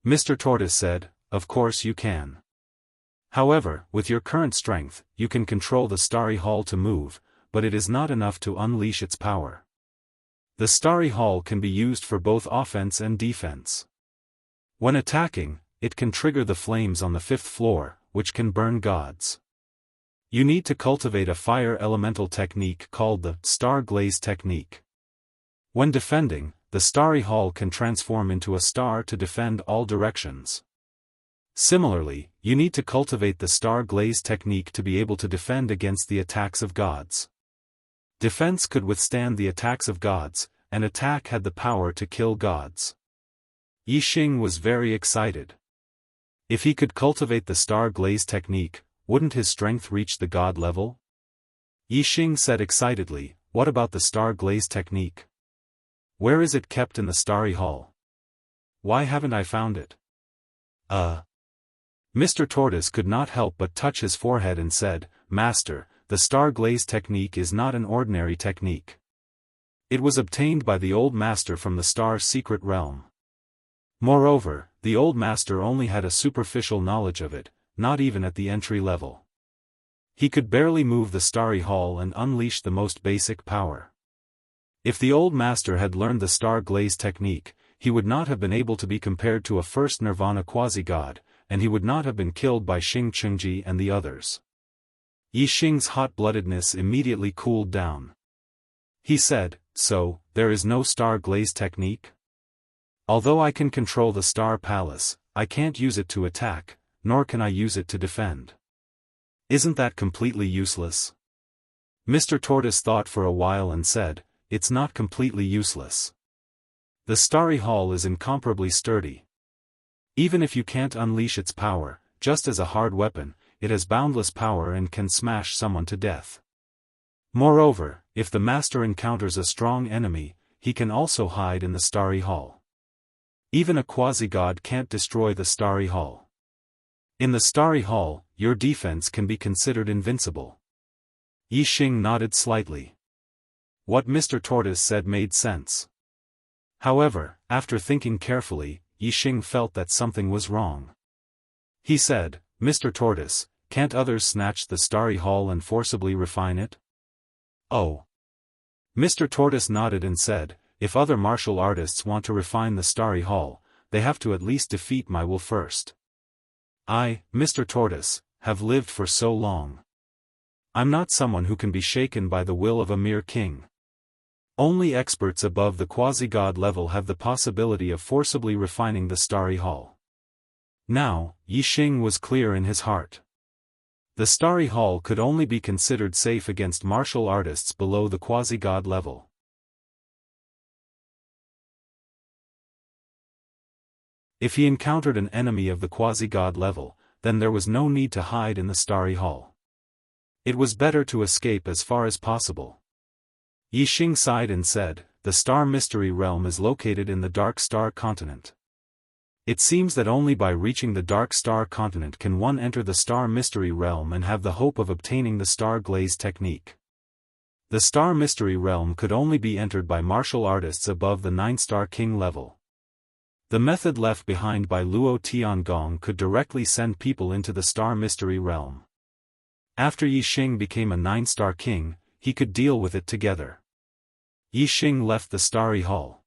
Mr. Tortoise said, of course you can. However, with your current strength, you can control the Starry Hall to move, but it is not enough to unleash its power. The Starry Hall can be used for both offense and defense. When attacking, it can trigger the flames on the 5th floor, which can burn gods. You need to cultivate a fire elemental technique called the Star Glaze technique. When defending, the Starry Hall can transform into a star to defend all directions. Similarly, you need to cultivate the Star Glaze technique to be able to defend against the attacks of gods. Defense could withstand the attacks of gods, and attack had the power to kill gods. Yixing was very excited. If he could cultivate the Star Glaze technique, wouldn't his strength reach the god level? Yixing said excitedly, "What about the star glaze technique? Where is it kept in the starry hall? Why haven't I found it?" Mr. Tortoise could not help but touch his forehead and said, "Master, the star glaze technique is not an ordinary technique. It was obtained by the old master from the star's secret realm. Moreover, the old master only had a superficial knowledge of it, not even at the entry level. He could barely move the starry hall and unleash the most basic power. If the old master had learned the star glaze technique, he would not have been able to be compared to a first nirvana quasi-god, and he would not have been killed by Xing Chengji and the others." Yixing's hot-bloodedness immediately cooled down. He said, "So, there is no star glaze technique? Although I can control the star palace, I can't use it to attack, nor can I use it to defend. Isn't that completely useless?" Mr. Tortoise thought for a while and said, "It's not completely useless. The starry hall is incomparably sturdy. Even if you can't unleash its power, just as a hard weapon, it has boundless power and can smash someone to death. Moreover, if the master encounters a strong enemy, he can also hide in the starry hall. Even a quasi-god can't destroy the starry hall. In the starry hall, your defense can be considered invincible." Yixing nodded slightly. What Mr. Tortoise said made sense. However, after thinking carefully, Yixing felt that something was wrong. He said, "Mr. Tortoise, can't others snatch the starry hall and forcibly refine it?" "Oh." Mr. Tortoise nodded and said, "If other martial artists want to refine the starry hall, they have to at least defeat my will first. I, Mr. Tortoise, have lived for so long. I'm not someone who can be shaken by the will of a mere king. Only experts above the quasi-god level have the possibility of forcibly refining the starry hall." Now, Yixing was clear in his heart. The starry hall could only be considered safe against martial artists below the quasi-god level. If he encountered an enemy of the quasi-god level, then there was no need to hide in the starry hall. It was better to escape as far as possible. Yixing sighed and said, "The star mystery realm is located in the dark star continent. It seems that only by reaching the dark star continent can one enter the star mystery realm and have the hope of obtaining the star glaze technique. The star mystery realm could only be entered by martial artists above the 9-star king level. The method left behind by Luo Tiangong could directly send people into the star mystery realm. After Yixing became a 9-star king, he could deal with it together." Yixing left the starry hall.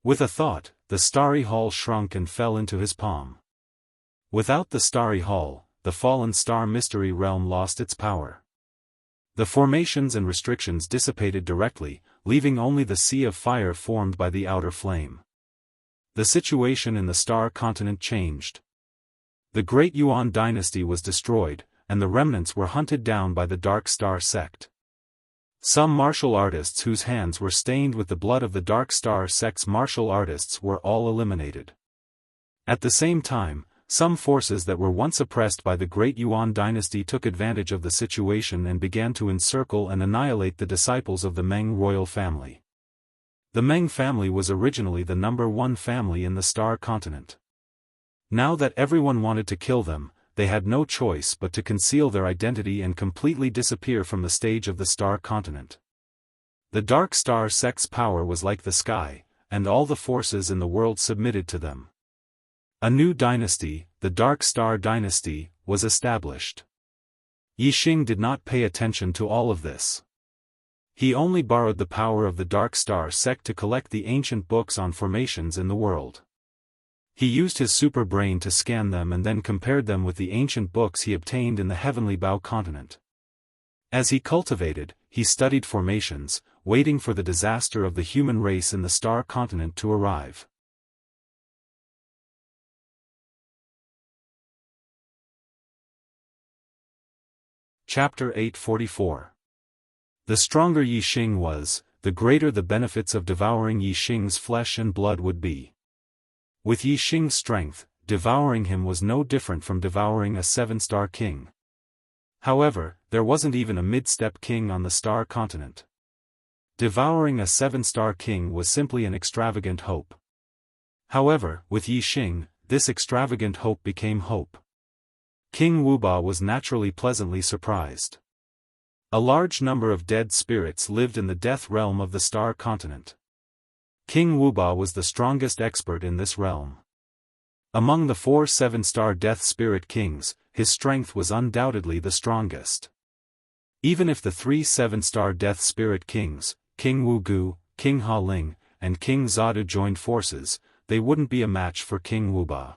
With a thought, the starry hall shrunk and fell into his palm. Without the starry hall, the fallen star mystery realm lost its power. The formations and restrictions dissipated directly, leaving only the sea of fire formed by the outer flame. The situation in the star continent changed. The Great Yuan dynasty was destroyed, and the remnants were hunted down by the Dark Star sect. Some martial artists whose hands were stained with the blood of the Dark Star sect's martial artists were all eliminated. At the same time, some forces that were once oppressed by the Great Yuan dynasty took advantage of the situation and began to encircle and annihilate the disciples of the Meng royal family. The Meng family was originally the #1 family in the Star continent. Now that everyone wanted to kill them, they had no choice but to conceal their identity and completely disappear from the stage of the Star continent. The Dark Star sect's power was like the sky, and all the forces in the world submitted to them. A new dynasty, the Dark Star dynasty, was established. Yixing did not pay attention to all of this. He only borrowed the power of the Dark Star sect to collect the ancient books on formations in the world. He used his super brain to scan them and then compared them with the ancient books he obtained in the Heavenly Bao continent. As he cultivated, he studied formations, waiting for the disaster of the human race in the Star continent to arrive. Chapter 844. The stronger Yixing was, the greater the benefits of devouring Yixing's flesh and blood would be. With Yixing's strength, devouring him was no different from devouring a 7-star king. However, there wasn't even a mid-step king on the star continent. Devouring a 7-star king was simply an extravagant hope. However, with Yixing, this extravagant hope became hope. King Wuba was naturally pleasantly surprised. A large number of dead spirits lived in the death realm of the star continent. King Wuba was the strongest expert in this realm. Among the 4 7-star death spirit kings, his strength was undoubtedly the strongest. Even if the 3 7-star death spirit kings, King Wugu, King Ha Ling, and King Zadu joined forces, they wouldn't be a match for King Wuba.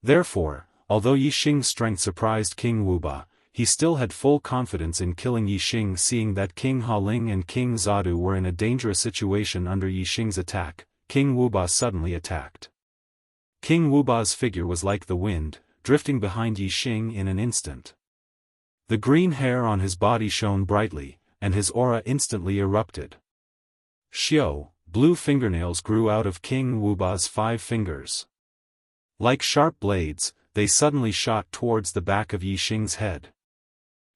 Therefore, although Yixing's strength surprised King Wuba, he still had full confidence in killing Yixing, seeing that King Ha Ling and King Zadu were in a dangerous situation under Yixing's attack. King Wuba suddenly attacked. King Wuba's figure was like the wind, drifting behind Yixing in an instant. The green hair on his body shone brightly, and his aura instantly erupted. Xiao, blue fingernails grew out of King Wuba's 5 fingers. Like sharp blades, they suddenly shot towards the back of Yixing's head.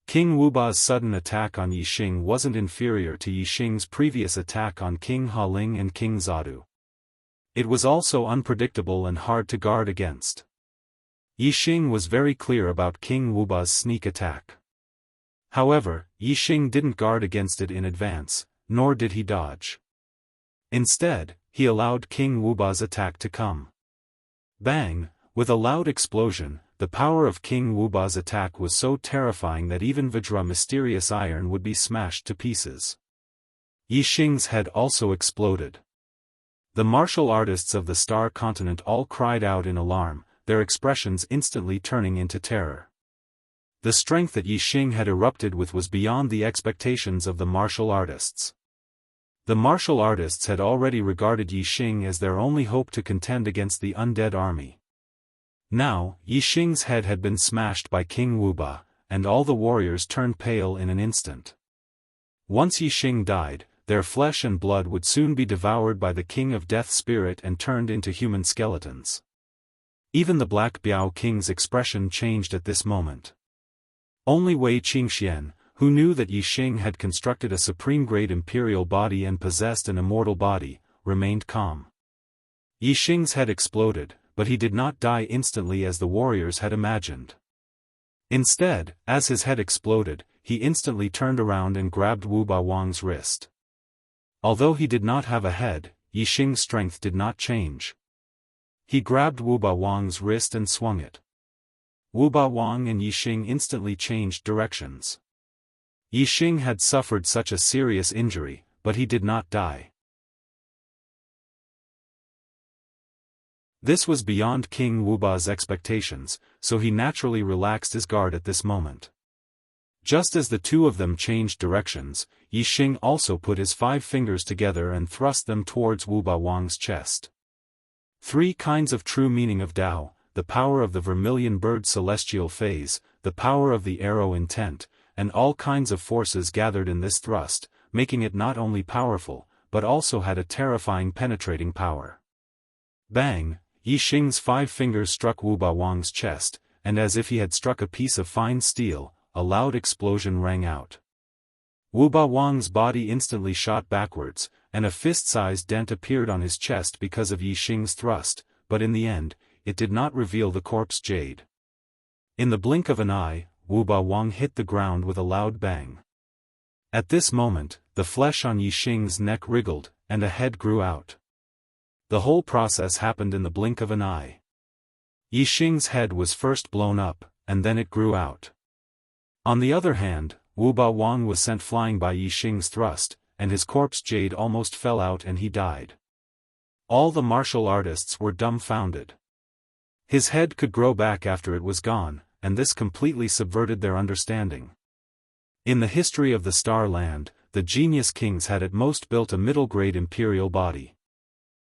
King Wuba's sudden attack on Yixing wasn't inferior to Yixing's previous attack on King Ha Ling and King Zadu. It was also unpredictable and hard to guard against. Yixing was very clear about King Wuba's sneak attack. However, Yixing didn't guard against it in advance, nor did he dodge. Instead, he allowed King Wuba's attack to come. Bang! With a loud explosion, the power of King Wuba's attack was so terrifying that even Vajra mysterious iron would be smashed to pieces. Yixing's head also exploded. The martial artists of the Star Continent all cried out in alarm, their expressions instantly turning into terror. The strength that Yixing had erupted with was beyond the expectations of the martial artists. The martial artists had already regarded Yixing as their only hope to contend against the undead army. Now, Yixing's head had been smashed by King Wuba, and all the warriors turned pale in an instant. Once Yixing died, their flesh and blood would soon be devoured by the King of Death Spirit and turned into human skeletons. Even the Black Biao King's expression changed at this moment. Only Wei Qingxian, who knew that Yixing had constructed a supreme-grade imperial body and possessed an immortal body, remained calm. Yixing's head exploded, but he did not die instantly as the warriors had imagined. Instead, as his head exploded, he instantly turned around and grabbed Wu Bawang's wrist. Although he did not have a head, Yixing's strength did not change. He grabbed Wu Bawang's wrist and swung it. Wu Bawang and Yixing instantly changed directions. Yixing had suffered such a serious injury, but he did not die. This was beyond King Wuba's expectations, so he naturally relaxed his guard at this moment. Just as the two of them changed directions, Yixing also put his 5 fingers together and thrust them towards Wu Bawang's chest. 3 kinds of true meaning of Tao, the power of the vermilion bird celestial phase, the power of the arrow intent, and all kinds of forces gathered in this thrust, making it not only powerful, but also had a terrifying penetrating power. Bang! Yixing's 5 fingers struck Wu Bawang's chest, and as if he had struck a piece of fine steel, a loud explosion rang out. Wu Bawang's body instantly shot backwards, and a fist-sized dent appeared on his chest because of Yixing's thrust, but in the end, it did not reveal the corpse jade. In the blink of an eye, Wu Bawang hit the ground with a loud bang. At this moment, the flesh on Yixing's neck wriggled, and a head grew out. The whole process happened in the blink of an eye. Yixing's head was first blown up, and then it grew out. On the other hand, Wu Bawang was sent flying by Yixing's thrust, and his corpse jade almost fell out and he died. All the martial artists were dumbfounded. His head could grow back after it was gone, and this completely subverted their understanding. In the history of the Star Land, the genius kings had at most built a middle-grade imperial body.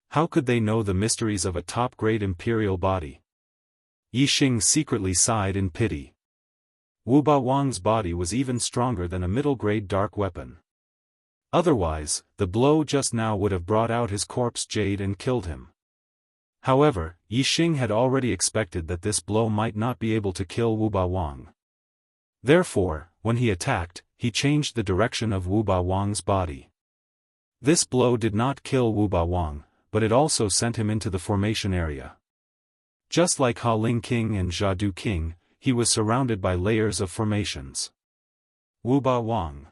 How could they know the mysteries of a top-grade imperial body? Yixing secretly sighed in pity. Wu Bawang's body was even stronger than a middle-grade dark weapon. Otherwise, the blow just now would have brought out his corpse jade and killed him. However, Yixing had already expected that this blow might not be able to kill Wu Bawang. Therefore, when he attacked, he changed the direction of Wu Ba Wang's body. This blow did not kill Wu Ba Wang, but it also sent him into the formation area. Just like Ha Ling King and Jiadu King, he was surrounded by layers of formations. Wu Ba Wang.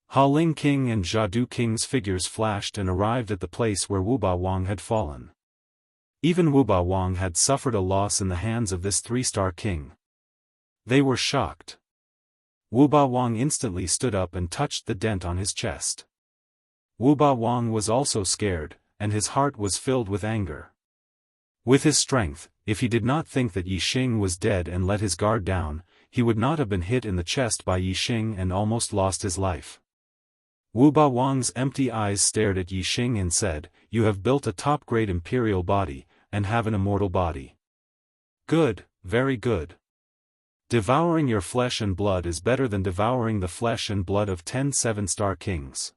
Ha Ling King and Jiadu King's figures flashed and arrived at the place where Wu Ba Wang had fallen. Even Wu Ba Wang had suffered a loss in the hands of this three-star king. They were shocked. Wu Ba Wang instantly stood up and touched the dent on his chest. Wu Ba Wang was also scared, and his heart was filled with anger. With his strength, if he did not think that Yixing was dead and let his guard down, he would not have been hit in the chest by Yixing and almost lost his life. Wu Ba Wang's empty eyes stared at Yixing and said, "You have built a top-grade imperial body, and have an immortal body. Good, very good. Devouring your flesh and blood is better than devouring the flesh and blood of 10 seven-star kings.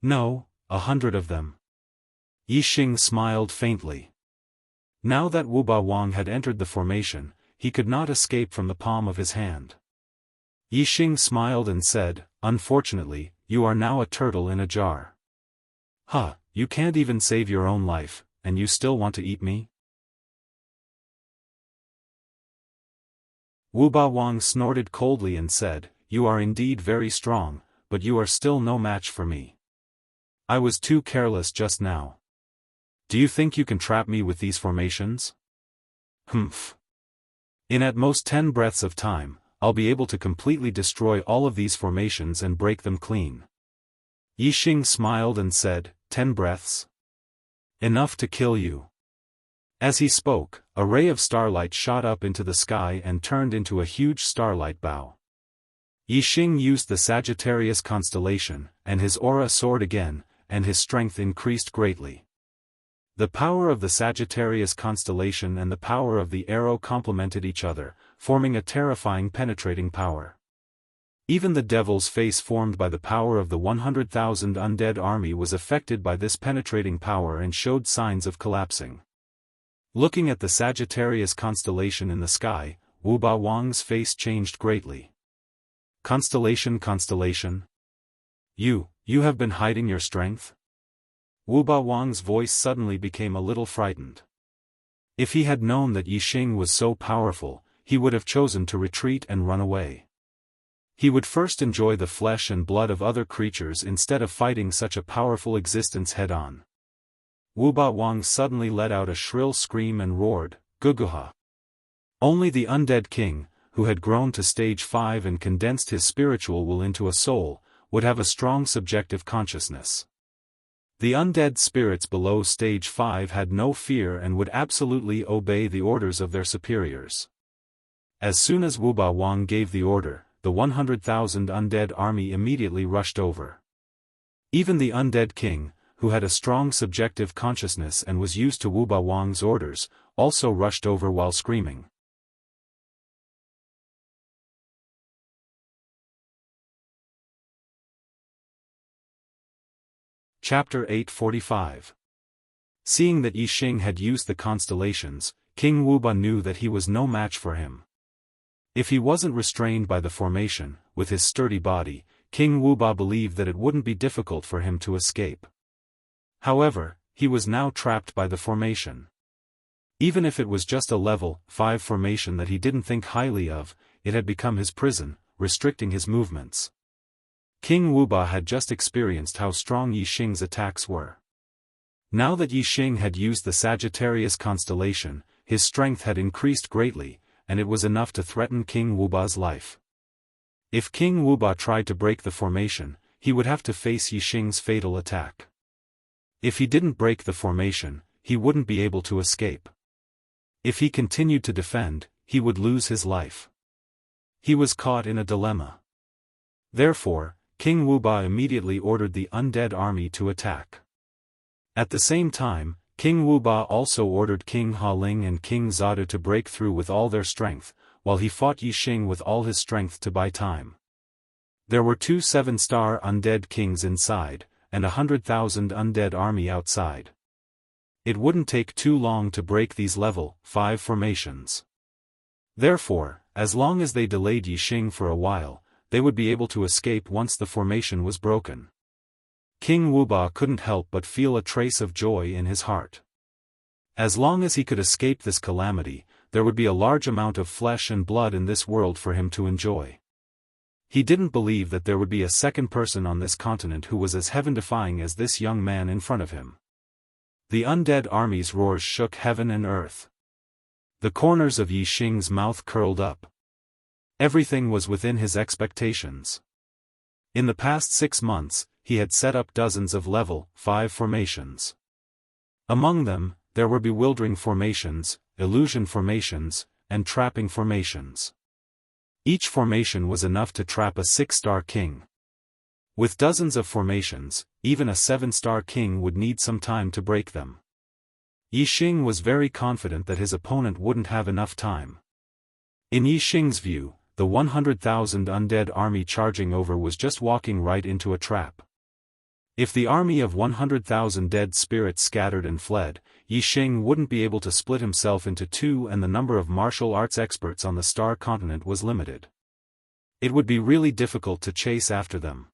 No, 100 of them." Yixing smiled faintly. Now that Wu Ba Wang had entered the formation, he could not escape from the palm of his hand. Yixing smiled and said, "Unfortunately, you are now a turtle in a jar. Huh, you can't even save your own life, and you still want to eat me?" Wu Ba Wang snorted coldly and said, "You are indeed very strong, but you are still no match for me. I was too careless just now. Do you think you can trap me with these formations? Humph. In at most 10 breaths of time, I'll be able to completely destroy all of these formations and break them clean." Yixing smiled and said, 10 breaths? Enough to kill you." As he spoke, a ray of starlight shot up into the sky and turned into a huge starlight bow. Yixing used the Sagittarius constellation, and his aura soared again, and his strength increased greatly. The power of the Sagittarius constellation and the power of the arrow complemented each other, forming a terrifying penetrating power. Even the devil's face formed by the power of the 100,000 undead army was affected by this penetrating power and showed signs of collapsing. Looking at the Sagittarius constellation in the sky, Wu Ba Wang's face changed greatly. Constellation. You have been hiding your strength?" Wu Ba Wang's voice suddenly became a little frightened. If he had known that Yixing was so powerful, he would have chosen to retreat and run away. He would first enjoy the flesh and blood of other creatures instead of fighting such a powerful existence head-on. Wu Ba Wang suddenly let out a shrill scream and roared, "Guguha!" Only the undead king, who had grown to stage 5 and condensed his spiritual will into a soul, would have a strong subjective consciousness. The undead spirits below stage 5 had no fear and would absolutely obey the orders of their superiors. As soon as Wu Ba Wang gave the order, the 100,000 undead army immediately rushed over. Even the undead king, who had a strong subjective consciousness and was used to Wu Ba Wang's orders, also rushed over while screaming. Chapter 845. Seeing that Yixing had used the constellations, King Wu Ba knew that he was no match for him. If he wasn't restrained by the formation, with his sturdy body, King Wu Ba believed that it wouldn't be difficult for him to escape. However, he was now trapped by the formation. Even if it was just a level 5 formation that he didn't think highly of, it had become his prison, restricting his movements. King Wu Ba had just experienced how strong Yixing's attacks were. Now that Yixing had used the Sagittarius constellation, his strength had increased greatly, and it was enough to threaten King Wu Ba's life. If King Wu Ba tried to break the formation, he would have to face Yixing's fatal attack. If he didn't break the formation, he wouldn't be able to escape. If he continued to defend, he would lose his life. He was caught in a dilemma. Therefore, King Wu Ba immediately ordered the undead army to attack. At the same time, King Wu Ba also ordered King Ha Ling and King Zada to break through with all their strength, while he fought Yixing with all his strength to buy time. There were 2 7-star undead kings inside, and 100,000 undead army outside. It wouldn't take too long to break these level 5 formations. Therefore, as long as they delayed Yixing for a while, they would be able to escape once the formation was broken. King Wuba couldn't help but feel a trace of joy in his heart. As long as he could escape this calamity, there would be a large amount of flesh and blood in this world for him to enjoy. He didn't believe that there would be a second person on this continent who was as heaven-defying as this young man in front of him. The undead army's roars shook heaven and earth. The corners of Yixing's mouth curled up. Everything was within his expectations. In the past 6 months, he had set up dozens of level 5 formations. Among them, there were bewildering formations, illusion formations, and trapping formations. Each formation was enough to trap a 6-star king. With dozens of formations, even a 7-star king would need some time to break them. Yixing was very confident that his opponent wouldn't have enough time. In Yixing's view, the 100,000 undead army charging over was just walking right into a trap. If the army of 100,000 dead spirits scattered and fled, Yixing wouldn't be able to split himself into 2, and the number of martial arts experts on the Star Continent was limited. It would be really difficult to chase after them.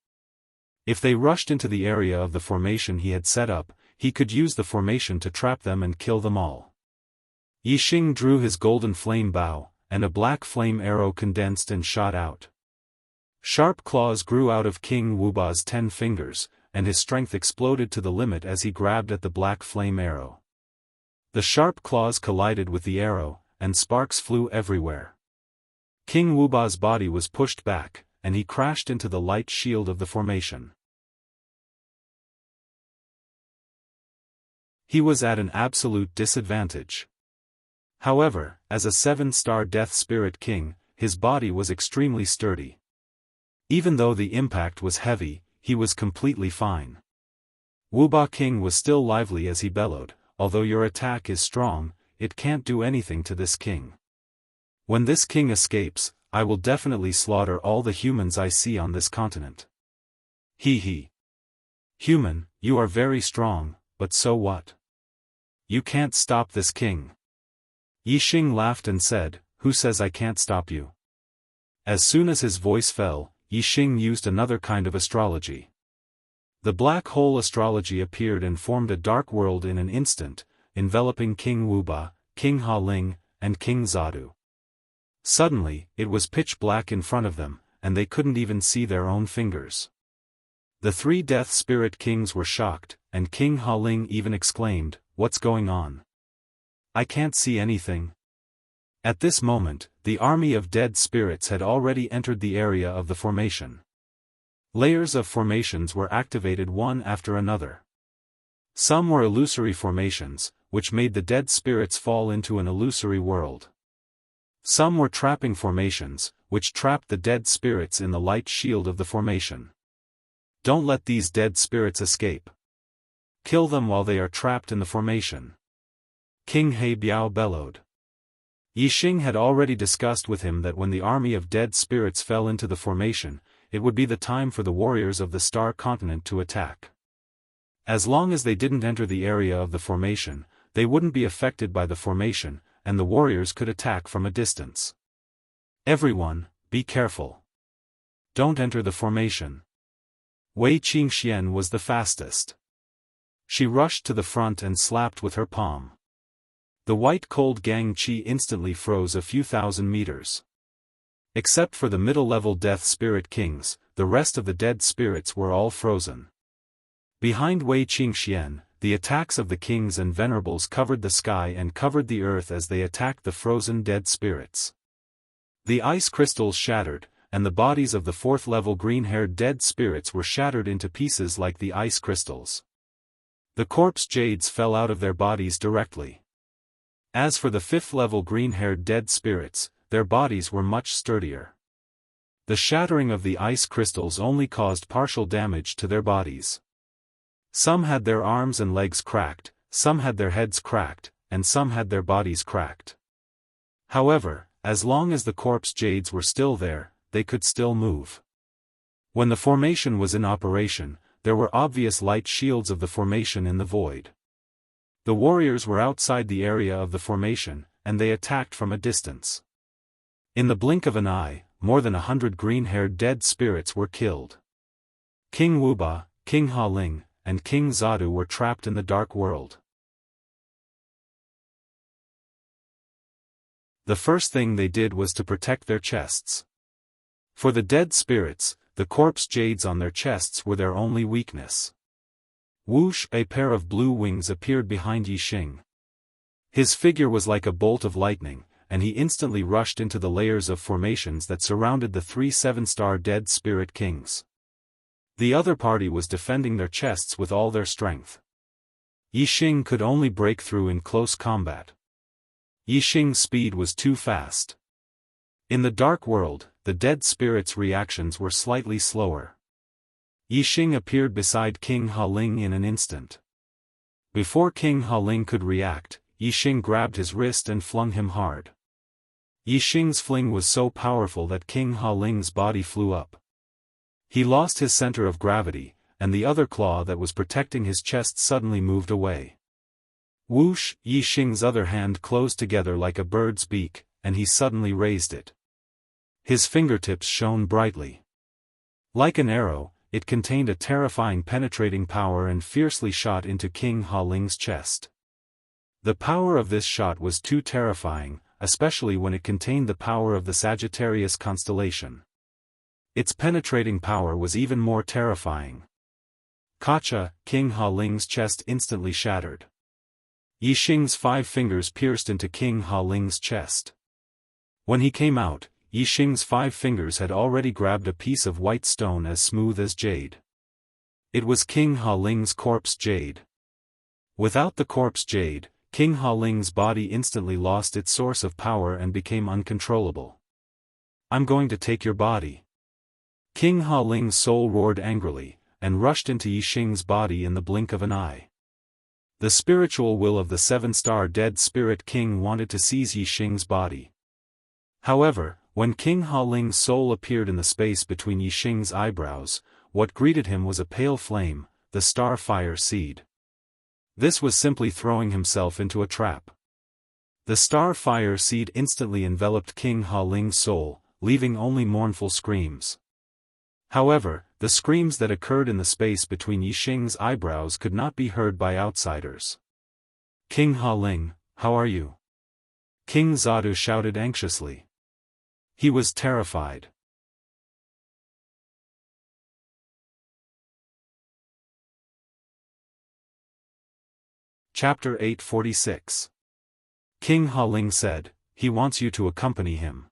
If they rushed into the area of the formation he had set up, he could use the formation to trap them and kill them all. Yixing drew his golden flame bow, and a black flame arrow condensed and shot out. Sharp claws grew out of King Wuba's 10 fingers, and his strength exploded to the limit as he grabbed at the black flame arrow. The sharp claws collided with the arrow, and sparks flew everywhere. King Wuba's body was pushed back, and he crashed into the light shield of the formation. He was at an absolute disadvantage. However, as a 7-star Death Spirit King, his body was extremely sturdy. Even though the impact was heavy, he was completely fine. Wuba King was still lively as he bellowed, "Although your attack is strong, it can't do anything to this king. When this king escapes, I will definitely slaughter all the humans I see on this continent." He. "Human, you are very strong, but so what? You can't stop this king." Yixing laughed and said, "Who says I can't stop you?" As soon as his voice fell, Yixing used another kind of astrology. The black hole astrology appeared and formed a dark world in an instant, enveloping King Wuba, King Ha Ling, and King Zadu. Suddenly, it was pitch black in front of them, and they couldn't even see their own fingers. The 3 Death Spirit Kings were shocked, and King Ha Ling even exclaimed, "What's going on? I can't see anything." At this moment, the army of dead spirits had already entered the area of the formation. Layers of formations were activated one after another. Some were illusory formations, which made the dead spirits fall into an illusory world. Some were trapping formations, which trapped the dead spirits in the light shield of the formation. Don't let these dead spirits escape. Kill them while they are trapped in the formation. King He Biao bellowed. Yixing had already discussed with him that when the army of dead spirits fell into the formation, it would be the time for the warriors of the Star Continent to attack. As long as they didn't enter the area of the formation, they wouldn't be affected by the formation, and the warriors could attack from a distance. "Everyone, be careful. Don't enter the formation." Wei Qingxian was the fastest. She rushed to the front and slapped with her palm. The white cold Gang Qi instantly froze a few thousand meters. Except for the middle-level Death Spirit Kings, the rest of the dead spirits were all frozen. Behind Wei Qingxian, the attacks of the kings and venerables covered the sky and covered the earth as they attacked the frozen dead spirits. The ice crystals shattered, and the bodies of the 4th-level green-haired dead spirits were shattered into pieces like the ice crystals. The corpse jades fell out of their bodies directly. As for the 5th-level green-haired dead spirits, their bodies were much sturdier. The shattering of the ice crystals only caused partial damage to their bodies. Some had their arms and legs cracked, some had their heads cracked, and some had their bodies cracked. However, as long as the corpse jades were still there, they could still move. When the formation was in operation, there were obvious light shields of the formation in the void. The warriors were outside the area of the formation, and they attacked from a distance. In the blink of an eye, more than 100 green-haired dead spirits were killed. King Wuba, King Haling, and King Zadu were trapped in the dark world. The first thing they did was to protect their chests. For the dead spirits, the corpse jades on their chests were their only weakness. Whoosh! A pair of blue wings appeared behind Yixing. His figure was like a bolt of lightning, and he instantly rushed into the layers of formations that surrounded the 3 7-star dead spirit kings. The other party was defending their chests with all their strength. Yixing could only break through in close combat. Yixing's speed was too fast. In the dark world, the dead spirits' reactions were slightly slower. Yixing appeared beside King Haling in an instant. Before King Haling could react, Yixing grabbed his wrist and flung him hard. Yixing's fling was so powerful that King Haling's body flew up. He lost his center of gravity, and the other claw that was protecting his chest suddenly moved away. Whoosh! Yixing's other hand closed together like a bird's beak, and he suddenly raised it. His fingertips shone brightly. Like an arrow, it contained a terrifying penetrating power and fiercely shot into King Haling's chest. The power of this shot was too terrifying, especially when it contained the power of the Sagittarius constellation. Its penetrating power was even more terrifying. Kacha! King Haling's chest instantly shattered. Yixing's 5 fingers pierced into King Haling's chest. When he came out, Yixing's 5 fingers had already grabbed a piece of white stone as smooth as jade. It was King Haling's corpse jade. Without the corpse jade, King Haling's body instantly lost its source of power and became uncontrollable. "I'm going to take your body." King Haling's soul roared angrily, and rushed into Yixing's body in the blink of an eye. The spiritual will of the 7-star dead spirit king wanted to seize Yixing's body. However, when King Haling's soul appeared in the space between Yixing's eyebrows, what greeted him was a pale flame, the star fire seed. This was simply throwing himself into a trap. The star fire seed instantly enveloped King Haling's soul, leaving only mournful screams. However, the screams that occurred in the space between Yixing's eyebrows could not be heard by outsiders. "King Haling, how are you?" King Zadu shouted anxiously. He was terrified. Chapter 846. King Haling said, "He wants you to accompany him."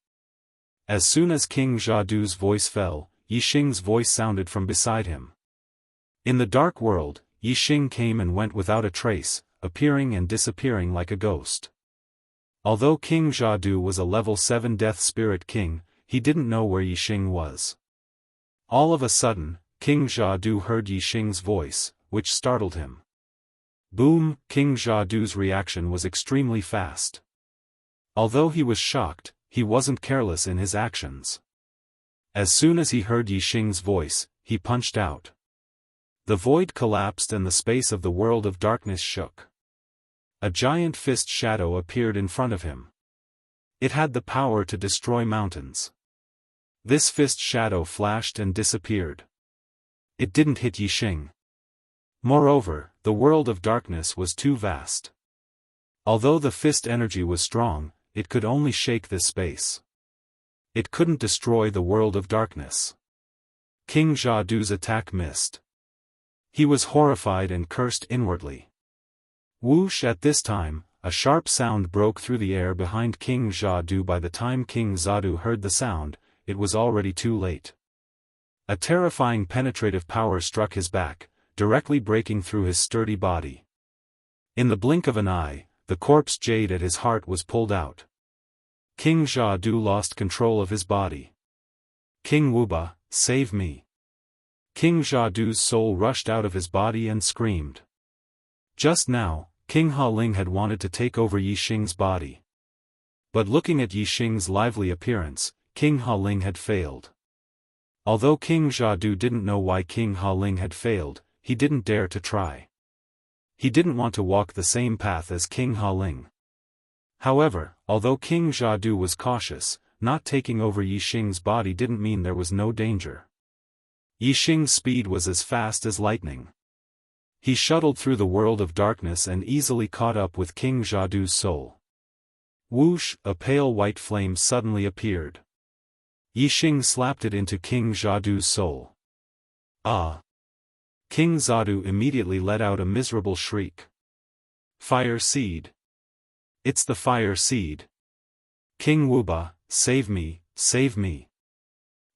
As soon as King Zadu's voice fell, Yixing's voice sounded from beside him. In the dark world, Yixing came and went without a trace, appearing and disappearing like a ghost. Although King Zadu was a level 7 death spirit king, he didn't know where Yixing was. All of a sudden, King Zadu heard Yixing's voice, which startled him. Boom! King Zadu's reaction was extremely fast. Although he was shocked, he wasn't careless in his actions. As soon as he heard Yixing's voice, he punched out. The void collapsed and the space of the world of darkness shook. A giant fist shadow appeared in front of him. It had the power to destroy mountains. This fist shadow flashed and disappeared. It didn't hit Yixing. Moreover, the world of darkness was too vast. Although the fist energy was strong, it could only shake this space. It couldn't destroy the world of darkness. King Zadu's attack missed. He was horrified and cursed inwardly. Whoosh! At this time, a sharp sound broke through the air behind King Zadu. By the time King Zadu heard the sound, it was already too late. A terrifying penetrative power struck his back, directly breaking through his sturdy body. In the blink of an eye, the corpse jade at his heart was pulled out. King Zadu lost control of his body. "King Wuba, save me." King Zadu's soul rushed out of his body and screamed. Just now, King Haling had wanted to take over Yixing's body. But looking at Yixing's lively appearance, King Haling had failed. Although King Zadu didn't know why King Haling had failed, he didn't dare to try. He didn't want to walk the same path as King Haling. However, although King Zadu was cautious, not taking over Yixing's body didn't mean there was no danger. Yixing's speed was as fast as lightning. He shuttled through the world of darkness and easily caught up with King Jiadu's soul. Whoosh, a pale white flame suddenly appeared. Yixing slapped it into King Jiadu's soul. Ah! King Jiadu immediately let out a miserable shriek. Fire seed! It's the fire seed! King Wuba, save me, save me!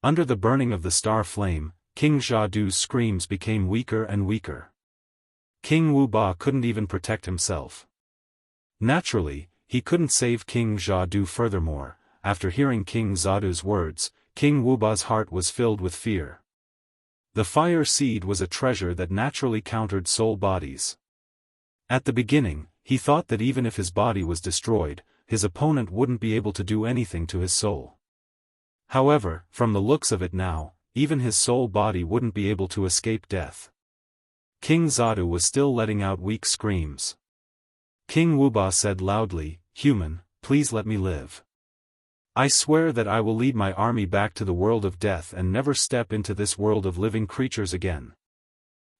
Under the burning of the star flame, King Jiadu's screams became weaker and weaker. King Wuba couldn't even protect himself. Naturally, he couldn't save King Jiadu. Furthermore, after hearing King Jiadu's words, King Wuba's heart was filled with fear. The fire seed was a treasure that naturally countered soul bodies. At the beginning, he thought that even if his body was destroyed, his opponent wouldn't be able to do anything to his soul. However, from the looks of it now, even his soul body wouldn't be able to escape death. King Jiadu was still letting out weak screams. King Wuba said loudly, "Human, please let me live. I swear that I will lead my army back to the world of death and never step into this world of living creatures again."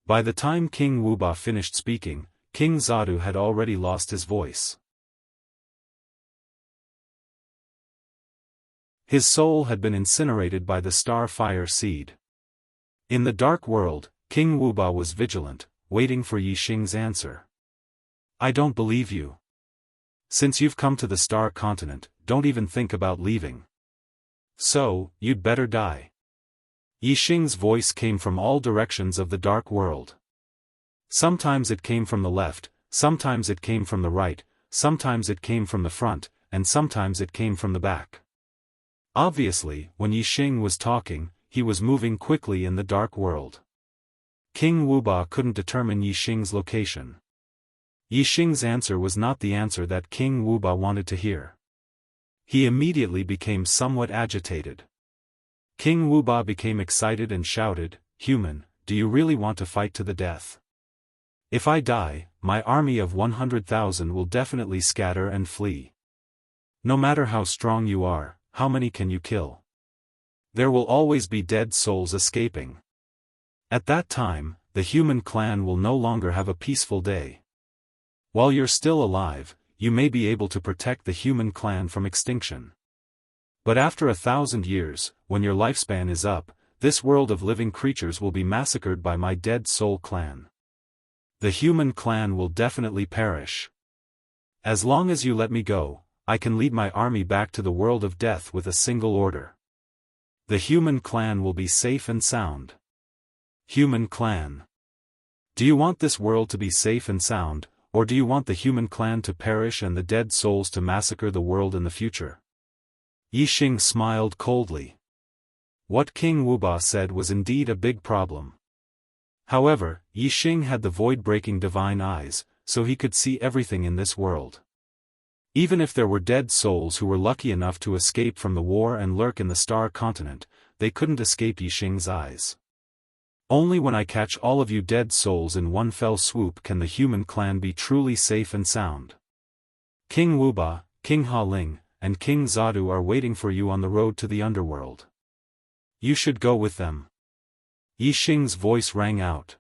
By the time King Wuba finished speaking, King Jiadu had already lost his voice. His soul had been incinerated by the star fire seed. In the dark world, King Wuba was vigilant, waiting for Yixing's answer. "I don't believe you. Since you've come to the star continent, don't even think about leaving. So, you'd better die." Yixing's voice came from all directions of the dark world. Sometimes it came from the left, sometimes it came from the right, sometimes it came from the front, and sometimes it came from the back. Obviously, when Yixing was talking, he was moving quickly in the dark world. King Wuba couldn't determine Yixing's location. Yixing's answer was not the answer that King Wuba wanted to hear. He immediately became somewhat agitated. King Wuba became excited and shouted, "Human, do you really want to fight to the death? If I die, my army of 100,000 will definitely scatter and flee. No matter how strong you are, how many can you kill? There will always be dead souls escaping. At that time, the human clan will no longer have a peaceful day. While you're still alive, you may be able to protect the human clan from extinction. But after 1,000 years, when your lifespan is up, this world of living creatures will be massacred by my dead soul clan. The human clan will definitely perish. As long as you let me go, I can lead my army back to the world of death with a single order. The human clan will be safe and sound." Human clan. Do you want this world to be safe and sound, or do you want the human clan to perish and the dead souls to massacre the world in the future? Yixing smiled coldly. What King Wuba said was indeed a big problem. However, Yixing had the void-breaking divine eyes, so he could see everything in this world. Even if there were dead souls who were lucky enough to escape from the war and lurk in the star continent, they couldn't escape Yixing's eyes. Only when I catch all of you dead souls in one fell swoop can the human clan be truly safe and sound. King Wuba, King Ha Ling, and King Jiadu are waiting for you on the road to the underworld. You should go with them. Yixing's voice rang out.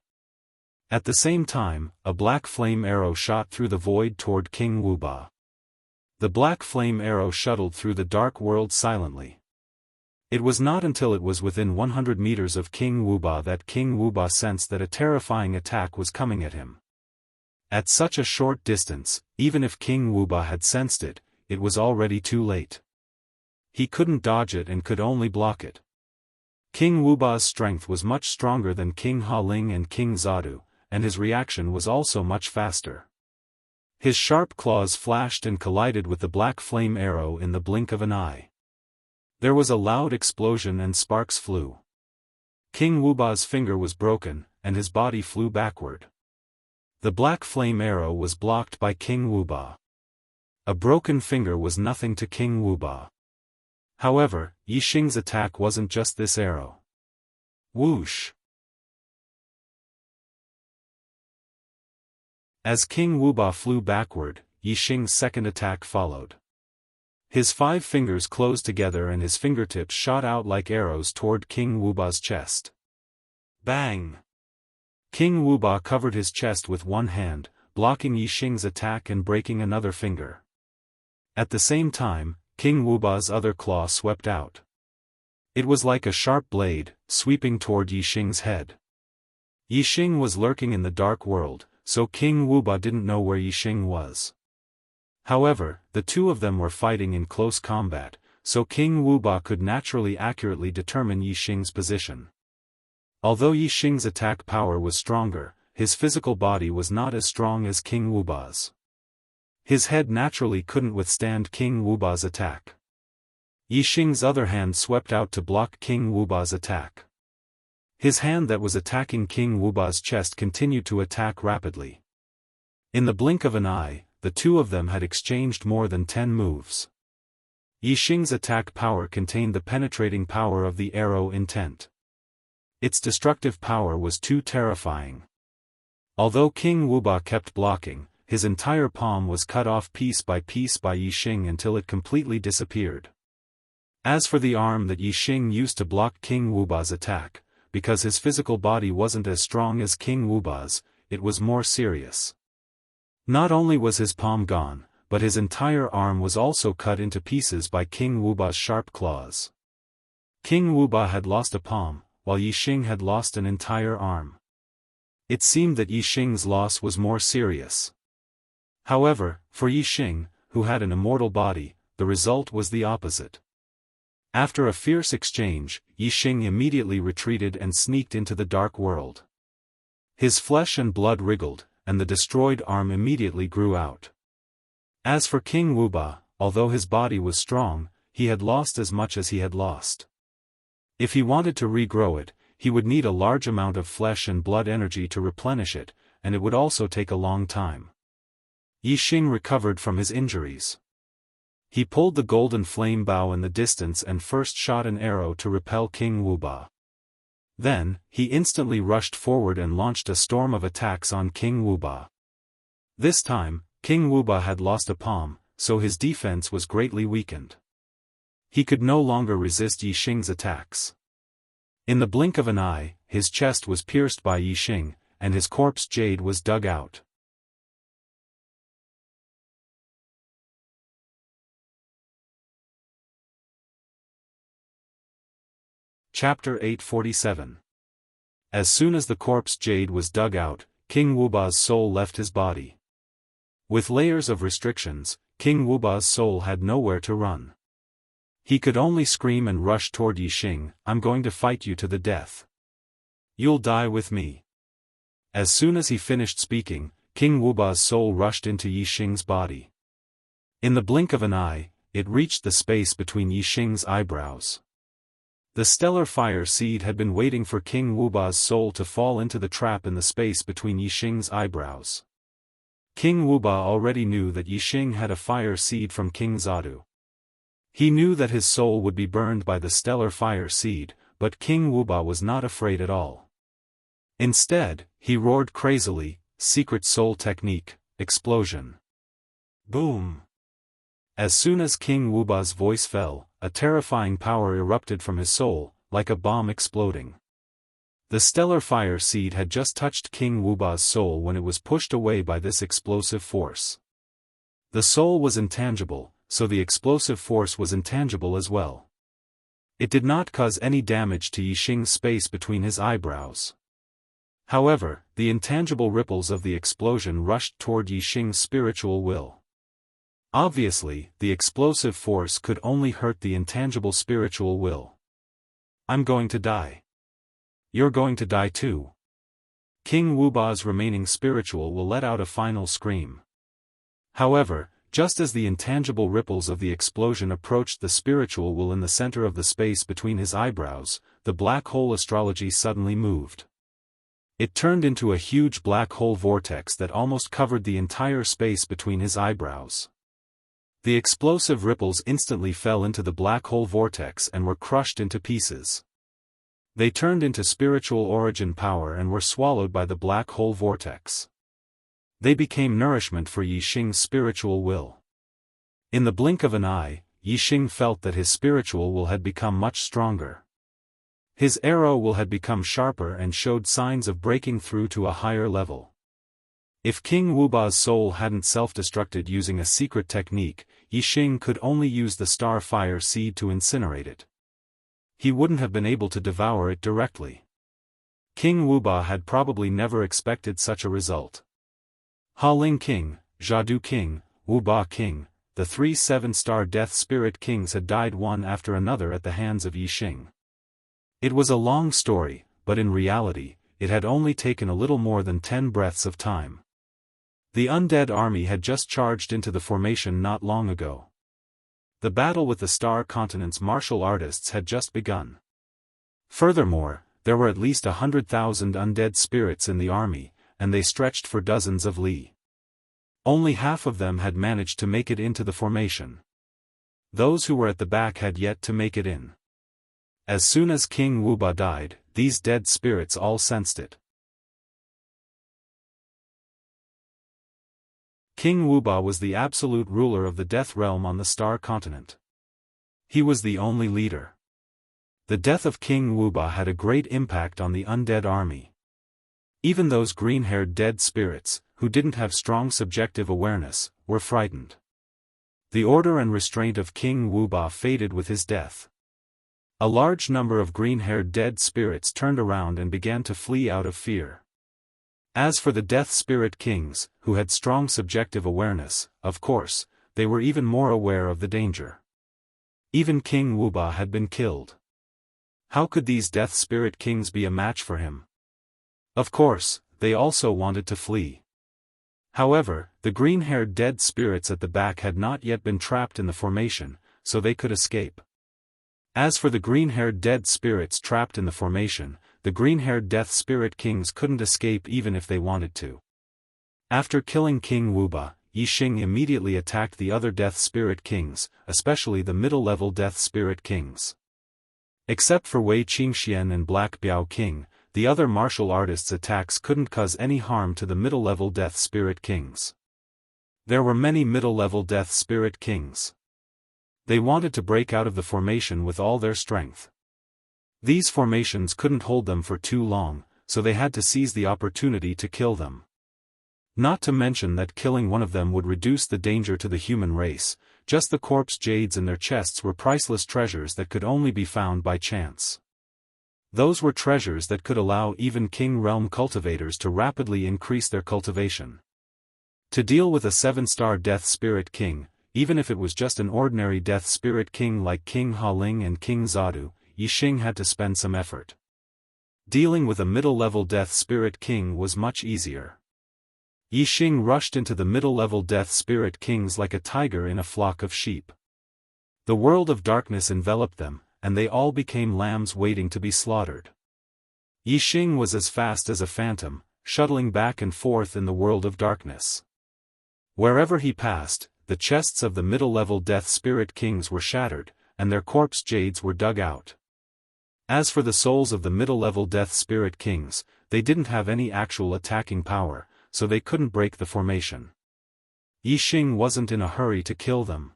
At the same time, a black flame arrow shot through the void toward King Wuba. The black flame arrow shuttled through the dark world silently. It was not until it was within 100 meters of King Wuba that King Wuba sensed that a terrifying attack was coming at him. At such a short distance, even if King Wuba had sensed it, it was already too late. He couldn't dodge it and could only block it. King Wuba's strength was much stronger than King Ha Ling and King Jiadu, and his reaction was also much faster. His sharp claws flashed and collided with the black flame arrow in the blink of an eye. There was a loud explosion and sparks flew. King Wuba's finger was broken, and his body flew backward. The black flame arrow was blocked by King Wuba. A broken finger was nothing to King Wuba. However, Yixing's attack wasn't just this arrow. Whoosh! As King Wuba flew backward, Yixing's second attack followed. His 5 fingers closed together and his fingertips shot out like arrows toward King Wuba's chest. Bang! King Wuba covered his chest with one hand, blocking Yixing's attack and breaking another finger. At the same time, King Wuba's other claw swept out. It was like a sharp blade, sweeping toward Yixing's head. Yixing was lurking in the dark world, so King Wuba didn't know where Yixing was. However, the two of them were fighting in close combat, so King Wuba could naturally accurately determine Yixing's position. Although Yixing's attack power was stronger, his physical body was not as strong as King Wuba's. His head naturally couldn't withstand King Wuba's attack. Yixing's other hand swept out to block King Wuba's attack. His hand that was attacking King Wuba's chest continued to attack rapidly. In the blink of an eye, the two of them had exchanged more than 10 moves. Yixing's attack power contained the penetrating power of the arrow intent. Its destructive power was too terrifying. Although King Wuba kept blocking, his entire palm was cut off piece by Yixing until it completely disappeared. As for the arm that Yixing used to block King Wuba's attack, because his physical body wasn't as strong as King Wuba's, it was more serious. Not only was his palm gone, but his entire arm was also cut into pieces by King Wuba's sharp claws. King Wuba had lost a palm, while Yixing had lost an entire arm. It seemed that Yixing's loss was more serious. However, for Yixing, who had an immortal body, the result was the opposite. After a fierce exchange, Yixing immediately retreated and sneaked into the dark world. His flesh and blood wriggled, and the destroyed arm immediately grew out. As for King Wuba, although his body was strong, he had lost as much as he had lost. If he wanted to regrow it, he would need a large amount of flesh and blood energy to replenish it, and it would also take a long time. Yixing recovered from his injuries. He pulled the golden flame bow in the distance and first shot an arrow to repel King Wuba. Then, he instantly rushed forward and launched a storm of attacks on King Wuba. This time, King Wuba had lost a palm, so his defense was greatly weakened. He could no longer resist Yixing's attacks. In the blink of an eye, his chest was pierced by Yixing, and his corpse jade was dug out. Chapter 847. As soon as the corpse jade was dug out, King Wuba's soul left his body. With layers of restrictions, King Wuba's soul had nowhere to run. He could only scream and rush toward Yixing, "I'm going to fight you to the death. You'll die with me." As soon as he finished speaking, King Wuba's soul rushed into Yixing's body. In the blink of an eye, it reached the space between Yixing's eyebrows. The stellar fire seed had been waiting for King Wuba's soul to fall into the trap in the space between Yixing's eyebrows. King Wuba already knew that Yixing had a fire seed from King Zadu. He knew that his soul would be burned by the stellar fire seed, but King Wuba was not afraid at all. Instead, he roared crazily, "Secret soul technique, explosion." Boom! As soon as King Wuba's voice fell, a terrifying power erupted from his soul, like a bomb exploding. The stellar fire seed had just touched King Wuba's soul when it was pushed away by this explosive force. The soul was intangible, so the explosive force was intangible as well. It did not cause any damage to Yixing's space between his eyebrows. However, the intangible ripples of the explosion rushed toward Yixing's spiritual will. Obviously, the explosive force could only hurt the intangible spiritual will. "I'm going to die. You're going to die too." King Wuba's remaining spiritual will let out a final scream. However, just as the intangible ripples of the explosion approached the spiritual will in the center of the space between his eyebrows, the black hole astrology suddenly moved. It turned into a huge black hole vortex that almost covered the entire space between his eyebrows. The explosive ripples instantly fell into the black hole vortex and were crushed into pieces. They turned into spiritual origin power and were swallowed by the black hole vortex. They became nourishment for Yixing's spiritual will. In the blink of an eye, Yixing felt that his spiritual will had become much stronger. His arrow will had become sharper and showed signs of breaking through to a higher level. If King Wuba's soul hadn't self-destructed using a secret technique, Yixing could only use the star fire seed to incinerate it. He wouldn't have been able to devour it directly. King Wuba had probably never expected such a result. Haling King, Jiadu King, Wuba King, the 3 7-star Death Spirit Kings had died one after another at the hands of Yixing. It was a long story, but in reality, it had only taken a little more than 10 breaths of time. The undead army had just charged into the formation not long ago. The battle with the Star Continent's martial artists had just begun. Furthermore, there were at least 100,000 undead spirits in the army, and they stretched for dozens of li. Only half of them had managed to make it into the formation. Those who were at the back had yet to make it in. As soon as King Wuba died, these dead spirits all sensed it. King Wuba was the absolute ruler of the Death Realm on the Star Continent. He was the only leader. The death of King Wuba had a great impact on the undead army. Even those green-haired dead spirits, who didn't have strong subjective awareness, were frightened. The order and restraint of King Wuba faded with his death. A large number of green-haired dead spirits turned around and began to flee out of fear. As for the Death Spirit Kings, who had strong subjective awareness, of course, they were even more aware of the danger. Even King Wuba had been killed. How could these Death Spirit Kings be a match for him? Of course, they also wanted to flee. However, the green-haired dead spirits at the back had not yet been trapped in the formation, so they could escape. As for the green-haired dead spirits trapped in the formation, the green-haired Death Spirit Kings couldn't escape even if they wanted to. After killing King Wuba, Yixing immediately attacked the other Death Spirit Kings, especially the middle-level Death Spirit Kings. Except for Wei Qingxian and Black Biao King, the other martial artists' attacks couldn't cause any harm to the middle-level Death Spirit Kings. There were many middle-level Death Spirit Kings. They wanted to break out of the formation with all their strength. These formations couldn't hold them for too long, so they had to seize the opportunity to kill them. Not to mention that killing one of them would reduce the danger to the human race, just the corpse jades in their chests were priceless treasures that could only be found by chance. Those were treasures that could allow even King Realm cultivators to rapidly increase their cultivation. To deal with a 7-star Death Spirit King, even if it was just an ordinary Death Spirit King like King Haling and King Zadu, Yixing had to spend some effort. Dealing with a middle-level Death Spirit King was much easier. Yixing rushed into the middle-level Death Spirit Kings like a tiger in a flock of sheep. The world of darkness enveloped them, and they all became lambs waiting to be slaughtered. Yixing was as fast as a phantom, shuttling back and forth in the world of darkness. Wherever he passed, the chests of the middle-level Death Spirit Kings were shattered, and their corpse jades were dug out. As for the souls of the middle-level Death Spirit Kings, they didn't have any actual attacking power, so they couldn't break the formation. Yixing wasn't in a hurry to kill them.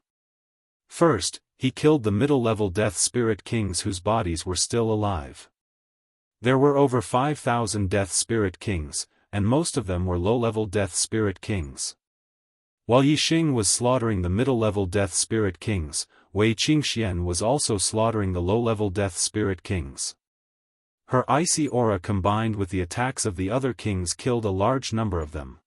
First, he killed the middle-level Death Spirit Kings whose bodies were still alive. There were over 5,000 Death Spirit Kings, and most of them were low-level Death Spirit Kings. While Yixing was slaughtering the middle-level Death Spirit Kings, Wei Qingxian was also slaughtering the low-level Death Spirit Kings. Her icy aura combined with the attacks of the other kings killed a large number of them.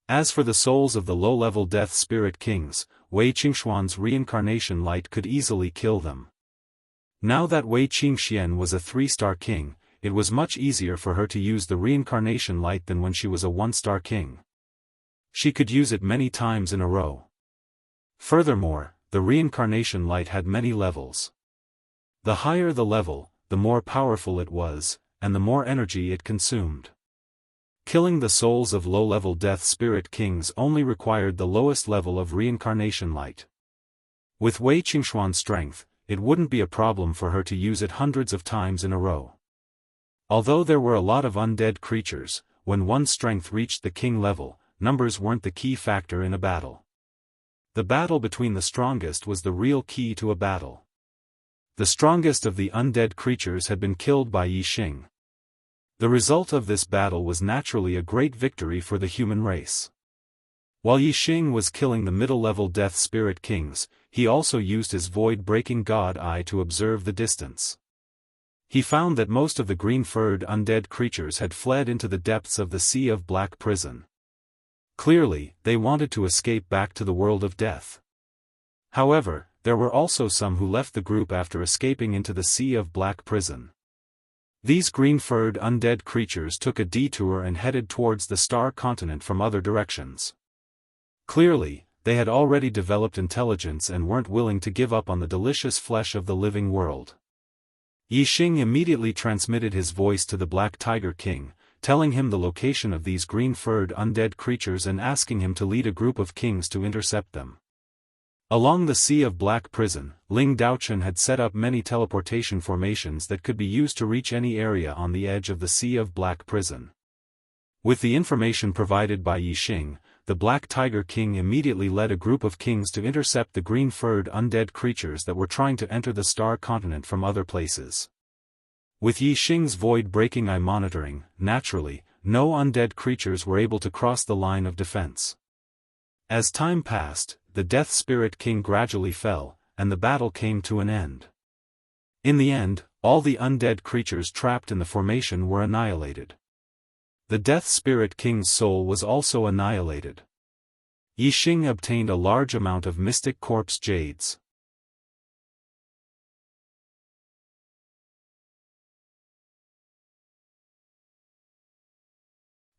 As for the souls of the low-level Death Spirit Kings, Wei Qingxuan's reincarnation light could easily kill them. Now that Wei Qingxian was a 3-star king, it was much easier for her to use the reincarnation light than when she was a 1-star king. She could use it many times in a row. Furthermore, the reincarnation light had many levels. The higher the level, the more powerful it was, and the more energy it consumed. Killing the souls of low-level Death Spirit Kings only required the lowest level of reincarnation light. With Wei Qingxuan's strength, it wouldn't be a problem for her to use it hundreds of times in a row. Although there were a lot of undead creatures, when one's strength reached the king level, numbers weren't the key factor in a battle. The battle between the strongest was the real key to a battle. The strongest of the undead creatures had been killed by Yixing. The result of this battle was naturally a great victory for the human race. While Yixing was killing the middle-level Death Spirit Kings, he also used his void-breaking god eye to observe the distance. He found that most of the green-furred undead creatures had fled into the depths of the Sea of Black prison. Clearly, they wanted to escape back to the world of death. However, there were also some who left the group after escaping into the Sea of Black prison. These green-furred undead creatures took a detour and headed towards the Star Continent from other directions. Clearly, they had already developed intelligence and weren't willing to give up on the delicious flesh of the living world. Yixing immediately transmitted his voice to the Black Tiger King, telling him the location of these green-furred undead creatures and asking him to lead a group of kings to intercept them. Along the Sea of Black prison, Ling Daochen had set up many teleportation formations that could be used to reach any area on the edge of the Sea of Black prison. With the information provided by Yixing, the Black Tiger King immediately led a group of kings to intercept the green-furred undead creatures that were trying to enter the Star Continent from other places. With Yixing's void-breaking eye monitoring, naturally, no undead creatures were able to cross the line of defense. As time passed, the Death Spirit King gradually fell, and the battle came to an end. In the end, all the undead creatures trapped in the formation were annihilated. The Death Spirit King's soul was also annihilated. Yixing obtained a large amount of mystic corpse jades.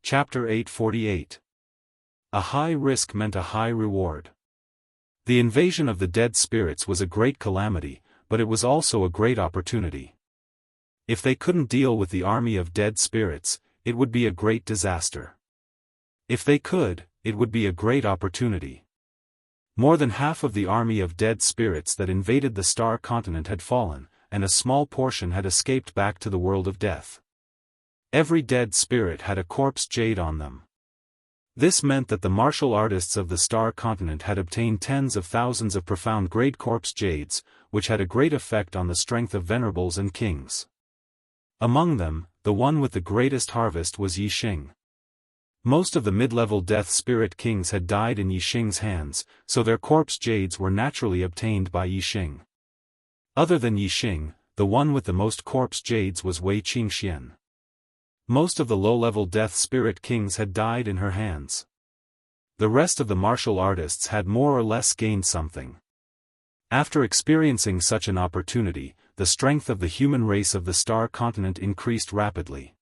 Chapter 848. A high risk meant a high reward. The invasion of the dead spirits was a great calamity, but it was also a great opportunity. If they couldn't deal with the army of dead spirits, it would be a great disaster. If they could, it would be a great opportunity. More than half of the army of dead spirits that invaded the Star Continent had fallen, and a small portion had escaped back to the world of death. Every dead spirit had a corpse jade on them. This meant that the martial artists of the Star Continent had obtained tens of thousands of profound grade corpse jades, which had a great effect on the strength of venerables and kings. Among them, the one with the greatest harvest was Yixing. Most of the mid-level Death Spirit Kings had died in Yixing's hands, so their corpse jades were naturally obtained by Yixing. Other than Yixing, the one with the most corpse jades was Wei Qingxian. Most of the low-level Death Spirit Kings had died in her hands. The rest of the martial artists had more or less gained something. After experiencing such an opportunity, the strength of the human race of the Star Continent increased rapidly.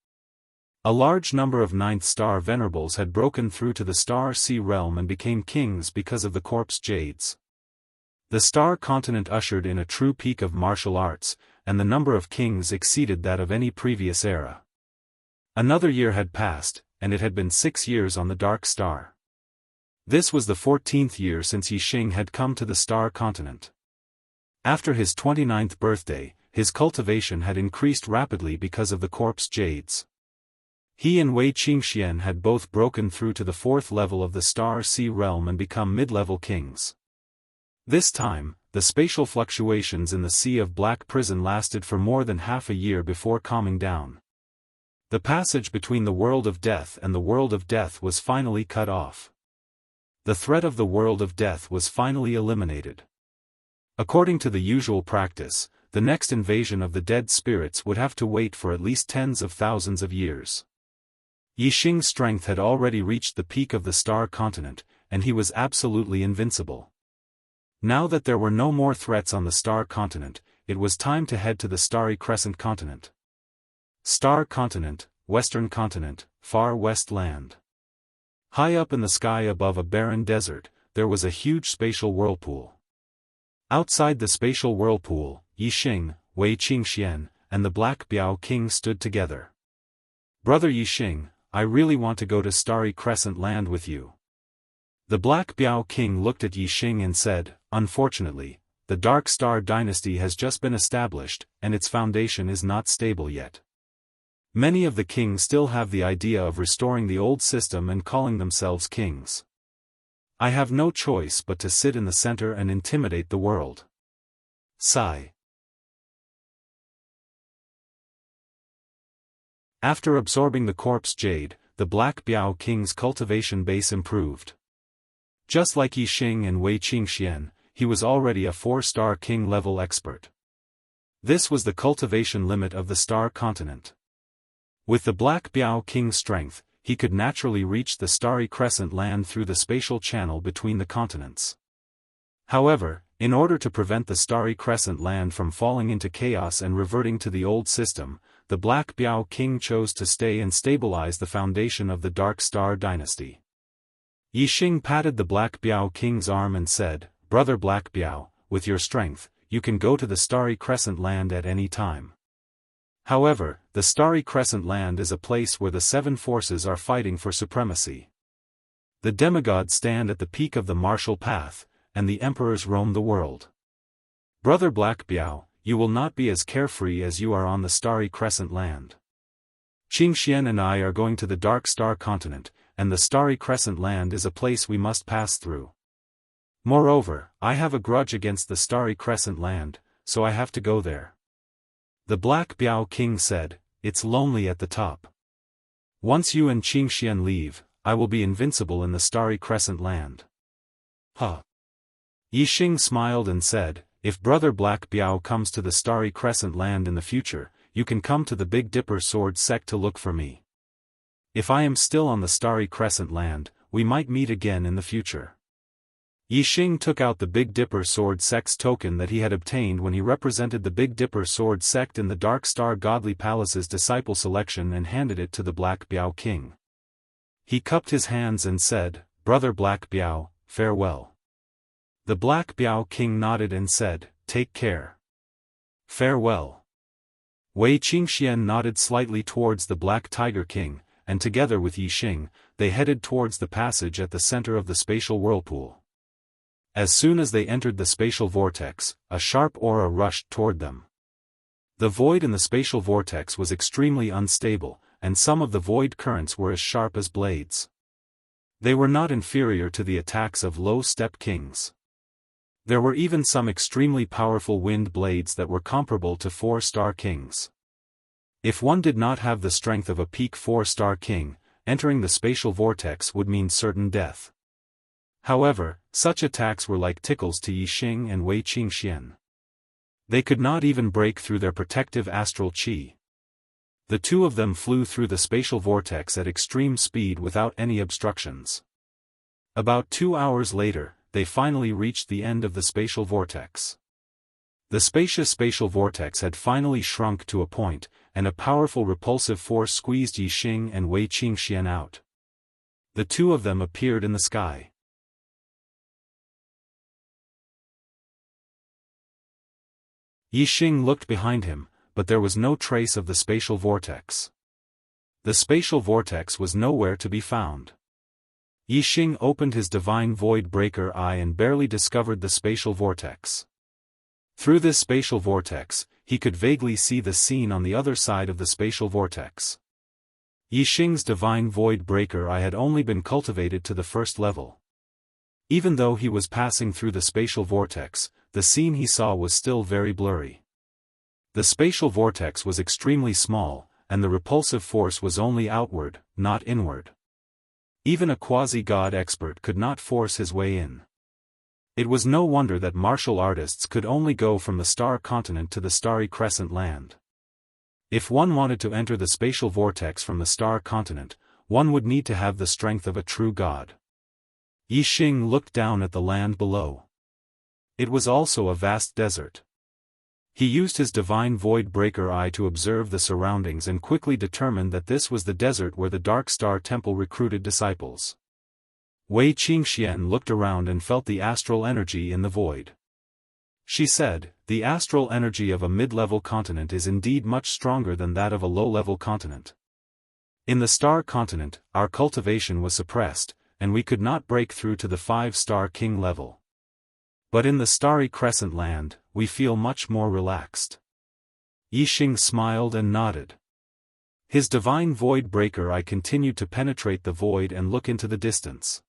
A large number of Ninth-Star Venerables had broken through to the Star Sea realm and became kings because of the corpse jades. The Star Continent ushered in a true peak of martial arts, and the number of kings exceeded that of any previous era. Another year had passed, and it had been 6 years on the Dark Star. This was the 14th year since Yixing had come to the Star Continent. After his 29th birthday, his cultivation had increased rapidly because of the corpse jades. He and Wei Qingxian had both broken through to the 4th level of the Star Sea realm and become mid-level kings. This time, the spatial fluctuations in the Sea of Black prison lasted for more than half a year before calming down. The passage between the world of death and the world of death was finally cut off. The threat of the world of death was finally eliminated. According to the usual practice, the next invasion of the dead spirits would have to wait for at least tens of thousands of years. Yixing's strength had already reached the peak of the Star Continent, and he was absolutely invincible. Now that there were no more threats on the Star Continent, it was time to head to the Starry Crescent Continent. Star Continent, Western Continent, Far West Land. High up in the sky above a barren desert, there was a huge spatial whirlpool. Outside the spatial whirlpool, Yixing, Wei Qingxian, and the Black Biao King stood together. "Brother Yixing, I really want to go to Starry Crescent Land with you." The Black Biao King looked at Yixing and said, "Unfortunately, the Dark Star Dynasty has just been established, and its foundation is not stable yet. Many of the kings still have the idea of restoring the old system and calling themselves kings. I have no choice but to sit in the center and intimidate the world. Sigh. After absorbing the corpse jade, the Black Biao King's cultivation base improved. Just like Yixing and Wei Qingxian, he was already a 4-star king-level expert. This was the cultivation limit of the Star Continent. With the Black Biao King's strength, he could naturally reach the Starry Crescent land through the spatial channel between the continents. However, in order to prevent the Starry Crescent land from falling into chaos and reverting to the old system, the Black Biao King chose to stay and stabilize the foundation of the Dark Star dynasty. Yixing patted the Black Biao King's arm and said, "Brother Black Biao, with your strength, you can go to the Starry Crescent land at any time. However, the Starry Crescent land is a place where the 7 forces are fighting for supremacy. The demigods stand at the peak of the martial path, and the emperors roam the world. Brother Black Biao, you will not be as carefree as you are on the Starry Crescent land. Qingxian and I are going to the Dark Star Continent, and the Starry Crescent land is a place we must pass through. Moreover, I have a grudge against the Starry Crescent land, so I have to go there." The Black Biao King said, "It's lonely at the top. Once you and Qingxian leave, I will be invincible in the Starry Crescent land." Huh. Yixing smiled and said, "If Brother Black Biao comes to the Starry Crescent land in the future, you can come to the Big Dipper Sword sect to look for me. If I am still on the Starry Crescent land, we might meet again in the future." Yixing took out the Big Dipper Sword sect's token that he had obtained when he represented the Big Dipper Sword sect in the Dark Star Godly Palace's disciple selection and handed it to the Black Biao King. He cupped his hands and said, "Brother Black Biao, farewell." The Black Biao King nodded and said, "Take care. Farewell." Wei Qingxian nodded slightly towards the Black Tiger King, and together with Yixing, they headed towards the passage at the center of the spatial whirlpool. As soon as they entered the spatial vortex, a sharp aura rushed toward them. The void in the spatial vortex was extremely unstable, and some of the void currents were as sharp as blades. They were not inferior to the attacks of low-step kings. There were even some extremely powerful wind blades that were comparable to 4-star kings. If one did not have the strength of a peak 4-star king, entering the spatial vortex would mean certain death. However, such attacks were like tickles to Yixing and Wei Qingxian. They could not even break through their protective astral qi. The two of them flew through the spatial vortex at extreme speed without any obstructions. About 2 hours later, they finally reached the end of the spatial vortex. The spacious spatial vortex had finally shrunk to a point, and a powerful repulsive force squeezed Yixing and Wei Qingxian out. The two of them appeared in the sky. Yixing looked behind him, but there was no trace of the spatial vortex. The spatial vortex was nowhere to be found. Yixing opened his divine void breaker eye and barely discovered the spatial vortex. Through this spatial vortex, he could vaguely see the scene on the other side of the spatial vortex. Yixing's divine void breaker eye had only been cultivated to the 1st level. Even though he was passing through the spatial vortex, the scene he saw was still very blurry. The spatial vortex was extremely small, and the repulsive force was only outward, not inward. Even a quasi-god expert could not force his way in. It was no wonder that martial artists could only go from the Star Continent to the Starry Crescent land. If one wanted to enter the spatial vortex from the Star Continent, one would need to have the strength of a true god. Yixing looked down at the land below. It was also a vast desert. He used his divine void breaker eye to observe the surroundings and quickly determined that this was the desert where the Dark Star Temple recruited disciples. Wei Qingxian looked around and felt the astral energy in the void. She said, "The astral energy of a mid-level continent is indeed much stronger than that of a low-level continent. In the Star Continent, our cultivation was suppressed, and we could not break through to the 5-star king level. But in the Starry Crescent land, we feel much more relaxed." Yixing smiled and nodded. His divine void breaker eye continued to penetrate the void and look into the distance.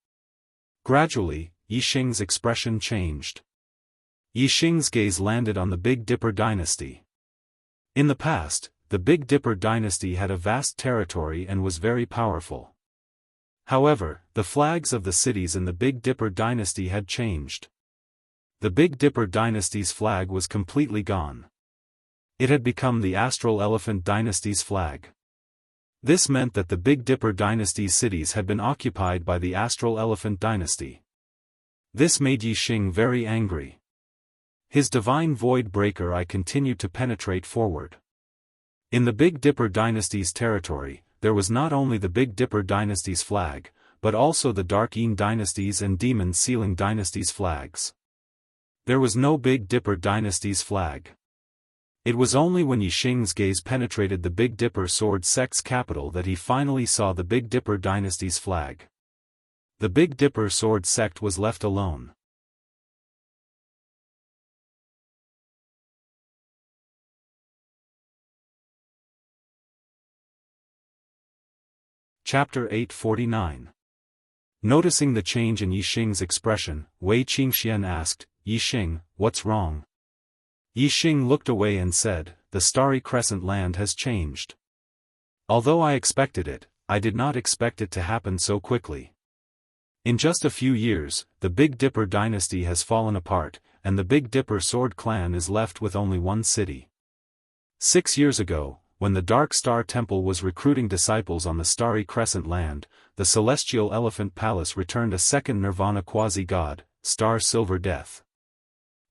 Gradually, Yixing's expression changed. Yixing's gaze landed on the Big Dipper dynasty. In the past, the Big Dipper dynasty had a vast territory and was very powerful. However, the flags of the cities in the Big Dipper dynasty had changed. The Big Dipper dynasty's flag was completely gone. It had become the Astral Elephant dynasty's flag. This meant that the Big Dipper dynasty's cities had been occupied by the Astral Elephant dynasty. This made Yixing very angry. His divine void breaker eye continued to penetrate forward. In the Big Dipper dynasty's territory, there was not only the Big Dipper dynasty's flag, but also the Dark Yin dynasty's and Demon Sealing dynasty's flags. There was no Big Dipper dynasty's flag. It was only when Yixing's gaze penetrated the Big Dipper Sword sect's capital that he finally saw the Big Dipper dynasty's flag. The Big Dipper Sword sect was left alone. Chapter 849. Noticing the change in Yixing's expression, Wei Qingxian asked, "Yixing, what's wrong?" Yixing looked away and said, "The Starry Crescent land has changed. Although I expected it, I did not expect it to happen so quickly. In just a few years, the Big Dipper dynasty has fallen apart, and the Big Dipper Sword clan is left with only one city. 6 years ago, when the Dark Star Temple was recruiting disciples on the Starry Crescent land, the Celestial Elephant Palace returned a second Nirvana quasi-god, Star Silver Death.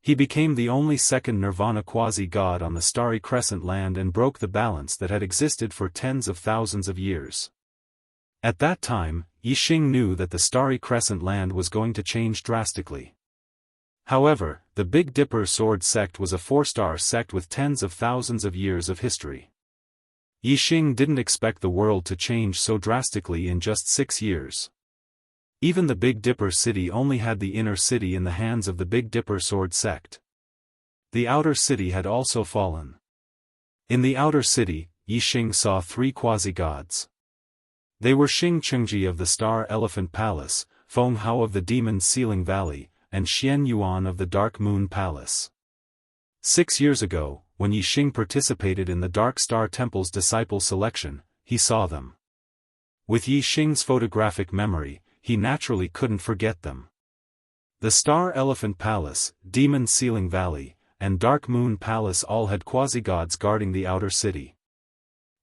He became the only second Nirvana quasi-god on the Starry Crescent land and broke the balance that had existed for tens of thousands of years. At that time, Yixing knew that the Starry Crescent land was going to change drastically. However, the Big Dipper Sword sect was a 4-star sect with tens of thousands of years of history. Yixing didn't expect the world to change so drastically in just 6 years. Even the Big Dipper city only had the inner city in the hands of the Big Dipper Sword sect. The outer city had also fallen. In the outer city, Yixing saw 3 quasi-gods. They were Xing Chengji of the Star Elephant Palace, Feng Hao of the Demon Sealing Valley, and Xian Yuan of the Dark Moon Palace. 6 years ago, when Yixing participated in the Dark Star Temple's disciple selection, he saw them. With Yixing's photographic memory, he naturally couldn't forget them. The Star Elephant Palace, Demon Sealing Valley, and Dark Moon Palace all had quasi-gods guarding the outer city.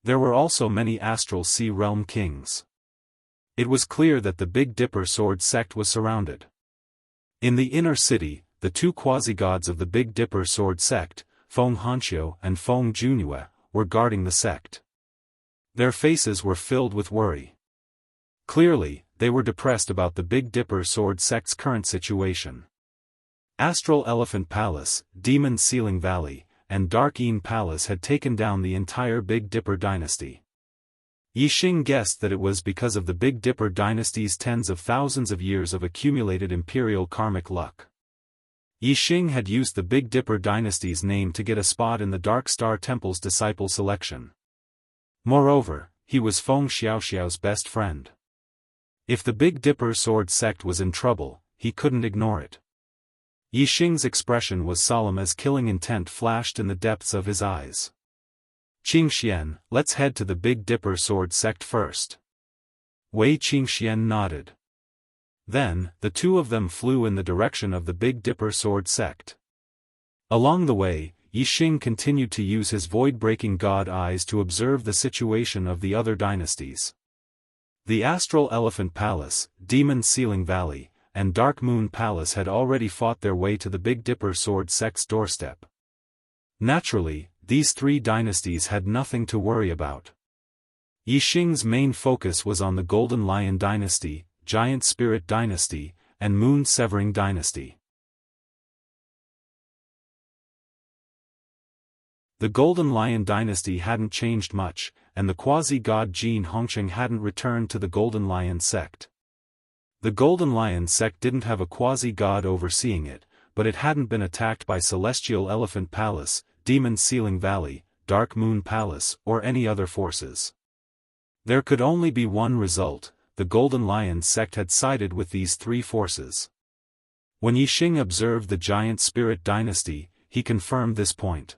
There were also many astral sea realm kings. It was clear that the Big Dipper Sword sect was surrounded. In the inner city, the 2 quasi-gods of the Big Dipper Sword sect, Feng Hanxiu and Feng Junue, were guarding the sect. Their faces were filled with worry. Clearly, they were depressed about the Big Dipper Sword sect's current situation. Astral Elephant Palace, Demon Sealing Valley, and Dark Yin Palace had taken down the entire Big Dipper dynasty. Yixing guessed that it was because of the Big Dipper dynasty's tens of thousands of years of accumulated imperial karmic luck. Yixing had used the Big Dipper dynasty's name to get a spot in the Dark Star Temple's disciple selection. Moreover, he was Feng Xiaoxiao's best friend. If the Big Dipper Sword sect was in trouble, he couldn't ignore it. Yixing's expression was solemn as killing intent flashed in the depths of his eyes. "Qingxian, let's head to the Big Dipper Sword sect first." Wei Qingxian nodded. Then, the 2 of them flew in the direction of the Big Dipper Sword sect. Along the way, Yixing continued to use his void-breaking god eyes to observe the situation of the other dynasties. The Astral Elephant Palace, Demon Sealing Valley, and Dark Moon Palace had already fought their way to the Big Dipper Sword sect's doorstep. Naturally, these 3 dynasties had nothing to worry about. Yixing's main focus was on the Golden Lion dynasty, Giant Spirit dynasty, and Moon Severing dynasty. The Golden Lion dynasty hadn't changed much, and the quasi-god Jin Hongsheng hadn't returned to the Golden Lion sect. The Golden Lion sect didn't have a quasi-god overseeing it, but it hadn't been attacked by Celestial Elephant Palace, Demon Sealing Valley, Dark Moon Palace, or any other forces. There could only be one result: the Golden Lion sect had sided with these three forces. When Yixing observed the giant spirit dynasty, he confirmed this point.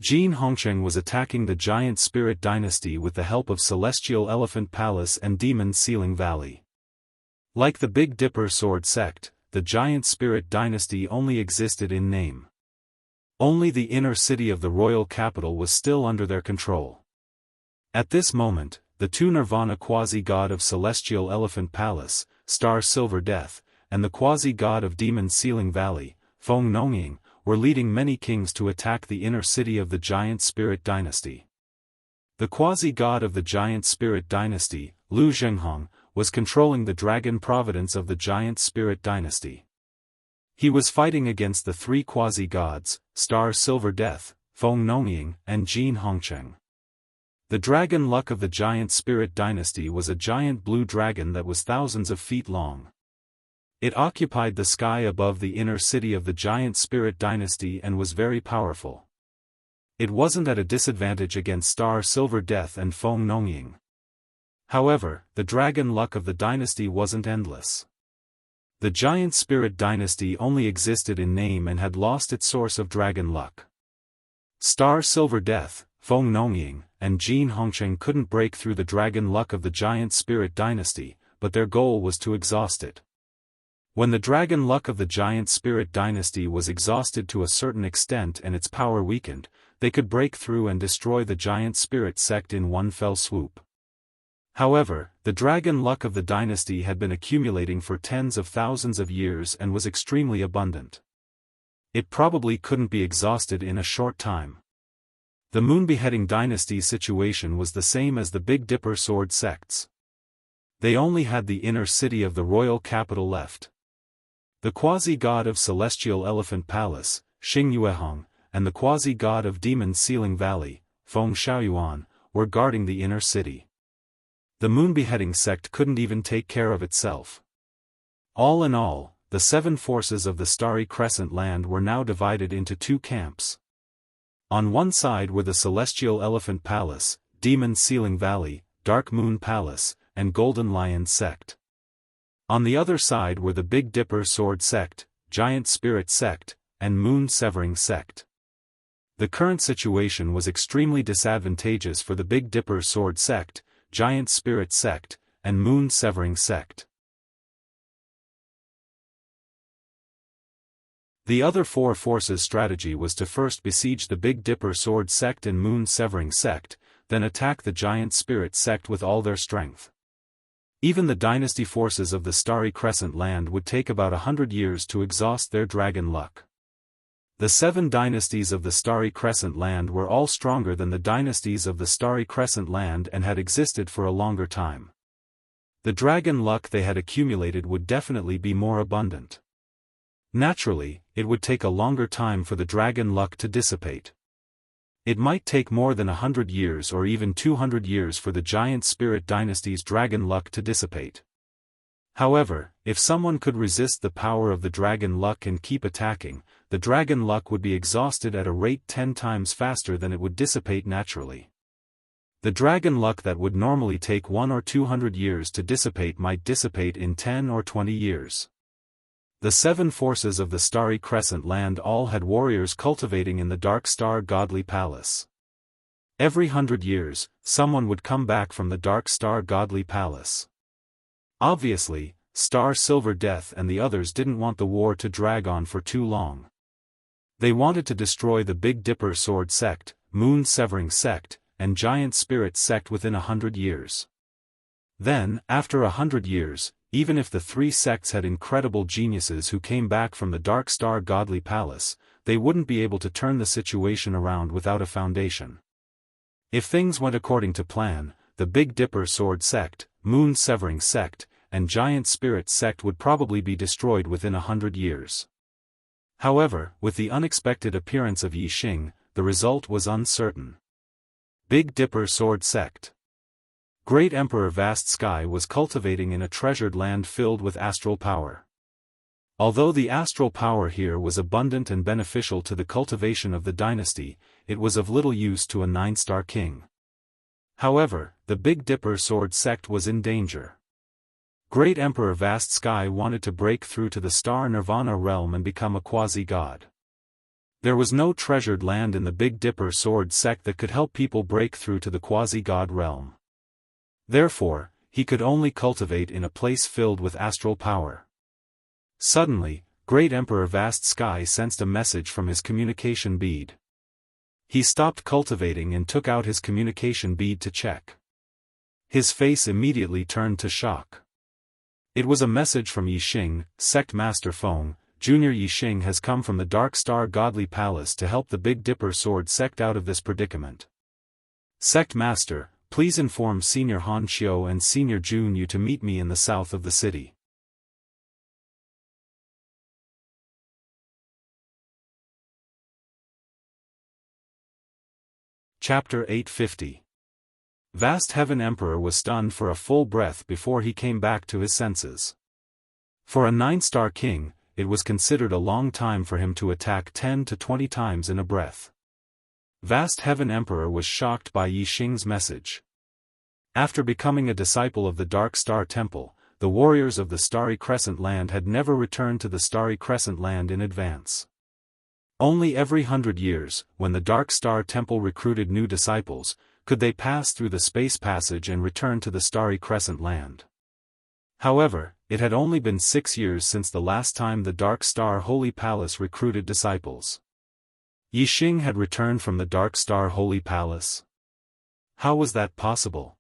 Jin Hongsheng was attacking the giant spirit dynasty with the help of Celestial Elephant Palace and Demon Ceiling Valley. Like the Big Dipper Sword sect, the giant spirit dynasty only existed in name. Only the inner city of the royal capital was still under their control. At this moment, the two Nirvana quasi-god of Celestial Elephant Palace, Star Silver Death, and the quasi-god of Demon Ceiling Valley, Feng Nongying, were leading many kings to attack the inner city of the giant spirit dynasty. The quasi-god of the giant spirit dynasty, Lu Zhenghong, was controlling the dragon providence of the giant spirit dynasty. He was fighting against the three quasi-gods, Star Silver Death, Feng Nongying, and Jin Hongsheng. The dragon luck of the giant spirit dynasty was a giant blue dragon that was thousands of feet long. It occupied the sky above the inner city of the giant spirit dynasty and was very powerful. It wasn't at a disadvantage against Star Silver Death and Feng Nongying. However, the dragon luck of the dynasty wasn't endless. The giant spirit dynasty only existed in name and had lost its source of dragon luck. Star Silver Death, Feng Nongying, and Jin Hongsheng couldn't break through the dragon luck of the giant spirit dynasty, but their goal was to exhaust it. When the dragon luck of the giant spirit dynasty was exhausted to a certain extent and its power weakened, they could break through and destroy the giant spirit sect in one fell swoop. However, the dragon luck of the dynasty had been accumulating for tens of thousands of years and was extremely abundant. It probably couldn't be exhausted in a short time. The Moon Beheading Dynasty's situation was the same as the Big Dipper Sword sects. They only had the inner city of the royal capital left. The quasi-god of Celestial Elephant Palace, Xing Yuehong, and the quasi-god of Demon Ceiling Valley, Feng Shaoyuan, were guarding the inner city. The Moon Beheading sect couldn't even take care of itself. All in all, the seven forces of the Starry Crescent land were now divided into two camps. On one side were the Celestial Elephant Palace, Demon Ceiling Valley, Dark Moon Palace, and Golden Lion sect. On the other side were the Big Dipper Sword sect, Giant Spirit sect, and Moon Severing sect. The current situation was extremely disadvantageous for the Big Dipper Sword sect, Giant Spirit sect, and Moon Severing sect. The other four forces' strategy was to first besiege the Big Dipper Sword sect and Moon Severing sect, then attack the Giant Spirit sect with all their strength. Even the dynasty forces of the Starry Crescent land would take about 100 years to exhaust their dragon luck. The seven dynasties of the Starry Crescent land were all stronger than the dynasties of the Starry Crescent land and had existed for a longer time. The dragon luck they had accumulated would definitely be more abundant. Naturally, it would take a longer time for the dragon luck to dissipate. It might take more than 100 years or even 200 years for the Giant Spirit Dynasty's dragon luck to dissipate. However, if someone could resist the power of the dragon luck and keep attacking, the dragon luck would be exhausted at a rate 10 times faster than it would dissipate naturally. The dragon luck that would normally take 100 or 200 years to dissipate might dissipate in 10 or 20 years. The seven forces of the Starry Crescent land all had warriors cultivating in the Dark Star Godly Palace. Every 100 years, someone would come back from the Dark Star Godly Palace. Obviously, Star Silver Death and the others didn't want the war to drag on for too long. They wanted to destroy the Big Dipper Sword sect, Moon Severing sect, and Giant Spirit sect within 100 years. Then, after 100 years, even if the three sects had incredible geniuses who came back from the Dark Star Godly Palace, they wouldn't be able to turn the situation around without a foundation. If things went according to plan, the Big Dipper Sword sect, Moon Severing sect, and Giant Spirit sect would probably be destroyed within 100 years. However, with the unexpected appearance of Yixing, the result was uncertain. Big Dipper Sword sect. Great Emperor Vast Sky was cultivating in a treasured land filled with astral power. Although the astral power here was abundant and beneficial to the cultivation of the dynasty, it was of little use to a 9-star king. However, the Big Dipper sword sect was in danger. Great Emperor Vast Sky wanted to break through to the Star Nirvana realm and become a quasi-god. There was no treasured land in the Big Dipper sword sect that could help people break through to the quasi-god realm. Therefore, he could only cultivate in a place filled with astral power. Suddenly, Great Emperor Vast Sky sensed a message from his communication bead. He stopped cultivating and took out his communication bead to check. His face immediately turned to shock. It was a message from Yixing, Sect Master Feng. Junior Yixing has come from the Dark Star Godly Palace to help the Big Dipper sword sect out of this predicament. Sect Master, please inform Senior Han Xiu and Senior Jun Yu to meet me in the south of the city. Chapter 850. Vast Heaven Emperor was stunned for a full breath before he came back to his senses. For a 9-star king, it was considered a long time for him to attack 10 to 20 times in a breath. Vast Heaven Emperor was shocked by Yixing's message. After becoming a disciple of the Dark Star Temple, the warriors of the Starry Crescent Land had never returned to the Starry Crescent Land in advance. Only every 100 years, when the Dark Star Temple recruited new disciples, could they pass through the space passage and return to the Starry Crescent Land. However, it had only been 6 years since the last time the Dark Star Holy Palace recruited disciples. Yixing had returned from the Dark Star Holy Palace. How was that possible?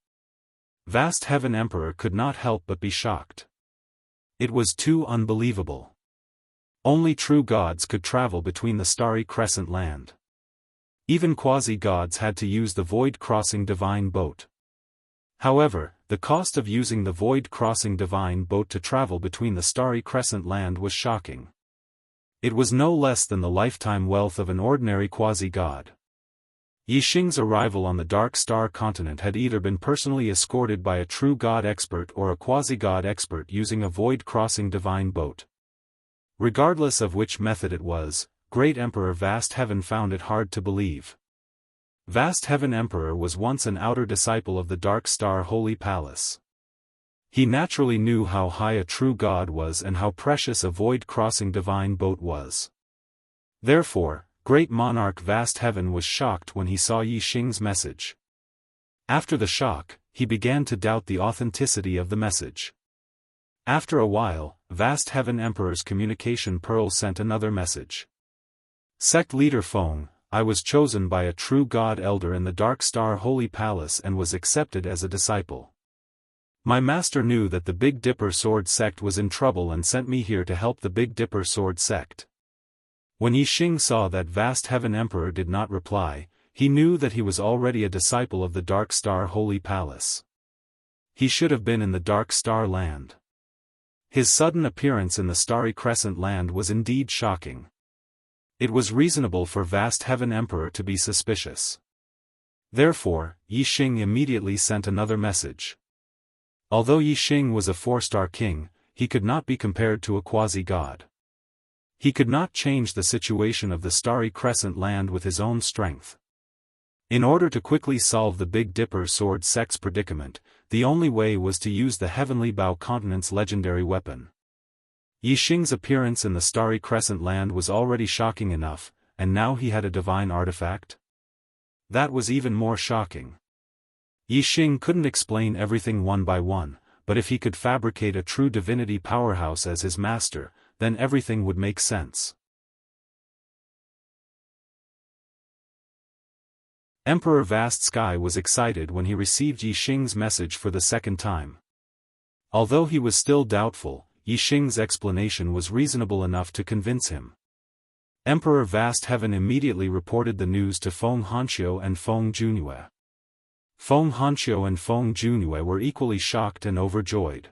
Vast Heaven Emperor could not help but be shocked. It was too unbelievable. Only true gods could travel between the Starry Crescent Land. Even quasi-gods had to use the void-crossing divine boat. However, the cost of using the void-crossing divine boat to travel between the Starry Crescent Land was shocking. It was no less than the lifetime wealth of an ordinary quasi-god. Yixing's arrival on the Dark Star continent had either been personally escorted by a true god expert or a quasi-god expert using a void-crossing divine boat. Regardless of which method it was, Great Emperor Vast Heaven found it hard to believe. Vast Heaven Emperor was once an outer disciple of the Dark Star Holy Palace. He naturally knew how high a true god was and how precious a void-crossing divine boat was. Therefore, Great Monarch Vast Heaven was shocked when he saw Yixing's message. After the shock, he began to doubt the authenticity of the message. After a while, Vast Heaven Emperor's communication pearl sent another message. Sect Leader Feng, I was chosen by a true God Elder in the Dark Star Holy Palace and was accepted as a disciple. My master knew that the Big Dipper Sword Sect was in trouble and sent me here to help the Big Dipper Sword Sect. When Yixing saw that Vast Heaven Emperor did not reply, he knew that he was already a disciple of the Dark Star Holy Palace. He should have been in the Dark Star Land. His sudden appearance in the Starry Crescent Land was indeed shocking. It was reasonable for Vast Heaven Emperor to be suspicious. Therefore, Yixing immediately sent another message. Although Yixing was a 4-star king, he could not be compared to a quasi-god. He could not change the situation of the Starry Crescent Land with his own strength. In order to quickly solve the Big Dipper Sword Sect's predicament, the only way was to use the Heavenly Bow Continent's legendary weapon. Yixing's appearance in the Starry Crescent Land was already shocking enough, and now he had a divine artifact? That was even more shocking. Yixing couldn't explain everything one by one, but if he could fabricate a true divinity powerhouse as his master, then everything would make sense. Emperor Vast Sky was excited when he received Yixing's message for the second time. Although he was still doubtful, Yixing's explanation was reasonable enough to convince him. Emperor Vast Heaven immediately reported the news to Feng Hanxiu and Feng Junyue. Feng Hanxiu and Feng Junyue were equally shocked and overjoyed.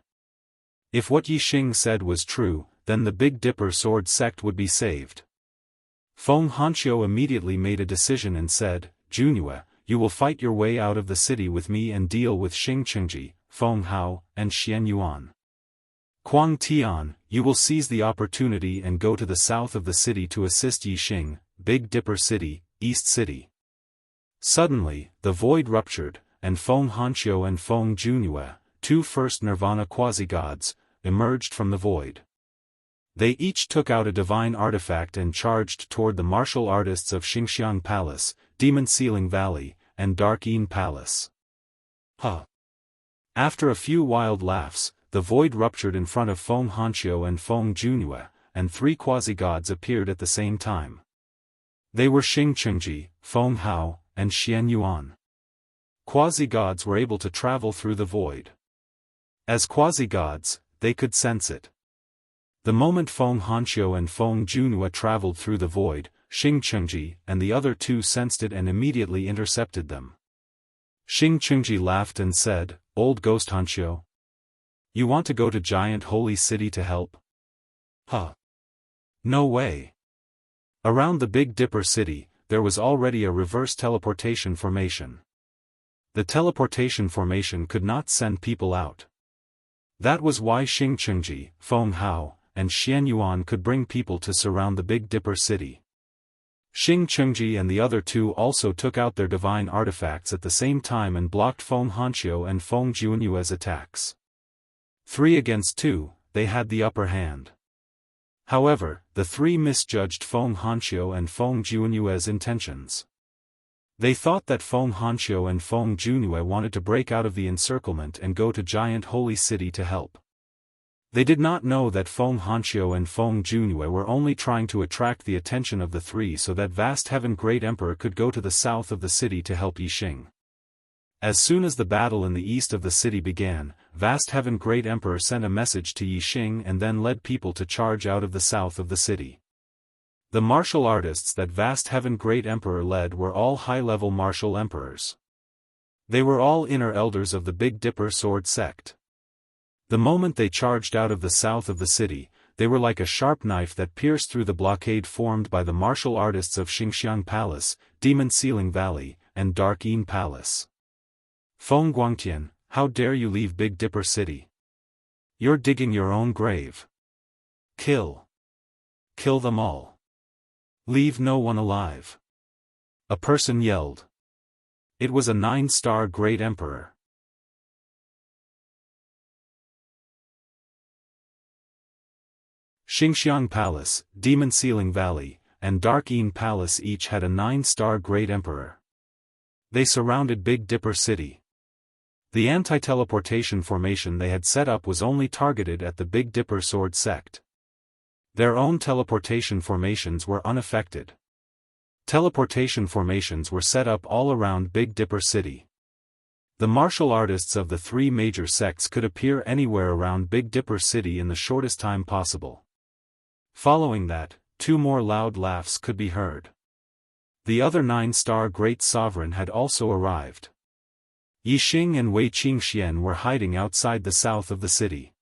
If what Yixing said was true, then the Big Dipper Sword Sect would be saved. Feng Hanxiu immediately made a decision and said, Junyue, you will fight your way out of the city with me and deal with Xing Chengji, Feng Hao, and Xian Yuan. Quang Tian, you will seize the opportunity and go to the south of the city to assist Yixing, Big Dipper City, East City. Suddenly, the void ruptured, and Feng Hanqiu and Feng Junyue, two first nirvana quasi-gods, emerged from the void. They each took out a divine artifact and charged toward the martial artists of Xingxiang Palace, Demon Sealing Valley, and Dark Yin Palace. After a few wild laughs, the void ruptured in front of Feng Hanqiu and Feng Junyue, and three quasi-gods appeared at the same time. They were Xing Chengji, Feng Hao, and Xian Yuan. Quasi-gods were able to travel through the void. As quasi-gods, they could sense it. The moment Feng Hanqiu and Feng Junyue traveled through the void, Xing Chengji and the other two sensed it and immediately intercepted them. Xing Chengji laughed and said, "Old Ghost Hanqiu, you want to go to Giant Holy City to help?" No way. Around the Big Dipper city, there was already a reverse teleportation formation. The teleportation formation could not send people out. That was why Xing Chengji, Feng Hao, and Xian Yuan could bring people to surround the Big Dipper city. Xing Chengji and the other two also took out their divine artifacts at the same time and blocked Feng Hanqiu and Feng Junyue's attacks. 3 against 2, they had the upper hand. However, the three misjudged Feng Hanqiu and Feng Junyue's intentions. They thought that Feng Hanqiu and Feng Junyue wanted to break out of the encirclement and go to Giant Holy City to help. They did not know that Feng Hanqiu and Feng Junyue were only trying to attract the attention of the three so that Vast Heaven Great Emperor could go to the south of the city to help Yixing. As soon as the battle in the east of the city began, Vast Heaven Great Emperor sent a message to Yixing and then led people to charge out of the south of the city. The martial artists that Vast Heaven Great Emperor led were all high-level martial emperors. They were all inner elders of the Big Dipper sword sect. The moment they charged out of the south of the city, they were like a sharp knife that pierced through the blockade formed by the martial artists of Xingxiang Palace, Demon Sealing Valley, and Dark Yin Palace. Feng Guangtian, how dare you leave Big Dipper City? You're digging your own grave. Kill. Kill them all. Leave no one alive. A person yelled. It was a 9-star Great Emperor. Xingxiang Palace, Demon Sealing Valley, and Dark Yin Palace each had a 9-star Great Emperor. They surrounded Big Dipper City. The anti-teleportation formation they had set up was only targeted at the Big Dipper sword sect. Their own teleportation formations were unaffected. Teleportation formations were set up all around Big Dipper City. The martial artists of the three major sects could appear anywhere around Big Dipper City in the shortest time possible. Following that, 2 more loud laughs could be heard. The other 9-star Great Sovereign had also arrived. Yixing and Wei Qingxian were hiding outside the south of the city.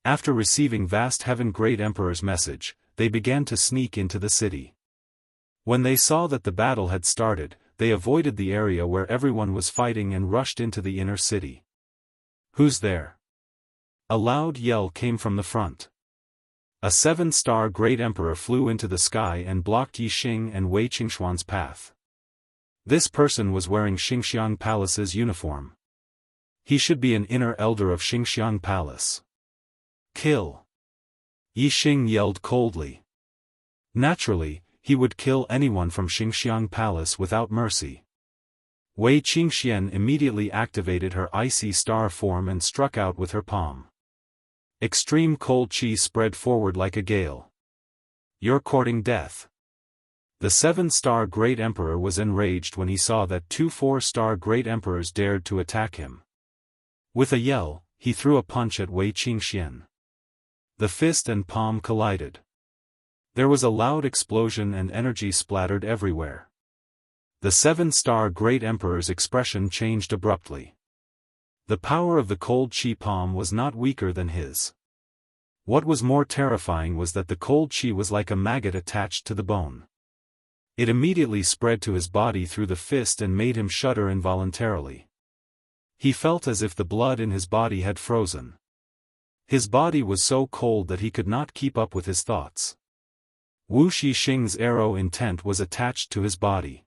After receiving Vast Heaven Great Emperor's message, they began to sneak into the city. When they saw that the battle had started, they avoided the area where everyone was fighting and rushed into the inner city. "Who's there?" A loud yell came from the front. A 7-star Great Emperor flew into the sky and blocked Yixing and Wei Qingxuan's path. This person was wearing Xingxiang Palace's uniform. He should be an inner elder of Xingxiang Palace. Kill. Yixing yelled coldly. Naturally, he would kill anyone from Xingxiang Palace without mercy. Wei Qingxian immediately activated her icy star form and struck out with her palm. Extreme cold chi spread forward like a gale. "You're courting death." The 7-star Great Emperor was enraged when he saw that 2 4-star Great Emperors dared to attack him. With a yell, he threw a punch at Wei Qingxian. The fist and palm collided. There was a loud explosion and energy splattered everywhere. The 7-star Great Emperor's expression changed abruptly. The power of the cold chi palm was not weaker than his. What was more terrifying was that the cold chi was like a maggot attached to the bone. It immediately spread to his body through the fist and made him shudder involuntarily. He felt as if the blood in his body had frozen. His body was so cold that he could not keep up with his thoughts. Wu Shixing's arrow intent was attached to his body.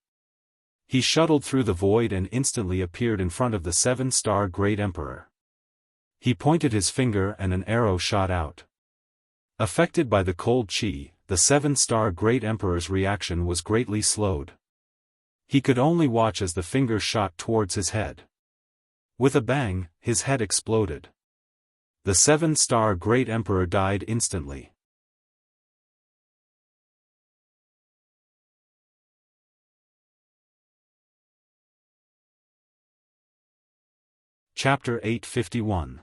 He shuttled through the void and instantly appeared in front of the 7-star Great Emperor. He pointed his finger and an arrow shot out. Affected by the cold chi, the 7-star Great Emperor's reaction was greatly slowed. He could only watch as the finger shot towards his head. With a bang, his head exploded. The 7-star Great Emperor died instantly. Chapter 851.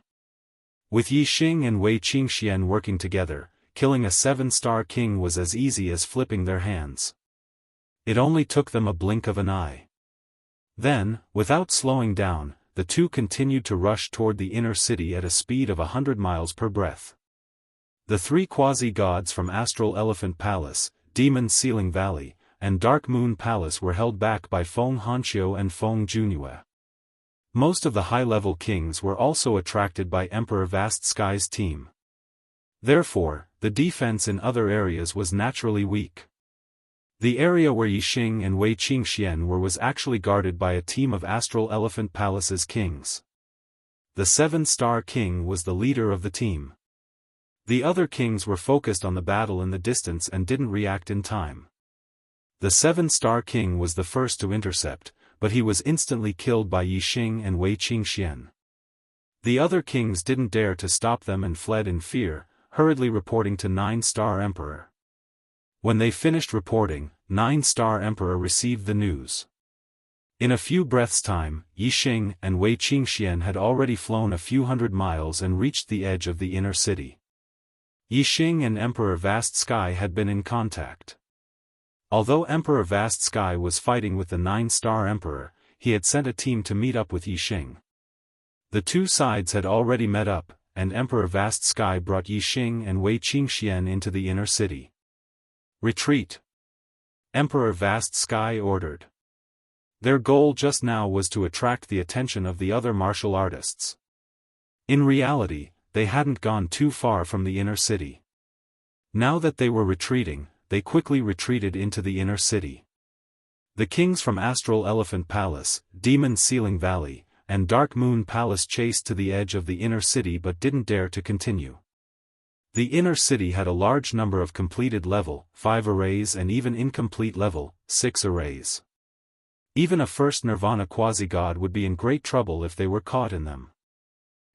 With Yixing and Wei Qingxian working together, killing a 7-star king was as easy as flipping their hands. It only took them a blink of an eye. Then, without slowing down, the two continued to rush toward the inner city at a speed of 100 miles per breath. The three quasi-gods from Astral Elephant Palace, Demon Ceiling Valley, and Dark Moon Palace were held back by Feng Hanqiu and Feng Junyue. Most of the high-level kings were also attracted by Emperor Vast Sky's team. Therefore, the defense in other areas was naturally weak. The area where Yixing and Wei Qingxian were was actually guarded by a team of Astral Elephant Palace's kings. The 7-star king was the leader of the team. The other kings were focused on the battle in the distance and didn't react in time. The 7-star king was the first to intercept, but he was instantly killed by Yixing and Wei Qingxian. The other kings didn't dare to stop them and fled in fear, hurriedly reporting to 9-star Emperor. When they finished reporting, 9-star Emperor received the news. In a few breaths' time, Yixing and Wei Qingxian had already flown a few hundred miles and reached the edge of the inner city. Yixing and Emperor Vast Sky had been in contact. Although Emperor Vast Sky was fighting with the 9-star Emperor, he had sent a team to meet up with Yixing. The two sides had already met up, and Emperor Vast Sky brought Yixing and Wei Qingxian into the inner city. Retreat! Emperor Vast Sky ordered. Their goal just now was to attract the attention of the other martial artists. In reality, they hadn't gone too far from the inner city. Now that they were retreating, they quickly retreated into the inner city. The kings from Astral Elephant Palace, Demon Ceiling Valley, and Dark Moon Palace chased to the edge of the inner city but didn't dare to continue. The inner city had a large number of completed level 5 arrays and even incomplete level 6 arrays. Even a first Nirvana quasi-god would be in great trouble if they were caught in them.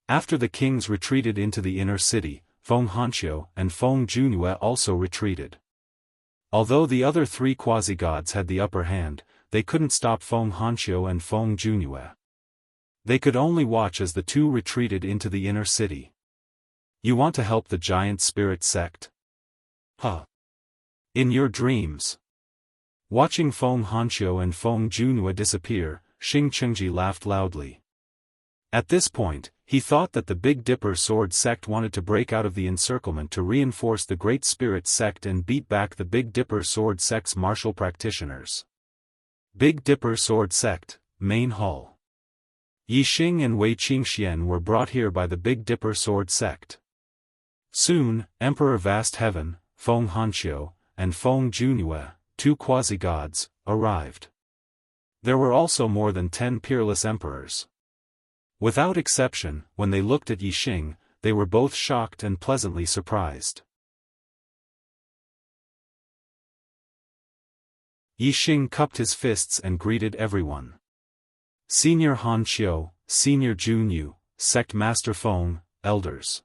After the kings retreated into the inner city, Feng Hanqiu and Feng Junyue also retreated. Although the other three quasi-gods had the upper hand, they couldn't stop Feng Hanqiu and Feng Junyue. They could only watch as the two retreated into the inner city. You want to help the giant spirit sect? Huh. In your dreams. Watching Feng Hanqiu and Feng Junyue disappear, Xing Chengji laughed loudly. At this point, he thought that the Big Dipper Sword sect wanted to break out of the encirclement to reinforce the Great Spirit sect and beat back the Big Dipper Sword sect's martial practitioners. Big Dipper Sword sect, Main Hall. Yixing and Wei Qingxian were brought here by the Big Dipper Sword sect. Soon, Emperor Vast Heaven, Feng Hanqiu, and Feng Junyue, two quasi-gods, arrived. There were also more than 10 peerless emperors. Without exception, when they looked at Yixing, they were both shocked and pleasantly surprised. Yixing cupped his fists and greeted everyone. Senior Hanqiu, Senior Junyu, Sect Master Feng, Elders.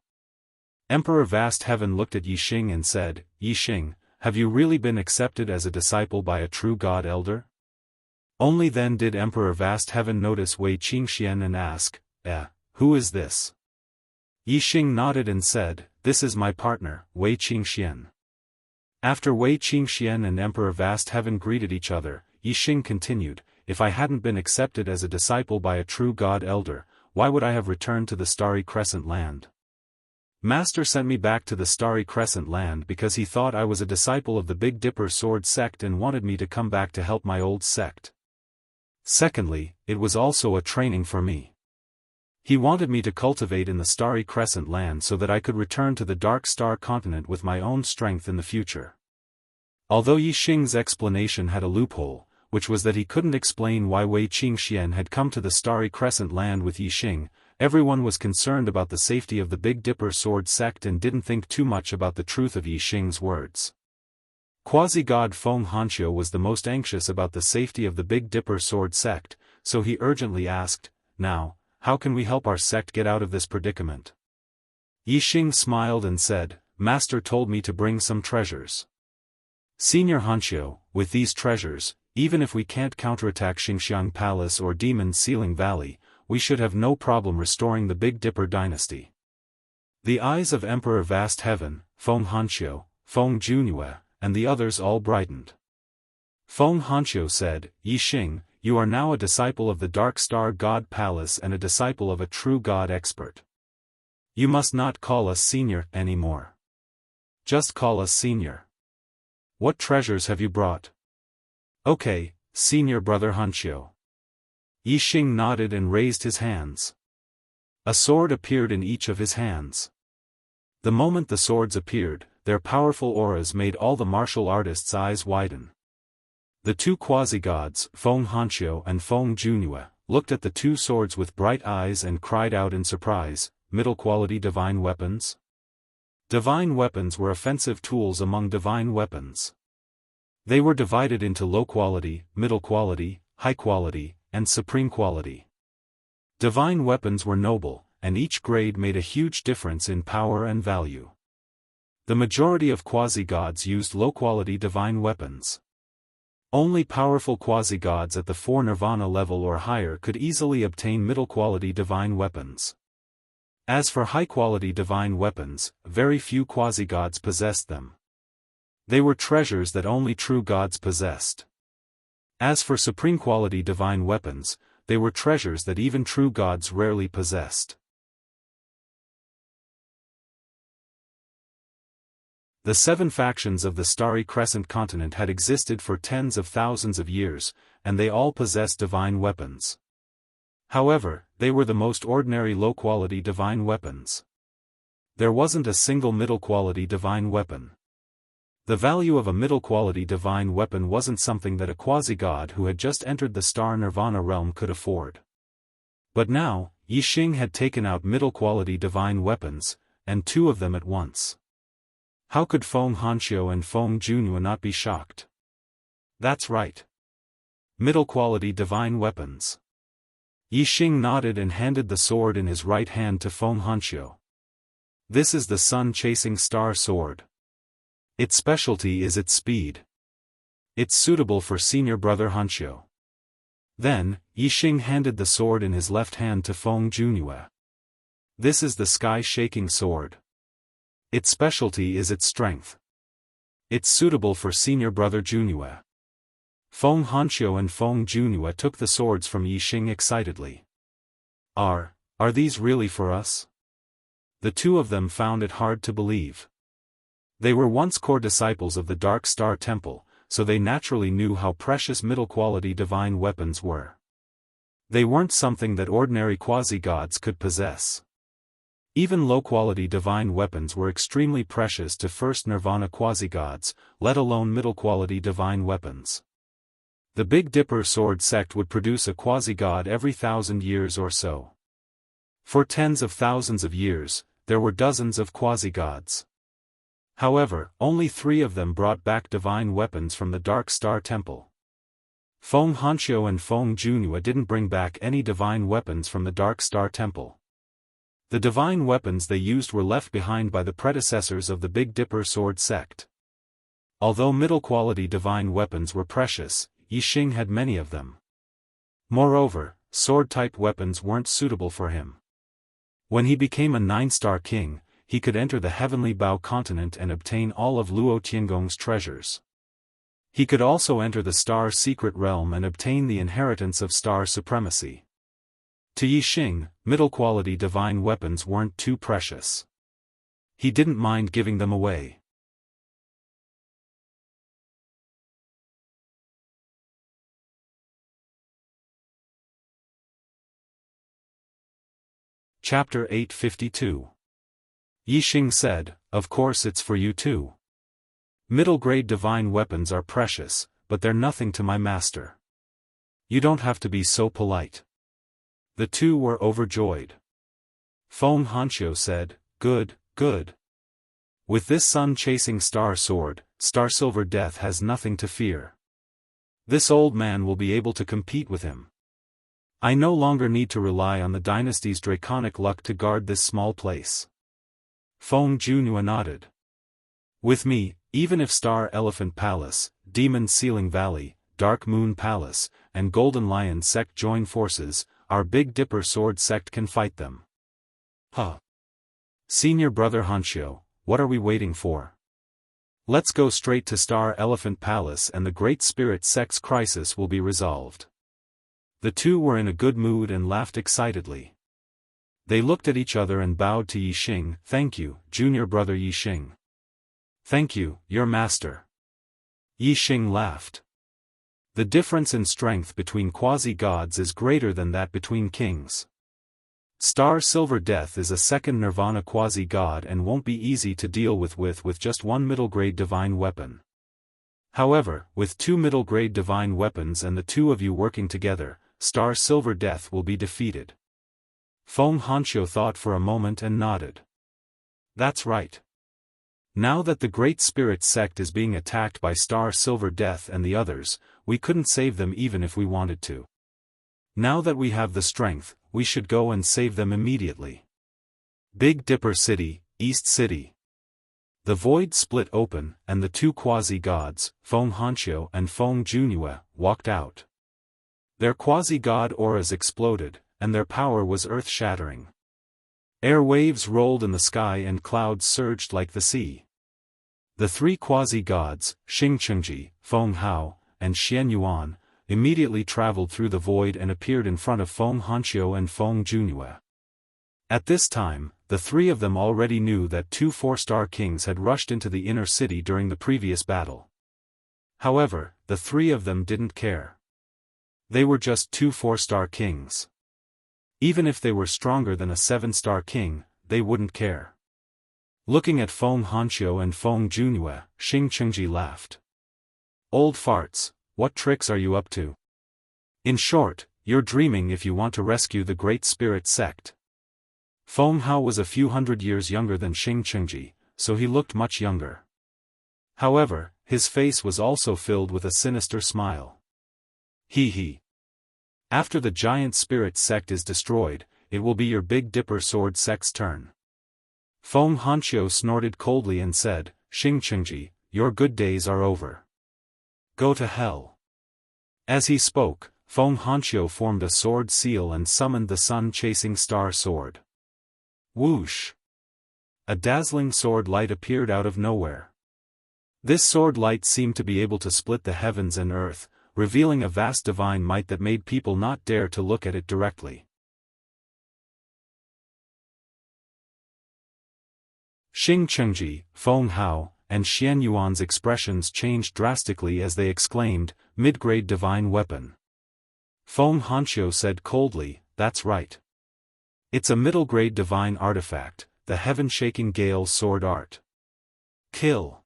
Emperor Vast Heaven looked at Yixing and said, Yixing, have you really been accepted as a disciple by a true god elder? Only then did Emperor Vast Heaven notice Wei Qingxian and ask, who is this? Yixing nodded and said, this is my partner, Wei Qingxian. After Wei Qingxian and Emperor Vast Heaven greeted each other, Yixing continued, if I hadn't been accepted as a disciple by a true god elder, why would I have returned to the Starry Crescent land? Master sent me back to the Starry Crescent land because he thought I was a disciple of the Big Dipper Sword sect and wanted me to come back to help my old sect. Secondly, it was also a training for me. He wanted me to cultivate in the Starry Crescent land so that I could return to the Dark Star continent with my own strength in the future. Although Yixing's explanation had a loophole, which was that he couldn't explain why Wei Qingxian had come to the Starry Crescent land with Yixing. Everyone was concerned about the safety of the Big Dipper sword sect and didn't think too much about the truth of Yixing's words. Quasi-god Feng Hanqiu was the most anxious about the safety of the Big Dipper sword sect, so he urgently asked, "Now, how can we help our sect get out of this predicament?" Yixing smiled and said, "Master told me to bring some treasures. Senior Hanqiu, with these treasures, even if we can't counterattack Xingxiang Palace or Demon Ceiling Valley, we should have no problem restoring the Big Dipper dynasty." The eyes of Emperor Vast Heaven, Feng Hanqiu, Feng Junyue, and the others all brightened. Feng Hanqiu said, "Yixing, you are now a disciple of the Dark Star God Palace and a disciple of a true God expert. You must not call us senior anymore. Just call us senior. What treasures have you brought?" "Okay, senior brother Hanqiu." Yixing nodded and raised his hands. A sword appeared in each of his hands. The moment the swords appeared, their powerful auras made all the martial artists' eyes widen. The two quasi-gods, Feng Hanqiu and Feng Junyue, looked at the two swords with bright eyes and cried out in surprise, "Middle-quality divine weapons?" Divine weapons were offensive tools among divine weapons. They were divided into low-quality, middle-quality, high-quality, and supreme quality. Divine weapons were noble, and each grade made a huge difference in power and value. The majority of quasi-gods used low-quality divine weapons. Only powerful quasi-gods at the 4 Nirvana level or higher could easily obtain middle-quality divine weapons. As for high-quality divine weapons, very few quasi-gods possessed them. They were treasures that only true gods possessed. As for supreme-quality divine weapons, they were treasures that even true gods rarely possessed. The 7 factions of the Starry Crescent continent had existed for tens of thousands of years, and they all possessed divine weapons. However, they were the most ordinary low-quality divine weapons. There wasn't a single middle-quality divine weapon. The value of a middle-quality divine weapon wasn't something that a quasi-god who had just entered the Star Nirvana realm could afford. But now, Yixing had taken out middle-quality divine weapons, and 2 of them at once. How could Feng Hanqiu and Feng Junyue not be shocked? That's right. Middle-quality divine weapons. Yixing nodded and handed the sword in his right hand to Feng Hanqiu. This is the sun-chasing star sword. Its specialty is its speed. It's suitable for senior brother Hanqiu. Then, Yixing handed the sword in his left hand to Feng Junyue. This is the sky-shaking sword. Its specialty is its strength. It's suitable for senior brother Junyue. Feng Hanqiu and Feng Junyue took the swords from Yixing excitedly. Are these really for us? The 2 of them found it hard to believe. They were once core disciples of the Dark Star Temple, so they naturally knew how precious middle-quality divine weapons were. They weren't something that ordinary quasi-gods could possess. Even low-quality divine weapons were extremely precious to first Nirvana quasi-gods, let alone middle-quality divine weapons. The Big Dipper sword sect would produce a quasi-god every 1,000 years or so. For tens of thousands of years, there were dozens of quasi-gods. However, only 3 of them brought back divine weapons from the Dark Star Temple. Feng Hanqiu and Feng Junyue didn't bring back any divine weapons from the Dark Star Temple. The divine weapons they used were left behind by the predecessors of the Big Dipper sword sect. Although middle-quality divine weapons were precious, Yixing had many of them. Moreover, sword-type weapons weren't suitable for him. When he became a 9-star king, he could enter the Heavenly Bao continent and obtain all of Luo Tiangong's treasures. He could also enter the Star Secret Realm and obtain the inheritance of Star Supremacy. To Yixing, middle-quality divine weapons weren't too precious. He didn't mind giving them away. Chapter 852. Yixing said, "Of course it's for you too. Middle-grade divine weapons are precious, but they're nothing to my master. You don't have to be so polite. The two were overjoyed. Feng Hanqiu said, good, good. With this sun-chasing star sword, Star Silver Death has nothing to fear. This old man will be able to compete with him. I no longer need to rely on the dynasty's draconic luck to guard this small place. Feng Junhua nodded. With me, even if Star Elephant Palace, Demon Ceiling Valley, Dark Moon Palace, and Golden Lion sect join forces, our Big Dipper Sword sect can fight them. Huh. Senior Brother Hanqiu, what are we waiting for? Let's go straight to Star Elephant Palace and the Great Spirit sect's crisis will be resolved. The two were in a good mood and laughed excitedly. They looked at each other and bowed to Yixing. Thank you, Junior Brother Yixing. Thank you, your master. Yixing laughed. The difference in strength between quasi-gods is greater than that between kings. Star Silver Death is a second Nirvana quasi-god and won't be easy to deal with just one middle-grade divine weapon. However, with two middle-grade divine weapons and the two of you working together, Star Silver Death will be defeated. Feng Hanqiu thought for a moment and nodded. That's right. Now that the Great Spirit sect is being attacked by Star Silver Death and the others, we couldn't save them even if we wanted to. Now that we have the strength, we should go and save them immediately. Big Dipper City, East City. The void split open, and the two quasi-gods, Feng Hanqiu and Feng Junhua, walked out. Their quasi-god auras exploded, and their power was earth-shattering. Air waves rolled in the sky and clouds surged like the sea. The three quasi-gods, Xingchengji, Feng Hao, and Xian Yuan, immediately traveled through the void and appeared in front of Feng Hanqiu and Feng Junhua. At this time, the three of them already knew that two four-star kings had rushed into the inner city during the previous battle. However, the three of them didn't care. They were just two four-star kings. Even if they were stronger than a seven-star king, they wouldn't care. Looking at Feng Hanqiu and Feng Junhua, Xingchengji laughed. Old farts, what tricks are you up to? In short, you're dreaming if you want to rescue the Great Spirit sect. Feng Hao was a few hundred years younger than Xingchengji, so he looked much younger. However, his face was also filled with a sinister smile. He. After the giant spirit sect is destroyed, it will be your Big Dipper Sword sect's turn. Feng Hanqiu snorted coldly and said, Xingchengji, your good days are over. Go to hell. As he spoke, Feng Hanqiu formed a sword seal and summoned the sun-chasing star sword. Whoosh! A dazzling sword light appeared out of nowhere. This sword light seemed to be able to split the heavens and earth, revealing a vast divine might that made people not dare to look at it directly. Xingchengji, Feng Hao, and Xian Yuan's expressions changed drastically as they exclaimed, mid-grade divine weapon. Feng Hanqiu said coldly, that's right. It's a middle-grade divine artifact, the heaven-shaking gale sword art. Kill.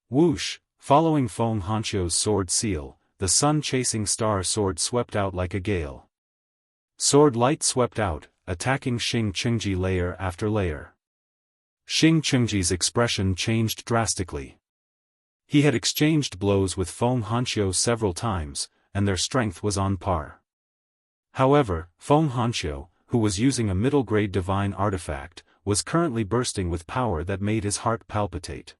Whoosh, following Feng Hanqiu's sword seal, the sun-chasing star sword swept out like a gale. Sword light swept out, attacking Xingchengji layer after layer. Xingchengji's expression changed drastically. He had exchanged blows with Feng Hanqiu several times, and their strength was on par. However, Feng Hanqiu, who was using a middle-grade divine artifact, was currently bursting with power that made his heart palpitate.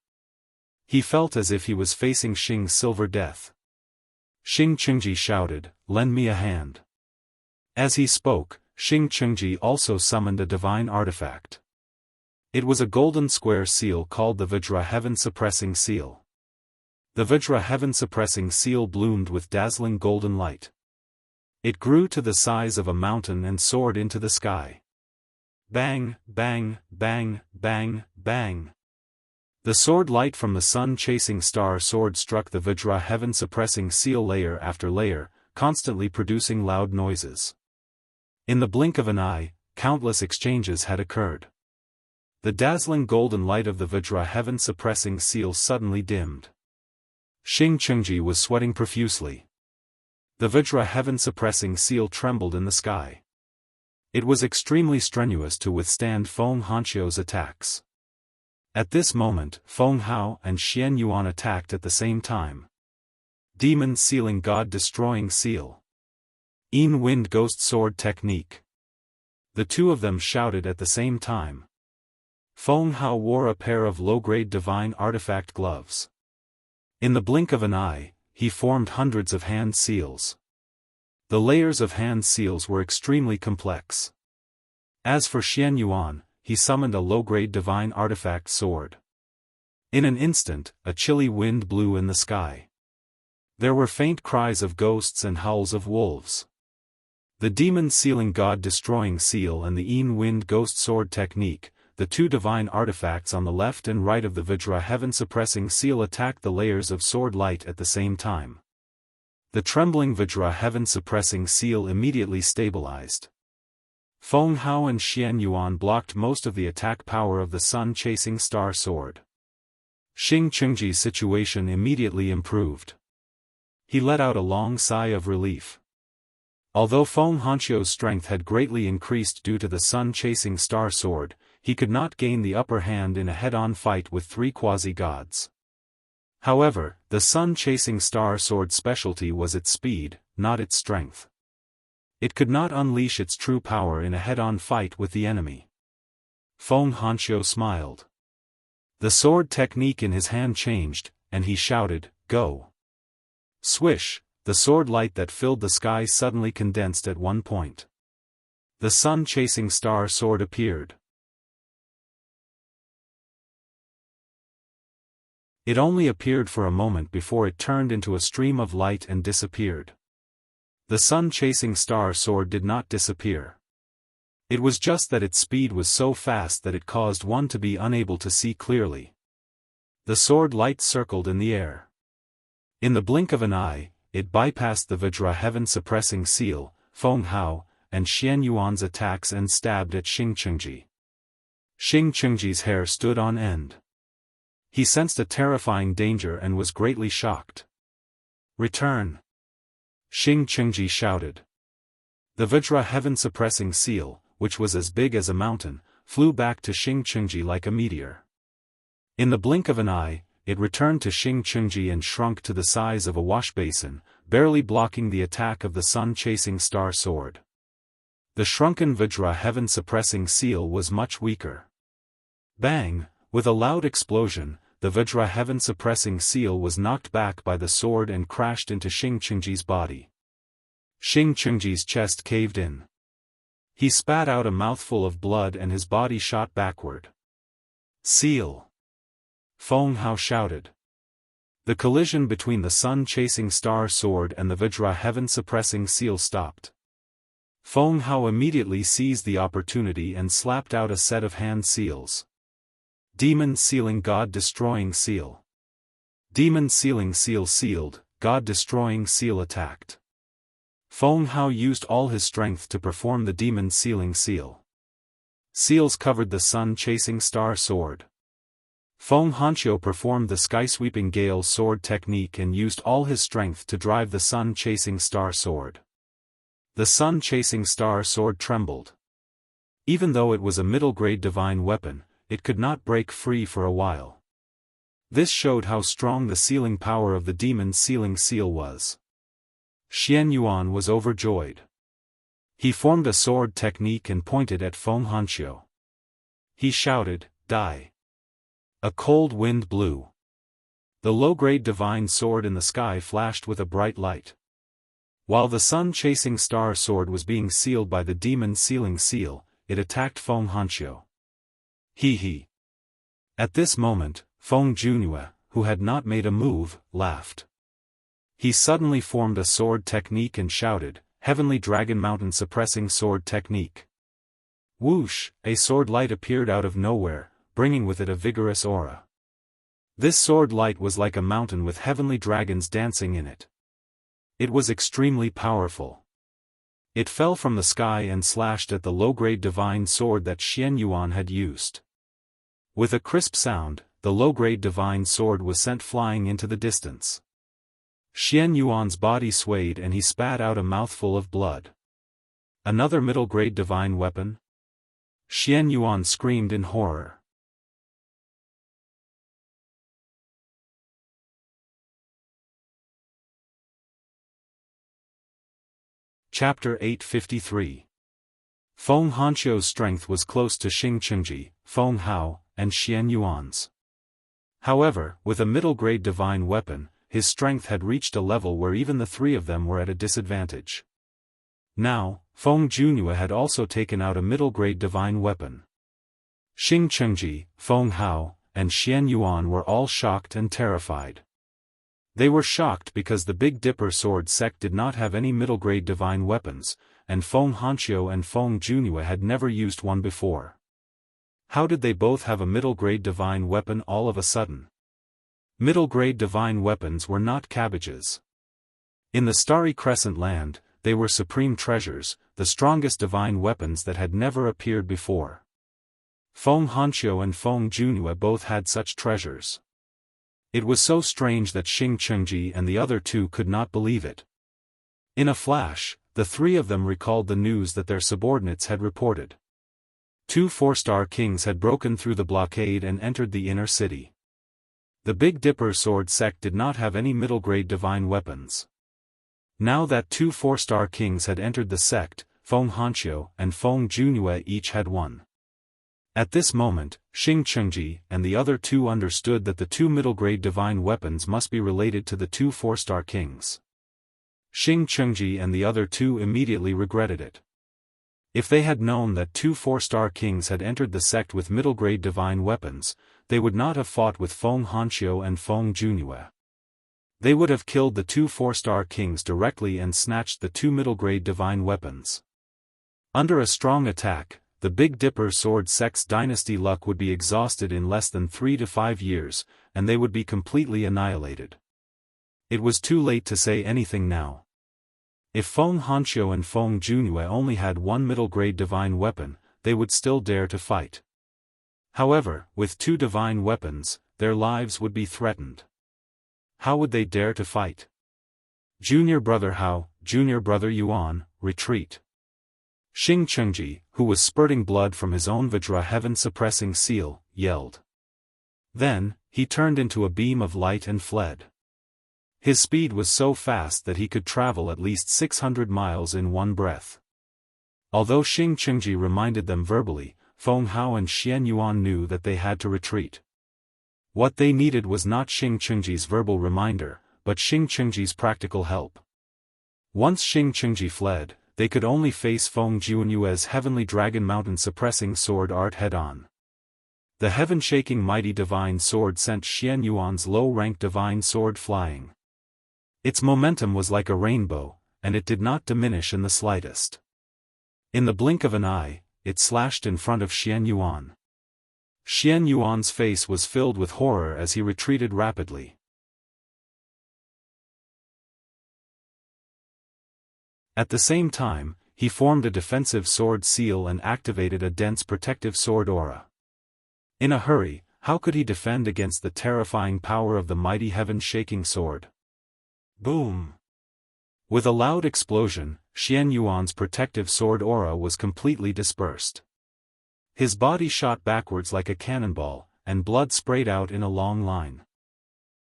He felt as if he was facing Xing Silver Death. Xingchengji shouted, lend me a hand. As he spoke, Xingchengji also summoned a divine artifact. It was a golden square seal called the Vajra Heaven-Suppressing Seal. The Vajra Heaven-Suppressing Seal bloomed with dazzling golden light. It grew to the size of a mountain and soared into the sky. Bang, bang, bang, bang, bang. The sword light from the sun-chasing star sword struck the Vajra Heaven-Suppressing Seal layer after layer, constantly producing loud noises. In the blink of an eye, countless exchanges had occurred. The dazzling golden light of the Vajra Heaven-Suppressing Seal suddenly dimmed. Xingchengji was sweating profusely. The Vajra heaven-suppressing seal trembled in the sky. It was extremely strenuous to withstand Feng Hanqiu's attacks. At this moment, Feng Hao and Xian Yuan attacked at the same time. Demon Sealing God Destroying Seal. Yin Wind Ghost Sword Technique. The two of them shouted at the same time. Feng Hao wore a pair of low-grade divine artifact gloves. In the blink of an eye, he formed hundreds of hand seals. The layers of hand seals were extremely complex. As for Xian Yuan, he summoned a low-grade divine artifact sword. In an instant, a chilly wind blew in the sky. There were faint cries of ghosts and howls of wolves. The Demon Sealing God Destroying Seal and the Yin Wind Ghost Sword Technique, the two divine artifacts on the left and right of the Vajra heaven-suppressing seal, attacked the layers of sword light at the same time. The trembling Vajra heaven-suppressing seal immediately stabilized. Feng Hao and Xian Yuan blocked most of the attack power of the sun-chasing star sword. Xing Chengji's situation immediately improved. He let out a long sigh of relief. Although Feng Hanqiu's strength had greatly increased due to the sun-chasing star sword, he could not gain the upper hand in a head-on fight with three quasi-gods. However, the sun-chasing star sword's specialty was its speed, not its strength. It could not unleash its true power in a head-on fight with the enemy. Feng Hanqiu smiled. The sword technique in his hand changed, and he shouted, "Go!" Swish, the sword light that filled the sky suddenly condensed at one point. The sun-chasing star sword appeared. It only appeared for a moment before it turned into a stream of light and disappeared. The sun-chasing star sword did not disappear. It was just that its speed was so fast that it caused one to be unable to see clearly. The sword light circled in the air. In the blink of an eye, it bypassed the Vajra heaven-suppressing seal, Feng Hao, and Xian Yuan's attacks and stabbed at Xing Chengji. Xing Chengji's hair stood on end. He sensed a terrifying danger and was greatly shocked. "Return!" Xing Chengji shouted. The Vajra heaven-suppressing seal, which was as big as a mountain, flew back to Xing Chengji like a meteor. In the blink of an eye, it returned to Xing Chengji and shrunk to the size of a washbasin, barely blocking the attack of the sun-chasing star sword. The shrunken Vajra heaven-suppressing seal was much weaker. Bang! With a loud explosion, the Vajra heaven-suppressing seal was knocked back by the sword and crashed into Xing Chengji's body. Xing Chengji's chest caved in. He spat out a mouthful of blood and his body shot backward. "Seal!" Feng Hao shouted. The collision between the sun-chasing star sword and the Vajra heaven-suppressing seal stopped. Feng Hao immediately seized the opportunity and slapped out a set of hand seals. Demon Sealing God Destroying Seal. Demon Sealing Seal sealed, God Destroying Seal attacked. Feng Hao used all his strength to perform the Demon Sealing Seal. Seals covered the sun-chasing star sword. Feng Hanqiu performed the sky-sweeping gale sword technique and used all his strength to drive the sun-chasing star sword. The sun-chasing star sword trembled. Even though it was a middle-grade divine weapon, it could not break free for a while. This showed how strong the sealing power of the Demon Sealing Seal was. Xian Yuan was overjoyed. He formed a sword technique and pointed at Feng Hanqiu. He shouted, "Die!" A cold wind blew. The low-grade divine sword in the sky flashed with a bright light. While the sun-chasing star sword was being sealed by the Demon Sealing Seal, it attacked Feng Hanqiu. He. At this moment, Feng Junue, who had not made a move, laughed. He suddenly formed a sword technique and shouted, "Heavenly Dragon Mountain Suppressing Sword Technique." Whoosh, a sword light appeared out of nowhere, bringing with it a vigorous aura. This sword light was like a mountain with heavenly dragons dancing in it. It was extremely powerful. It fell from the sky and slashed at the low-grade divine sword that Xian Yuan had used. With a crisp sound, the low-grade divine sword was sent flying into the distance. Xian Yuan's body swayed and he spat out a mouthful of blood. Another middle-grade divine weapon? Xian Yuan screamed in horror. Chapter 853. Feng Hanqiu's strength was close to Xing Chengji, Feng Hao, and Xian Yuan's. However, with a middle-grade divine weapon, his strength had reached a level where even the three of them were at a disadvantage. Now, Feng Junhua had also taken out a middle-grade divine weapon. Xing Chengji, Feng Hao, and Xian Yuan were all shocked and terrified. They were shocked because the Big Dipper sword sect did not have any middle-grade divine weapons, and Feng Hanqiu and Feng Junhua had never used one before. How did they both have a middle-grade divine weapon all of a sudden? Middle-grade divine weapons were not cabbages. In the Starry Crescent land, they were supreme treasures, the strongest divine weapons that had never appeared before. Feng Hanqiu and Feng Junhua both had such treasures. It was so strange that Xing Chengji and the other two could not believe it. In a flash, the three of them recalled the news that their subordinates had reported. 2 four-star kings had broken through the blockade and entered the inner city. The Big Dipper sword sect did not have any middle-grade divine weapons. Now that 2 four-star kings had entered the sect, Feng Hanqiu and Feng Junhua each had one. At this moment, Xing Chengji and the other two understood that the 2 middle-grade divine weapons must be related to the 2 four-star kings. Xing Chengji and the other two immediately regretted it. If they had known that 2 four-star kings had entered the sect with middle-grade divine weapons, they would not have fought with Feng Hanqiu and Feng Junhua. They would have killed the 2 four-star kings directly and snatched the 2 middle-grade divine weapons. Under a strong attack, the Big Dipper sword sect's dynasty luck would be exhausted in less than 3 to 5 years, and they would be completely annihilated. It was too late to say anything now. If Feng Hanqiu and Feng Junhua only had one middle-grade divine weapon, they would still dare to fight. However, with 2 divine weapons, their lives would be threatened. How would they dare to fight? Junior brother Hao, junior brother Yuan, retreat. Xing Chengji, who was spurting blood from his own Vajra heaven-suppressing seal, yelled. Then, he turned into a beam of light and fled. His speed was so fast that he could travel at least 600 miles in one breath. Although Xing Chengji reminded them verbally, Feng Hao and Xian Yuan knew that they had to retreat. What they needed was not Xing Chengji's verbal reminder, but Xing Chengji's practical help. Once Xing Chengji fled, they could only face Feng Junhua's heavenly dragon mountain suppressing sword art head-on. The heaven-shaking mighty divine sword sent Xian Yuan's low-ranked divine sword flying. Its momentum was like a rainbow, and it did not diminish in the slightest. In the blink of an eye, it slashed in front of Xian Yuan. Xian Yuan's face was filled with horror as he retreated rapidly. At the same time, he formed a defensive sword seal and activated a dense protective sword aura. In a hurry, how could he defend against the terrifying power of the mighty heaven-shaking sword? Boom! With a loud explosion, Xian Yuan's protective sword aura was completely dispersed. His body shot backwards like a cannonball, and blood sprayed out in a long line.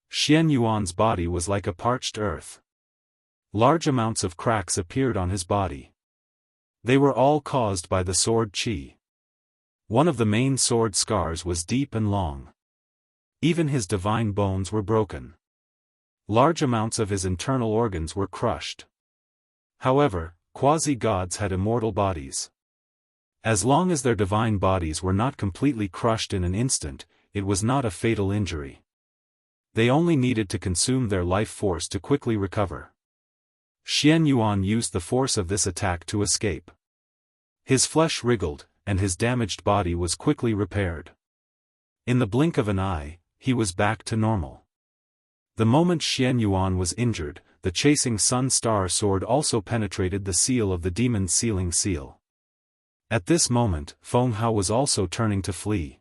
Xian Yuan's body was like a parched earth. Large amounts of cracks appeared on his body. They were all caused by the sword qi. One of the main sword scars was deep and long. Even his divine bones were broken. Large amounts of his internal organs were crushed. However, quasi-gods had immortal bodies. As long as their divine bodies were not completely crushed in an instant, it was not a fatal injury. They only needed to consume their life force to quickly recover. Xian Yuan used the force of this attack to escape. His flesh wriggled, and his damaged body was quickly repaired. In the blink of an eye, he was back to normal. The moment Xian Yuan was injured, the chasing sun star sword also penetrated the seal of the demon's sealing seal. At this moment, Feng Hao was also turning to flee.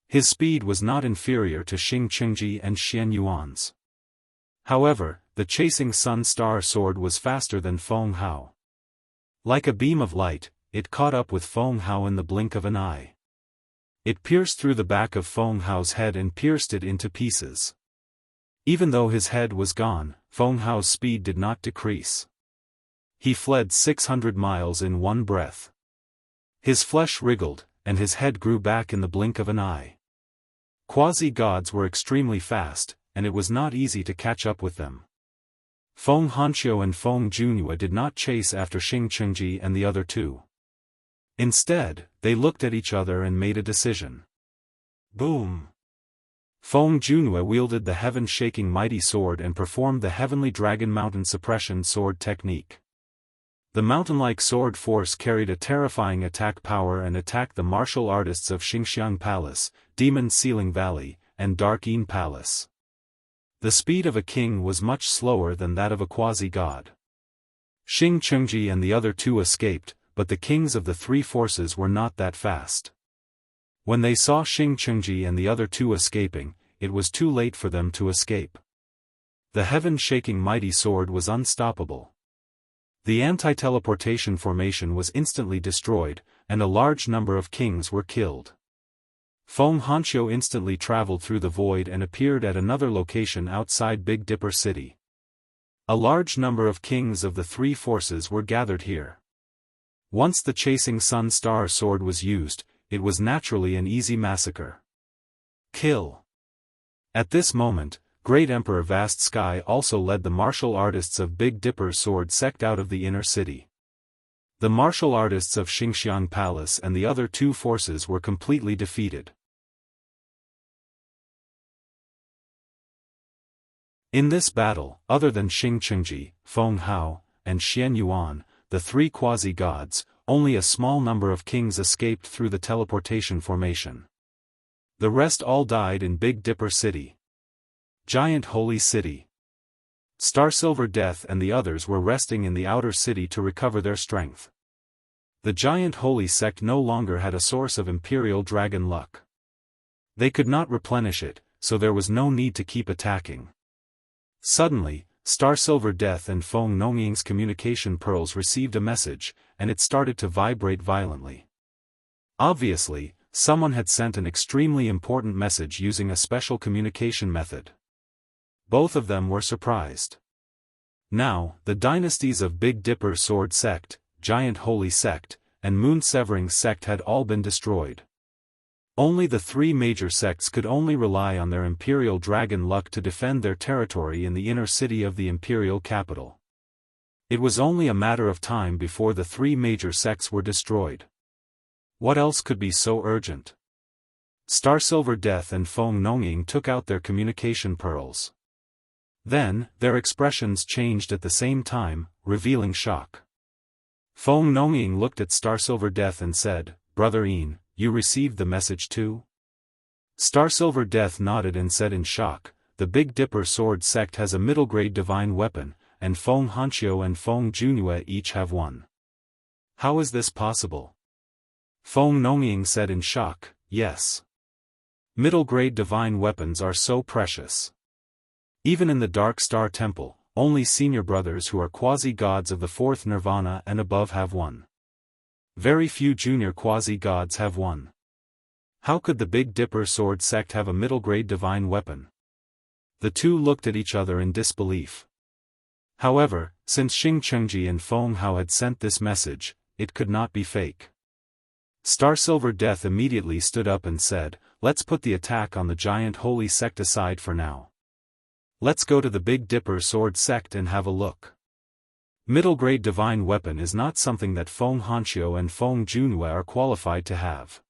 His speed was not inferior to Xing Chengji and Xian Yuan's. However, the chasing sun star sword was faster than Feng Hao. Like a beam of light, it caught up with Feng Hao in the blink of an eye. It pierced through the back of Feng Hao's head and pierced it into pieces. Even though his head was gone, Feng Hao's speed did not decrease. He fled 600 miles in one breath. His flesh wriggled, and his head grew back in the blink of an eye. Quasi-gods were extremely fast, and it was not easy to catch up with them. Feng Hanqiu and Feng Junhua did not chase after Xing Chengji and the other two. Instead, they looked at each other and made a decision. Boom! Feng Junhua wielded the heaven-shaking mighty sword and performed the heavenly dragon mountain suppression sword technique. The mountain-like sword force carried a terrifying attack power and attacked the martial artists of Xingxiang Palace, Demon Sealing Valley, and Dark Yin Palace. The speed of a king was much slower than that of a quasi-god. Xing Chengji and the other two escaped, but the kings of the three forces were not that fast. When they saw Xing Chengji and the other two escaping, it was too late for them to escape. The heaven-shaking mighty sword was unstoppable. The anti-teleportation formation was instantly destroyed, and a large number of kings were killed. Feng Hanqiu instantly traveled through the void and appeared at another location outside Big Dipper City. A large number of kings of the three forces were gathered here. Once the chasing sun star sword was used, it was naturally an easy massacre. Kill. At this moment, Great Emperor Vast Sky also led the martial artists of Big Dipper sword sect out of the inner city. The martial artists of Xingxiang Palace and the other two forces were completely defeated. In this battle, other than Xing Chengji, Feng Hao, and Xian Yuan, the three quasi-gods, only a small number of kings escaped through the teleportation formation. The rest all died in Big Dipper City. Giant Holy City. Starsilver Death and the others were resting in the outer city to recover their strength. The Giant Holy Sect no longer had a source of Imperial Dragon luck. They could not replenish it, so there was no need to keep attacking. Suddenly, Starsilver Death and Feng Nongying's communication pearls received a message, and it started to vibrate violently. Obviously, someone had sent an extremely important message using a special communication method. Both of them were surprised. Now, the dynasties of Big Dipper Sword Sect, Giant Holy Sect, and Moon Severing Sect had all been destroyed. Only the three major sects could only rely on their Imperial Dragon luck to defend their territory in the inner city of the Imperial capital. It was only a matter of time before the three major sects were destroyed. What else could be so urgent? Starsilver Death and Feng Nongying took out their communication pearls. Then, their expressions changed at the same time, revealing shock. Feng Nongying looked at Starsilver Death and said, "Brother Yin, you received the message too?" Starsilver Death nodded and said in shock, "The Big Dipper Sword Sect has a middle-grade divine weapon, and Feng Hanqiu and Feng Junhua each have one. How is this possible?" Feng Nongying said in shock, "Yes. Middle-grade divine weapons are so precious. Even in the Dark Star Temple, only senior brothers who are quasi-gods of the fourth nirvana and above have one. Very few junior quasi-gods have one. How could the Big Dipper Sword Sect have a middle-grade divine weapon?" The two looked at each other in disbelief. However, since Xing Chengji and Feng Hao had sent this message, it could not be fake. Starsilver Death immediately stood up and said, "Let's put the attack on the Giant Holy Sect aside for now. Let's go to the Big Dipper Sword Sect and have a look. Middle-grade divine weapon is not something that Feng Hanqiu and Feng Junhua are qualified to have."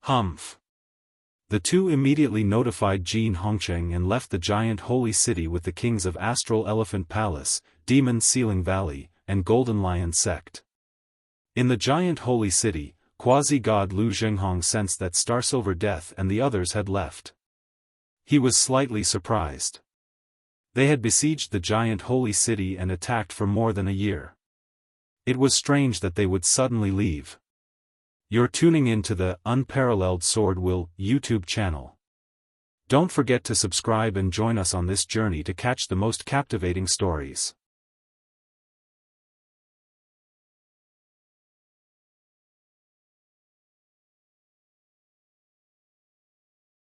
Humph. The two immediately notified Jin Hongcheng and left the Giant Holy City with the kings of Astral Elephant Palace, Demon Sealing Valley, and Golden Lion Sect. In the Giant Holy City, quasi-god Lu Zhenghong sensed that Starsilver Death and the others had left. He was slightly surprised. They had besieged the Giant Holy City and attacked for more than a year. It was strange that they would suddenly leave. You're tuning in to the Unparalleled Sword Will YouTube channel. Don't forget to subscribe and join us on this journey to catch the most captivating stories.